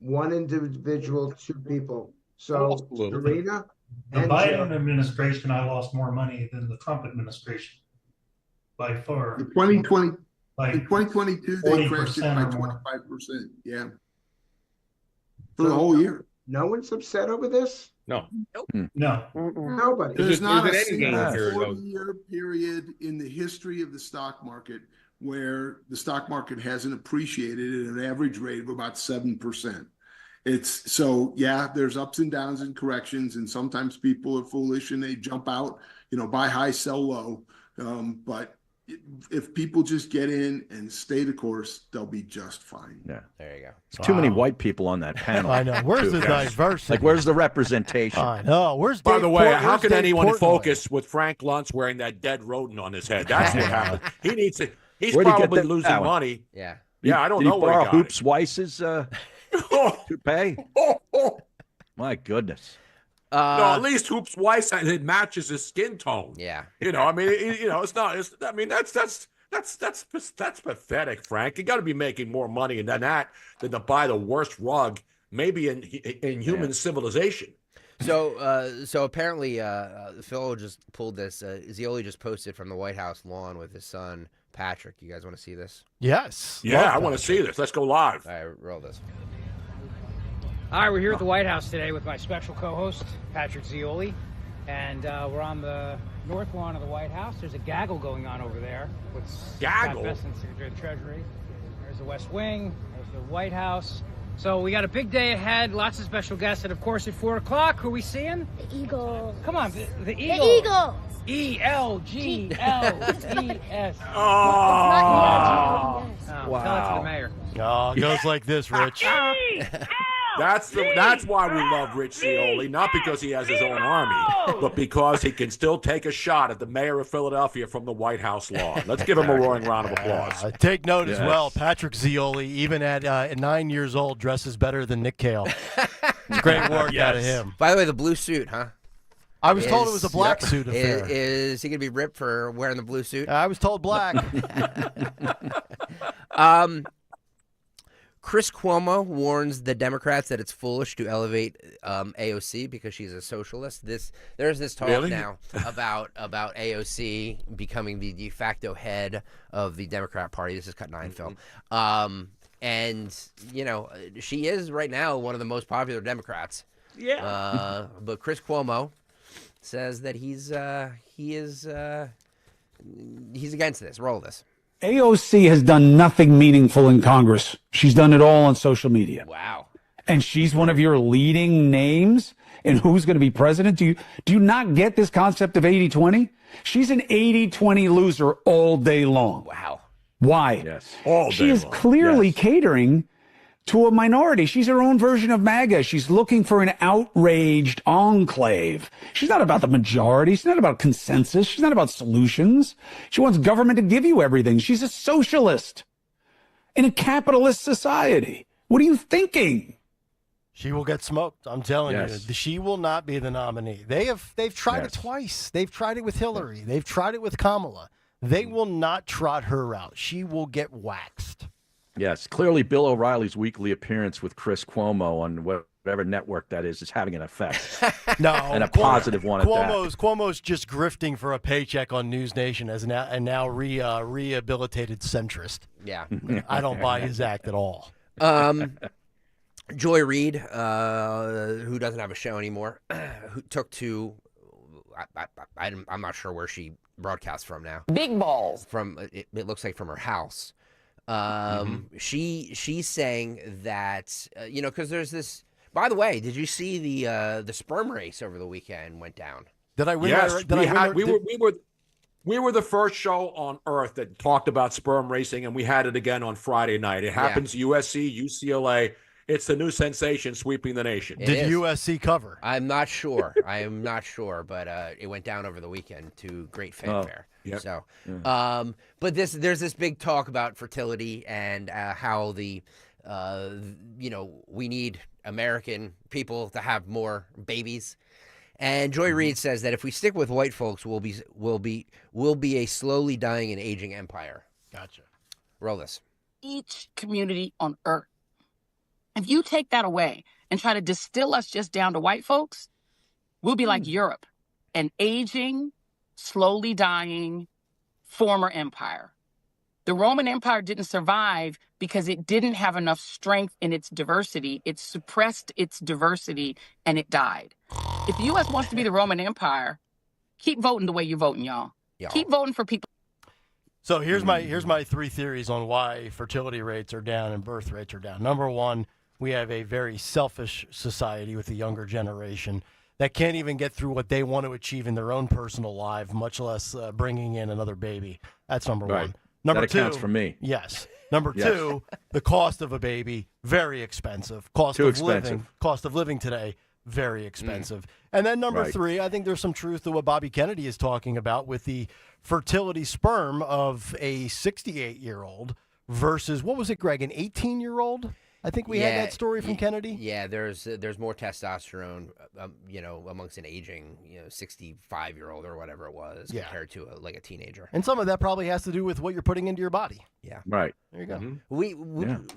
One individual, two people. So, Serena, the Biden administration, I lost more money than the Trump administration by far. In 2020, like in 2022, they crashed it by 25%. Yeah, for the whole year. No one's upset over this. No. No. Nobody. There's not a single 4-year period in the history of the stock market where the stock market hasn't appreciated at an average rate of about 7%. It's so, yeah, there's ups and downs and corrections, and sometimes people are foolish and they jump out, buy high, sell low. But if people just get in and stay the course, they'll be just fine. Yeah, there you go. There's too many white people on that panel. I know. Where's the diversity? Like, where's the representation? I know. Where's By Dave the way, how where's can Dave anyone Portnoy? focus with Frank Luntz wearing that dead rodent on his head? That's what happened. He needs to. He's Where'd he get probably that losing one? money. Yeah. Yeah, I don't Did know he where he borrow got Hoops Weiss's toupee? My goodness. No, at least Hoops Weiss, it matches his skin tone. Yeah. I mean, it's not. I mean, that's pathetic, Frank. You got to be making more money than that than to buy the worst rug, maybe in human civilization. So apparently, Phil just pulled this. Zioli just posted from the White House lawn with his son Patrick. You guys want to see this? Yes. Yeah, I want to see this. Let's go live. All right, roll this. All right, we're here at the White House today with my special co-host, Patrick Zioli, and we're on the north lawn of the White House. There's a gaggle going on over there with Scott Bessent, Secretary of the Treasury. There's the West Wing, there's the White House. So we got a big day ahead, lots of special guests, and of course at 4 o'clock, who are we seeing? The Eagles. Come on, the Eagles. The Eagles. E-L-G-L-E-S. Oh. Wow. Tell that to the mayor. Oh, it goes like this, Rich. That's why we love Rich Zioli, not because he has his own army, but because he can still take a shot at the mayor of Philadelphia from the White House lawn. Let's give him a roaring round of applause. Take note as well, Patrick Zioli, even at 9 years old, dresses better than Nick Kayal. It's great work out of him. By the way, the blue suit, huh? I was told it was a black suit affair. Is he going to be ripped for wearing the blue suit? I was told black. Chris Cuomo warns the Democrats that it's foolish to elevate AOC because she's a socialist. There's this talk now about AOC becoming the de facto head of the Democrat Party. This is Cut 9 film. And, she is right now one of the most popular Democrats. Yeah. But Chris Cuomo says that he's against this. Roll this. AOC has done nothing meaningful in Congress. She's done it all on social media. Wow. And she's one of your leading names in who's going to be president. Do you not get this concept of 80-20? She's an 80-20 loser all day long. Wow. Why? Yes. All day she is long. Clearly catering to a minority. She's her own version of MAGA. She's looking for an outraged enclave. She's not about the majority. She's not about consensus. She's not about solutions. She wants government to give you everything. She's a socialist in a capitalist society. What are you thinking? She will get smoked. I'm telling you. She will not be the nominee. They've tried it twice. They've tried it with Hillary. They've tried it with Kamala. They will not trot her out. She will get waxed. Yes, clearly Bill O'Reilly's weekly appearance with Chris Cuomo on whatever network that is having an effect. No, and a positive one at that. Cuomo's just grifting for a paycheck on News Nation as a now rehabilitated centrist. Yeah. I don't buy his act at all. Joy Reid, who doesn't have a show anymore, who took to, I'm not sure where she broadcasts from now. Big balls. It looks like from her house. She's saying that because there's this. By the way, did you see the sperm race over the weekend went down? Did I win? Yes, we were the first show on earth that talked about sperm racing, and we had it again on Friday night. It happens USC, UCLA. It's the new sensation sweeping the nation. Did USC cover? I'm not sure. But it went down over the weekend to great fanfare. Yep. So, but there's this big talk about fertility and how the we need American people to have more babies. And Joy Reid says that if we stick with white folks, we'll be a slowly dying and aging empire. Gotcha. Roll this. Each community on earth. If you take that away and try to distill us just down to white folks, we'll be like Europe, an aging, slowly dying former empire. The Roman Empire didn't survive because it didn't have enough strength in its diversity. It suppressed its diversity and it died. If the U.S. wants to be the Roman Empire, keep voting the way you're voting, y'all. Keep voting for people. So here's my 3 theories on why fertility rates are down and birth rates are down. Number 1, we have a very selfish society with the younger generation that can't even get through what they want to achieve in their own personal life, much less bringing in another baby. That's number 1. Number that 2, accounts for me. Yes. Number 2, the cost of a baby, very expensive. Cost of living today, very expensive. And then number 3, I think there's some truth to what Bobby Kennedy is talking about with the fertility sperm of a 68-year-old versus, what was it, Greg, an 18-year-old? I think we had that story from Kennedy. Yeah, there's more testosterone, amongst an aging, 65-year-old or whatever it was compared to a teenager. And some of that probably has to do with what you're putting into your body. Yeah. Right. There you go.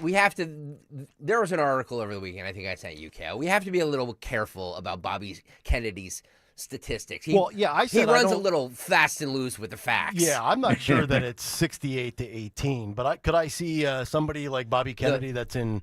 We have to. There was an article over the weekend. I think I sent you, Kayal. We have to be a little careful about Bobby Kennedy's statistics. He runs a little fast and loose with the facts. Yeah, I'm not sure that it's 68 to 18, but could I see somebody like Bobby Kennedy that's in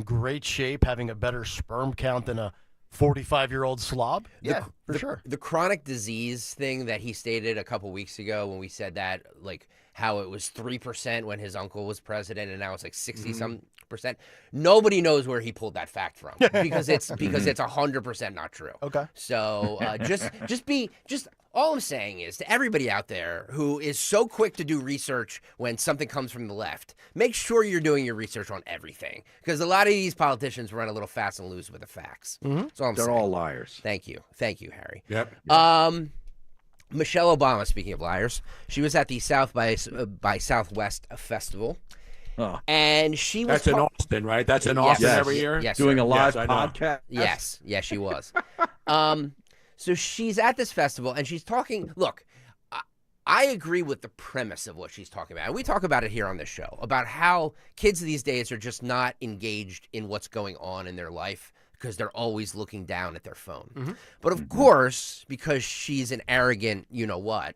great shape having a better sperm count than a 45-year-old slob? Yeah, for sure. The chronic disease thing that he stated a couple weeks ago when we said that, like how it was 3% when his uncle was president, and now it's like 60-some percent. Nobody knows where he pulled that fact from because it's 100% not true. Okay. So just all I'm saying is to everybody out there who is so quick to do research when something comes from the left, make sure you're doing your research on everything because a lot of these politicians run a little fast and loose with the facts. That's all I'm saying. They're all liars. Thank you, Harry. Yep. Michelle Obama, speaking of liars, she was at the South by Southwest Festival. Oh. And she was... That's in Austin, right? That's in Austin every year? Yes, doing sir. a live podcast? Yes, she was. So she's at this festival, and she's talking... Look, I agree with the premise of what she's talking about. And we talk about it here on this show, about how kids these days are just not engaged in what's going on in their life because they're always looking down at their phone. But of course, because she's an arrogant you-know-what,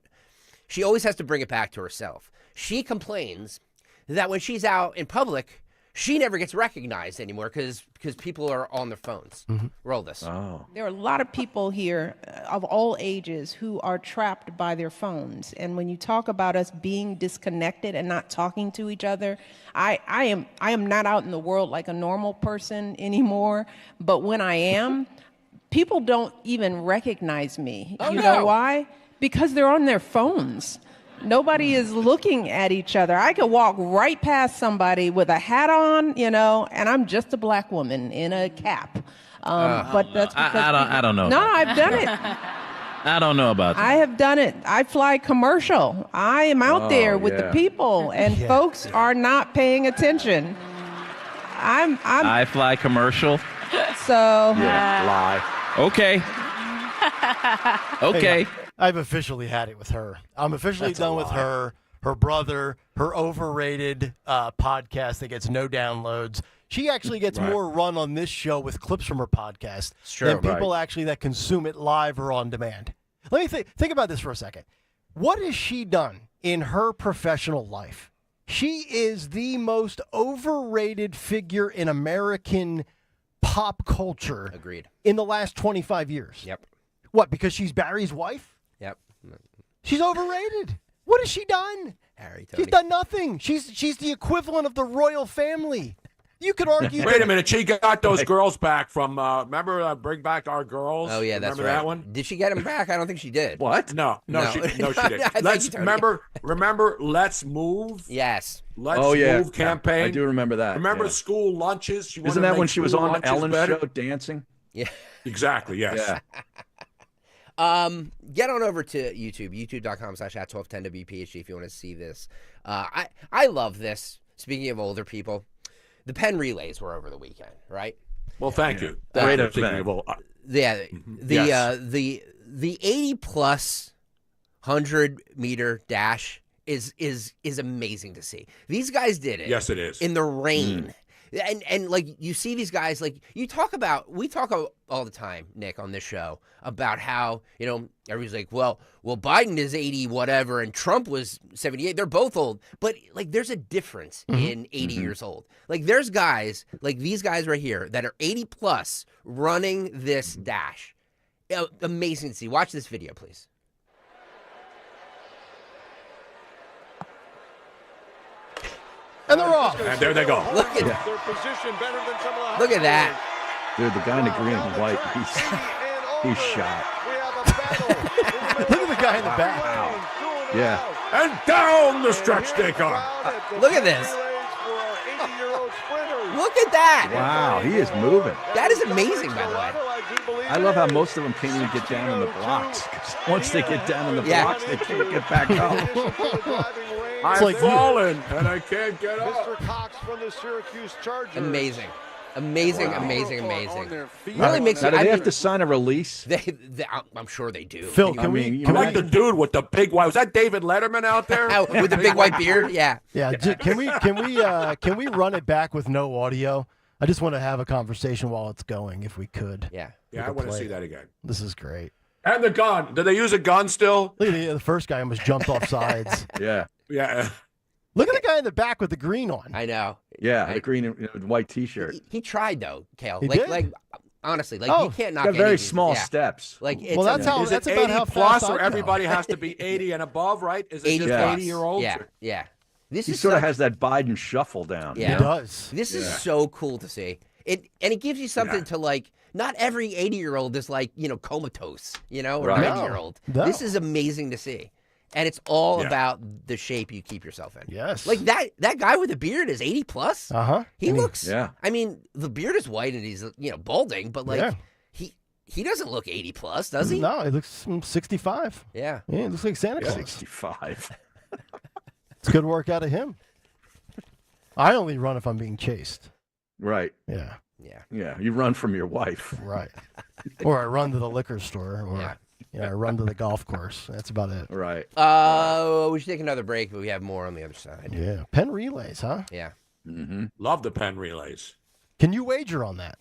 she always has to bring it back to herself. She complains that when she's out in public, she never gets recognized anymore because people are on their phones. Roll this. Oh. There are a lot of people here of all ages who are trapped by their phones. And when you talk about us being disconnected and not talking to each other, I am not out in the world like a normal person anymore. But when I am, people don't even recognize me. You know why? Because they're on their phones. Nobody is looking at each other. I could walk right past somebody with a hat on, and I'm just a black woman in a cap. But that's because I don't know. No, I've done it. I don't know about that. I have done it. I fly commercial. I am out there with the people, and folks are not paying attention. I fly commercial. So lie. Okay. Okay. Hey, I've officially had it with her. I'm officially done with her brother, her overrated podcast that gets no downloads. She actually gets more run on this show with clips from her podcast than people actually that consume it live or on demand. Let me think about this for a second. What has she done in her professional life? She is the most overrated figure in American pop culture. Agreed. In the last 25 years. Yep. What, because she's Barry's wife? Yep. She's overrated. What has she done? Harry, Tony. She's done nothing. She's the equivalent of the royal family. You could argue. Wait a minute. She got those girls back from, remember Bring Back Our Girls? Oh, yeah, that's remember right. that one? Did she get him back? I don't think she did. What? No, she didn't. Let's remember Let's Move? Yes. Let's Move campaign. I do remember that. Remember school lunches? Isn't that when she was on Ellen's show dancing? Yeah. Exactly, yes. Yeah. Get on over to YouTube, youtube.com/@1210WPHT if you want to see this. I love this. Speaking of older people, the Penn relays were over the weekend, right? Well, thank you. Great event. The 80+ 100-meter dash is amazing to see. These guys did it. Yes, it is. In the rain. And like you see these guys, like we talk all the time, Nick, on this show about how, everybody's like, well, Biden is 80 whatever and Trump was 78. They're both old, but like there's a difference in 80 years old. Like there's guys like these guys right here that are 80+ running this dash. Amazing to see. Watch this video, please. And they're off. And there they go. Look at Look at that. Dude, the guy in the green and white, he's shot. Look at the guy in the back. Wow. Yeah. And down the stretch they go. Look at this. Look at that. Wow, he is moving. That is amazing, by the way. I love how most of them can't even get down in the blocks. Once they get down in the blocks, they can't get back up. I've fallen and I can't get up. Mr. Cox from the Syracuse Chargers. Amazing. Amazing. Really makes it. Do they have to sign a release? I'm sure they do. Phil, can we like the dude with the big white? Was that David Letterman out there with the big white beard? Yeah. Yeah. Can we run it back with no audio? I just want to have a conversation while it's going, if we could. Yeah. Yeah, I want to see that again. This is great. And the gun. Do they use a gun still? Look at the first guy almost jumped off sides. Yeah. Yeah. Look at the guy in the back with the green on. I know. Yeah, the green and white T-shirt. He tried though, Kayal. He did? Like honestly, like you can't knock got very any small of these. steps. Like it's Well, that's Is it about 80 how plus, fast or I everybody go. has to be 80 and above, right? Is it 80 just plus. 80-year-olds? Yeah. This He is sort of has that Biden shuffle down. Yeah. He does. This is so cool to see. It gives you something to like. Not every 80-year-old is like comatose, or Right. 90-year-old. No. This is amazing to see, and it's all about the shape you keep yourself in. Yes. Like that guy with the beard is 80+. Uh-huh. He looks. Yeah. I mean, the beard is white and he's balding, but like he doesn't look 80+, does he? No, he looks 65. Yeah. Yeah, he looks like Santa Claus. 65. It's good work out of him. I only run if I'm being chased. Right. Yeah. Yeah. You run from your wife. Right. Or I run to the liquor store, or I run to the golf course. That's about it. Right. We should take another break, but we have more on the other side. Yeah. Penn relays, huh? Yeah. Mm-hmm. Love the Penn relays. Can you wager on that?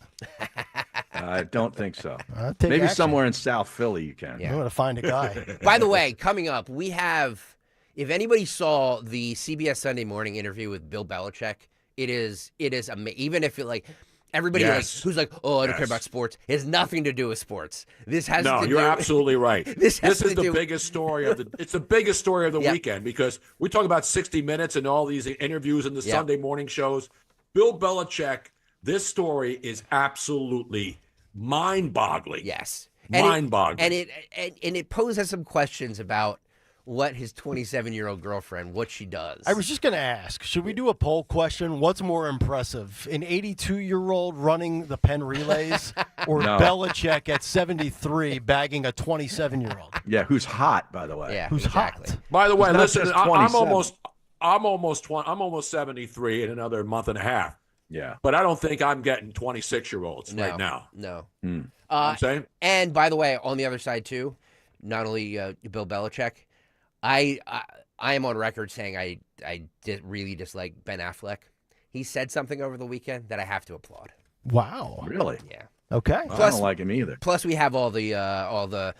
I don't think so. Take Maybe action. somewhere in South Philly you can. I'm going to find a guy. By the way, coming up, we have. If anybody saw the CBS Sunday Morning interview with Bill Belichick, it is amazing. Even if it everybody who's like, oh, I don't care about sports. It has nothing to do with sports. This has No, to you're do, absolutely right. This is the biggest story of the. It's the biggest story of the weekend, because we talk about 60 Minutes and all these interviews and the Sunday morning shows. Bill Belichick. This story is absolutely mind-boggling. Yes, mind-boggling, and it poses some questions about what his 27-year-old girlfriend, what she does. I was just going to ask, should we do a poll question? What's more impressive, an 82-year-old running the Penn relays, or Belichick at 73 bagging a 27-year-old? Yeah, who's hot, by the way. Yeah, who's hot. By the way, He's not listen, just I'm almost 73 in another month and a half. Yeah. But I don't think I'm getting 26-year-olds right now. No. You know what I'm saying? And by the way, on the other side too, not only Bill Belichick, I am on record saying I really dislike Ben Affleck. He said something over the weekend that I have to applaud. Wow. Really? Yeah. Okay. Well, I don't like him either. Plus, we have all the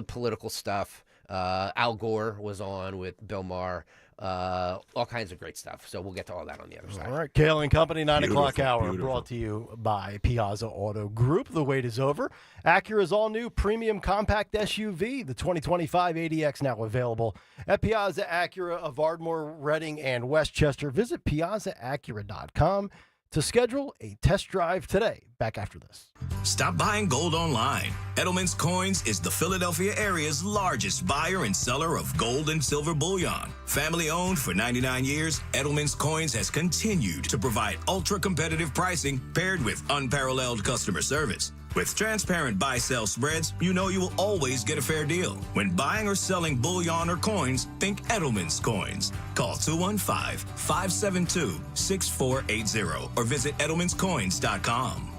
political stuff. Al Gore was on with Bill Maher. All kinds of great stuff. So we'll get to all that on the other side. All right. Kayal and Company, 9 o'clock hour, beautiful. brought to you by Piazza Auto Group. The wait is over. Acura's all-new premium compact SUV, the 2025 ADX, now available at Piazza Acura of Ardmore, Reading, and Westchester. Visit piazzaacura.com to schedule a test drive today. Back after this. Stop buying gold online. Edelman's Coins is the Philadelphia area's largest buyer and seller of gold and silver bullion. Family owned for 99 years, Edelman's Coins has continued to provide ultra-competitive pricing paired with unparalleled customer service. With transparent buy-sell spreads, you know you will always get a fair deal. When buying or selling bullion or coins, think Edelman's Coins. Call 215-572-6480 or visit edelmanscoins.com.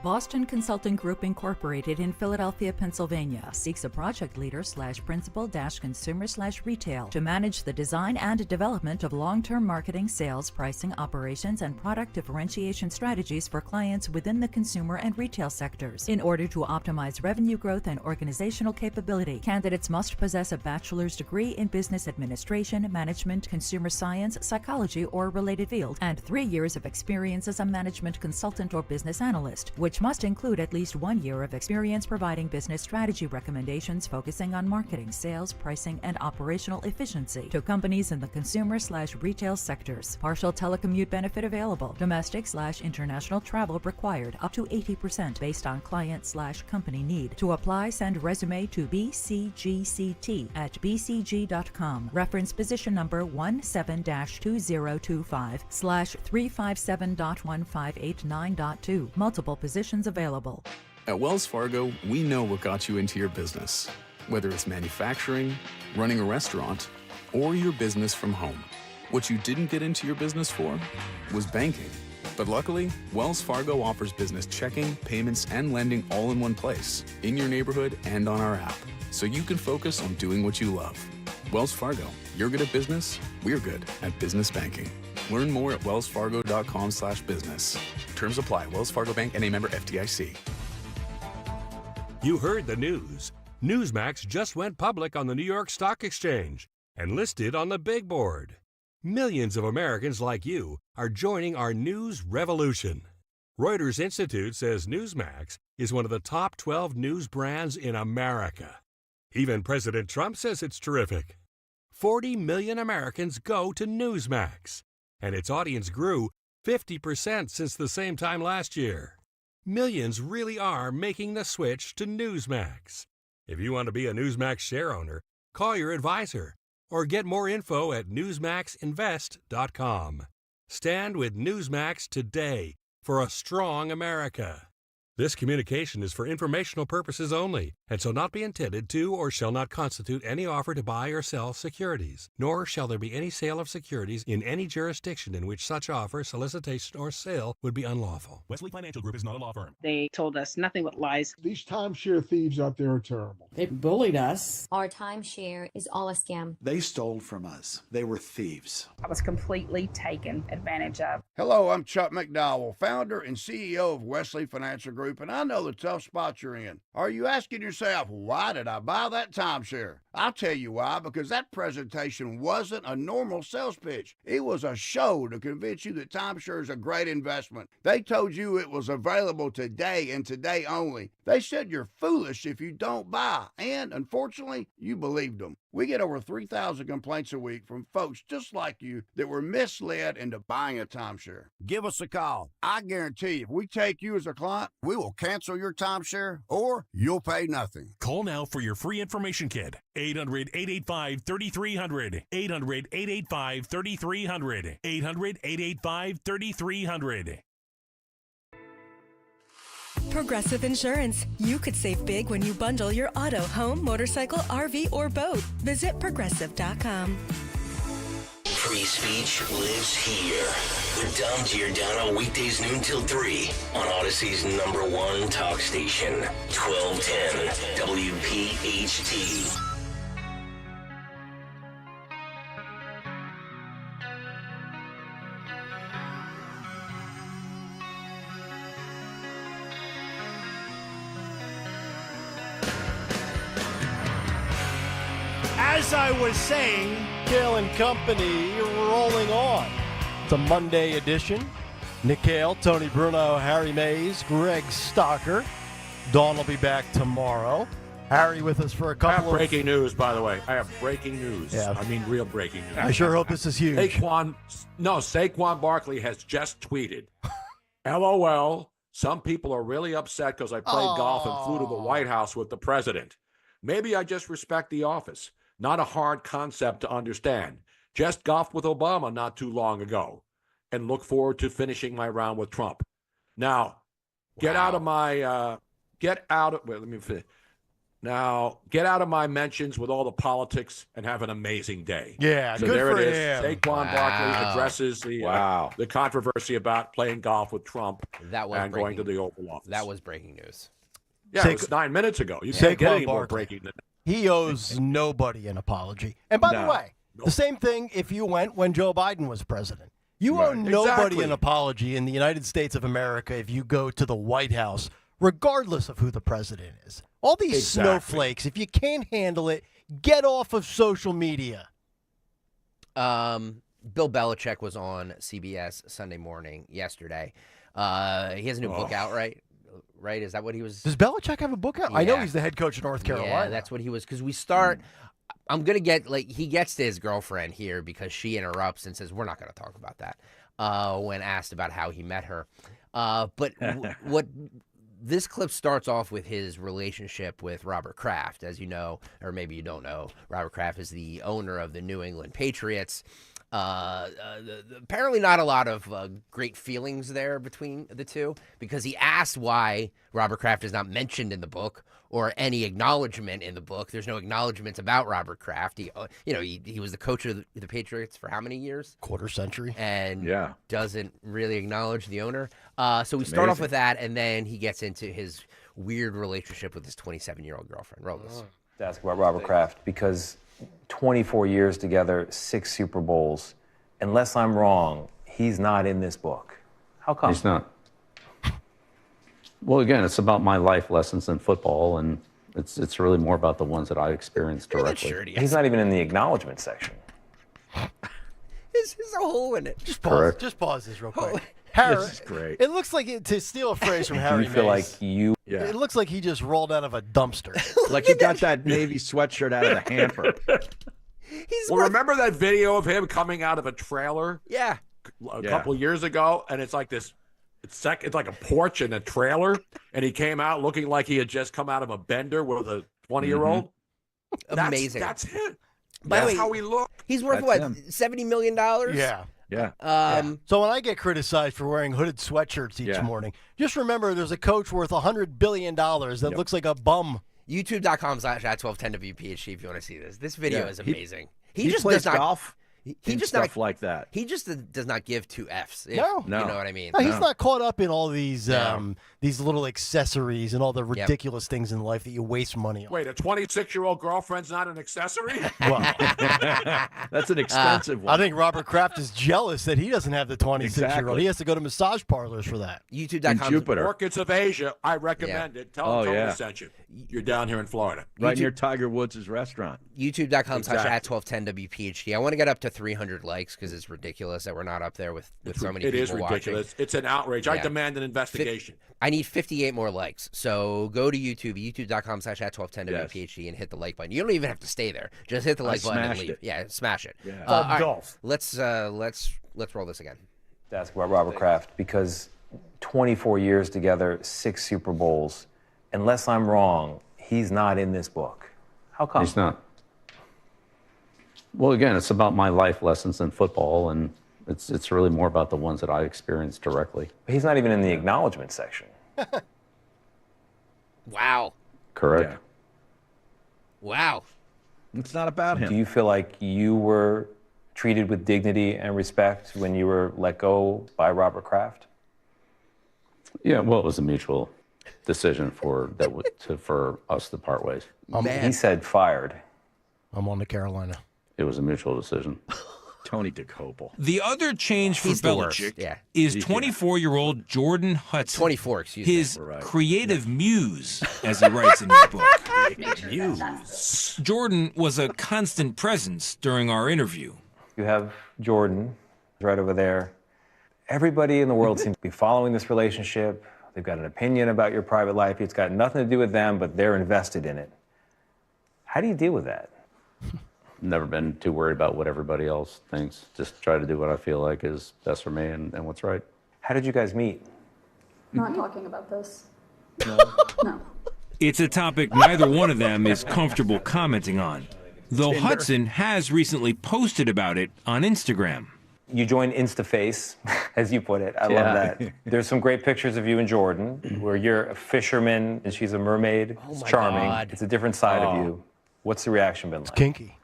Boston Consulting Group Incorporated in Philadelphia, Pennsylvania seeks a project leader / principal / consumer / retail to manage the design and development of long-term marketing, sales, pricing, operations, and product differentiation strategies for clients within the consumer and retail sectors. In order to optimize revenue growth and organizational capability, candidates must possess a bachelor's degree in business administration, management, consumer science, psychology, or related field, and 3 years of experience as a management consultant or business analyst, which must include at least 1 year of experience providing business strategy recommendations focusing on marketing, sales, pricing, and operational efficiency to companies in the consumer / retail sectors. Partial telecommute benefit available. Domestic / international travel required up to 80% based on client / company need. To apply, send resume to bcgct@bcg.com. Reference position number 17-2025/357.1589.2. Multiple positions available. At Wells Fargo, we know what got you into your business. Whether it's manufacturing, running a restaurant, or your business from home. What you didn't get into your business for was banking. But luckily, Wells Fargo offers business checking, payments, and lending all in one place, in your neighborhood and on our app, so you can focus on doing what you love. Wells Fargo, you're good at business, we're good at business banking. Learn more at wellsfargo.com/business. Terms apply. Wells Fargo Bank, N.A. member FDIC. You heard the news. Newsmax just went public on the New York Stock Exchange and listed on the big board. Millions of Americans like you are joining our news revolution. Reuters Institute says Newsmax is one of the top 12 news brands in America. Even President Trump says it's terrific. 40 million Americans go to Newsmax, and its audience grew 50% since the same time last year. Millions really are making the switch to Newsmax. If you want to be a Newsmax share owner, call your advisor or get more info at newsmaxinvest.com. Stand with Newsmax today for a strong America. This communication is for informational purposes only and shall not be intended to or shall not constitute any offer to buy or sell securities, nor shall there be any sale of securities in any jurisdiction in which such offer, solicitation, or sale would be unlawful. Wesley Financial Group is not a law firm. They told us nothing but lies. These timeshare thieves out there are terrible. They bullied us. Our timeshare is all a scam. They stole from us. They were thieves. I was completely taken advantage of. Hello, I'm Chuck McDowell, founder and CEO of Wesley Financial Group, and I know the tough spot you're in. Are you asking yourself, why did I buy that timeshare? I'll tell you why, because that presentation wasn't a normal sales pitch. It was a show to convince you that timeshare is a great investment. They told you it was available today and today only. They said you're foolish if you don't buy, and unfortunately, you believed them. We get over 3,000 complaints a week from folks just like you that were misled into buying a timeshare. Give us a call. I guarantee if we take you as a client, we will cancel your timeshare or you'll pay nothing. Call now for your free information kit. 800-885-3300. 800-885-3300. 800-885-3300. Progressive Insurance. You could save big when you bundle your auto, home, motorcycle, RV, or boat. Visit Progressive.com. Free speech lives here. With Dom Giordano, weekdays noon till 3 on Odyssey's #1 talk station, 1210 WPHT. As I was saying, Kayal and Company rolling on. It's a Monday edition. Nick Kayal, Tony Bruno, Harry Mays, Greg Stocker. Dawn will be back tomorrow. Harry with us for a couple of... breaking news, by the way. I have breaking news. Yeah. I mean, real breaking news. I sure hope this is huge. Saquon Barkley has just tweeted, LOL, some people are really upset because I played golf and flew to the White House with the president. Maybe I just respect the office. Not a hard concept to understand. Just golfed with Obama not too long ago and look forward to finishing my round with Trump. Now, Get out of my get out of let me finish. Now, get out of my mentions with all the politics and have an amazing day. Yeah, so good there for it is. him. Saquon Barkley addresses the controversy about playing golf with Trump and going to the Oval Office. That was breaking news. Yeah, it was 9 minutes ago. You can't get any more breaking than that. He owes nobody an apology. And by the way, the same thing if you went when Joe Biden was president. You owe nobody an apology in the United States of America if you go to the White House, regardless of who the president is. All these snowflakes, if you can't handle it, get off of social media. Bill Belichick was on CBS Sunday morning yesterday. He has a new book out, right? Right? Is that what he was? Does Belichick have a book out? Yeah. I know he's the head coach of North Carolina. Yeah, that's what he was. Because we start, I'm going to get, he gets to his girlfriend here because she interrupts and says, we're not going to talk about that when asked about how he met her. But what this clip starts off with his relationship with Robert Kraft. As you know, or maybe you don't know, Robert Kraft is the owner of the New England Patriots. Apparently not a lot of great feelings there between the two, because he asked why Robert Kraft is not mentioned in the book or any acknowledgement in the book. There's no acknowledgments about Robert Kraft. He was the coach of the Patriots for how many years? Quarter century. And doesn't really acknowledge the owner. So we start off with that, and then he gets into his weird relationship with his 27-year-old girlfriend. Roll this. To ask about Robert Kraft, because 24 years together, 6 Super Bowls. Unless I'm wrong, he's not in this book. How come? He's not. Well, again, it's about my life lessons in football, and it's really more about the ones that I experienced directly. He's not even in the acknowledgement section. There's a hole in it. Just pause this real quick. Harry, this is great. It looks like, to steal a phrase from Harry Do you feel Mays, like you... Yeah. It looks like he just rolled out of a dumpster. Like he got that Navy sweatshirt out of the hamper. Remember that video of him coming out of a trailer? Yeah. A couple years ago, and it's like this. It's like a porch and a trailer, and he came out looking like he had just come out of a bender with a 20-year-old. Amazing. That's it. By the way, how he looked. He's worth $70 million? Yeah. Yeah. So when I get criticized for wearing hooded sweatshirts each morning, just remember there's a coach worth $100 billion that looks like a bum. YouTube.com/@1210WPHT if you want to see this. This video is amazing. He just plays golf. He just stuff like that. He just does not give 2 Fs. No. You know what I mean? No, he's not caught up in all these little accessories and all the ridiculous things in life that you waste money on. Wait, a 26-year-old girlfriend's not an accessory? Well, that's an expensive one. I think Robert Kraft is jealous that he doesn't have the 26-year-old. He has to go to massage parlors for that. YouTube.com. Jupiter. Orchids of Asia. I recommend it. Tell them Tony sent you. You're down here in Florida. Right near Tiger Woods' restaurant. YouTube.com/@1210WPHT. I want to get up to 300 likes because it's ridiculous that we're not up there with so many people watching. It is ridiculous. It's an outrage. I demand an investigation. I need 58 more likes. So go to YouTube, youtube.com/@1210WPHT and hit the like button. You don't even have to stay there. Just hit the like button and leave. Yeah, smash it. Yeah. All right, let's roll this again. To ask about Robert Kraft, because 24 years together, 6 Super Bowls. Unless I'm wrong, he's not in this book. How come? He's not. Well, again, it's about my life lessons in football, and it's really more about the ones that I experienced directly. But he's not even in the acknowledgement section. Wow. Correct. Yeah. Wow. It's not about him. Do you feel like you were treated with dignity and respect when you were let go by Robert Kraft? Yeah, well, it was a mutual decision for us to part ways. He said fired. I'm on to Carolina. It was a mutual decision. Tony DeCopel. The other change for Belichick is 24-year-old Jordan Hudson. 24, excuse me. His creative muse, as he writes in his book. Muse. Jordan was a constant presence during our interview. You have Jordan right over there. Everybody in the world seems to be following this relationship. They've got an opinion about your private life. It's got nothing to do with them, but they're invested in it. How do you deal with that? Never been too worried about what everybody else thinks. Just try to do what I feel like is best for me and what's right. How did you guys meet? Not talking about this. No. It's a topic neither one of them is comfortable commenting on, though Hudson has recently posted about it on Instagram. You joined InstaFace, as you put it. I love that. There's some great pictures of you and Jordan, where you're a fisherman and she's a mermaid. Oh, it's my charming. God. It's a different side of you. What's the reaction been like? It's kinky.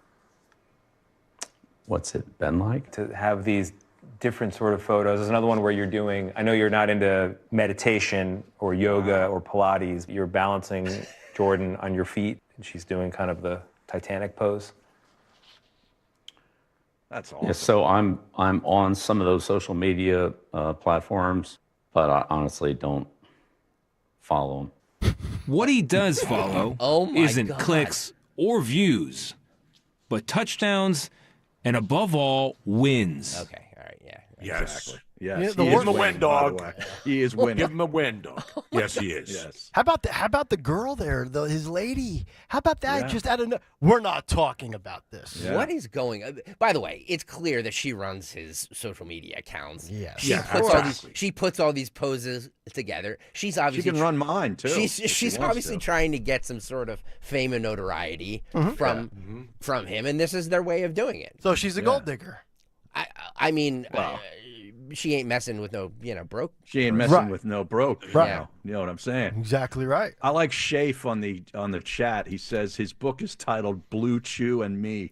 What's it been like? To have these different sort of photos. There's another one where you're doing, I know you're not into meditation or yoga or Pilates. You're balancing Jordan on your feet, and she's doing kind of the Titanic pose. That's awesome. Yeah, so I'm on some of those social media platforms, but I honestly don't follow them. What he does follow isn't clicks or views, but touchdowns and, above all, wins. Okay, all right, yeah. Yes. Exactly. Yes. Yeah, give him a win, dog. He is winning. Give him a win, dog. Yes, he is. Yes. How about the girl there, his lady? How about that? Yeah. Just out of we're not talking about this. Yeah. What is going? By the way, it's clear that she runs his social media accounts. Yes. She puts all these poses together. She's obviously She can run mine too. She's obviously trying to get some sort of fame and notoriety from him, and this is their way of doing it. So she's a gold digger. I mean, she ain't messing with no, broke. She ain't messing with no broke. Right. You know what I'm saying? Exactly right. I like Shafe on the chat. He says his book is titled Blue Chew and Me.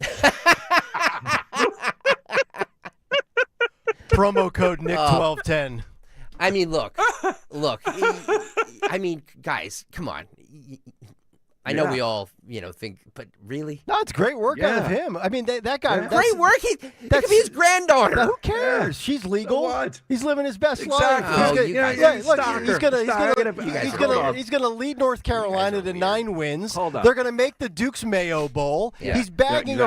Promo code Nick1210. I mean, look. I mean, guys, come on. I know we all, think, but really? No, it's great work out of him. I mean, that guy. Yeah. Great work. He could be his granddaughter. Who cares? She's legal. What? He's living his best Exactly. life. He's gonna lead North Carolina to 9 wins. Hold on. They're gonna make the Duke's Mayo Bowl. Yeah. He's bagging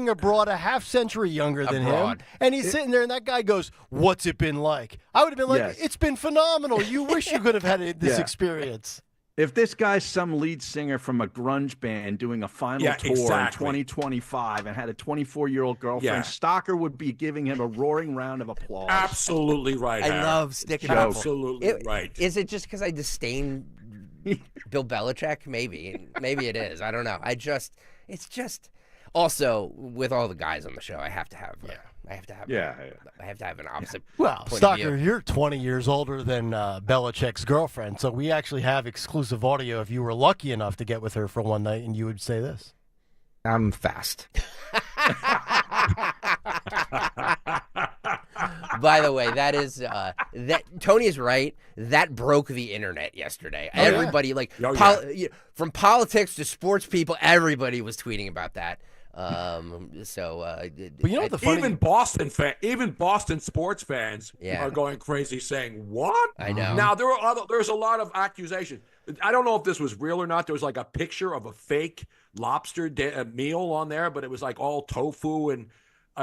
a broad a half century younger than him, and he's sitting there, and that guy goes, "What's it been like?" I would have been like, "It's been phenomenal. You wish you could have had this experience." If this guy's some lead singer from a grunge band doing a final tour in 2025 and had a 24-year-old girlfriend, Stocker would be giving him a roaring round of applause. Absolutely right. I love sticking Absolutely right. Is it just because I disdain Bill Belichick? Maybe it is. I don't know. It's just. Also, with all the guys on the show, I have to have an opposite. Well, point Stocker, of view. you're 20 years older than Belichick's girlfriend, so we actually have exclusive audio if you were lucky enough to get with her for one night, and you would say this. I'm fast. By the way, that is that Tony is right. That broke the internet yesterday. Everybody from politics to sports people, everybody was tweeting about that. But you know what the funny? Even Boston sports fans are going crazy, saying, "What?" I know. Now there's a lot of accusations. I don't know if this was real or not. There was like a picture of a fake lobster meal on there, but it was like all tofu, and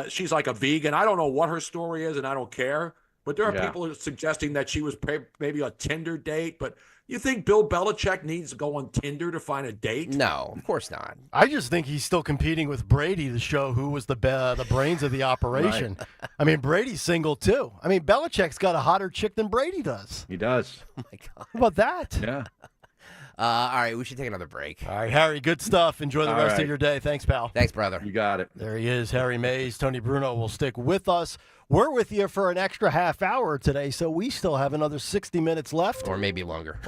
she's like a vegan. I don't know what her story is, and I don't care. But there are people suggesting that she was maybe a Tinder date, but. You think Bill Belichick needs to go on Tinder to find a date? No, of course not. I just think he's still competing with Brady to show who was the brains of the operation. Right. I mean, Brady's single, too. I mean, Belichick's got a hotter chick than Brady does. He does. Oh, my God. How about that? Yeah. All right, we should take another break. All right, Harry, good stuff. Enjoy the rest of your day. Thanks, pal. Thanks, brother. You got it. There he is, Harry Mays. Tony Bruno will stick with us. We're with you for an extra half hour today, so we still have another 60 minutes left. Or maybe longer.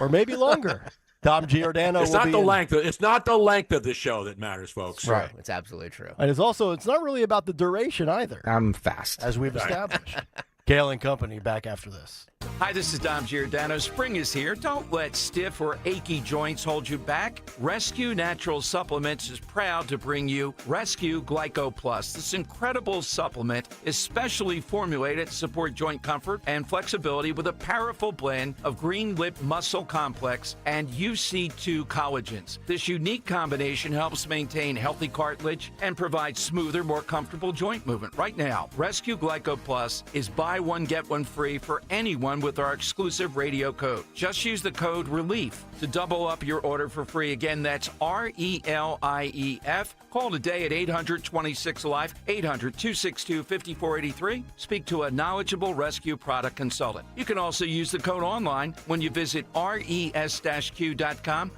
Tom Giordano It's not the length of the show that matters, folks. Right. It's absolutely true. And it's not really about the duration either. I'm fast. As we've established. Kayal and Company back after this. Hi, this is Dom Giordano. Spring is here. Don't let stiff or achy joints hold you back. Rescue Natural Supplements is proud to bring you Rescue Glyco Plus. This incredible supplement is specially formulated to support joint comfort and flexibility with a powerful blend of green lip muscle complex and UC2 collagens. This unique combination helps maintain healthy cartilage and provides smoother, more comfortable joint movement. Right now, Rescue Glyco Plus is buy one, get one free for anyone everyone with our exclusive radio code. Just use the code RELIEF to double up your order for free. Again, that's RELIEF. Call today at 800-26-LIFE, 800-262-5483. Speak to a knowledgeable rescue product consultant. You can also use the code online when you visit res-q.com,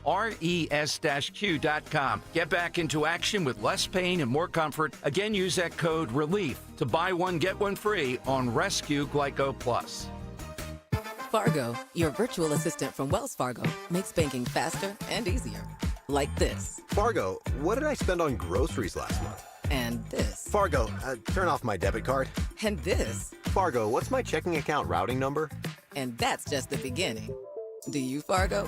res-q.com. Get back into action with less pain and more comfort. Again, use that code RELIEF to buy one, get one free on Rescue Glyco Plus. Fargo, your virtual assistant from Wells Fargo, makes banking faster and easier. Like this. Fargo, what did I spend on groceries last month? And this. Fargo, turn off my debit card. And this. Fargo, what's my checking account routing number? And that's just the beginning. Do you, Fargo?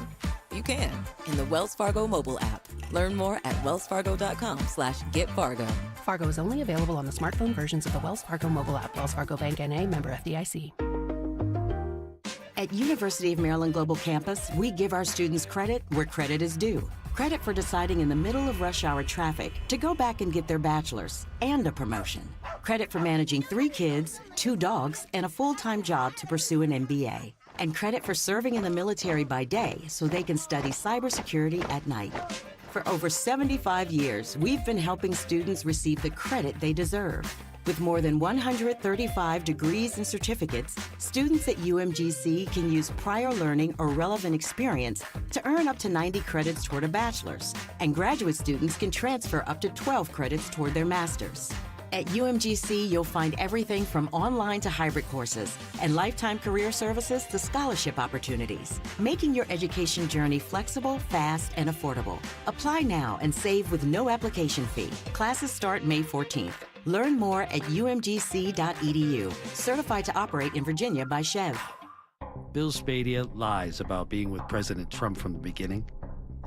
You can in the Wells Fargo mobile app. Learn more at wellsfargo.com/getfargo. Fargo is only available on the smartphone versions of the Wells Fargo mobile app. Wells Fargo Bank N.A., member FDIC. At University of Maryland Global Campus, we give our students credit where credit is due. Credit for deciding in the middle of rush hour traffic to go back and get their bachelor's and a promotion. Credit for managing 3 kids, 2 dogs, and a full-time job to pursue an MBA. And credit for serving in the military by day so they can study cybersecurity at night. For over 75 years, we've been helping students receive the credit they deserve. With more than 135 degrees and certificates, students at UMGC can use prior learning or relevant experience to earn up to 90 credits toward a bachelor's, and graduate students can transfer up to 12 credits toward their master's. At UMGC, you'll find everything from online to hybrid courses and lifetime career services to scholarship opportunities, making your education journey flexible, fast, and affordable. Apply now and save with no application fee. Classes start May 14th. Learn more at umgc.edu. Certified to operate in Virginia by Chev. Bill Spadia lies about being with President Trump from the beginning.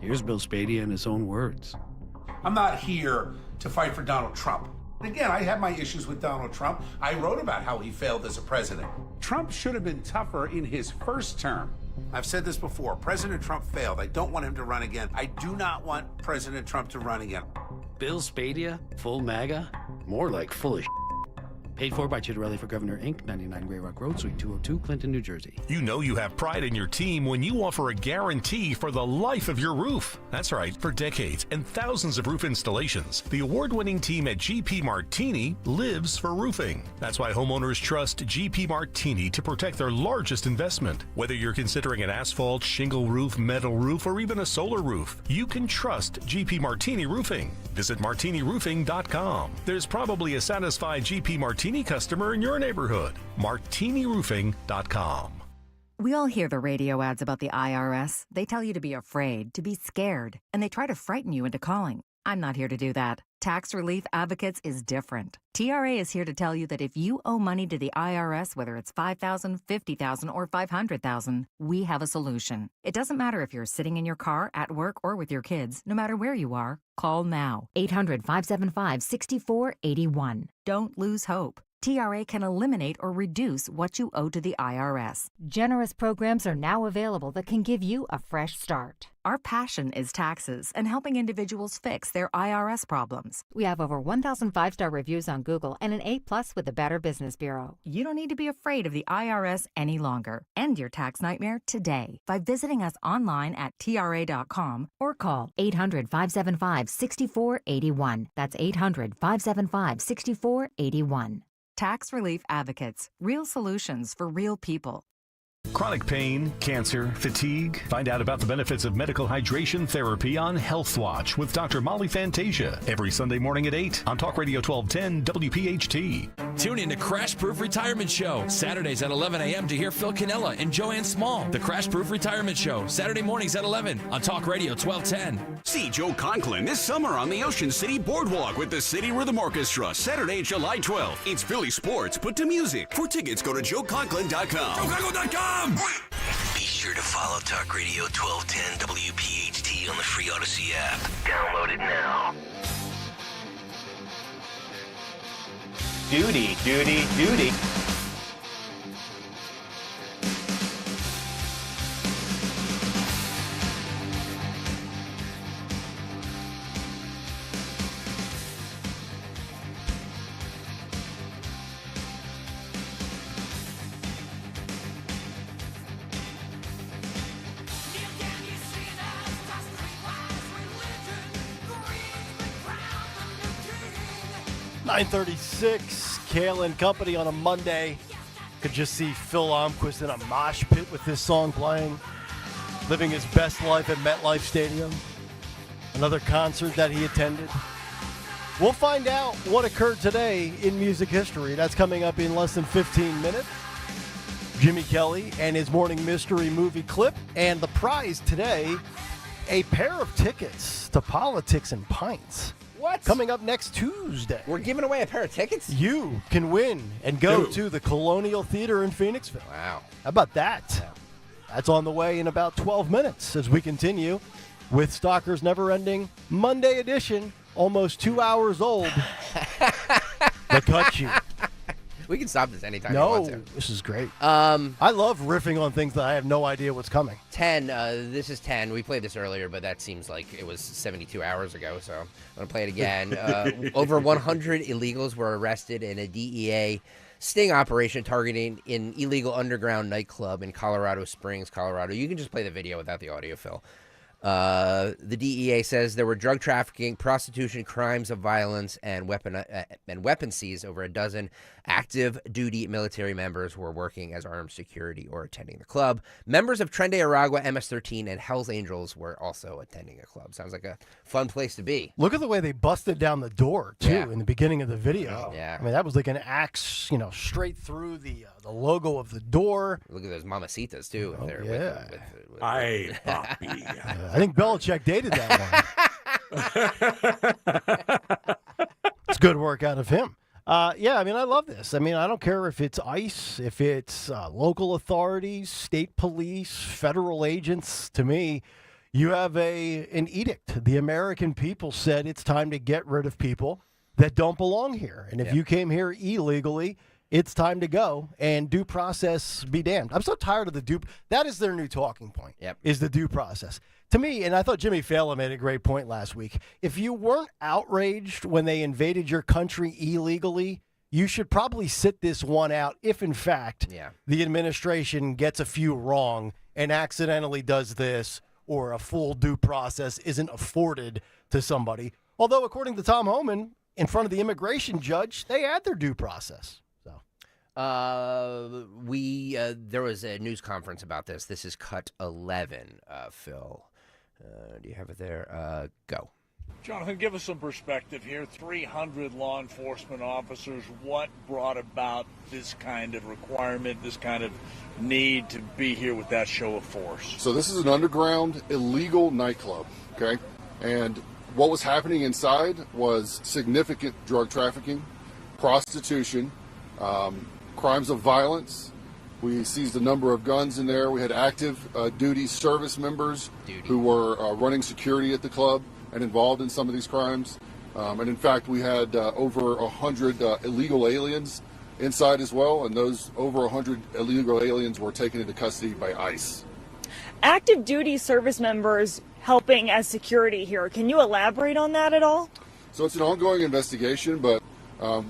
Here's Bill Spadia in his own words. I'm not here to fight for Donald Trump. Again, I have my issues with Donald Trump. I wrote about how he failed as a president. Trump should have been tougher in his first term. I've said this before. President Trump failed. I don't want him to run again. I do not want President Trump to run again. Bill Spadia, full MAGA? More like full of shit. Paid for by Chitterelli for Governor, Inc., 99 Grey Rock Road, Suite 202, Clinton, New Jersey. You know you have pride in your team when you offer a guarantee for the life of your roof. That's right, for decades and thousands of roof installations, the award-winning team at GP Martini lives for roofing. That's why homeowners trust GP Martini to protect their largest investment. Whether you're considering an asphalt, shingle roof, metal roof, or even a solar roof, you can trust GP Martini Roofing. Visit martiniroofing.com. There's probably a satisfied GP Martini customer in your neighborhood. martiniroofing.com. We all hear the radio ads about the IRS. They tell you to be afraid, to be scared, and they try to frighten you into calling. I'm not here to do that. Tax Relief Advocates is different. TRA is here to tell you that if you owe money to the IRS, whether it's $5,000, $50,000, or $500,000, we have a solution. It doesn't matter if you're sitting in your car, at work, or with your kids. No matter where you are, call now. 800-575-6481. Don't lose hope. TRA can eliminate or reduce what you owe to the IRS. Generous programs are now available that can give you a fresh start. Our passion is taxes and helping individuals fix their IRS problems. We have over 1,000 5-star reviews on Google and an A+ with the Better Business Bureau. You don't need to be afraid of the IRS any longer. End your tax nightmare today by visiting us online at TRA.com or call 800-575-6481. That's 800-575-6481. Tax Relief Advocates. Real solutions for real people. Chronic pain, cancer, fatigue. Find out about the benefits of medical hydration therapy on Health Watch with Dr. Molly Fantasia every Sunday morning at 8 on Talk Radio 1210 WPHT. Tune in to Crash Proof Retirement Show, Saturdays at 11 a.m. to hear Phil Cannella and Joanne Small. The Crash Proof Retirement Show, Saturday mornings at 11 on Talk Radio 1210. See Joe Conklin this summer on the Ocean City Boardwalk with the City Rhythm Orchestra, Saturday, July 12th. It's Philly sports put to music. For tickets, go to joeconklin.com. joeconklin.com! Be sure to follow Talk Radio 1210 WPHT on the free Odyssey app. Download it now. Duty, duty, duty. 9:36, Kayal and Company on a Monday. Could just see Phil Almquist in a mosh pit with this song playing, living his best life at MetLife Stadium. Another concert that he attended. We'll find out what occurred today in music history. That's coming up in less than 15 minutes. Jimmy Kelly and his morning mystery movie clip. And the prize today, a pair of tickets to Politics and Pints. What? Coming up next Tuesday. We're giving away a pair of tickets? You can win and go to the Colonial Theater in Phoenixville. Wow. How about that? Yeah. That's on the way in about 12 minutes as we continue with Stalker's Never Ending Monday edition, almost 2 hours old. The cut sheet. We can stop this anytime you want to. This is great. I love riffing on things that I have no idea what's coming. 10. This is 10. We played this earlier, but that seems like it was 72 hours ago, so I'm going to play it again. Over 100 illegals were arrested in a DEA sting operation targeting an illegal underground nightclub in Colorado Springs, Colorado. You can just play the video without the audio, Phil. The DEA says there were drug trafficking, prostitution, crimes of violence, and weapon seized. Over a dozen active duty military members were working as armed security or attending the club. Members of Tren de Aragua, MS-13, and Hells Angels were also attending a club. Sounds like a fun place to be. Look at the way they busted down the door, too, in the beginning of the video. Yeah. I mean, that was like an axe, straight through the logo of the door. Look at those mamacitas, too. Oh, yeah. Aye, Poppy. I think Belichick dated that one. It's good work out of him. I mean, I love this. I mean, I don't care if it's ICE, if it's local authorities, state police, federal agents. To me, you have an edict. The American people said it's time to get rid of people that don't belong here. And if you came here illegally, it's time to go, and due process be damned. I'm so tired of the due. That is their new talking point, is the due process. To me, and I thought Jimmy Fallon made a great point last week, if you weren't outraged when they invaded your country illegally, you should probably sit this one out if, in fact, the administration gets a few wrong and accidentally does this, or a full due process isn't afforded to somebody. Although, according to Tom Homan, in front of the immigration judge, they had their due process. There was a news conference about this. This is cut 11, Phil. Do you have it there? Go. Jonathan, give us some perspective here. 300 law enforcement officers. What brought about this kind of requirement, this kind of need to be here with that show of force? So this is an underground illegal nightclub, okay? And what was happening inside was significant drug trafficking, prostitution, crimes of violence. We seized a number of guns in there. We had active duty service members who were running security at the club and involved in some of these crimes. And in fact, we had over 100 illegal aliens inside as well, and those over 100 illegal aliens were taken into custody by ICE. Active duty service members helping as security here. Can you elaborate on that at all? So it's an ongoing investigation, but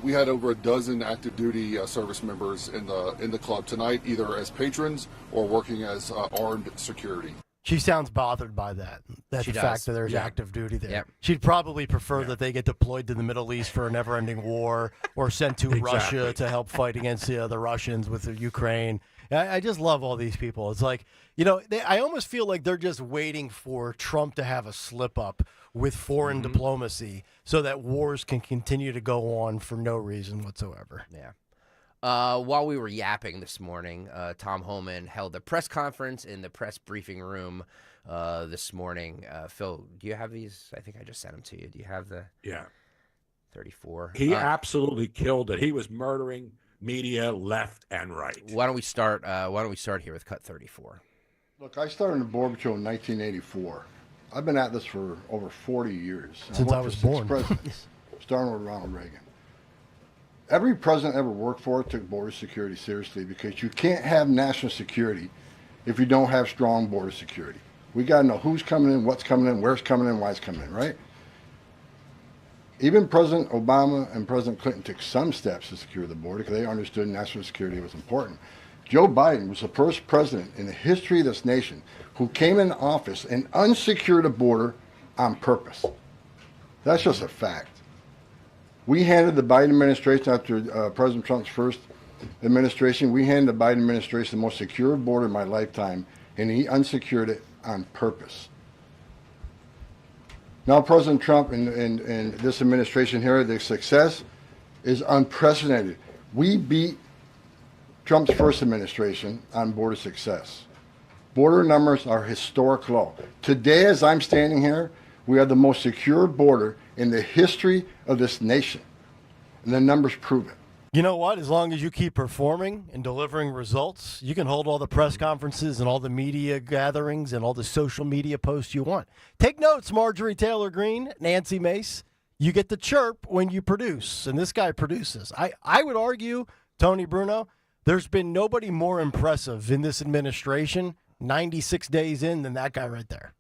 we had over a dozen active duty service members in the club tonight, either as patrons or working as armed security. She sounds bothered by that. That's the fact that there's active duty there. She'd probably prefer that they get deployed to the Middle East for a never-ending war, or sent to Russia to help fight against the Russians with Ukraine. I just love all these people. It's like, I almost feel like they're just waiting for Trump to have a slip-up with foreign diplomacy so that wars can continue to go on for no reason whatsoever. Yeah. While we were yapping this morning, Tom Homan held a press conference in the press briefing room this morning. Phil, do you have these? I think I just sent them to you. Do you have the 34? He absolutely killed it. He was murdering media left and right. Why don't we start here with cut 34? Look, I started in the Border Patrol in 1984. I've been at this for over 40 years. Since I was born. Presidents, starting with Ronald Reagan. Every president ever worked for took border security seriously, because you can't have national security if you don't have strong border security. We got to know who's coming in, what's coming in, where's coming in, why it's coming in, right? Even President Obama and President Clinton took some steps to secure the border because they understood national security was important. Joe Biden was the first president in the history of this nation who came in office and unsecured a border on purpose. That's just a fact. We handed the Biden administration, after President Trump's first administration, we handed the Biden administration the most secure border in my lifetime, and he unsecured it on purpose. Now President Trump and this administration here, the success is unprecedented. We beat Trump's first administration on border success. Border numbers are historic low. Today, as I'm standing here, we have the most secure border in the history of this nation. And the numbers prove it. You know what? As long as you keep performing and delivering results, you can hold all the press conferences and all the media gatherings and all the social media posts you want. Take notes, Marjorie Taylor Greene, Nancy Mace. You get the chirp when you produce, and this guy produces. I would argue, Tony Bruno, there's been nobody more impressive in this administration 96 days in than that guy right there.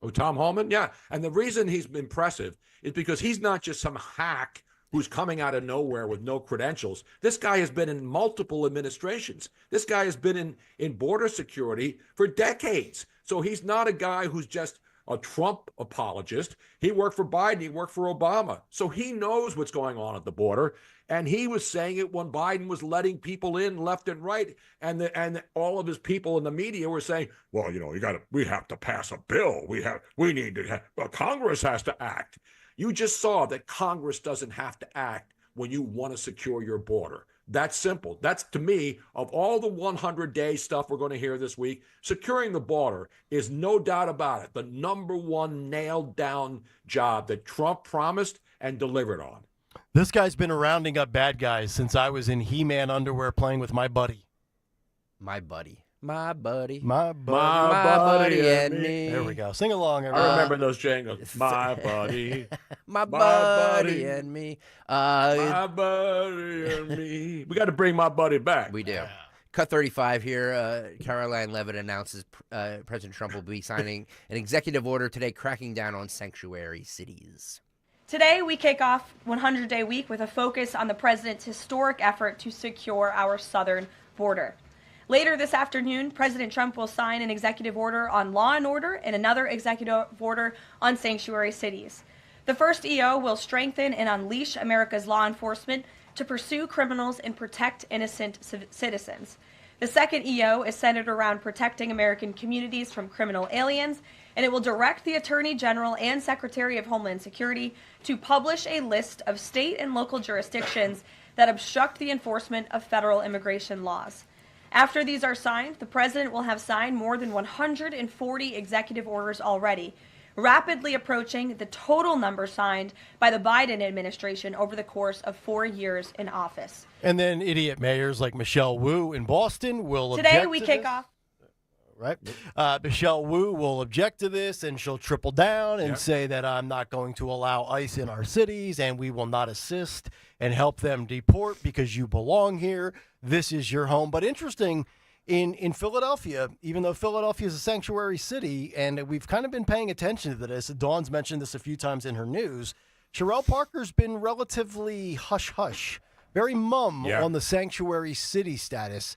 Oh, Tom Homan? Yeah. And the reason he's impressive is because he's not just some hack who's coming out of nowhere with no credentials. This guy has been in multiple administrations. This guy has been in border security for decades. So he's not a guy who's just a Trump apologist. He worked for Biden. He worked for Obama. So he knows what's going on at the border. And he was saying it when Biden was letting people in left and right. And all of his people in the media were saying, well, you know, we have to pass a bill. Congress has to act. You just saw that Congress doesn't have to act when you want to secure your border. That's simple. That's, to me, of all the 100-day stuff we're going to hear this week, securing the border is no doubt about it the number one nailed down job that Trump promised and delivered on. This guy's been rounding up bad guys since I was in He-Man underwear playing with my buddy. My buddy. My buddy. My buddy. My buddy and me. There we go. Sing along, everyone. I remember those jingles. My buddy. My buddy and me. My buddy and me. We got to bring my buddy back. We do. Yeah. Cut 35 here. Caroline Leavitt announces President Trump will be signing an executive order today cracking down on sanctuary cities. Today, we kick off 100-day week with a focus on the president's historic effort to secure our southern border. Later this afternoon, President Trump will sign an executive order on law and order and another executive order on sanctuary cities. The first EO will strengthen and unleash America's law enforcement to pursue criminals and protect innocent citizens. The second EO is centered around protecting American communities from criminal aliens, and it will direct the Attorney General and Secretary of Homeland Security to publish a list of state and local jurisdictions that obstruct the enforcement of federal immigration laws. After these are signed, the president will have signed more than 140 executive orders already, rapidly approaching the total number signed by the Biden administration over the course of 4 years in office. And then idiot mayors like Michelle Wu in Boston will Today we kick off. Right? Michelle Wu will object to this, and she'll triple down and say that I'm not going to allow ICE in our cities, and we will not assist and help them deport because you belong here. This is your home. But interesting, in Philadelphia, even though Philadelphia is a sanctuary city, and we've kind of been paying attention to this, Dawn's mentioned this a few times in her news, Sherelle Parker's been relatively hush-hush, very mum on the sanctuary city status.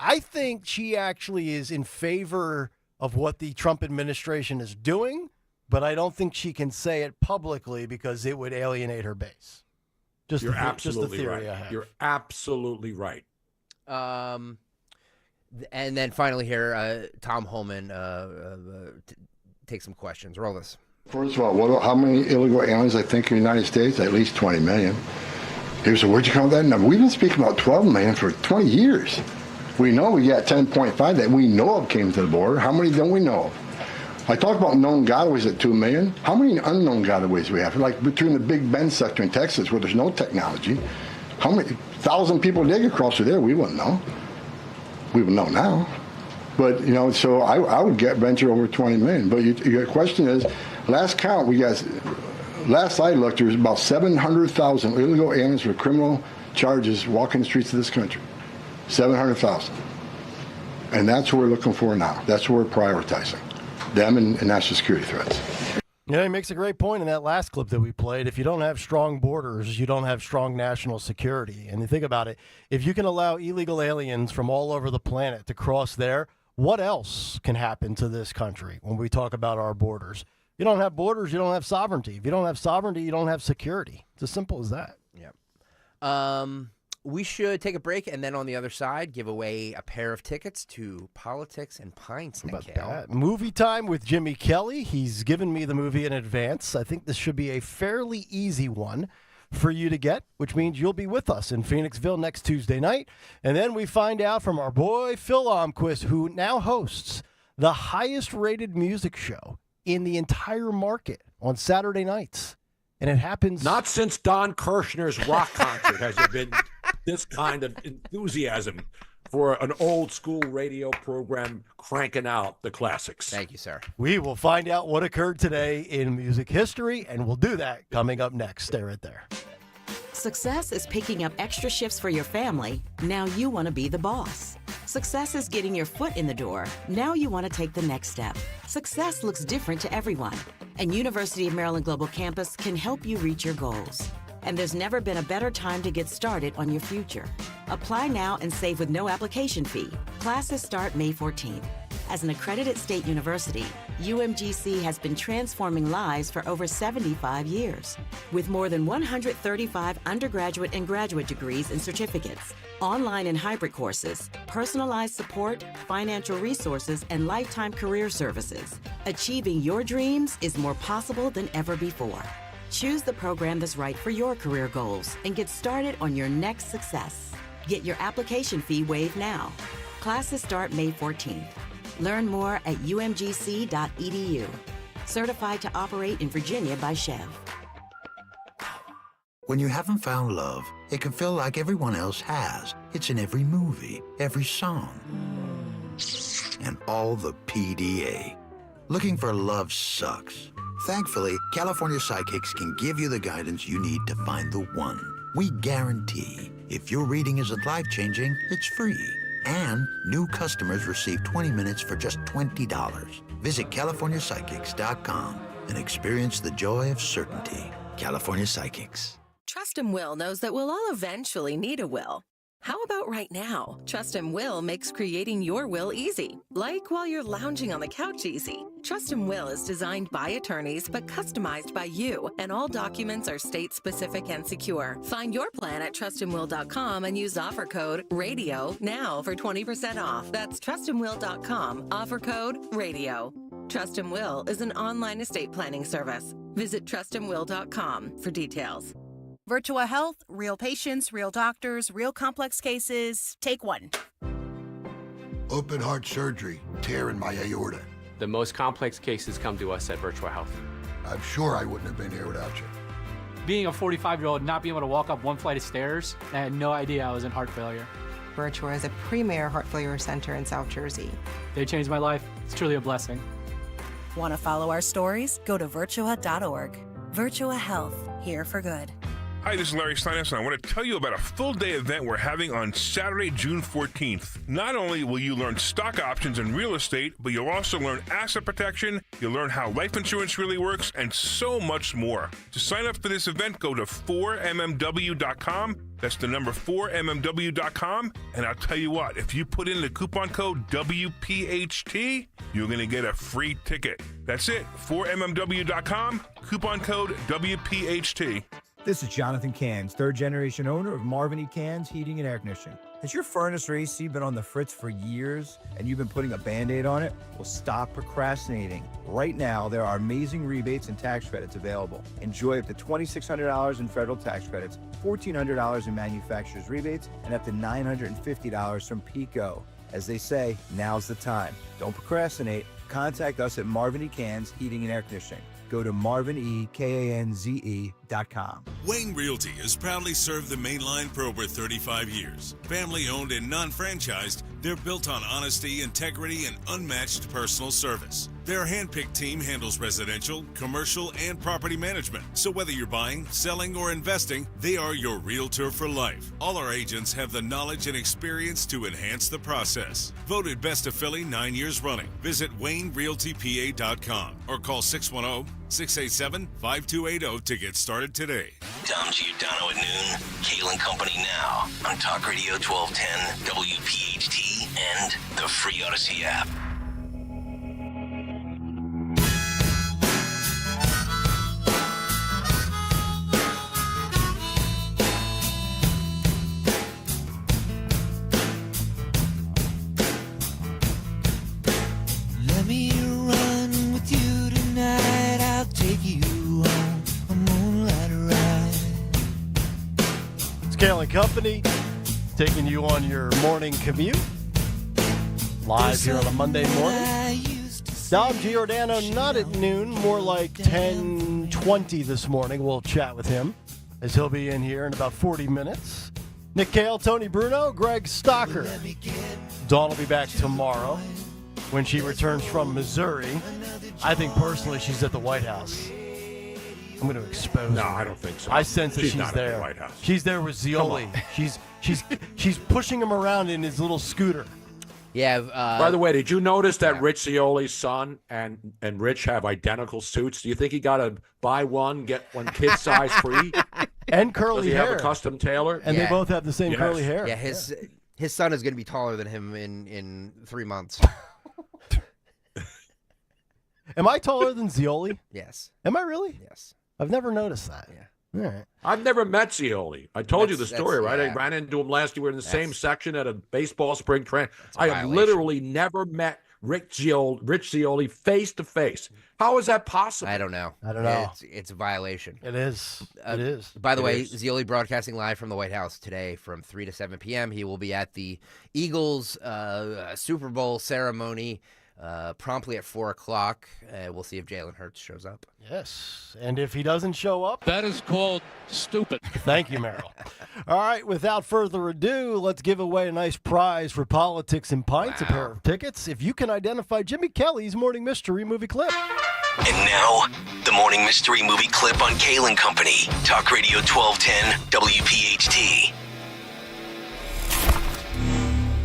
I think she actually is in favor of what the Trump administration is doing, but I don't think she can say it publicly because it would alienate her base. You're absolutely right. You're absolutely right. And then finally here, Tom Homan take some questions. Roll this. First of all, how many illegal aliens I think in the United States? At least 20 million. He said, where'd you come with that number? We've been speaking about 12 million for 20 years. We know we got 10.5 that we know of came to the border. How many don't we know of? I talk about known gotaways at 2 million. How many unknown gotaways we have? Like between the Big Bend sector in Texas where there's no technology, how many 1,000 people dig across through there? We wouldn't know. We would know now. But, you know, so I would venture over 20 million. But your question is, last count, last I looked, there was about 700,000 illegal aliens with criminal charges walking the streets of this country. 700,000. And that's what we're looking for now. That's what we're prioritizing. Them and national security threats. Yeah, he makes a great point in that last clip that we played. If you don't have strong borders, you don't have strong national security. And you think about it, if you can allow illegal aliens from all over the planet to cross there, what else can happen to this country when we talk about our borders? you don't have borders, you don't have sovereignty. If you don't have sovereignty, you don't have security. It's as simple as that. Yeah. We should take a break, and then on the other side, give away a pair of tickets to Politics and Pints. How about that? Movie time with Jimmy Kelly. He's given me the movie in advance. I think this should be a fairly easy one for you to get, which means you'll be with us in Phoenixville next Tuesday night. And then we find out from our boy Phil Almquist, who now hosts the highest-rated music show in the entire market on Saturday nights. And it happens... Not since Don Kirshner's rock concert has there been this kind of enthusiasm for an old-school radio program cranking out the classics. Thank you, sir. We will find out what occurred today in music history, and we'll do that coming up next. Stay right there. Success is picking up extra shifts for your family. Now you want to be the boss. Success is getting your foot in the door. Now you want to take the next step. Success looks different to everyone, and University of Maryland Global Campus can help you reach your goals. And there's never been a better time to get started on your future. Apply now and save with no application fee. Classes start May 14th. As an accredited state university, UMGC has been transforming lives for over 75 years. With more than 135 undergraduate and graduate degrees and certificates, online and hybrid courses, personalized support, financial resources, and lifetime career services, achieving your dreams is more possible than ever before. Choose the program that's right for your career goals and get started on your next success. Get your application fee waived now. Classes start May 14th. Learn more at umgc.edu. Certified to operate in Virginia by Chev. When you haven't found love, it can feel like everyone else has. It's in every movie, every song, and all the PDA. Looking for love sucks. Thankfully, California Psychics can give you the guidance you need to find the one. We guarantee if your reading isn't life-changing, it's free. And new customers receive 20 minutes for just $20. Visit CaliforniaPsychics.com and experience the joy of certainty. California Psychics. Trust and Will knows that we'll all eventually need a will. How about right now? Trust and Will makes creating your will easy, like while you're lounging on the couch easy. Trust and Will is designed by attorneys but customized by you, and all documents are state-specific and secure. Find your plan at trustandwill.com and use offer code RADIO now for 20% off. That's trustandwill.com, offer code RADIO. Trust and Will is an online estate planning service. Visit trustandwill.com for details. Virtua Health, real patients, real doctors, real complex cases. Take one. Open heart surgery, tear in my aorta. The most complex cases come to us at Virtua Health. I'm sure I wouldn't have been here without you. Being a 45-year-old, not being able to walk up one flight of stairs, I had no idea I was in heart failure. Virtua is a premier heart failure center in South Jersey. They changed my life. It's truly a blessing. Want to follow our stories? Go to virtua.org. Virtua Health, here for good. Hi, this is Larry Steinhaus, and I want to tell you about a full-day event we're having on Saturday, June 14th. Not only will you learn stock options and real estate, but you'll also learn asset protection, you'll learn how life insurance really works, and so much more. To sign up for this event, go to 4mmw.com. That's the number 4mmw.com. And I'll tell you what, if you put in the coupon code WPHT, you're going to get a free ticket. That's it, 4mmw.com, coupon code WPHT. This is Jonathan Cans, third-generation owner of Marvin E. Cans Heating and Air Conditioning. Has your furnace or AC been on the fritz for years and you've been putting a Band-Aid on it? Well, stop procrastinating. Right now, there are amazing rebates and tax credits available. Enjoy up to $2,600 in federal tax credits, $1,400 in manufacturer's rebates, and up to $950 from PECO. As they say, now's the time. Don't procrastinate. Contact us at Marvin E. Cans Heating and Air Conditioning. Go to marvinekanze.com. Wayne Realty has proudly served the main line for over 35 years. Family owned and non-franchised, they're built on honesty, integrity, and unmatched personal service. Their handpicked team handles residential, commercial, and property management. So whether you're buying, selling, or investing, they are your realtor for life. All our agents have the knowledge and experience to enhance the process. Voted Best of Philly 9 years running. Visit WayneRealtyPA.com or call 610-687-5280 to get started today. Dom Giordano at noon. Kayal and Company now on Talk Radio 1210, WPHT, and the free Odyssey app. Company, taking you on your morning commute. Live here on a Monday morning. Dom Giordano, not at noon, more like 10:20 this morning. We'll chat with him as he'll be in here in about 40 minutes. Nick Kayal, Tony Bruno, Greg Stocker. Dawn will be back tomorrow when she returns from Missouri. I think personally she's at the White House. I'm going to expose her. No, I don't think so. I sense that she's not there. At the White House. She's there with Zioli. She's pushing him around in his little scooter. Yeah. By the way, did you notice that Rich Zioli's son and Rich have identical suits? Do you think he got a buy one, get one kid size free? And curly hair. Does he have a custom tailor? And they both have the same curly hair. Yeah, his son is going to be taller than him in 3 months. Am I taller than Zioli? Yes. Am I really? Yes. I've never noticed that. Yeah. All right. I've never met Zioli. I told you the story, right? yeah. I ran into him last year. We were in the same section at a baseball spring training. I have violation. literally never met Rich Zioli face to face. How is that possible? I don't know. It's a violation. It is. It is. By the way, Zioli broadcasting live from the White House today from 3 to 7 p.m. He will be at the Eagles Super Bowl ceremony promptly at 4 o'clock. We'll see if Jalen Hurts shows up. Yes. And if he doesn't show up, that is called stupid. Thank you, Merrill. All right, without further ado, let's give away a nice prize for Politics and Pints, a pair of tickets, if you can identify Jimmy Kelly's Morning Mystery Movie clip. And now, the Morning Mystery Movie clip on Kayal and Company. Talk Radio 1210 WPHT.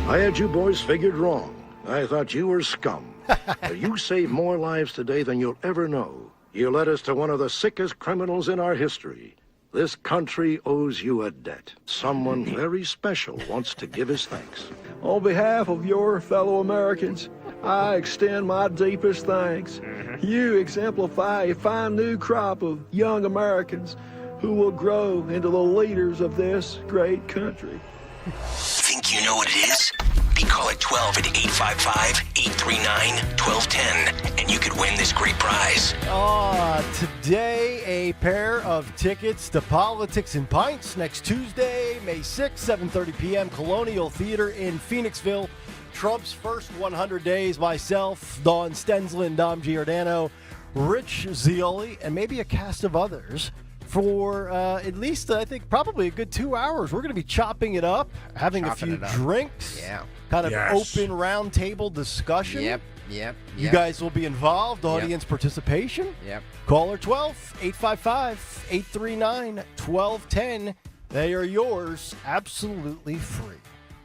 I had you boys figured wrong. I thought you were scum. But you saved more lives today than you'll ever know. You led us to one of the sickest criminals in our history. This country owes you a debt. Someone very special wants to give his thanks. On behalf of your fellow Americans, I extend my deepest thanks. You exemplify a fine new crop of young Americans who will grow into the leaders of this great country. Think you know what it is? Be call at 12 at 855-839-1210, and you could win this great prize. Today, a pair of tickets to Politics and Pints next Tuesday, May 6th, 7:30 p.m., Colonial Theater in Phoenixville. Trump's first 100 days, myself, Dawn Stensland, Dom Giordano, Rich Zioli, and maybe a cast of others for at least, I think, probably a good 2 hours. We're going to be chopping it up, having a few drinks, kind of open round table discussion. Yep. You guys will be involved, audience participation. Yep. Caller 12, 855-839-1210. They are yours, absolutely free.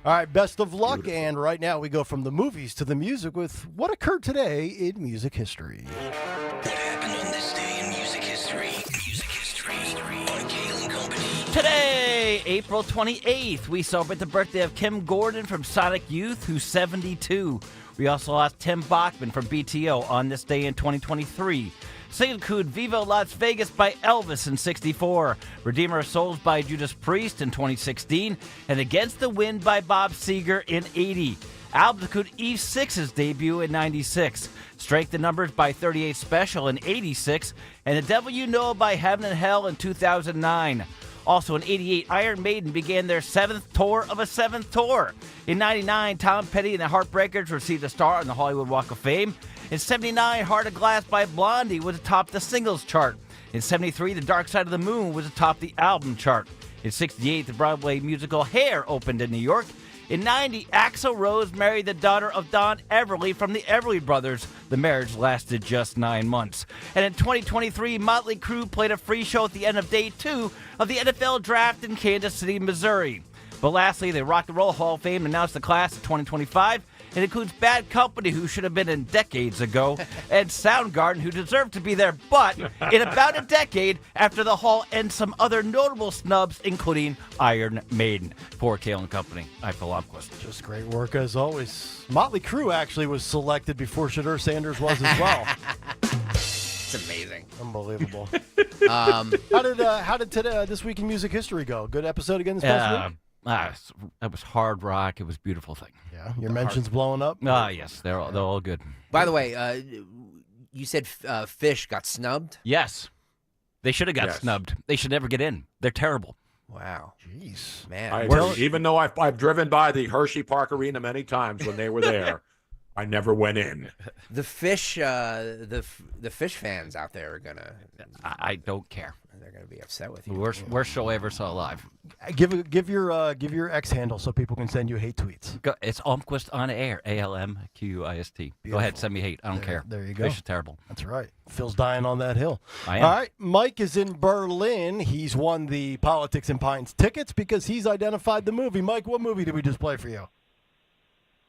All right, best of luck. Beautiful. And right now we go from the movies to the music with what occurred today in music history. What happened on this day in music history? Music history on Kayal and Company. Today, April 28th, we celebrate the birthday of Kim Gordon from Sonic Youth, who's 72. We also lost Tim Bachman from BTO on this day in 2023. Single include Viva Las Vegas by Elvis in 64, Redeemer of Souls by Judas Priest in 2016, and Against the Wind by Bob Seger in 80. Albums include Eve 6's debut in 96, Strength in Numbers by 38 Special in 86, and The Devil You Know by Heaven and Hell in 2009. Also in 88, Iron Maiden began their 7th tour of a 7th tour. In 99, Tom Petty and the Heartbreakers received a star on the Hollywood Walk of Fame. In 79, Heart of Glass by Blondie was atop the singles chart. In 73, The Dark Side of the Moon was atop the album chart. In 68, the Broadway musical Hair opened in New York. In 90, Axl Rose married the daughter of Don Everly from the Everly Brothers. The marriage lasted just 9 months. And in 2023, Motley Crue played a free show at the end of Day 2 of the NFL Draft in Kansas City, Missouri. But lastly, the Rock and Roll Hall of Fame announced the class of 2025. It includes Bad Company, who should have been in decades ago, and Soundgarden, who deserved to be there, but in about a decade after the Hall, and some other notable snubs, including Iron Maiden. For Kayal and Company, I'm Phil Lomquist. Just great work as always. Motley Crue actually was selected before Shadur Sanders was as well. It's amazing. Unbelievable. How did today, this week in music history go? Good episode again this past week? It was hard rock. It was a beautiful thing. Yeah, your mentions blowing up? Yes, they're all good. By the way, you said Fish got snubbed? Yes. They should have got snubbed. They should never get in. They're terrible. Wow. Jeez. Man. Even though I've driven by the Hershey Park Arena many times when they were there, I never went in. The fish fans out there are gonna. I don't care. They're gonna be upset with you. Worst show I ever saw live. Give your X handle so people can send you hate tweets. It's Almquist on air. ALMQUIST. Go ahead, send me hate. I don't care. There you go. Fish is terrible. That's right. Phil's dying on that hill. I am. All right. Mike is in Berlin. He's won the Politics and Pints tickets because he's identified the movie. Mike, what movie did we just play for you?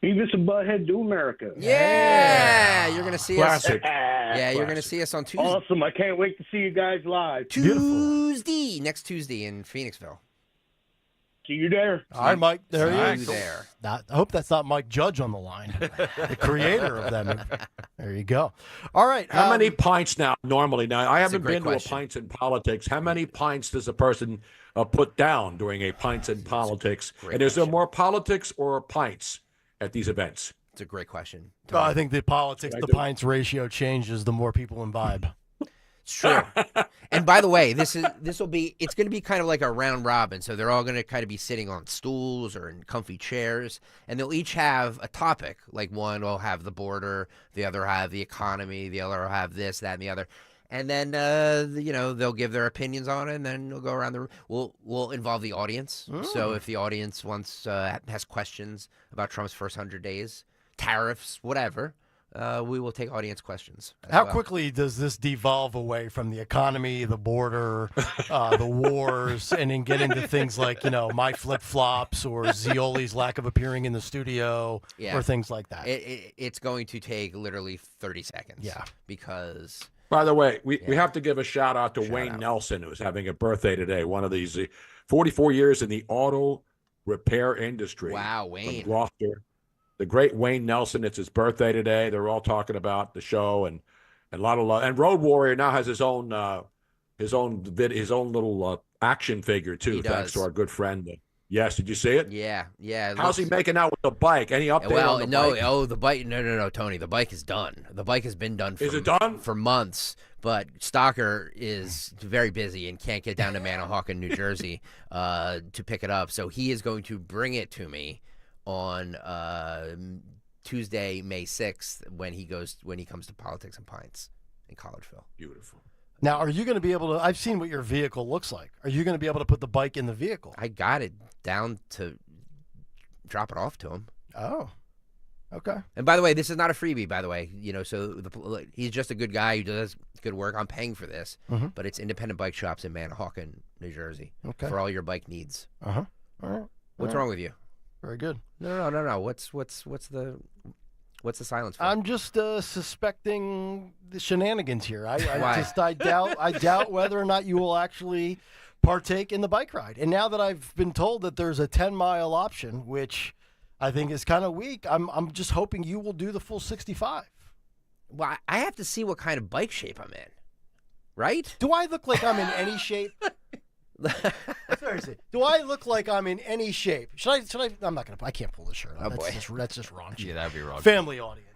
Beavis and Butthead Do America. Yeah, you're gonna see Classic. us. Yeah, you're gonna see us on Tuesday. Awesome! I can't wait to see you guys live. Next Tuesday in Phoenixville. See you there. All right, Mike. There he is. See you there. I hope that's not Mike Judge on the line, the creator of that movie. There you go. All right. How many pints now? Normally, now I haven't been question. to a Pints in Politics. How many pints does a person put down during a Pints in Politics? And is there more politics or pints at these events? It's a great question. I think the politics, the pints ratio changes the more people imbibe. It's true. And by the way, it's going to be kind of like a round robin. So they're all going to kind of be sitting on stools or in comfy chairs, and they'll each have a topic. Like one will have the border, the other will have the economy, the other will have this, that, and the other. And then, they'll give their opinions on it, and then we'll go around the room. We'll involve the audience. So if the audience has questions about Trump's first 100 days, tariffs, whatever, we will take audience questions. How quickly does this devolve away from the economy, the border, the wars, and then get into things like, my flip-flops or Zioli's lack of appearing in the studio or things like that? It's going to take literally 30 seconds. Yeah. Because... By the way, we have to give a shout-out to Wayne Nelson, who's having a birthday today. One of these 44 years in the auto repair industry. Wow, Wayne. From Gloucester. The great Wayne Nelson. It's his birthday today. They're all talking about the show and a lot of love. And Road Warrior now has his own little action figure too, thanks to our good friend. Yes, did you see it? Yeah. How's he making out with the bike? Any update on the bike? The bike. No, Tony. The bike is done. The bike has been done. Is it done? For months? But Stalker is very busy and can't get down to Manahawkin, New Jersey, to pick it up. So he is going to bring it to me on Tuesday, May 6th, when he comes to Politics and Pints in Collegeville. Beautiful. Now, are you going to be able to? I've seen what your vehicle looks like. Are you going to be able to put the bike in the vehicle? I got it down to drop it off to him. Oh, okay. And by the way, this is not a freebie. By the way, so he's just a good guy who does good work. I'm paying for this, but it's independent bike shops in Manahawkin, New Jersey, for all your bike needs. All right. What's wrong with you? Very good. No. What's the silence for? I'm just suspecting the shenanigans here. I doubt whether or not you will actually partake in the bike ride. And now that I've been told that there's a 10-mile option, which I think is kind of weak, I'm just hoping you will do the full 65. Well, I have to see what kind of bike shape I'm in. Right? Do I look like I'm in any shape? Seriously, do I look like I'm in any shape? Should I? I'm not gonna. I can't pull this shirt off. That's just wrong. Yeah, that'd be wrong. Family audience.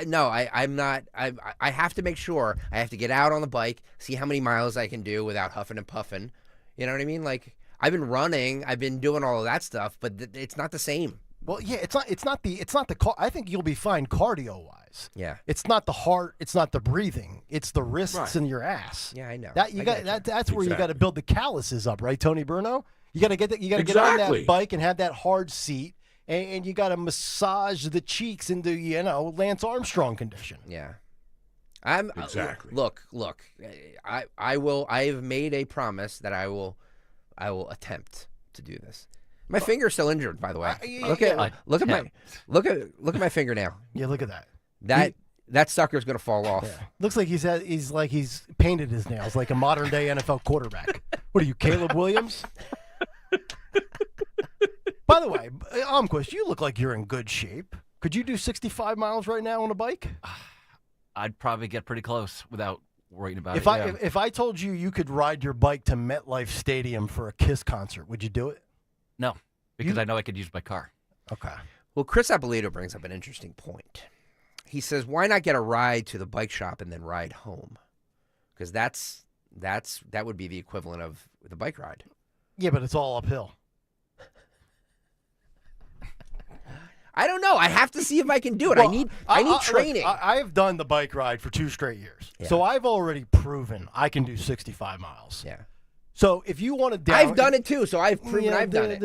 No, I'm not. I have to make sure. I have to get out on the bike, see how many miles I can do without huffing and puffing. You know what I mean? Like, I've been running, I've been doing all of that stuff, but it's not the same. Well, yeah, it's not the I think you'll be fine cardio wise. Yeah. It's not the heart, it's not the breathing, it's the wrists and your ass. Yeah, I know. That's where you got to build the calluses up, right, Tony Bruno? You got to get get on that bike and have that hard seat, and you got to massage the cheeks into Lance Armstrong condition. Yeah. Exactly. Look. I will. I have made a promise that I will attempt to do this. My finger's still injured, by the way. Look at my finger now. Yeah, look at that. That sucker's gonna fall off. Yeah. Looks like he's painted his nails like a modern day NFL quarterback. What are you, Caleb Williams? By the way, Almquist, you look like you're in good shape. Could you do 65 miles right now on a bike? I'd probably get pretty close without worrying about it. If I told you could ride your bike to MetLife Stadium for a Kiss concert, would you do it? No, because I know I could use my car. Okay. Well, Chris Apolito brings up an interesting point. He says, why not get a ride to the bike shop and then ride home? Because that would be the equivalent of the bike ride. Yeah, but it's all uphill. I don't know. I have to see if I can do it. Well, I need training. Look, I have done the bike ride for 2 straight years. Yeah. So I've already proven I can do 65 miles. Yeah. So if you want to I've done it too, so I've proven I've done it.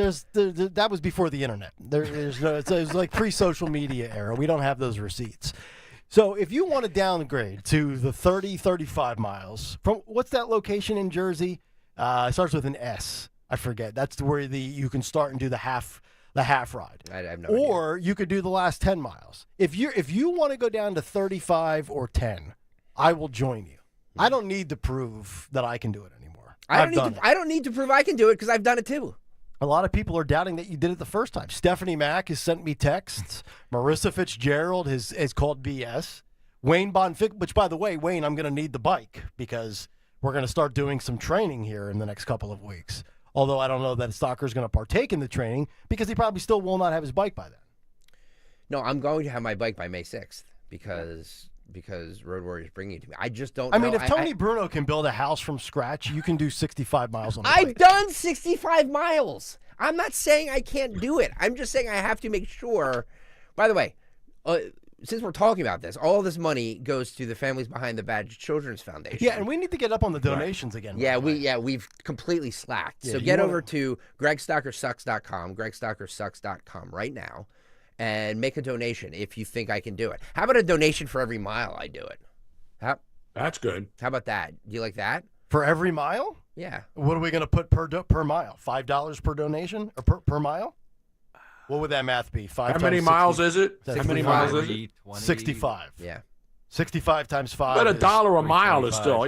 That was before the internet. It was like pre-social media era. We don't have those receipts. So if you want to downgrade to the 30, 35 miles, from what's that location in Jersey? It starts with an S. I forget. That's where you can start and do the half ride. I have no idea. Or you could do the last 10 miles. If you want to go down to 35 or 10, I will join you. I don't need to prove that I can do it anymore. I don't need to prove I can do it because I've done it too. A lot of people are doubting that you did it the first time. Stephanie Mack has sent me texts. Marissa Fitzgerald has called BS. Wayne Bonfic, which, by the way, Wayne, I'm going to need the bike because we're going to start doing some training here in the next couple of weeks. Although I don't know that Stalker's going to partake in the training because he probably still will not have his bike by then. No, I'm going to have my bike by May 6th because Road Warrior's bringing it to me. I just don't know. I mean, if Tony Bruno can build a house from scratch, you can do 65 miles on the bike. I've done 65 miles. I'm not saying I can't do it. I'm just saying I have to make sure. By the way, since we're talking about this, all this money goes to the Families Behind the Badge Children's Foundation. Yeah, and we need to get up on the donations again. Yeah, we've completely slacked. So get over to GregStalkerSucks.com, GregStalkerSucks.com right now, and make a donation if you think I can do it. How about a donation for every mile I do it? That's good. How about that? Do you like that? For every mile? Yeah. What are we going to put per mile? $5 per donation or per mile? What would that math be? How many miles is it? How many miles is it? 65. Yeah. 65 times 5. But $1 a mile is still,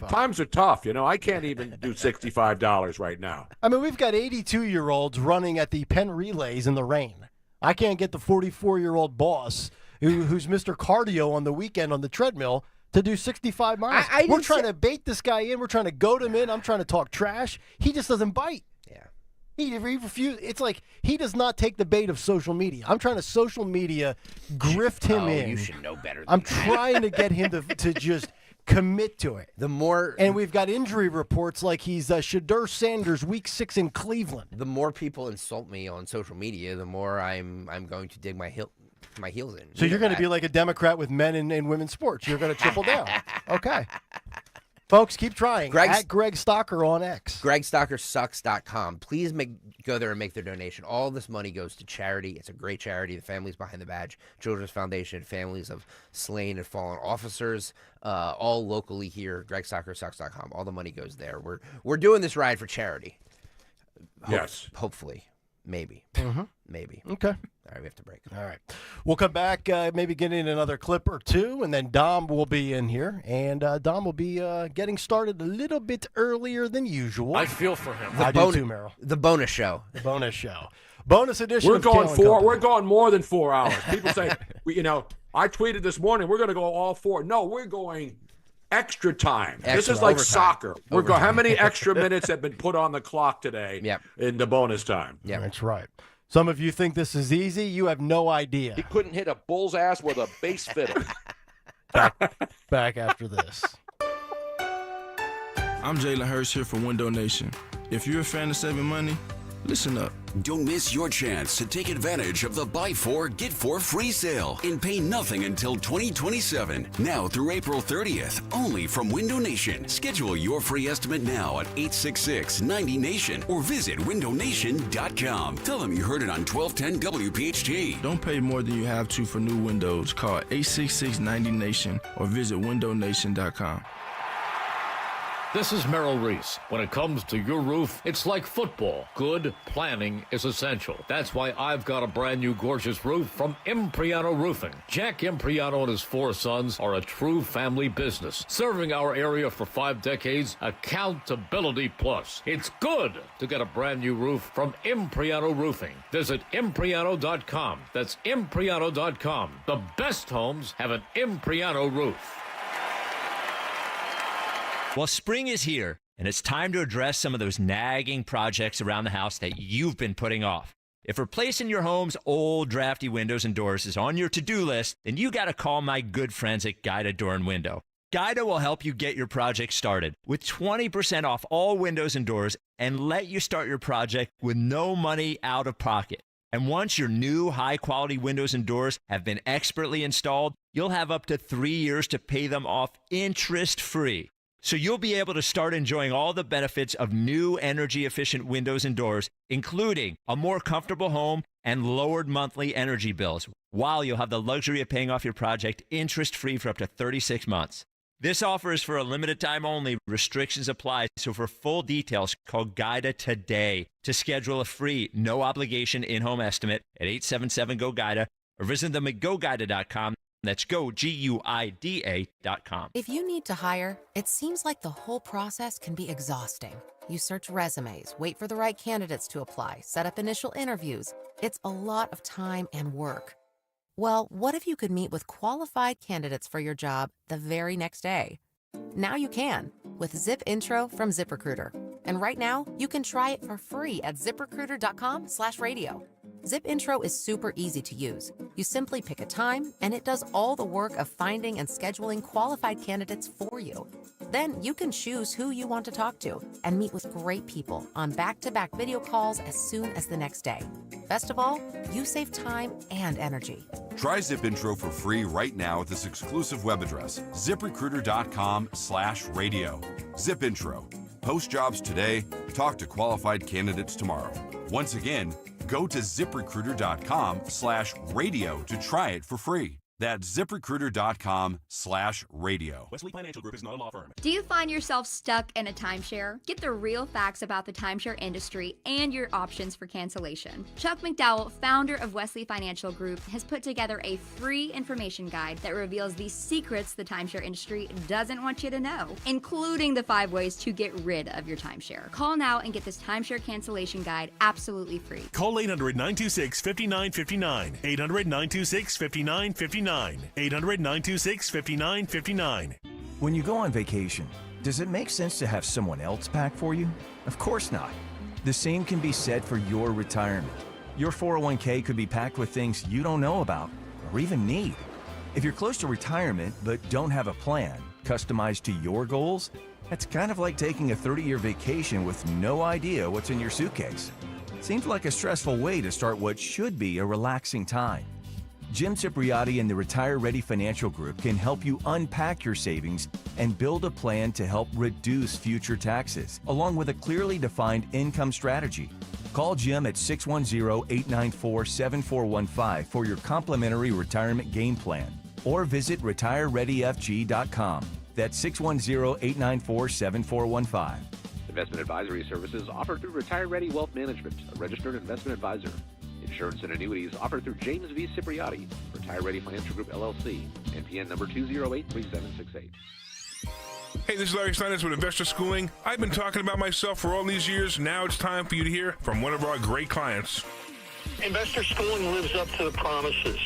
times are tough. I can't even do $65 right now. I mean, we've got 82-year-olds running at the Penn Relays in the rain. I can't get the 44-year-old boss who's Mr. Cardio on the weekend on the treadmill to do 65 miles. We're trying to bait this guy in. We're trying to goad him in. I'm trying to talk trash. He just doesn't bite. Yeah. He refuses. It's like he does not take the bait of social media. I'm trying to social media grift him in. You should know better than I'm trying to get him to just commit to it. And we've got injury reports like he's Shadur Sanders week 6 in Cleveland. The more people insult me on social media, the more I'm going to dig my heels in. So you're going to be like a Democrat with men and women's sports. You're going to triple down. Okay. Folks, keep trying. At Greg Stalker on X. GregStalkerSucks.com. Please go there and make their donation. All this money goes to charity. It's a great charity. The Families Behind the Badge Children's Foundation, families of slain and fallen officers, all locally here. GregStalkerSucks.com. All the money goes there. We're doing this ride for charity. Yes. Hopefully. Maybe. Mm-hmm. Maybe. Okay. All right, we have to break. All right. We'll come back, maybe get in another clip or two, and then Dom will be in here. And Dom will be getting started a little bit earlier than usual. I feel for him. I do too, Merrill. The bonus show. The bonus show. Bonus edition We're of going Kayal Company. We're going more than 4 hours. People say, I tweeted this morning, we're going to go all 4. No, we're going extra time. This is like overtime. Soccer. We're going. How many extra minutes have been put on the clock today in the bonus time? Yeah, that's right. Some of you think this is easy. You have no idea. He couldn't hit a bull's ass with a bass fiddle. Back after this. I'm Jalen Hurst here for Window Nation. If you're a fan of saving money, listen up. Don't miss your chance to take advantage of the Buy 4, Get 4 free sale and pay nothing until 2027. Now through April 30th, only from Window Nation. Schedule your free estimate now at 866-90-NATION or visit windownation.com. Tell them you heard it on 1210 WPHT. Don't pay more than you have to for new windows. Call 866-90-NATION or visit windownation.com. This is Merrill Reese. When it comes to your roof, it's like football. Good planning is essential. That's why I've got a brand new gorgeous roof from Impriano Roofing. Jack Impriano and his 4 sons are a true family business, serving our area for 5 decades. Accountability plus. It's good to get a brand new roof from Impriano Roofing. Visit Impriano.com. That's Impriano.com. The best homes have an Impriano roof. Well, spring is here, and it's time to address some of those nagging projects around the house that you've been putting off. If replacing your home's old, drafty windows and doors is on your to-do list, then you got to call my good friends at Guided Door and Window. Guida will help you get your project started with 20% off all windows and doors and let you start your project with no money out of pocket. And once your new high-quality windows and doors have been expertly installed, you'll have up to 3 years to pay them off interest-free. So you'll be able to start enjoying all the benefits of new energy-efficient windows and doors, including a more comfortable home and lowered monthly energy bills, while you'll have the luxury of paying off your project interest-free for up to 36 months. This offer is for a limited time only. Restrictions apply. So for full details, call Guida today to schedule a free, no obligation in-home estimate at 877-GO-GUIDA or visit them at GoGuida.com. That's GoGuida.com. If you need to hire, it seems like the whole process can be exhausting. You search resumes, wait for the right candidates to apply, set up initial interviews. It's a lot of time and work. Well, what if you could meet with qualified candidates for your job the very next day? Now you can with Zip Intro from ZipRecruiter. And right now, you can try it for free at ZipRecruiter.com/radio. Zip Intro is super easy to use. You simply pick a time, and it does all the work of finding and scheduling qualified candidates for you. Then you can choose who you want to talk to and meet with great people on back-to-back video calls as soon as the next day. Best of all, you save time and energy. Try Zip Intro for free right now at this exclusive web address, ZipRecruiter.com/radio. Zip Intro. Post jobs today, talk to qualified candidates tomorrow. Once again, go to ZipRecruiter.com/radio to try it for free. That's ZipRecruiter.com/radio. Wesley Financial Group is not a law firm. Do you find yourself stuck in a timeshare? Get the real facts about the timeshare industry and your options for cancellation. Chuck McDowell, founder of Wesley Financial Group, has put together a free information guide that reveals the secrets the timeshare industry doesn't want you to know, including the 5 ways to get rid of your timeshare. Call now and get this timeshare cancellation guide absolutely free. Call 800-926-5959. 800-926-5959. 800-926-5959. When you go on vacation, does it make sense to have someone else pack for you? Of course not. The same can be said for your retirement. Your 401k could be packed with things you don't know about or even need. If you're close to retirement but don't have a plan customized to your goals, that's kind of like taking a 30-year vacation with no idea what's in your suitcase. Seems like a stressful way to start what should be a relaxing time. Jim Cipriotti and the Retire Ready Financial Group can help you unpack your savings and build a plan to help reduce future taxes, along with a clearly defined income strategy. Call Jim at 610-894-7415 for your complimentary retirement game plan, or visit retirereadyfg.com. That's 610-894-7415. Investment advisory services offered through Retire Ready Wealth Management, a registered investment advisor. Insurance and annuities offered through James V. Cipriotti, Retire Ready Financial Group, LLC, NPN number 2083768. Hey, this is Larry Steinitz with Investor Schooling. I've been talking about myself for all these years. Now it's time for you to hear from one of our great clients. Investor Schooling lives up to the promises.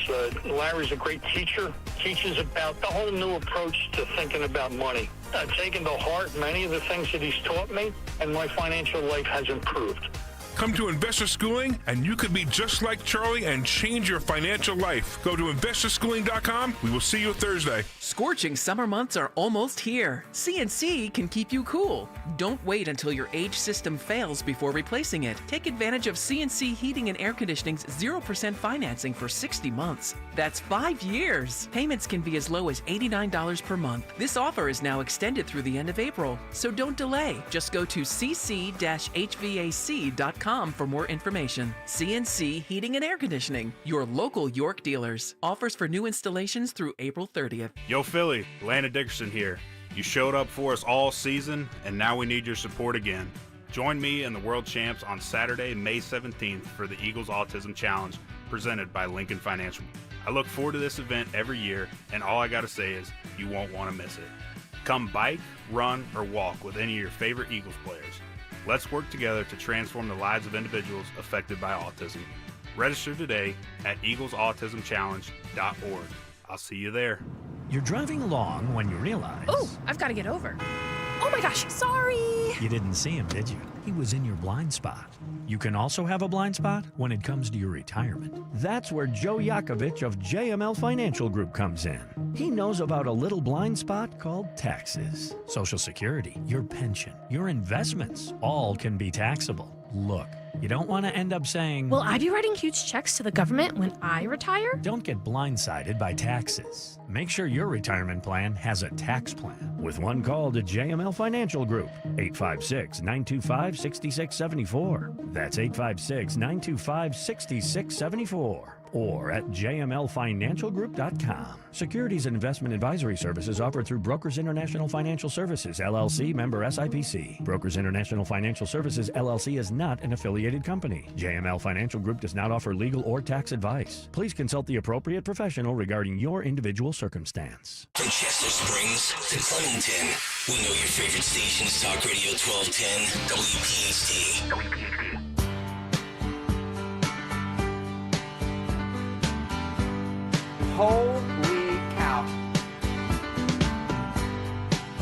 Larry's a great teacher, teaches about the whole new approach to thinking about money. I've taken to heart many of the things that he's taught me, and my financial life has improved. Come to Investor Schooling, and you could be just like Charlie and change your financial life. Go to investorschooling.com. We will see you Thursday. Scorching summer months are almost here. CNC can keep you cool. Don't wait until your age system fails before replacing it. Take advantage of CNC Heating and Air Conditioning's 0% financing for 60 months. That's 5 years. Payments can be as low as $89 per month. This offer is now extended through the end of April, so don't delay. Just go to cc-hvac.com for more information. CNC Heating and Air Conditioning, your local York dealers. Offers for new installations through April 30th. Yo, Philly, Landon Dickerson here. You showed up for us all season, and now we need your support again. Join me and the World Champs on Saturday, May 17th for the Eagles Autism Challenge presented by Lincoln Financial. I look forward to this event every year, and all I gotta say is you won't want to miss it. Come bike, run, or walk with any of your favorite Eagles players. Let's work together to transform the lives of individuals affected by autism. Register today at eaglesautismchallenge.org. I'll see you there. You're driving along when you realize... Oh, I've got to get over. Oh my gosh, sorry. You didn't see him, did you? He was in your blind spot. You can also have a blind spot when it comes to your retirement. That's where Joe Yakovich of JML Financial Group comes in. He knows about a little blind spot called taxes. Social Security, your pension, your investments, all can be taxable. Look, you don't want to end up saying, Will I be writing huge checks to the government when I retire? Don't get blindsided by taxes. Make sure your retirement plan has a tax plan. With one call to JML Financial Group, 856-925-6674. That's 856-925-6674. Or at jmlfinancialgroup.com. Securities and investment advisory services offered through Brokers International Financial Services, LLC, member SIPC. Brokers International Financial Services, LLC is not an affiliated company. JML Financial Group does not offer legal or tax advice. Please consult the appropriate professional regarding your individual circumstance. From Chester Springs to Clemington, we know your favorite station is Talk Radio 1210, WPHT. Holy cow.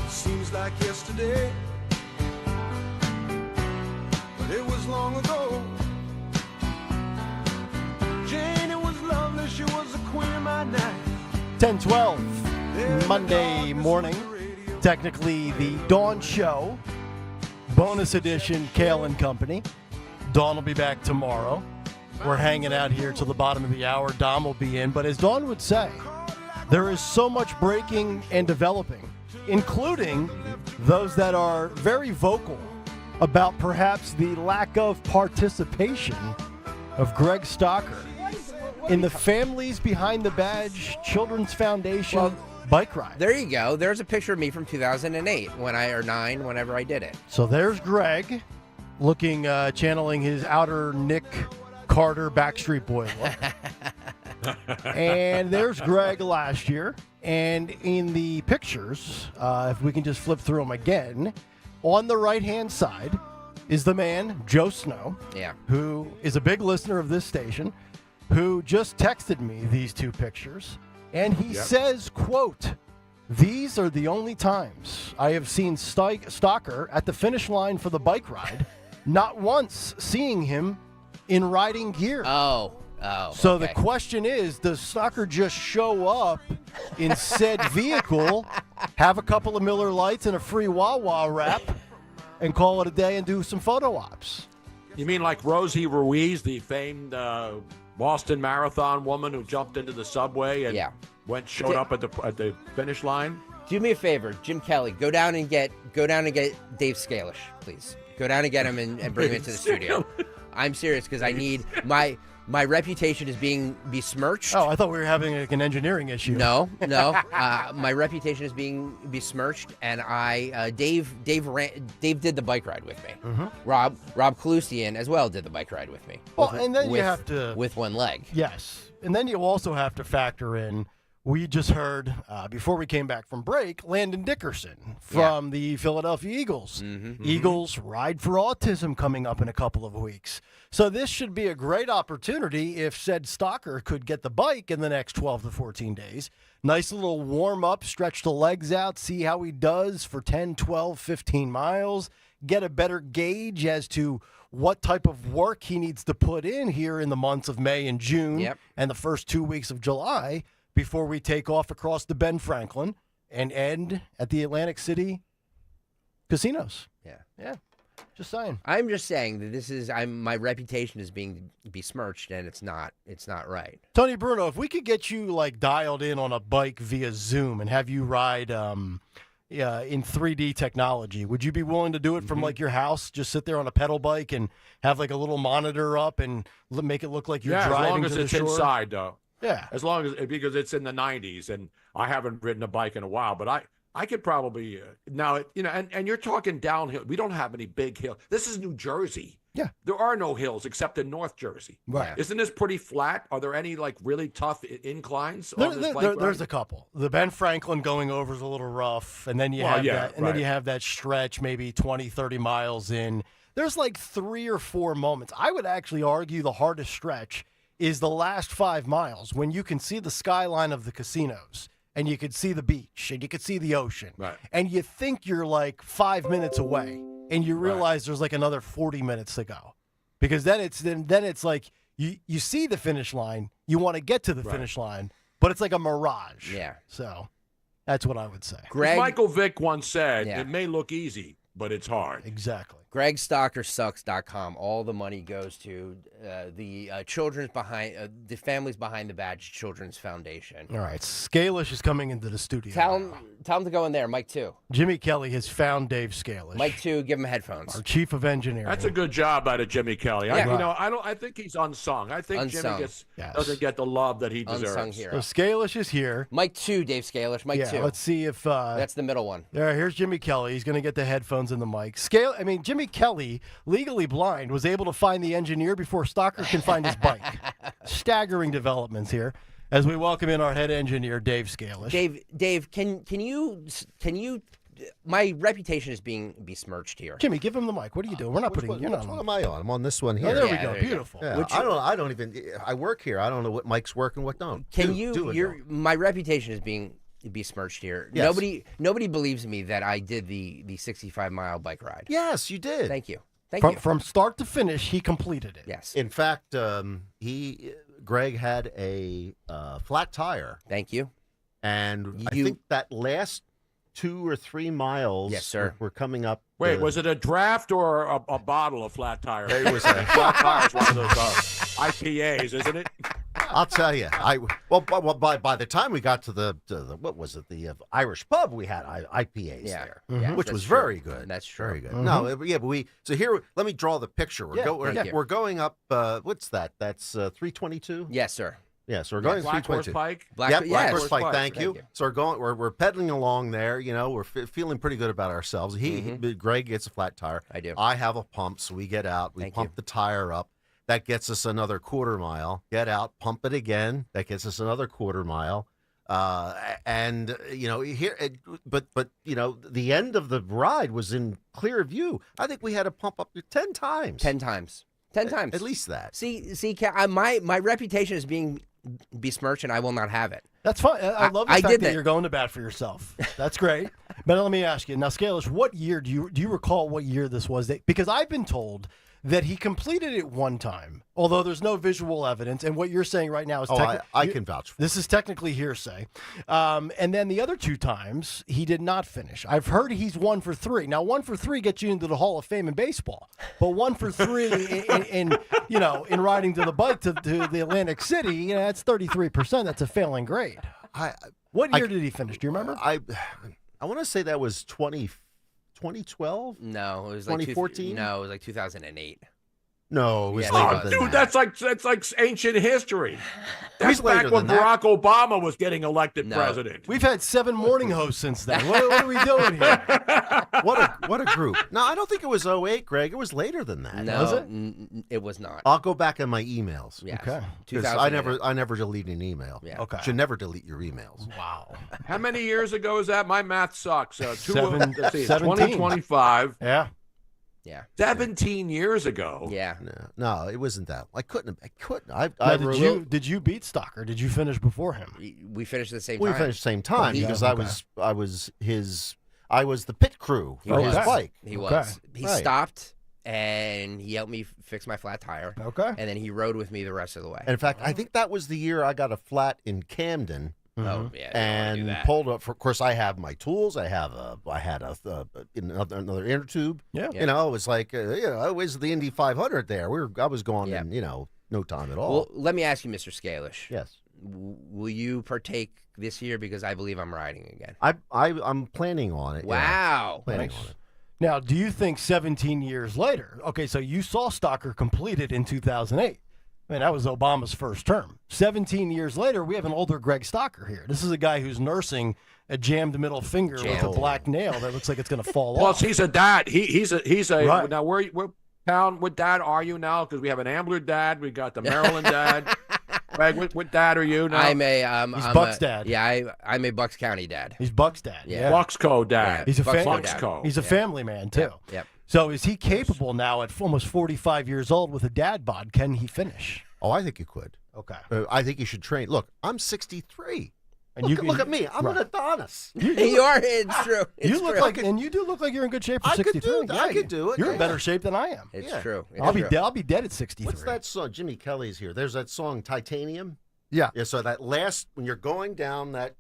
Seems like yesterday, but it was long ago. Jane, it was lovely, she was the queen of my night. 10:12 Monday morning, technically the Dawn Show, bonus edition, Kayal and Company. Dawn will be back tomorrow. We're hanging out here till the bottom of the hour. Dom will be in. But as Dawn would say, there is so much breaking and developing, including those that are very vocal about perhaps the lack of participation of Greg Stocker in the Families Behind the Badge Children's Foundation bike ride. There you go. There's a picture of me from 2008 or 9, whenever I did it. So there's Greg looking, channeling his outer Nick Carter Backstreet Boy look. And there's Greg last year. And in the pictures, if we can just flip through them again, on the right-hand side is the man, Joe Snow, who is a big listener of this station, who just texted me these two pictures. And he says, quote, "These are the only times I have seen Stocker at the finish line for the bike ride, not once seeing him in riding gear." So the question is, does Stocker just show up in said vehicle, have a couple of Miller Lights and a free Wawa wrap, and call it a day and do some photo ops? You mean like Rosie Ruiz, the famed Boston Marathon woman who jumped into the subway and showed up at the finish line? Do me a favor, Jim Kelly, go down and get Dave Scalish, please. Go down and get him and bring him into the studio. I'm serious, because I need my reputation is being besmirched. Oh, I thought we were having an engineering issue. No. My reputation is being besmirched, and Dave did the bike ride with me. Mm-hmm. Rob Kalusian as well did the bike ride with me. Well, and then you have to with one leg. Yes, and then you also have to factor in. We just heard, before we came back from break, Landon Dickerson from the Philadelphia Eagles. Eagles Ride for Autism coming up in a couple of weeks. So this should be a great opportunity if said Stocker could get the bike in the next 12 to 14 days. Nice little warm-up, stretch the legs out, see how he does for 10, 12, 15 miles, get a better gauge as to what type of work he needs to put in here in the months of May and June and the first 2 weeks of July, before we take off across the Ben Franklin and end at the Atlantic City casinos. Yeah. Just saying. I'm just saying that my reputation is being besmirched, and it's not right. Tony Bruno, if we could get you dialed in on a bike via Zoom and have you ride in 3D technology, would you be willing to do it from your house? Just sit there on a pedal bike and have a little monitor up and make it look like you're driving to the shore? As long as it's inside, though. Yeah. As long as, because it's in the 90s and I haven't ridden a bike in a while, but I could probably, and you're talking downhill. We don't have any big hills. This is New Jersey. Yeah. There are no hills except in North Jersey. Right. Isn't this pretty flat? Are there any really tough inclines? There's a couple. The Ben Franklin going over is a little rough. And then you then you have that stretch, maybe 20, 30 miles in. There's 3 or 4 moments. I would actually argue the hardest stretch is the last 5 miles when you can see the skyline of the casinos and you could see the beach, and you could see the ocean. Right. And you think you're like 5 minutes away, and you realize there's like another 40 minutes to go. Because then it's like you see the finish line, you want to get to the finish line, but it's like a mirage. Yeah. So that's what I would say. As Michael Vick once said, it may look easy, but it's hard. Exactly. GregStockerSucks.com. All the money goes to the children's behind the families behind the badge Children's Foundation. All right, Scalish is coming into the studio. Tell him to go in there, Mike 2. Jimmy Kelly has found Dave Scalish. Mike 2, give him headphones. Our chief of engineering. That's a good job out of Jimmy Kelly. Yeah. I think he's unsung. I think Unsung. Jimmy doesn't get the love that he deserves. Unsung hero. So Scalish is here. Mike 2, Dave Scalish. Mike 2. Let's see if that's the middle one. Here's Jimmy Kelly. He's going to get the headphones and the mic. Jimmy Kelly, legally blind, was able to find the engineer before Stocker can find his bike. Staggering developments here as we welcome in our head engineer, Dave Scalish. Dave, can you? My reputation is being besmirched here. Jimmy, give him the mic. What are you doing? We're not putting. You're not. Which one am I on? I'm on this one here. Oh, there we go. Beautiful. Yeah, I don't even. I work here. I don't know what mics work and what don't. My reputation is being besmirched here. Yes. Nobody believes me that I did the 65-mile bike ride. Yes, you did. Thank you. From start to finish, he completed it. Yes. In fact, Greg had a flat tire. Thank you. And I think that last 2 or 3 miles, yes, sir, we're coming up. Wait, was it a draft or a bottle of flat tire? It was a flat tire. Is one of those IPAs, isn't it? I'll tell you. By the time we got to the what was it, the Irish pub, we had IPAs there, which was very good. That's true. Very good. No, but so here. Let me draw the picture. We're going up. What's that? That's 322. Yes, sir. Yeah, so we're going Black Horse Pike. Black Horse Pike. Thank you. So we're pedaling along there. We're feeling pretty good about ourselves. Greg gets a flat tire. I do. I have a pump, so we get out. We pump the tire up. That gets us another quarter mile. Get out, pump it again. That gets us another quarter mile. And but the end of the ride was in clear view. I think we had to pump up 10 times. 10 times. 10 times. At least that. See, my reputation is being besmirched, and I will not have it. That's fine. I love the fact that you're going to bat for yourself. That's great. But let me ask you now, Scalish, what year do you recall? What year this was? Because I've been told that he completed it one time, although there's no visual evidence. And what you're saying right now is I can vouch for this. Is technically hearsay. And then the other 2 times, he did not finish. I've heard he's 1 for 3. Now, 1 for 3 gets you into the Hall of Fame in baseball. But 1 for 3 in riding to the bike to the Atlantic City, that's 33%. That's a failing grade. What year did he finish? Do you remember? I want to say that was 2012? No, it was 2014. No, it was like 2008. No, it was later than that. That's like ancient history. That's back when Barack Obama was getting elected president. We've had 7 morning hosts since then. What are we doing here? What a group. No, I don't think it was 08, Greg. It was later than that. No, was it? It was not. I'll go back in my emails. Yes. Okay. Because I never delete an email. Yeah. Okay. Should never delete your emails. Wow. How many years ago is that? My math sucks. 2025. Yeah. Yeah. 17 years ago. Yeah. No, it wasn't that. I couldn't. Did you beat Stocker? Did you finish before him? We finished at the same time. We finished the same time because I was the pit crew for his bike. He was. He stopped and he helped me fix my flat tire. Okay. And then he rode with me the rest of the way. And in fact, I think that was the year I got a flat in Camden. Oh yeah, and pulled up. Of course, I have my tools. I had another inner tube. Yeah, it was like it was the Indy 500 there. I was going in no time at all. Well, let me ask you, Mr. Scalish. Yes. Will you partake this year because I believe I'm riding again? I'm planning on it. Wow. Planning on it. Now, do you think 17 years later? Okay, so you saw Stocker completed in 2008. I mean, that was Obama's first term. 17 years later, we have an older Greg Stocker here. This is a guy who's nursing a jammed middle finger with a black nail that looks like it's going to fall off. Plus, he's a dad. He's a right. Now, where town? What dad are you now? Because we have an Ambler dad. We got the Maryland dad. Greg, what dad are you now? He's Bucks dad. Yeah, I'm a Bucks County dad. He's Bucks dad. Yeah. Bucksco dad. He's a Bucksco. He's a family man too. Yep. So is he capable now at almost 45 years old with a dad bod? Can he finish? Oh, I think he could. Okay. I think he should train. Look, I'm 63. And look at me. I'm an Adonis. You are. It's true. You look like, and you do look like you're in good shape for 63. I could do it. You're in better shape than I am. It's true. I'll be dead at 63. What's that song? Jimmy Kelly's here. There's that song Titanium. Yeah. Yeah. So that last when you're going down that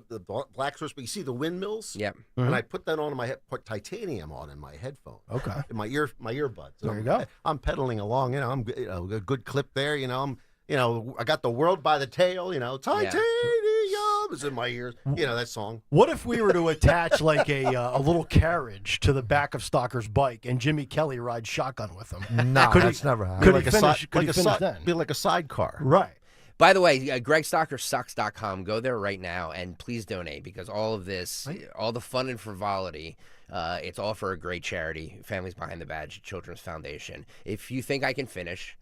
the Black Source, but you see the windmills. Yeah. And I put that on in my head. Put titanium on in my headphone. Okay. In my earbuds. There you go. I'm pedaling along. I'm a good clip there. I got the world by the tail. Titanium is in my ears. That song. What if we were to attach like a little carriage to the back of Stalker's bike and Jimmy Kelly rides shotgun with him? No, that's never happened. Could he finish then? Be like a sidecar. Right. By the way, GregStalkerSucks.com. Go there right now and please donate because all of this, all the fun and frivolity, it's all for a great charity, Families Behind the Badge Children's Foundation. If you think I can finish,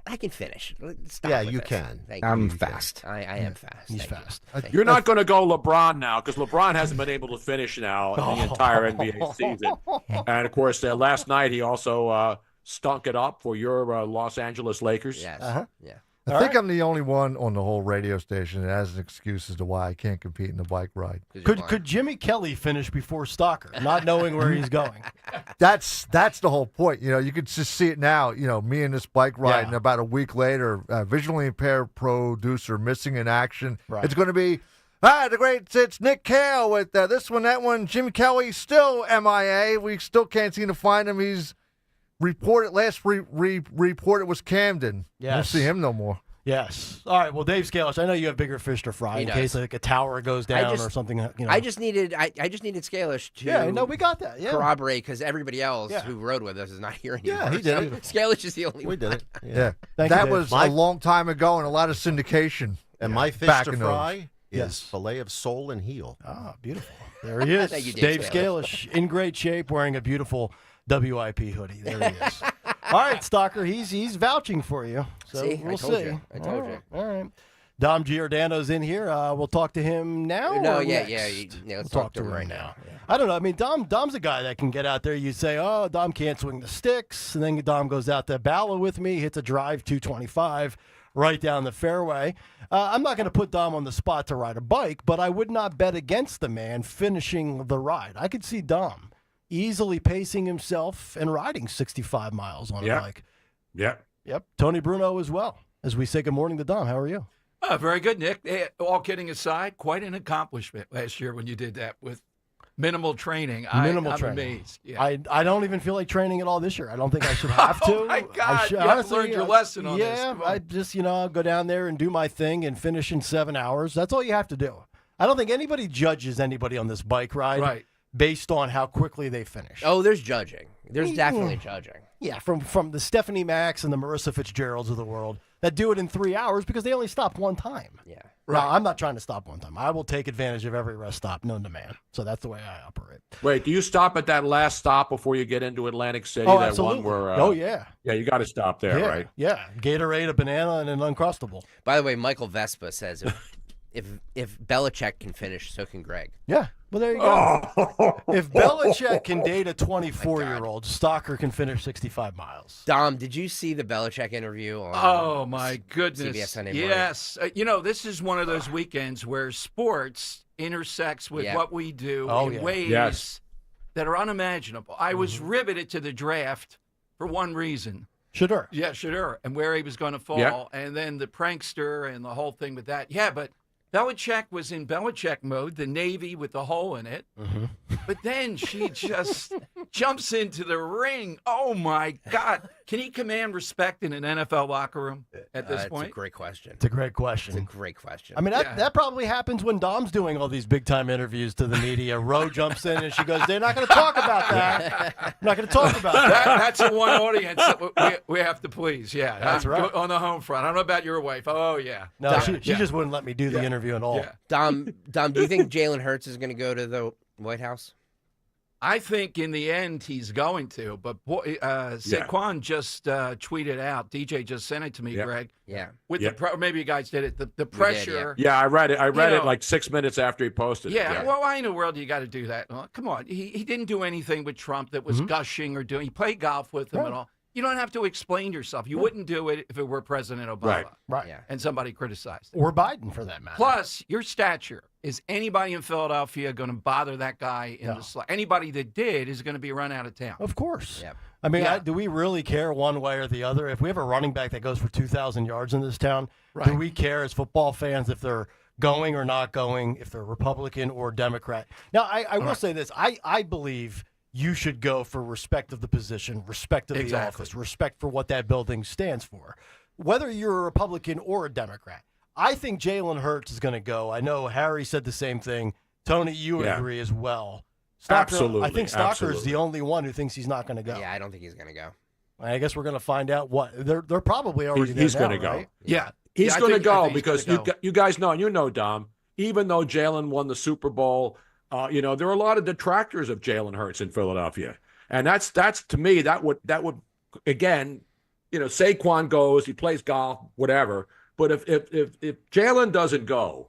I can finish. Stop you this. can. Thank I'm you. fast. I am fast. He's fast. You're not going to go LeBron now because LeBron hasn't been able to finish now the entire NBA season. And, of course, last night he also stunk it up for your Los Angeles Lakers. Yes. Yeah. I think I'm the only one on the whole radio station that has an excuse as to why I can't compete in the bike ride. Could Jimmy Kelly finish before Stalker, not knowing where he's going? That's the whole point. You could just see it now. Me and this bike ride, and about a week later, visually impaired producer missing in action. Right. It's going to be it's Nick Kayal with this one, that one. Jimmy Kelly still MIA. We still can't seem to find him. He's reported reported was Camden. Yes. Won't see him no more. Yes. All right. Well, Dave Scalish, I know you have bigger fish to fry in case like a tower goes down or something. I just needed Scalish to. Yeah. No, we got that. Yeah. Corroborate because everybody else who rode with us is not here anymore. Yeah, he did it. Scalish is the only one. We did it. Yeah. Thank you, that Dave. was a long time ago and a lot of syndication. And my fish to fry is fillet of sole and heel. Ah, beautiful. There he is. Thank you, Dave Scalish, in great shape, wearing a beautiful WIP hoodie. There he is. All right, Stalker, he's vouching for you. So we'll see. I told you. All right. Dom Giordano's in here. We'll talk to him now. Let's talk to him right now. Yeah. I don't know. I mean, Dom's a guy that can get out there. You say, oh, Dom can't swing the sticks. And then Dom goes out to Bala with me, hits a drive 225 right down the fairway. I'm not going to put Dom on the spot to ride a bike, but I would not bet against the man finishing the ride. I could see Dom easily pacing himself and riding 65 miles on a bike. Yep. Tony Bruno as well. As we say good morning to Dom. How are you? Very good, Nick. All kidding aside, quite an accomplishment last year when you did that with minimal training. I'm amazed. Yeah. I don't even feel like training at all this year. I don't think I should have to. Oh, my God. You have learned your lesson on this. Yeah, I just, go down there and do my thing and finish in 7 hours. That's all you have to do. I don't think anybody judges anybody on this bike ride based on how quickly they finish. Oh, there's judging. There's definitely judging. Yeah, from the Stephanie Macks and the Marissa Fitzgeralds of the world that do it in 3 hours because they only stop one time. Yeah. Right. No, I'm not trying to stop one time. I will take advantage of every rest stop known to man. So that's the way I operate. Wait, do you stop at that last stop before you get into Atlantic City? Oh, that absolutely. One where, yeah. Yeah, you got to stop there, right? Yeah. Gatorade, a banana, and an Uncrustable. By the way, Michael Vespa says if Belichick can finish, so can Greg. Yeah. Well, there you go. If Belichick can date a 24-year-old, Stalker can finish 65 miles. Dom, did you see the Belichick interview on Oh, my goodness. CBS Sunday Yes. This is one of those weekends where sports intersects with what we do in ways that are unimaginable. I was riveted to the draft for one reason. Shedeur. Yeah, Shedeur, and where he was going to fall, and then the prankster and the whole thing with that. Yeah, but Belichick was in Belichick mode, the Navy with the hole in it. Mm-hmm. But then she just jumps into the ring. Oh, my God. Can he command respect in an NFL locker room at this point? It's a great question. It's a great question. It's a great question. I mean, that probably happens when Dom's doing all these big-time interviews to the media. Roe jumps in and she goes, they're not going to talk about that. I'm not going to talk about that. That's the one audience that we have to please. Yeah, that's right. On the home front. I don't know about your wife. Oh, yeah. No, she just wouldn't let me do the interview at all. Yeah. Dom, do you think Jalen Hurts is going to go to the White House? I think in the end he's going to, but Saquon just tweeted out. DJ just sent it to me, Greg. Yeah. With maybe you guys did it. The pressure. Yeah, I read it. I read it like 6 minutes after he posted it. Yeah. Well, why in the world do you got to do that? Well, come on. He didn't do anything with Trump that was gushing or doing. He played golf with him and all. You don't have to explain yourself. You wouldn't do it if it were President Obama. Right. Yeah. And somebody criticized it. Or Biden, for that matter. Plus, your stature. Is anybody in Philadelphia going to bother that guy in the slot? Anybody that did is going to be run out of town. Of course. Yep. I mean, do we really care one way or the other? If we have a running back that goes for 2,000 yards in this town, do we care as football fans if they're going or not going, if they're Republican or Democrat? Now, I will say this. I believe you should go for respect of the position, respect of the office, respect for what that building stands for, whether you're a Republican or a Democrat. I think Jalen Hurts is going to go. I know Harry said the same thing. Tony, you agree as well. Absolutely. I think Stocker's the only one who thinks he's not going to go. Yeah, I don't think he's going to go. I guess we're going to find out what. They're probably already there. He's going to go. Right? Yeah. He's going to go because you guys know, and you know, Dom, even though Jalen won the Super Bowl, there are a lot of detractors of Jalen Hurts in Philadelphia. And that's to me, that would again, Saquon goes, he plays golf, whatever. But if Jalen doesn't go,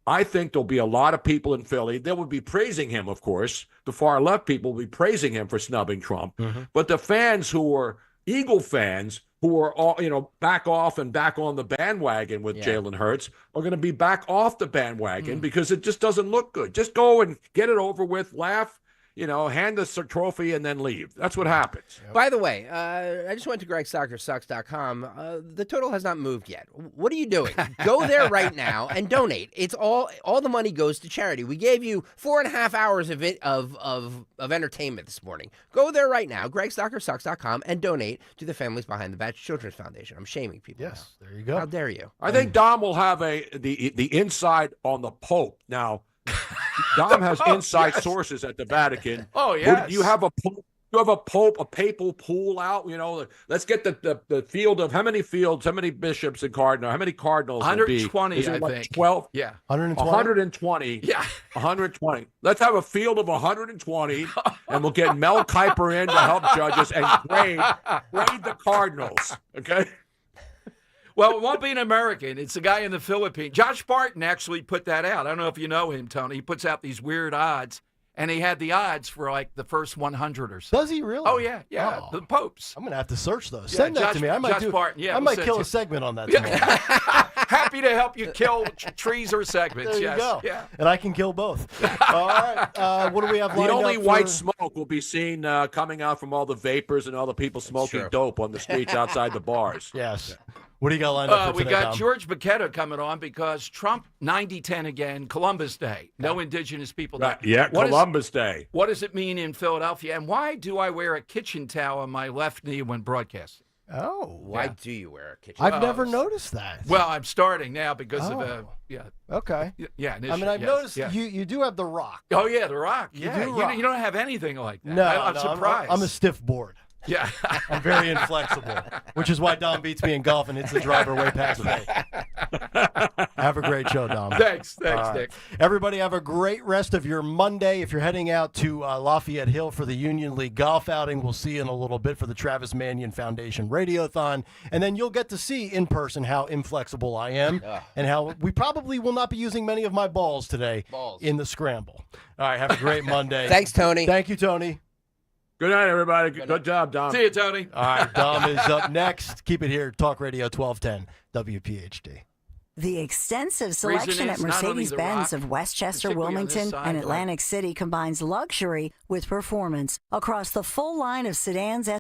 I think there'll be a lot of people in Philly. They will be praising him, of course. The far left people will be praising him for snubbing Trump. Mm-hmm. But the fans who are Eagle fans, who are all, back off and back on the bandwagon with Jalen Hurts, are going to be back off the bandwagon because it just doesn't look good. Just go and get it over with, laugh, hand us a trophy and then leave. That's what happens. Yep. By the way, I just went to GregStockerSucks.com. The total has not moved yet. What are you doing? Go there right now and donate. It's all the money goes to charity. We gave you 4.5 hours of it of entertainment this morning. Go there right now, GregStockerSucks.com, and donate to the Families Behind the Badge Children's Foundation. I'm shaming people. Yes, there you go. How dare you? I think Dom will have the inside on the Pope now. Dom has inside sources at the Vatican. Oh, yes. You have a papal pool out. Let's get the field of how many bishops and cardinals? How many cardinals? 120, I think. 12. Yeah, 120. Yeah, 120. Let's have a field of 120, and we'll get Mel Kiper in to help judges and grade the cardinals. Okay. Well, it won't be an American. It's a guy in the Philippines. Josh Barton actually put that out. I don't know if you know him, Tony. He puts out these weird odds, and he had the odds for like the first 100 or so. Does he really? Oh, yeah. Yeah, the popes. I'm going to have to search those. Send that to me. I might Barton, might kill a segment on that tomorrow. Happy to help you kill trees or segments. There you go. Yeah. And I can kill both. All right. What do we have lined up? The only up white smoke will be seen coming out from all the vapors and all the people smoking dope on the streets outside the bars. Yes. What do you got lined up for today, We got Tom? George Bacchetta coming on because Trump 90-10 again, Columbus Day. No indigenous people die. Yeah, Columbus Day. What does it mean in Philadelphia? And why do I wear a kitchen towel on my left knee when broadcasting? Oh. Why do you wear a kitchen towel? towel? I've never noticed that. Well, I'm starting now because of Okay. Yeah. I mean, I've noticed you do have the Rock. Oh, yeah, the Rock. You don't have anything like that. No, I'm surprised. I'm a stiff board. Yeah. I'm very inflexible, which is why Dom beats me in golf and hits the driver way past me. Have a great show, Dom. Thanks, Nick. Everybody have a great rest of your Monday. If you're heading out to Lafayette Hill for the Union League golf outing, we'll see you in a little bit for the Travis Manion Foundation Radiothon. And then you'll get to see in person how inflexible I am and how we probably will not be using many of my balls today in the scramble. All right, have a great Monday. Thanks, Tony. Thank you, Tony. Good night, everybody. Good job, Dom. See you, Tony. All right, Dom is up next. Keep it here. Talk Radio 1210 WPHT. The extensive selection at Mercedes-Benz of Westchester, Wilmington, and Atlantic City combines luxury with performance across the full line of sedans,